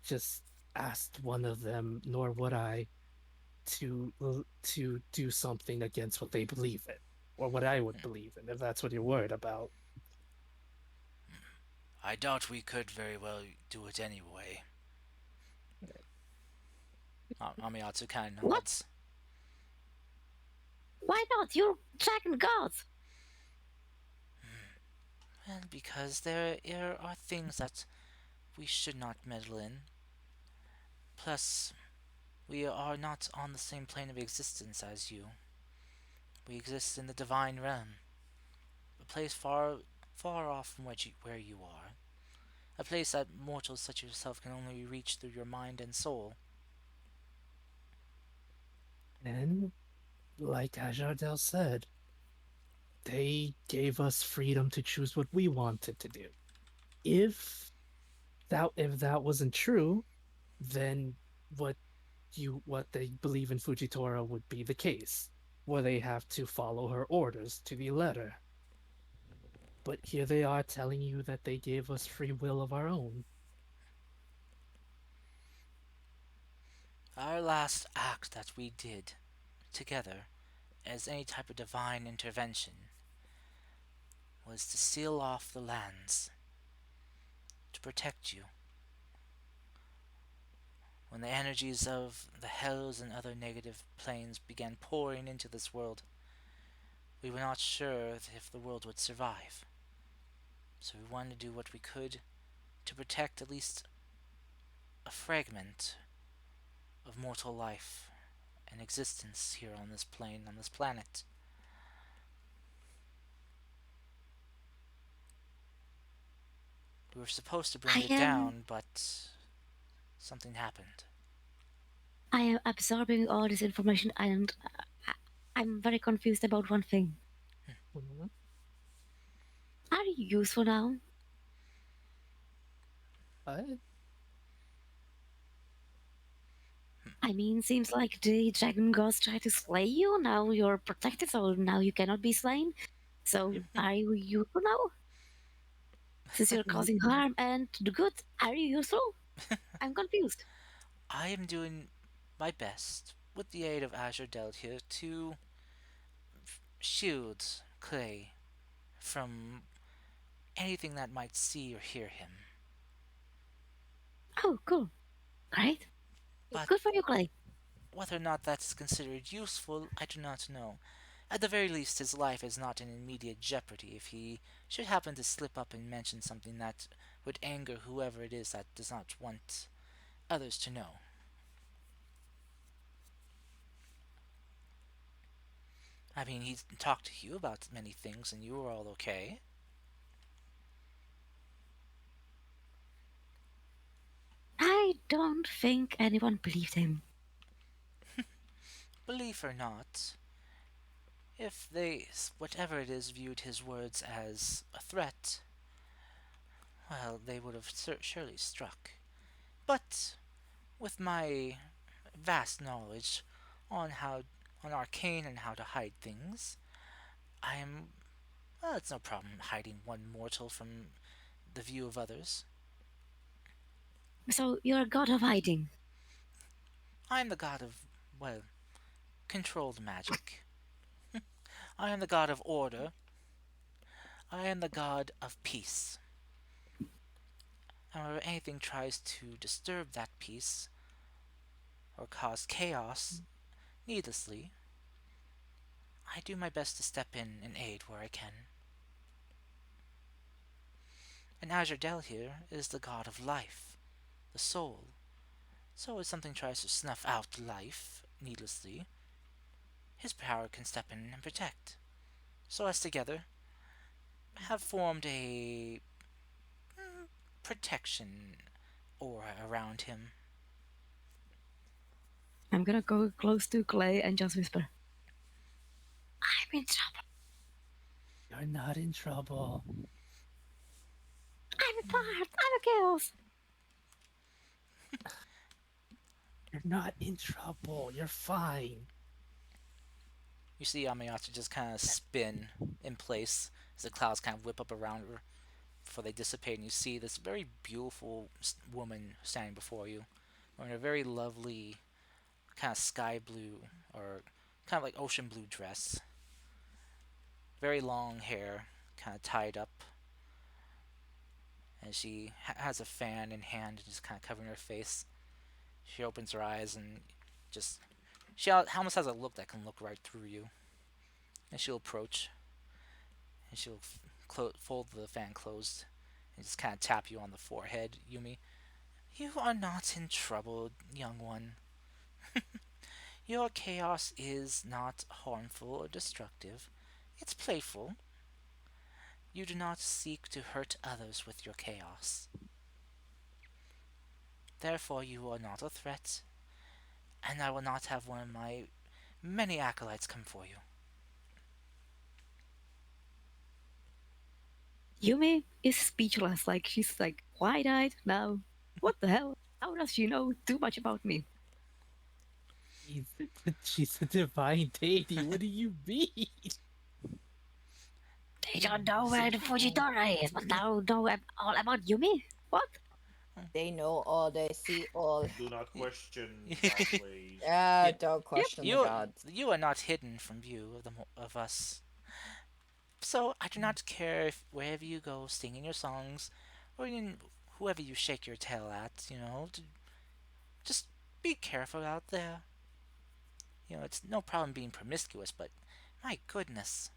[SPEAKER 5] just ask one of them, nor would I, to do something against what they believe in, or what I would believe in, if that's what you're worried about.
[SPEAKER 1] I doubt we could very well do it anyway. Amayatsu kind of
[SPEAKER 6] What?
[SPEAKER 1] nods.
[SPEAKER 6] Why not? You're dragon gods.
[SPEAKER 1] And because there are things that we should not meddle in. Plus, we are not on the same plane of existence as you. We exist in the divine realm, a place far, far off from where you are. A place that mortals such as yourself can only reach through your mind and soul.
[SPEAKER 5] And like Ajardel said, they gave us freedom to choose what we wanted to do. If if that wasn't true, then what what they believe in Fujitora would be the case, where they have to follow her orders to the letter. But here they are telling you that they gave us free will of our own.
[SPEAKER 1] Our last act that we did together as any type of divine intervention was to seal off the lands to protect you. When the energies of the hells and other negative planes began pouring into this world, we were not sure if the world would survive. So we wanted to do what we could to protect at least a fragment of mortal life and existence here on this plane, on this planet. We were supposed to bring
[SPEAKER 6] I
[SPEAKER 1] it
[SPEAKER 6] am
[SPEAKER 1] down, but something happened.
[SPEAKER 6] I am absorbing all this information, and I'm very confused about one thing.
[SPEAKER 5] Mhm.
[SPEAKER 6] Are you useful now?
[SPEAKER 5] What?
[SPEAKER 6] I mean, seems like the dragon gods tried to slay you. Now you're protected, so now you cannot be slain. So are you useful now? Since you're causing harm and the good, are you useful? I'm confused.
[SPEAKER 1] I am doing my best, with the aid of Azure Delt here, to shield Clay from anything that might see or hear him.
[SPEAKER 6] Oh, cool. Great.
[SPEAKER 1] But
[SPEAKER 6] Good for you, Clay.
[SPEAKER 1] whether or not that's considered useful, I do not know. At the very least, his life is not in immediate jeopardy if he should happen to slip up and mention something that would anger whoever it is that does not want others to know. I mean, he talked to you about many things and you were all okay.
[SPEAKER 6] I don't think anyone believed him.
[SPEAKER 1] Believe or not, if they, whatever it is, viewed his words as a threat, well, they would have surely struck. But with my vast knowledge on how on arcane and how to hide things, I am well, it's no problem hiding one mortal from the view of others.
[SPEAKER 6] So you're a god of hiding.
[SPEAKER 1] I am the god of, well, controlled magic. I am the god of order. I am the god of peace. And whenever anything tries to disturb that peace or cause chaos needlessly, I do my best to step in and aid where I can. And Azure Del here is the god of life, the soul. So if something tries to snuff out life needlessly, his power can step in and protect. So us together have formed a protection aura around him.
[SPEAKER 6] I'm gonna go close to Clay and just whisper, I'm in trouble.
[SPEAKER 5] You're not in trouble.
[SPEAKER 6] I'm a part. I'm a chaos.
[SPEAKER 5] You're not in trouble. You're fine.
[SPEAKER 1] You see Amayata just kind of spin in place as the clouds kind of whip up around her before they dissipate, and you see this very beautiful woman standing before you, wearing a very lovely kind of sky blue or kind of like ocean blue dress. Very long hair, kind of tied up, and she has a fan in hand, just kind of covering her face. She opens her eyes and just she almost has a look that can look right through you. And she'll approach, and she'll fold the fan closed, and just kind of tap you on the forehead, Yumi. You are not in trouble, young one. Your chaos is not harmful or destructive. It's playful. You do not seek to hurt others with your chaos. Therefore, you are not a threat, and I will not have one of my many acolytes come for you.
[SPEAKER 6] Yumi is speechless. Like, she's like wide-eyed now. What the hell? How does she know too much about me?
[SPEAKER 5] She's a divine deity. What do you mean?
[SPEAKER 6] They don't know where the Fujitora is, but now know all about Yumi? What?
[SPEAKER 2] They know all, they see all.
[SPEAKER 3] Do not question
[SPEAKER 1] you,
[SPEAKER 3] God's ways.
[SPEAKER 2] Yeah, don't question the
[SPEAKER 1] you
[SPEAKER 2] gods.
[SPEAKER 1] you are not hidden from view of us. So I do not care if wherever you go, singing your songs, or in whoever you shake your tail at, just be careful out there. It's no problem being promiscuous, but my goodness,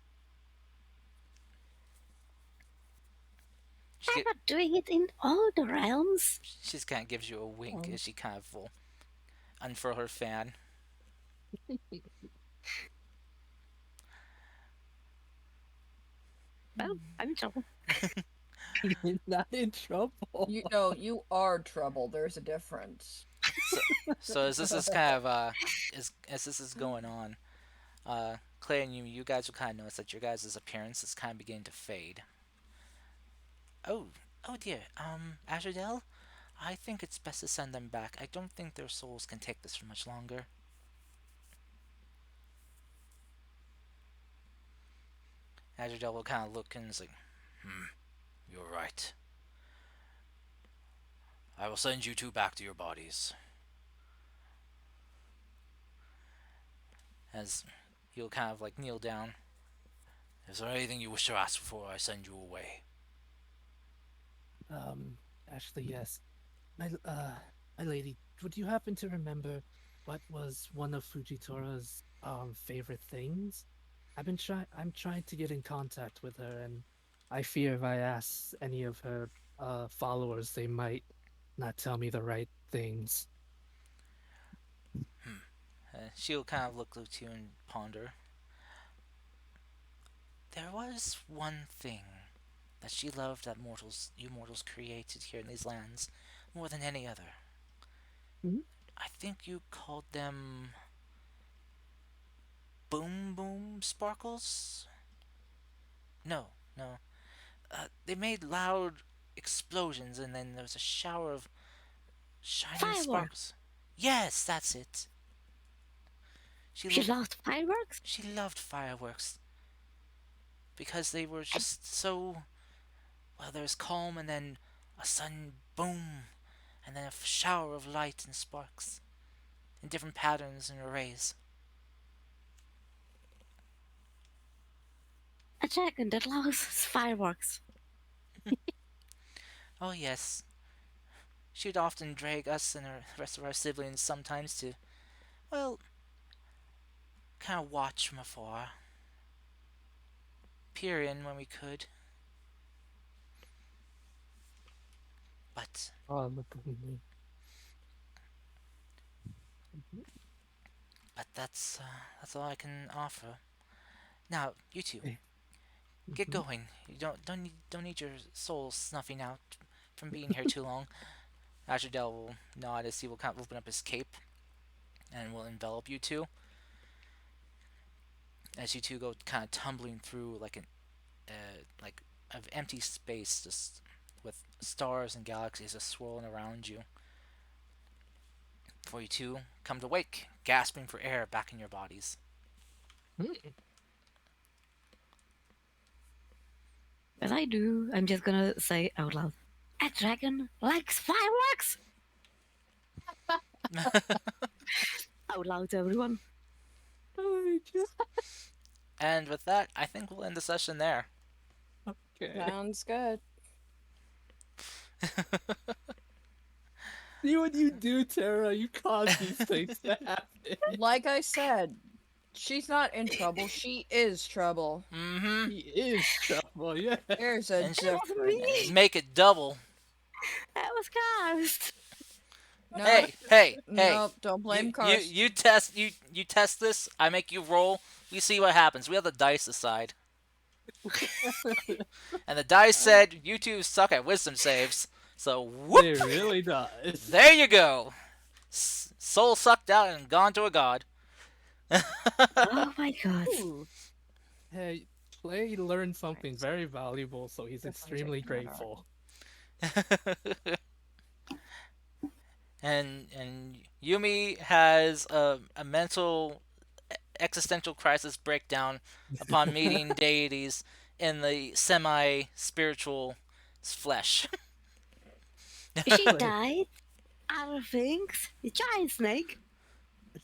[SPEAKER 1] she
[SPEAKER 6] I'm
[SPEAKER 1] get,
[SPEAKER 6] not doing it in all the realms.
[SPEAKER 1] she's kind of gives you a wink
[SPEAKER 5] Oh.
[SPEAKER 1] as she kind of will unfurl her fan.
[SPEAKER 6] Well, I'm in trouble.
[SPEAKER 5] You're not in trouble.
[SPEAKER 2] You know, you are trouble. There's a difference.
[SPEAKER 1] So as this is kind of as this is going on, Claire and you guys will kind of notice that your guys' appearance is kind of beginning to fade. Oh, oh dear. Azradel, I think it's best to send them back. I don't think their souls can take this for much longer. Azradel will kind of look and is like, you're right. I will send you two back to your bodies. As he'll kind of like kneel down. Is there anything you wish to ask before I send you away?
[SPEAKER 5] Um, Actually, yes. My lady, would you happen to remember what was one of Fujitora's favorite things? I'm trying to get in contact with her, and I fear if I ask any of her followers, they might not tell me the right things.
[SPEAKER 1] She'll kind of look at you and ponder. There was one thing that she loved that you mortals created here in these lands more than any other.
[SPEAKER 5] Mhm.
[SPEAKER 1] I think you called them boom boom sparkles? No, no. They made loud explosions and then there was a shower of shining
[SPEAKER 6] Fireworks.
[SPEAKER 1] sparkles. Yes, that's it.
[SPEAKER 6] She loved fireworks?
[SPEAKER 1] She loved fireworks because they were just so. Well, there was calm and then a sudden boom, and then a shower of light and sparks in different patterns and arrays.
[SPEAKER 6] A dragon that loves fireworks.
[SPEAKER 1] Oh, yes. She'd often drag us and the rest of our siblings sometimes to, well, kind of watch from afar, peer in when we could. But
[SPEAKER 5] Oh, look at me.
[SPEAKER 1] that's all I can offer. Now, you two,
[SPEAKER 5] Eh,
[SPEAKER 1] get
[SPEAKER 5] mhm.
[SPEAKER 1] going. You don't need your souls snuffing out from being here too long. Asherdale will nod as he will kind of open up his cape and will envelop you two. As you two go kind of tumbling through like of empty space, just with stars and galaxies just swirling around you. Before you two come to wake, gasping for air back in your bodies.
[SPEAKER 6] As I do, I'm just gonna say out loud, a dragon likes fireworks! Out loud to everyone.
[SPEAKER 5] Oh my God.
[SPEAKER 1] And with that, I think we'll end the session there.
[SPEAKER 5] Okay.
[SPEAKER 2] Sounds good.
[SPEAKER 5] See what you do, Tara. You cause these things to happen.
[SPEAKER 2] Like I said, she's not in trouble. She is trouble.
[SPEAKER 1] Mm-hmm.
[SPEAKER 5] He is trouble, yeah.
[SPEAKER 2] There's a
[SPEAKER 1] And
[SPEAKER 6] That wasn't me!
[SPEAKER 2] difference.
[SPEAKER 1] make it double.
[SPEAKER 6] That was Karst!
[SPEAKER 2] No,
[SPEAKER 1] Hey,
[SPEAKER 2] nope, don't blame Karst.
[SPEAKER 1] you test this. I make you roll. We see what happens. We have the dice aside, and the dice said you two suck at wisdom saves. So whoop!
[SPEAKER 5] It really does.
[SPEAKER 1] There you go. Soul sucked out and gone to a god.
[SPEAKER 6] Oh my god.
[SPEAKER 5] Ooh. Hey, Clay learned something very valuable, so he's extremely grateful.
[SPEAKER 1] and Yumi has a mental existential crisis breakdown upon meeting deities in the semi spiritual flesh.
[SPEAKER 6] She died. Other things. The giant snake.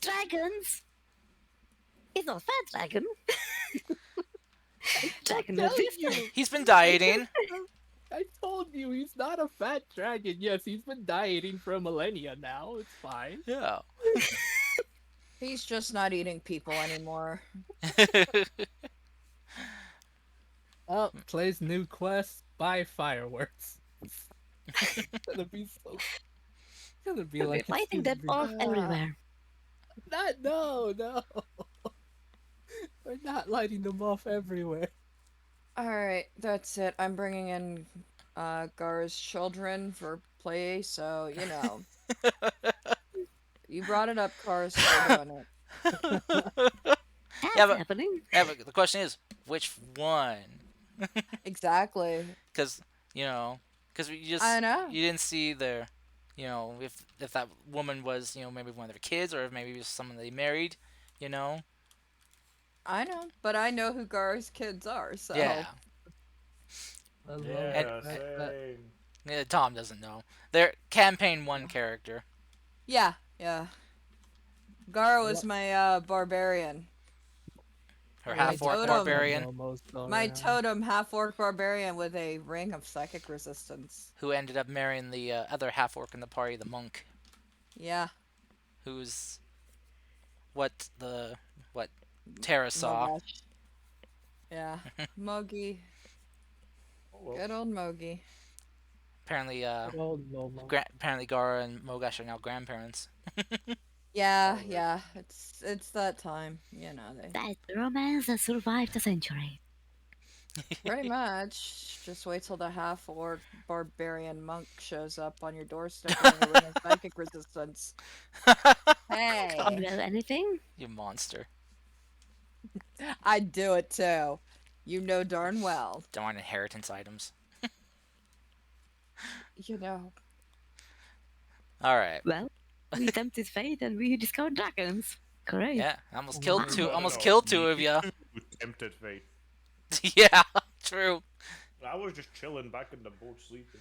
[SPEAKER 6] Dragons. It's not fat dragon. Dragon
[SPEAKER 5] Tell
[SPEAKER 6] with this.
[SPEAKER 5] you.
[SPEAKER 1] He's been dieting.
[SPEAKER 5] I told you he's not a fat dragon. Yes, he's been dieting for a millennia now. It's fine.
[SPEAKER 1] Yeah.
[SPEAKER 2] He's just not eating people anymore.
[SPEAKER 5] Oh, Clay's new quest: buy fireworks. It's gonna be so. It's gonna be
[SPEAKER 6] We're
[SPEAKER 5] like a
[SPEAKER 6] fighting them
[SPEAKER 5] stupid-
[SPEAKER 6] off everywhere.
[SPEAKER 5] Not no. We're not lighting them off everywhere.
[SPEAKER 2] Alright, that's it. I'm bringing in Gar's children for play, so, you know. You brought it up, Cars, we're doing it.
[SPEAKER 6] That's
[SPEAKER 1] Yeah, but-
[SPEAKER 6] happening.
[SPEAKER 1] Yeah, but the question is, which one?
[SPEAKER 2] Exactly.
[SPEAKER 1] Because because you just
[SPEAKER 2] I know.
[SPEAKER 1] you didn't see their, if that woman was maybe one of their kids or if maybe it was someone they married, you know.
[SPEAKER 2] I know, but I know who Gar's kids are, so.
[SPEAKER 1] Yeah.
[SPEAKER 5] I love
[SPEAKER 3] Yeah,
[SPEAKER 5] that.
[SPEAKER 3] same.
[SPEAKER 1] Yeah, Tom doesn't know. They're campaign one character.
[SPEAKER 2] Yeah, yeah. Gar was my barbarian.
[SPEAKER 1] Her
[SPEAKER 2] My
[SPEAKER 1] half orc
[SPEAKER 2] totem.
[SPEAKER 1] barbarian
[SPEAKER 5] Almost
[SPEAKER 2] My
[SPEAKER 5] around.
[SPEAKER 2] totem half-orc barbarian with a ring of psychic resistance.
[SPEAKER 1] who ended up marrying the other half orc in the party, the monk,
[SPEAKER 2] Yeah.
[SPEAKER 1] who's what Tara saw.
[SPEAKER 2] Mogash. Yeah. Mogi.
[SPEAKER 3] Oh, well.
[SPEAKER 2] Good old Mogi.
[SPEAKER 1] Apparently,
[SPEAKER 5] Oh, Momo.
[SPEAKER 1] apparently Gara and Mogash are now grandparents.
[SPEAKER 2] Yeah,
[SPEAKER 3] Oh,
[SPEAKER 2] yeah. It's that time. You know, they
[SPEAKER 6] That's the romance that survived a century.
[SPEAKER 2] pretty much just wait till the half-orc barbarian monk shows up on your doorstep wearing a ring of psychic resistance. Hey,
[SPEAKER 6] Do you have anything?
[SPEAKER 1] You monster.
[SPEAKER 2] I'd do it too. You know darn well.
[SPEAKER 1] Darn inheritance items.
[SPEAKER 2] You know.
[SPEAKER 1] Alright.
[SPEAKER 6] Well, we tempted fate and we discovered dragons. Great.
[SPEAKER 1] Yeah, almost killed two.
[SPEAKER 3] No,
[SPEAKER 1] Almost
[SPEAKER 3] no,
[SPEAKER 1] killed two
[SPEAKER 3] you
[SPEAKER 1] of you.
[SPEAKER 3] two tempted fate.
[SPEAKER 1] Yeah, true.
[SPEAKER 3] I was just chilling back in the boat sleeping.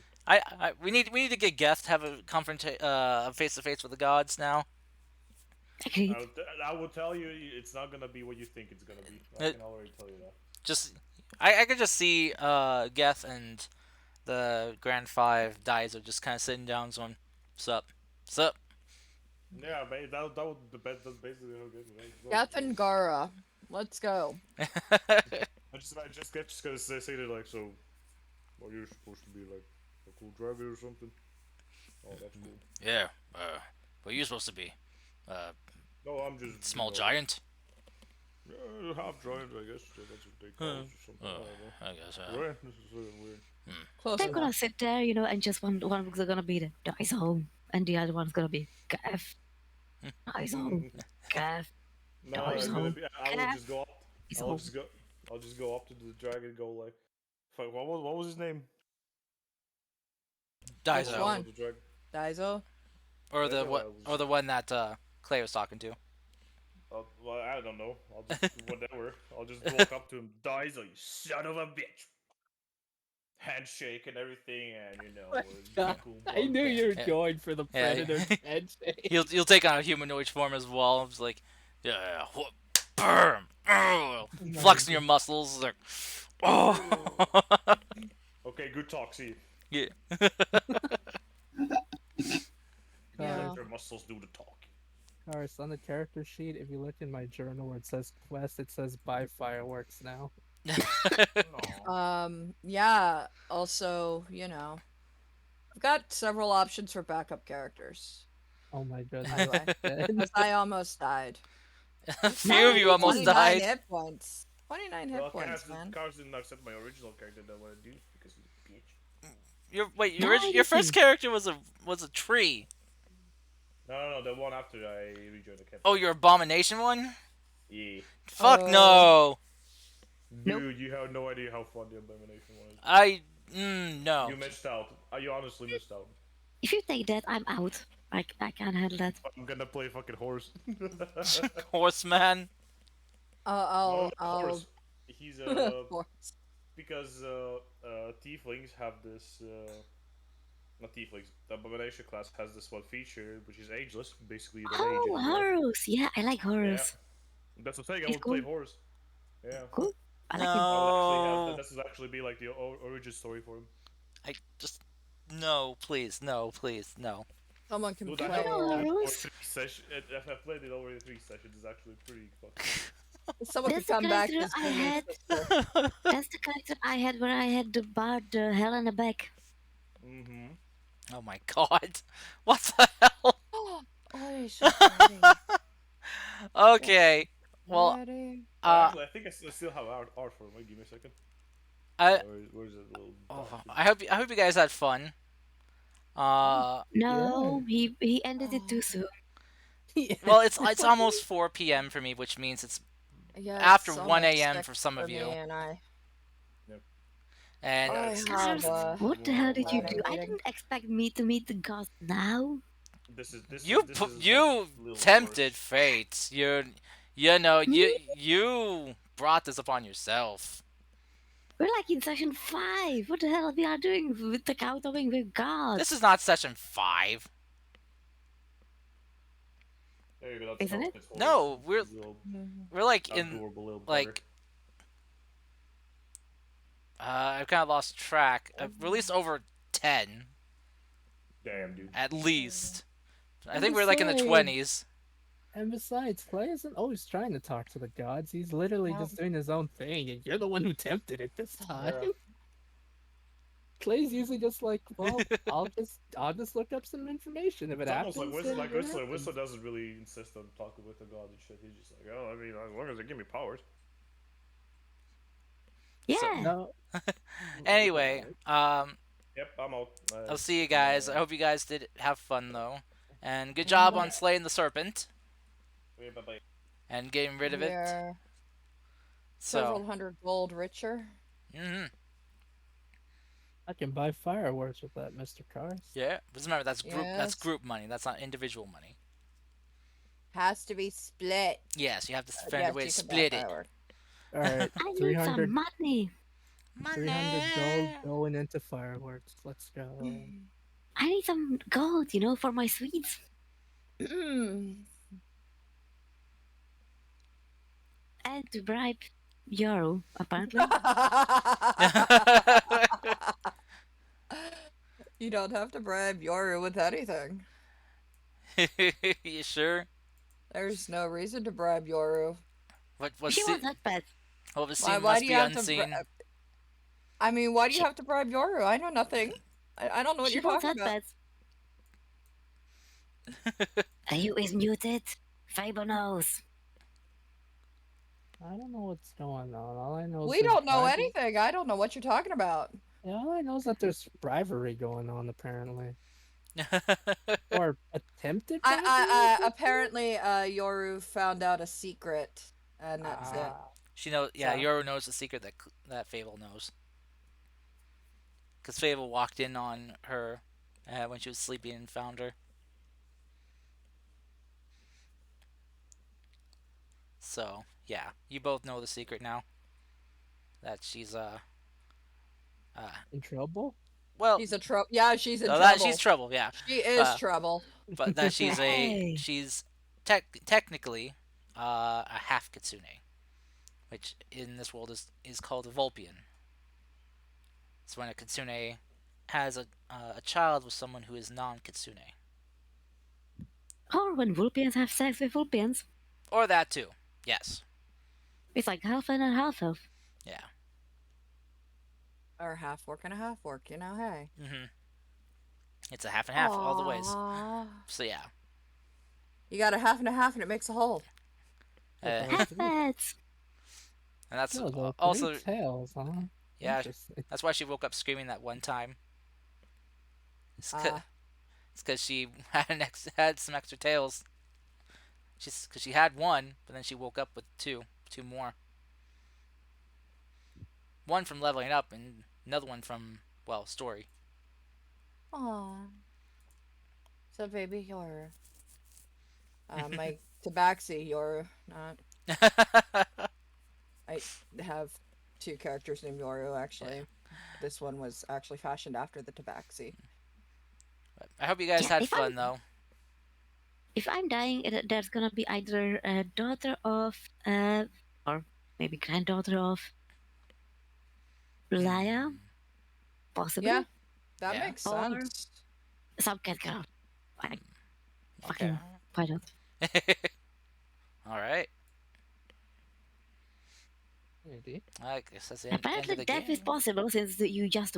[SPEAKER 1] We need to get Geth to have a face to face with the gods now.
[SPEAKER 6] Agreed.
[SPEAKER 3] I will tell you, it's not gonna be what you think it's gonna be. I can already tell you that.
[SPEAKER 1] Just I could just see Geth and the Grand Five Daiser just kind of sitting down, going, "Sup, sup."
[SPEAKER 3] Yeah, that would the best. That's basically how good. Right?
[SPEAKER 2] Geth and Gara. Let's go.
[SPEAKER 3] I just gonna say that like, so, are you supposed to be like a cool dragon or something? Oh, that's cool.
[SPEAKER 1] Yeah. What are you supposed to be?
[SPEAKER 3] No, I'm just
[SPEAKER 1] Small giant.
[SPEAKER 3] Yeah, half giant, I guess. So that's what they call it or something. I don't know.
[SPEAKER 1] I guess.
[SPEAKER 3] Right? This is really weird.
[SPEAKER 2] Close
[SPEAKER 6] They're
[SPEAKER 2] enough.
[SPEAKER 6] gonna sit there, and just one's gonna be the Daiso, and the other one's gonna be Gav. Daiso, Gav.
[SPEAKER 3] No,
[SPEAKER 6] Daiso.
[SPEAKER 3] it's gonna be, I will just go up.
[SPEAKER 6] Daiso.
[SPEAKER 3] I'll just go up to the dragon and go like, fuck, what was his name?
[SPEAKER 1] Daiso.
[SPEAKER 2] Which one?
[SPEAKER 3] The dragon.
[SPEAKER 2] Daiso?
[SPEAKER 1] Or
[SPEAKER 3] That's
[SPEAKER 1] the
[SPEAKER 3] what
[SPEAKER 1] what?
[SPEAKER 3] I was-
[SPEAKER 1] Or the one that Clay was talking to.
[SPEAKER 3] Well, I don't know. I'll just whatever. I'll just walk up to him. Daiso, you son of a bitch. Handshake and everything, and
[SPEAKER 5] God,
[SPEAKER 3] cool.
[SPEAKER 5] I knew you were
[SPEAKER 1] Yeah.
[SPEAKER 5] going for the
[SPEAKER 1] Yeah.
[SPEAKER 5] predator handshake.
[SPEAKER 1] You'll take on a humanoid form as well. It's like, yeah, whoop, burn, flexing your muscles, like, oh,
[SPEAKER 3] Okay, good talk. See,
[SPEAKER 1] yeah.
[SPEAKER 2] Yeah.
[SPEAKER 3] let your muscles do the talk.
[SPEAKER 5] Alright, so on the character sheet, if you look in my journal where it says quest, it says buy fireworks now.
[SPEAKER 3] Aw.
[SPEAKER 2] Yeah, also, I've got several options for backup characters.
[SPEAKER 5] Oh my
[SPEAKER 2] By
[SPEAKER 5] goodness.
[SPEAKER 2] the way. Because I almost died.
[SPEAKER 1] A few of you almost
[SPEAKER 2] 29
[SPEAKER 1] died.
[SPEAKER 2] hit points. 29 hit
[SPEAKER 3] Well,
[SPEAKER 2] points, man.
[SPEAKER 3] Cars didn't accept my original character that I want to do because he's a bitch.
[SPEAKER 1] Your first character was a tree.
[SPEAKER 3] No, the one after I rejoined the camp.
[SPEAKER 1] Oh, your abomination one?
[SPEAKER 3] Yeah.
[SPEAKER 1] Fuck
[SPEAKER 2] Oh.
[SPEAKER 1] no.
[SPEAKER 3] Dude, you have no idea how fun the abomination was.
[SPEAKER 1] No.
[SPEAKER 3] You missed out. You honestly missed out.
[SPEAKER 6] If you take that, I'm out. I can't handle that.
[SPEAKER 3] I'm gonna play fucking horse.
[SPEAKER 1] Horseman.
[SPEAKER 3] No,
[SPEAKER 2] I'll
[SPEAKER 3] horse. He's
[SPEAKER 2] horse.
[SPEAKER 3] because tieflings have this not tieflings. The abomination class has this one feature which is ageless. Basically, you don't age
[SPEAKER 6] Oh,
[SPEAKER 3] anymore.
[SPEAKER 6] horrors. Yeah, I like
[SPEAKER 3] Yeah,
[SPEAKER 6] horrors.
[SPEAKER 3] that's the thing. I
[SPEAKER 6] It's
[SPEAKER 3] would play
[SPEAKER 6] cool.
[SPEAKER 3] horse. Yeah,
[SPEAKER 6] Cool. I like him.
[SPEAKER 3] I would actually have that.
[SPEAKER 1] No.
[SPEAKER 3] This would actually be like the origin story for him.
[SPEAKER 1] I just no, please, no, please, no.
[SPEAKER 2] Someone can
[SPEAKER 3] Dude, I
[SPEAKER 6] You
[SPEAKER 3] have
[SPEAKER 2] play.
[SPEAKER 6] know
[SPEAKER 3] played it over
[SPEAKER 6] horrors?
[SPEAKER 3] 3 sessions. I've played it over 3 sessions. It's actually pretty fucking good.
[SPEAKER 2] Someone could
[SPEAKER 6] That's the
[SPEAKER 2] come back
[SPEAKER 6] character
[SPEAKER 2] as
[SPEAKER 6] I
[SPEAKER 2] Jimmy's
[SPEAKER 6] had.
[SPEAKER 2] sister.
[SPEAKER 6] That's the character I had where I had the bard, the hell in the back.
[SPEAKER 3] Mm-hmm.
[SPEAKER 1] Oh my god. What the hell?
[SPEAKER 2] Oh, he's so pretty.
[SPEAKER 1] Okay. Well,
[SPEAKER 2] Pretty.
[SPEAKER 3] Oh,
[SPEAKER 1] uh
[SPEAKER 3] actually, I think I still have art for him. Wait, give me a second.
[SPEAKER 1] I
[SPEAKER 3] Where's that little
[SPEAKER 1] oh,
[SPEAKER 3] dot?
[SPEAKER 1] I hope you guys had fun. Uh
[SPEAKER 6] No, he ended it too
[SPEAKER 2] Oh,
[SPEAKER 6] soon.
[SPEAKER 5] Yeah.
[SPEAKER 1] well, it's almost 4 p.m. for me, which means it's
[SPEAKER 2] yeah,
[SPEAKER 1] after
[SPEAKER 2] it's
[SPEAKER 1] 1
[SPEAKER 2] almost
[SPEAKER 1] a.m.
[SPEAKER 2] 6
[SPEAKER 1] for some
[SPEAKER 2] for
[SPEAKER 1] of
[SPEAKER 2] me,
[SPEAKER 1] you.
[SPEAKER 2] and
[SPEAKER 3] Yep.
[SPEAKER 1] And
[SPEAKER 3] Yeah,
[SPEAKER 2] I
[SPEAKER 3] it's
[SPEAKER 2] have
[SPEAKER 6] Scarf,
[SPEAKER 2] a
[SPEAKER 6] what the hell did you do?
[SPEAKER 2] planning
[SPEAKER 6] I
[SPEAKER 2] meeting.
[SPEAKER 6] didn't expect me to meet the gods now.
[SPEAKER 3] this is like
[SPEAKER 1] you
[SPEAKER 3] little
[SPEAKER 1] tempted
[SPEAKER 3] course.
[SPEAKER 1] fate. You know,
[SPEAKER 6] Me?
[SPEAKER 1] you brought this upon yourself.
[SPEAKER 6] We're like in session 5. What the hell we are doing with the countering with gods?
[SPEAKER 1] This is not session 5.
[SPEAKER 3] There you go. That's
[SPEAKER 6] Isn't it?
[SPEAKER 3] Serpent's horse.
[SPEAKER 1] No,
[SPEAKER 3] His little
[SPEAKER 1] we're like in
[SPEAKER 3] adorable little bugger.
[SPEAKER 1] like I've kind of lost track. I've released over 10
[SPEAKER 3] Damn, dude.
[SPEAKER 1] at least. I
[SPEAKER 5] And
[SPEAKER 1] think we're like in the
[SPEAKER 5] besides-
[SPEAKER 1] 20s.
[SPEAKER 5] And besides, Clay isn't always trying to talk to the gods. He's literally
[SPEAKER 2] No.
[SPEAKER 5] just doing his own thing, and you're the one who tempted it this time.
[SPEAKER 3] Yeah.
[SPEAKER 5] Clay's usually just like, well, I'll just look up some information if it
[SPEAKER 3] It's almost
[SPEAKER 5] happens.
[SPEAKER 3] like
[SPEAKER 5] then
[SPEAKER 3] Whistler. Like
[SPEAKER 5] it
[SPEAKER 3] Whistler,
[SPEAKER 5] happens.
[SPEAKER 3] Whistler doesn't really insist on talking with the god and shit. He's just like, oh, I mean, as long as they give me powers.
[SPEAKER 6] Yeah.
[SPEAKER 5] No.
[SPEAKER 1] Anyway,
[SPEAKER 3] Yep, I'm out.
[SPEAKER 1] I'll see you guys. I hope you guys did have fun though. And good job on slaying the serpent
[SPEAKER 3] Bye-bye.
[SPEAKER 1] and getting rid of it.
[SPEAKER 2] We're several
[SPEAKER 1] So,
[SPEAKER 2] hundred gold richer.
[SPEAKER 5] I can buy fireworks with that, Mr. Cars.
[SPEAKER 1] yeah. Just remember that's
[SPEAKER 2] Yes.
[SPEAKER 1] group money. That's not individual money.
[SPEAKER 2] Has to be split.
[SPEAKER 1] Yes, you have to find
[SPEAKER 2] Yes,
[SPEAKER 1] a way to
[SPEAKER 2] you can buy
[SPEAKER 1] split it.
[SPEAKER 2] fireworks.
[SPEAKER 5] All right,
[SPEAKER 6] I need
[SPEAKER 5] 300,
[SPEAKER 6] some money.
[SPEAKER 5] 300 gold going into fireworks. Let's go.
[SPEAKER 6] I need some gold, for my sweets. And to bribe Yoru, apparently.
[SPEAKER 2] You don't have to bribe Yoru with anything.
[SPEAKER 1] You sure?
[SPEAKER 2] There's no reason to bribe Yoru.
[SPEAKER 1] What
[SPEAKER 6] She wants that bad.
[SPEAKER 1] well, the
[SPEAKER 2] Why
[SPEAKER 1] scene
[SPEAKER 2] do
[SPEAKER 1] must
[SPEAKER 2] you
[SPEAKER 1] be
[SPEAKER 2] have to
[SPEAKER 1] unseen.
[SPEAKER 2] I mean, why do you have to bribe Yoru? I know nothing. I don't know what
[SPEAKER 6] She
[SPEAKER 2] you're
[SPEAKER 6] wants
[SPEAKER 2] talking
[SPEAKER 6] that
[SPEAKER 2] about.
[SPEAKER 6] bad. Are you is muted? Fable knows.
[SPEAKER 5] I don't know what's going on. All I know is
[SPEAKER 2] We
[SPEAKER 5] there's
[SPEAKER 2] don't know
[SPEAKER 5] bribery-
[SPEAKER 2] anything. I don't know what you're talking about.
[SPEAKER 5] Yeah, all I know is that there's bribery going on, apparently. Or attempted bribery?
[SPEAKER 2] Apparently, Yoru found out a secret, and that's it.
[SPEAKER 5] Ah,
[SPEAKER 1] She knows. Yeah,
[SPEAKER 2] So-
[SPEAKER 1] Yoru knows the secret that Fable knows. Because Fable walked in on her when she was sleeping and found her. So yeah, you both know the secret now. That she's
[SPEAKER 5] in trouble?
[SPEAKER 1] well,
[SPEAKER 2] She's a trouble. Yeah, she's in
[SPEAKER 1] no,
[SPEAKER 2] trouble.
[SPEAKER 1] she's trouble. Yeah,
[SPEAKER 2] She is
[SPEAKER 1] uh,
[SPEAKER 2] trouble.
[SPEAKER 1] but that
[SPEAKER 6] Hey.
[SPEAKER 1] she's technically a half kitsune, which in this world is called a Vulpian. It's when a kitsune has a child with someone who is non-kitsune,
[SPEAKER 6] Or when Vulpians have sex with Vulpians.
[SPEAKER 1] or that too. Yes,
[SPEAKER 6] It's like half and a half elf.
[SPEAKER 1] yeah.
[SPEAKER 2] Or half work and a half work, hey.
[SPEAKER 1] It's a half and half all the ways.
[SPEAKER 2] Aw.
[SPEAKER 1] So yeah,
[SPEAKER 2] You got a half and a half, and it makes a whole.
[SPEAKER 6] Half beds.
[SPEAKER 1] and that's
[SPEAKER 5] No, the
[SPEAKER 1] also
[SPEAKER 5] three tails, huh?
[SPEAKER 1] yeah.
[SPEAKER 5] Interesting.
[SPEAKER 1] That's why she woke up screaming that one time. It's
[SPEAKER 2] Ah.
[SPEAKER 1] because she had some extra tails. Because she had one, but then she woke up with two more. One from leveling up, and another one from story.
[SPEAKER 2] Aw. So baby Yoru. My Tabaxi Yoru, not. I have two characters named Yoru, actually. This one was actually fashioned after the Tabaxi.
[SPEAKER 1] I hope you guys
[SPEAKER 6] Yeah,
[SPEAKER 1] had
[SPEAKER 6] if
[SPEAKER 1] fun though.
[SPEAKER 6] if I'm dying, there's gonna be either a daughter of, or maybe granddaughter of Laya, possibly,
[SPEAKER 2] Yeah, that
[SPEAKER 1] Yeah.
[SPEAKER 2] makes
[SPEAKER 6] or
[SPEAKER 2] sense.
[SPEAKER 6] some cat girl. Like,
[SPEAKER 1] Okay.
[SPEAKER 6] fucking, why not?
[SPEAKER 1] All right.
[SPEAKER 2] Maybe.
[SPEAKER 1] I guess that's the end of
[SPEAKER 6] Apparently,
[SPEAKER 1] the
[SPEAKER 6] death is
[SPEAKER 1] game.
[SPEAKER 6] possible since you just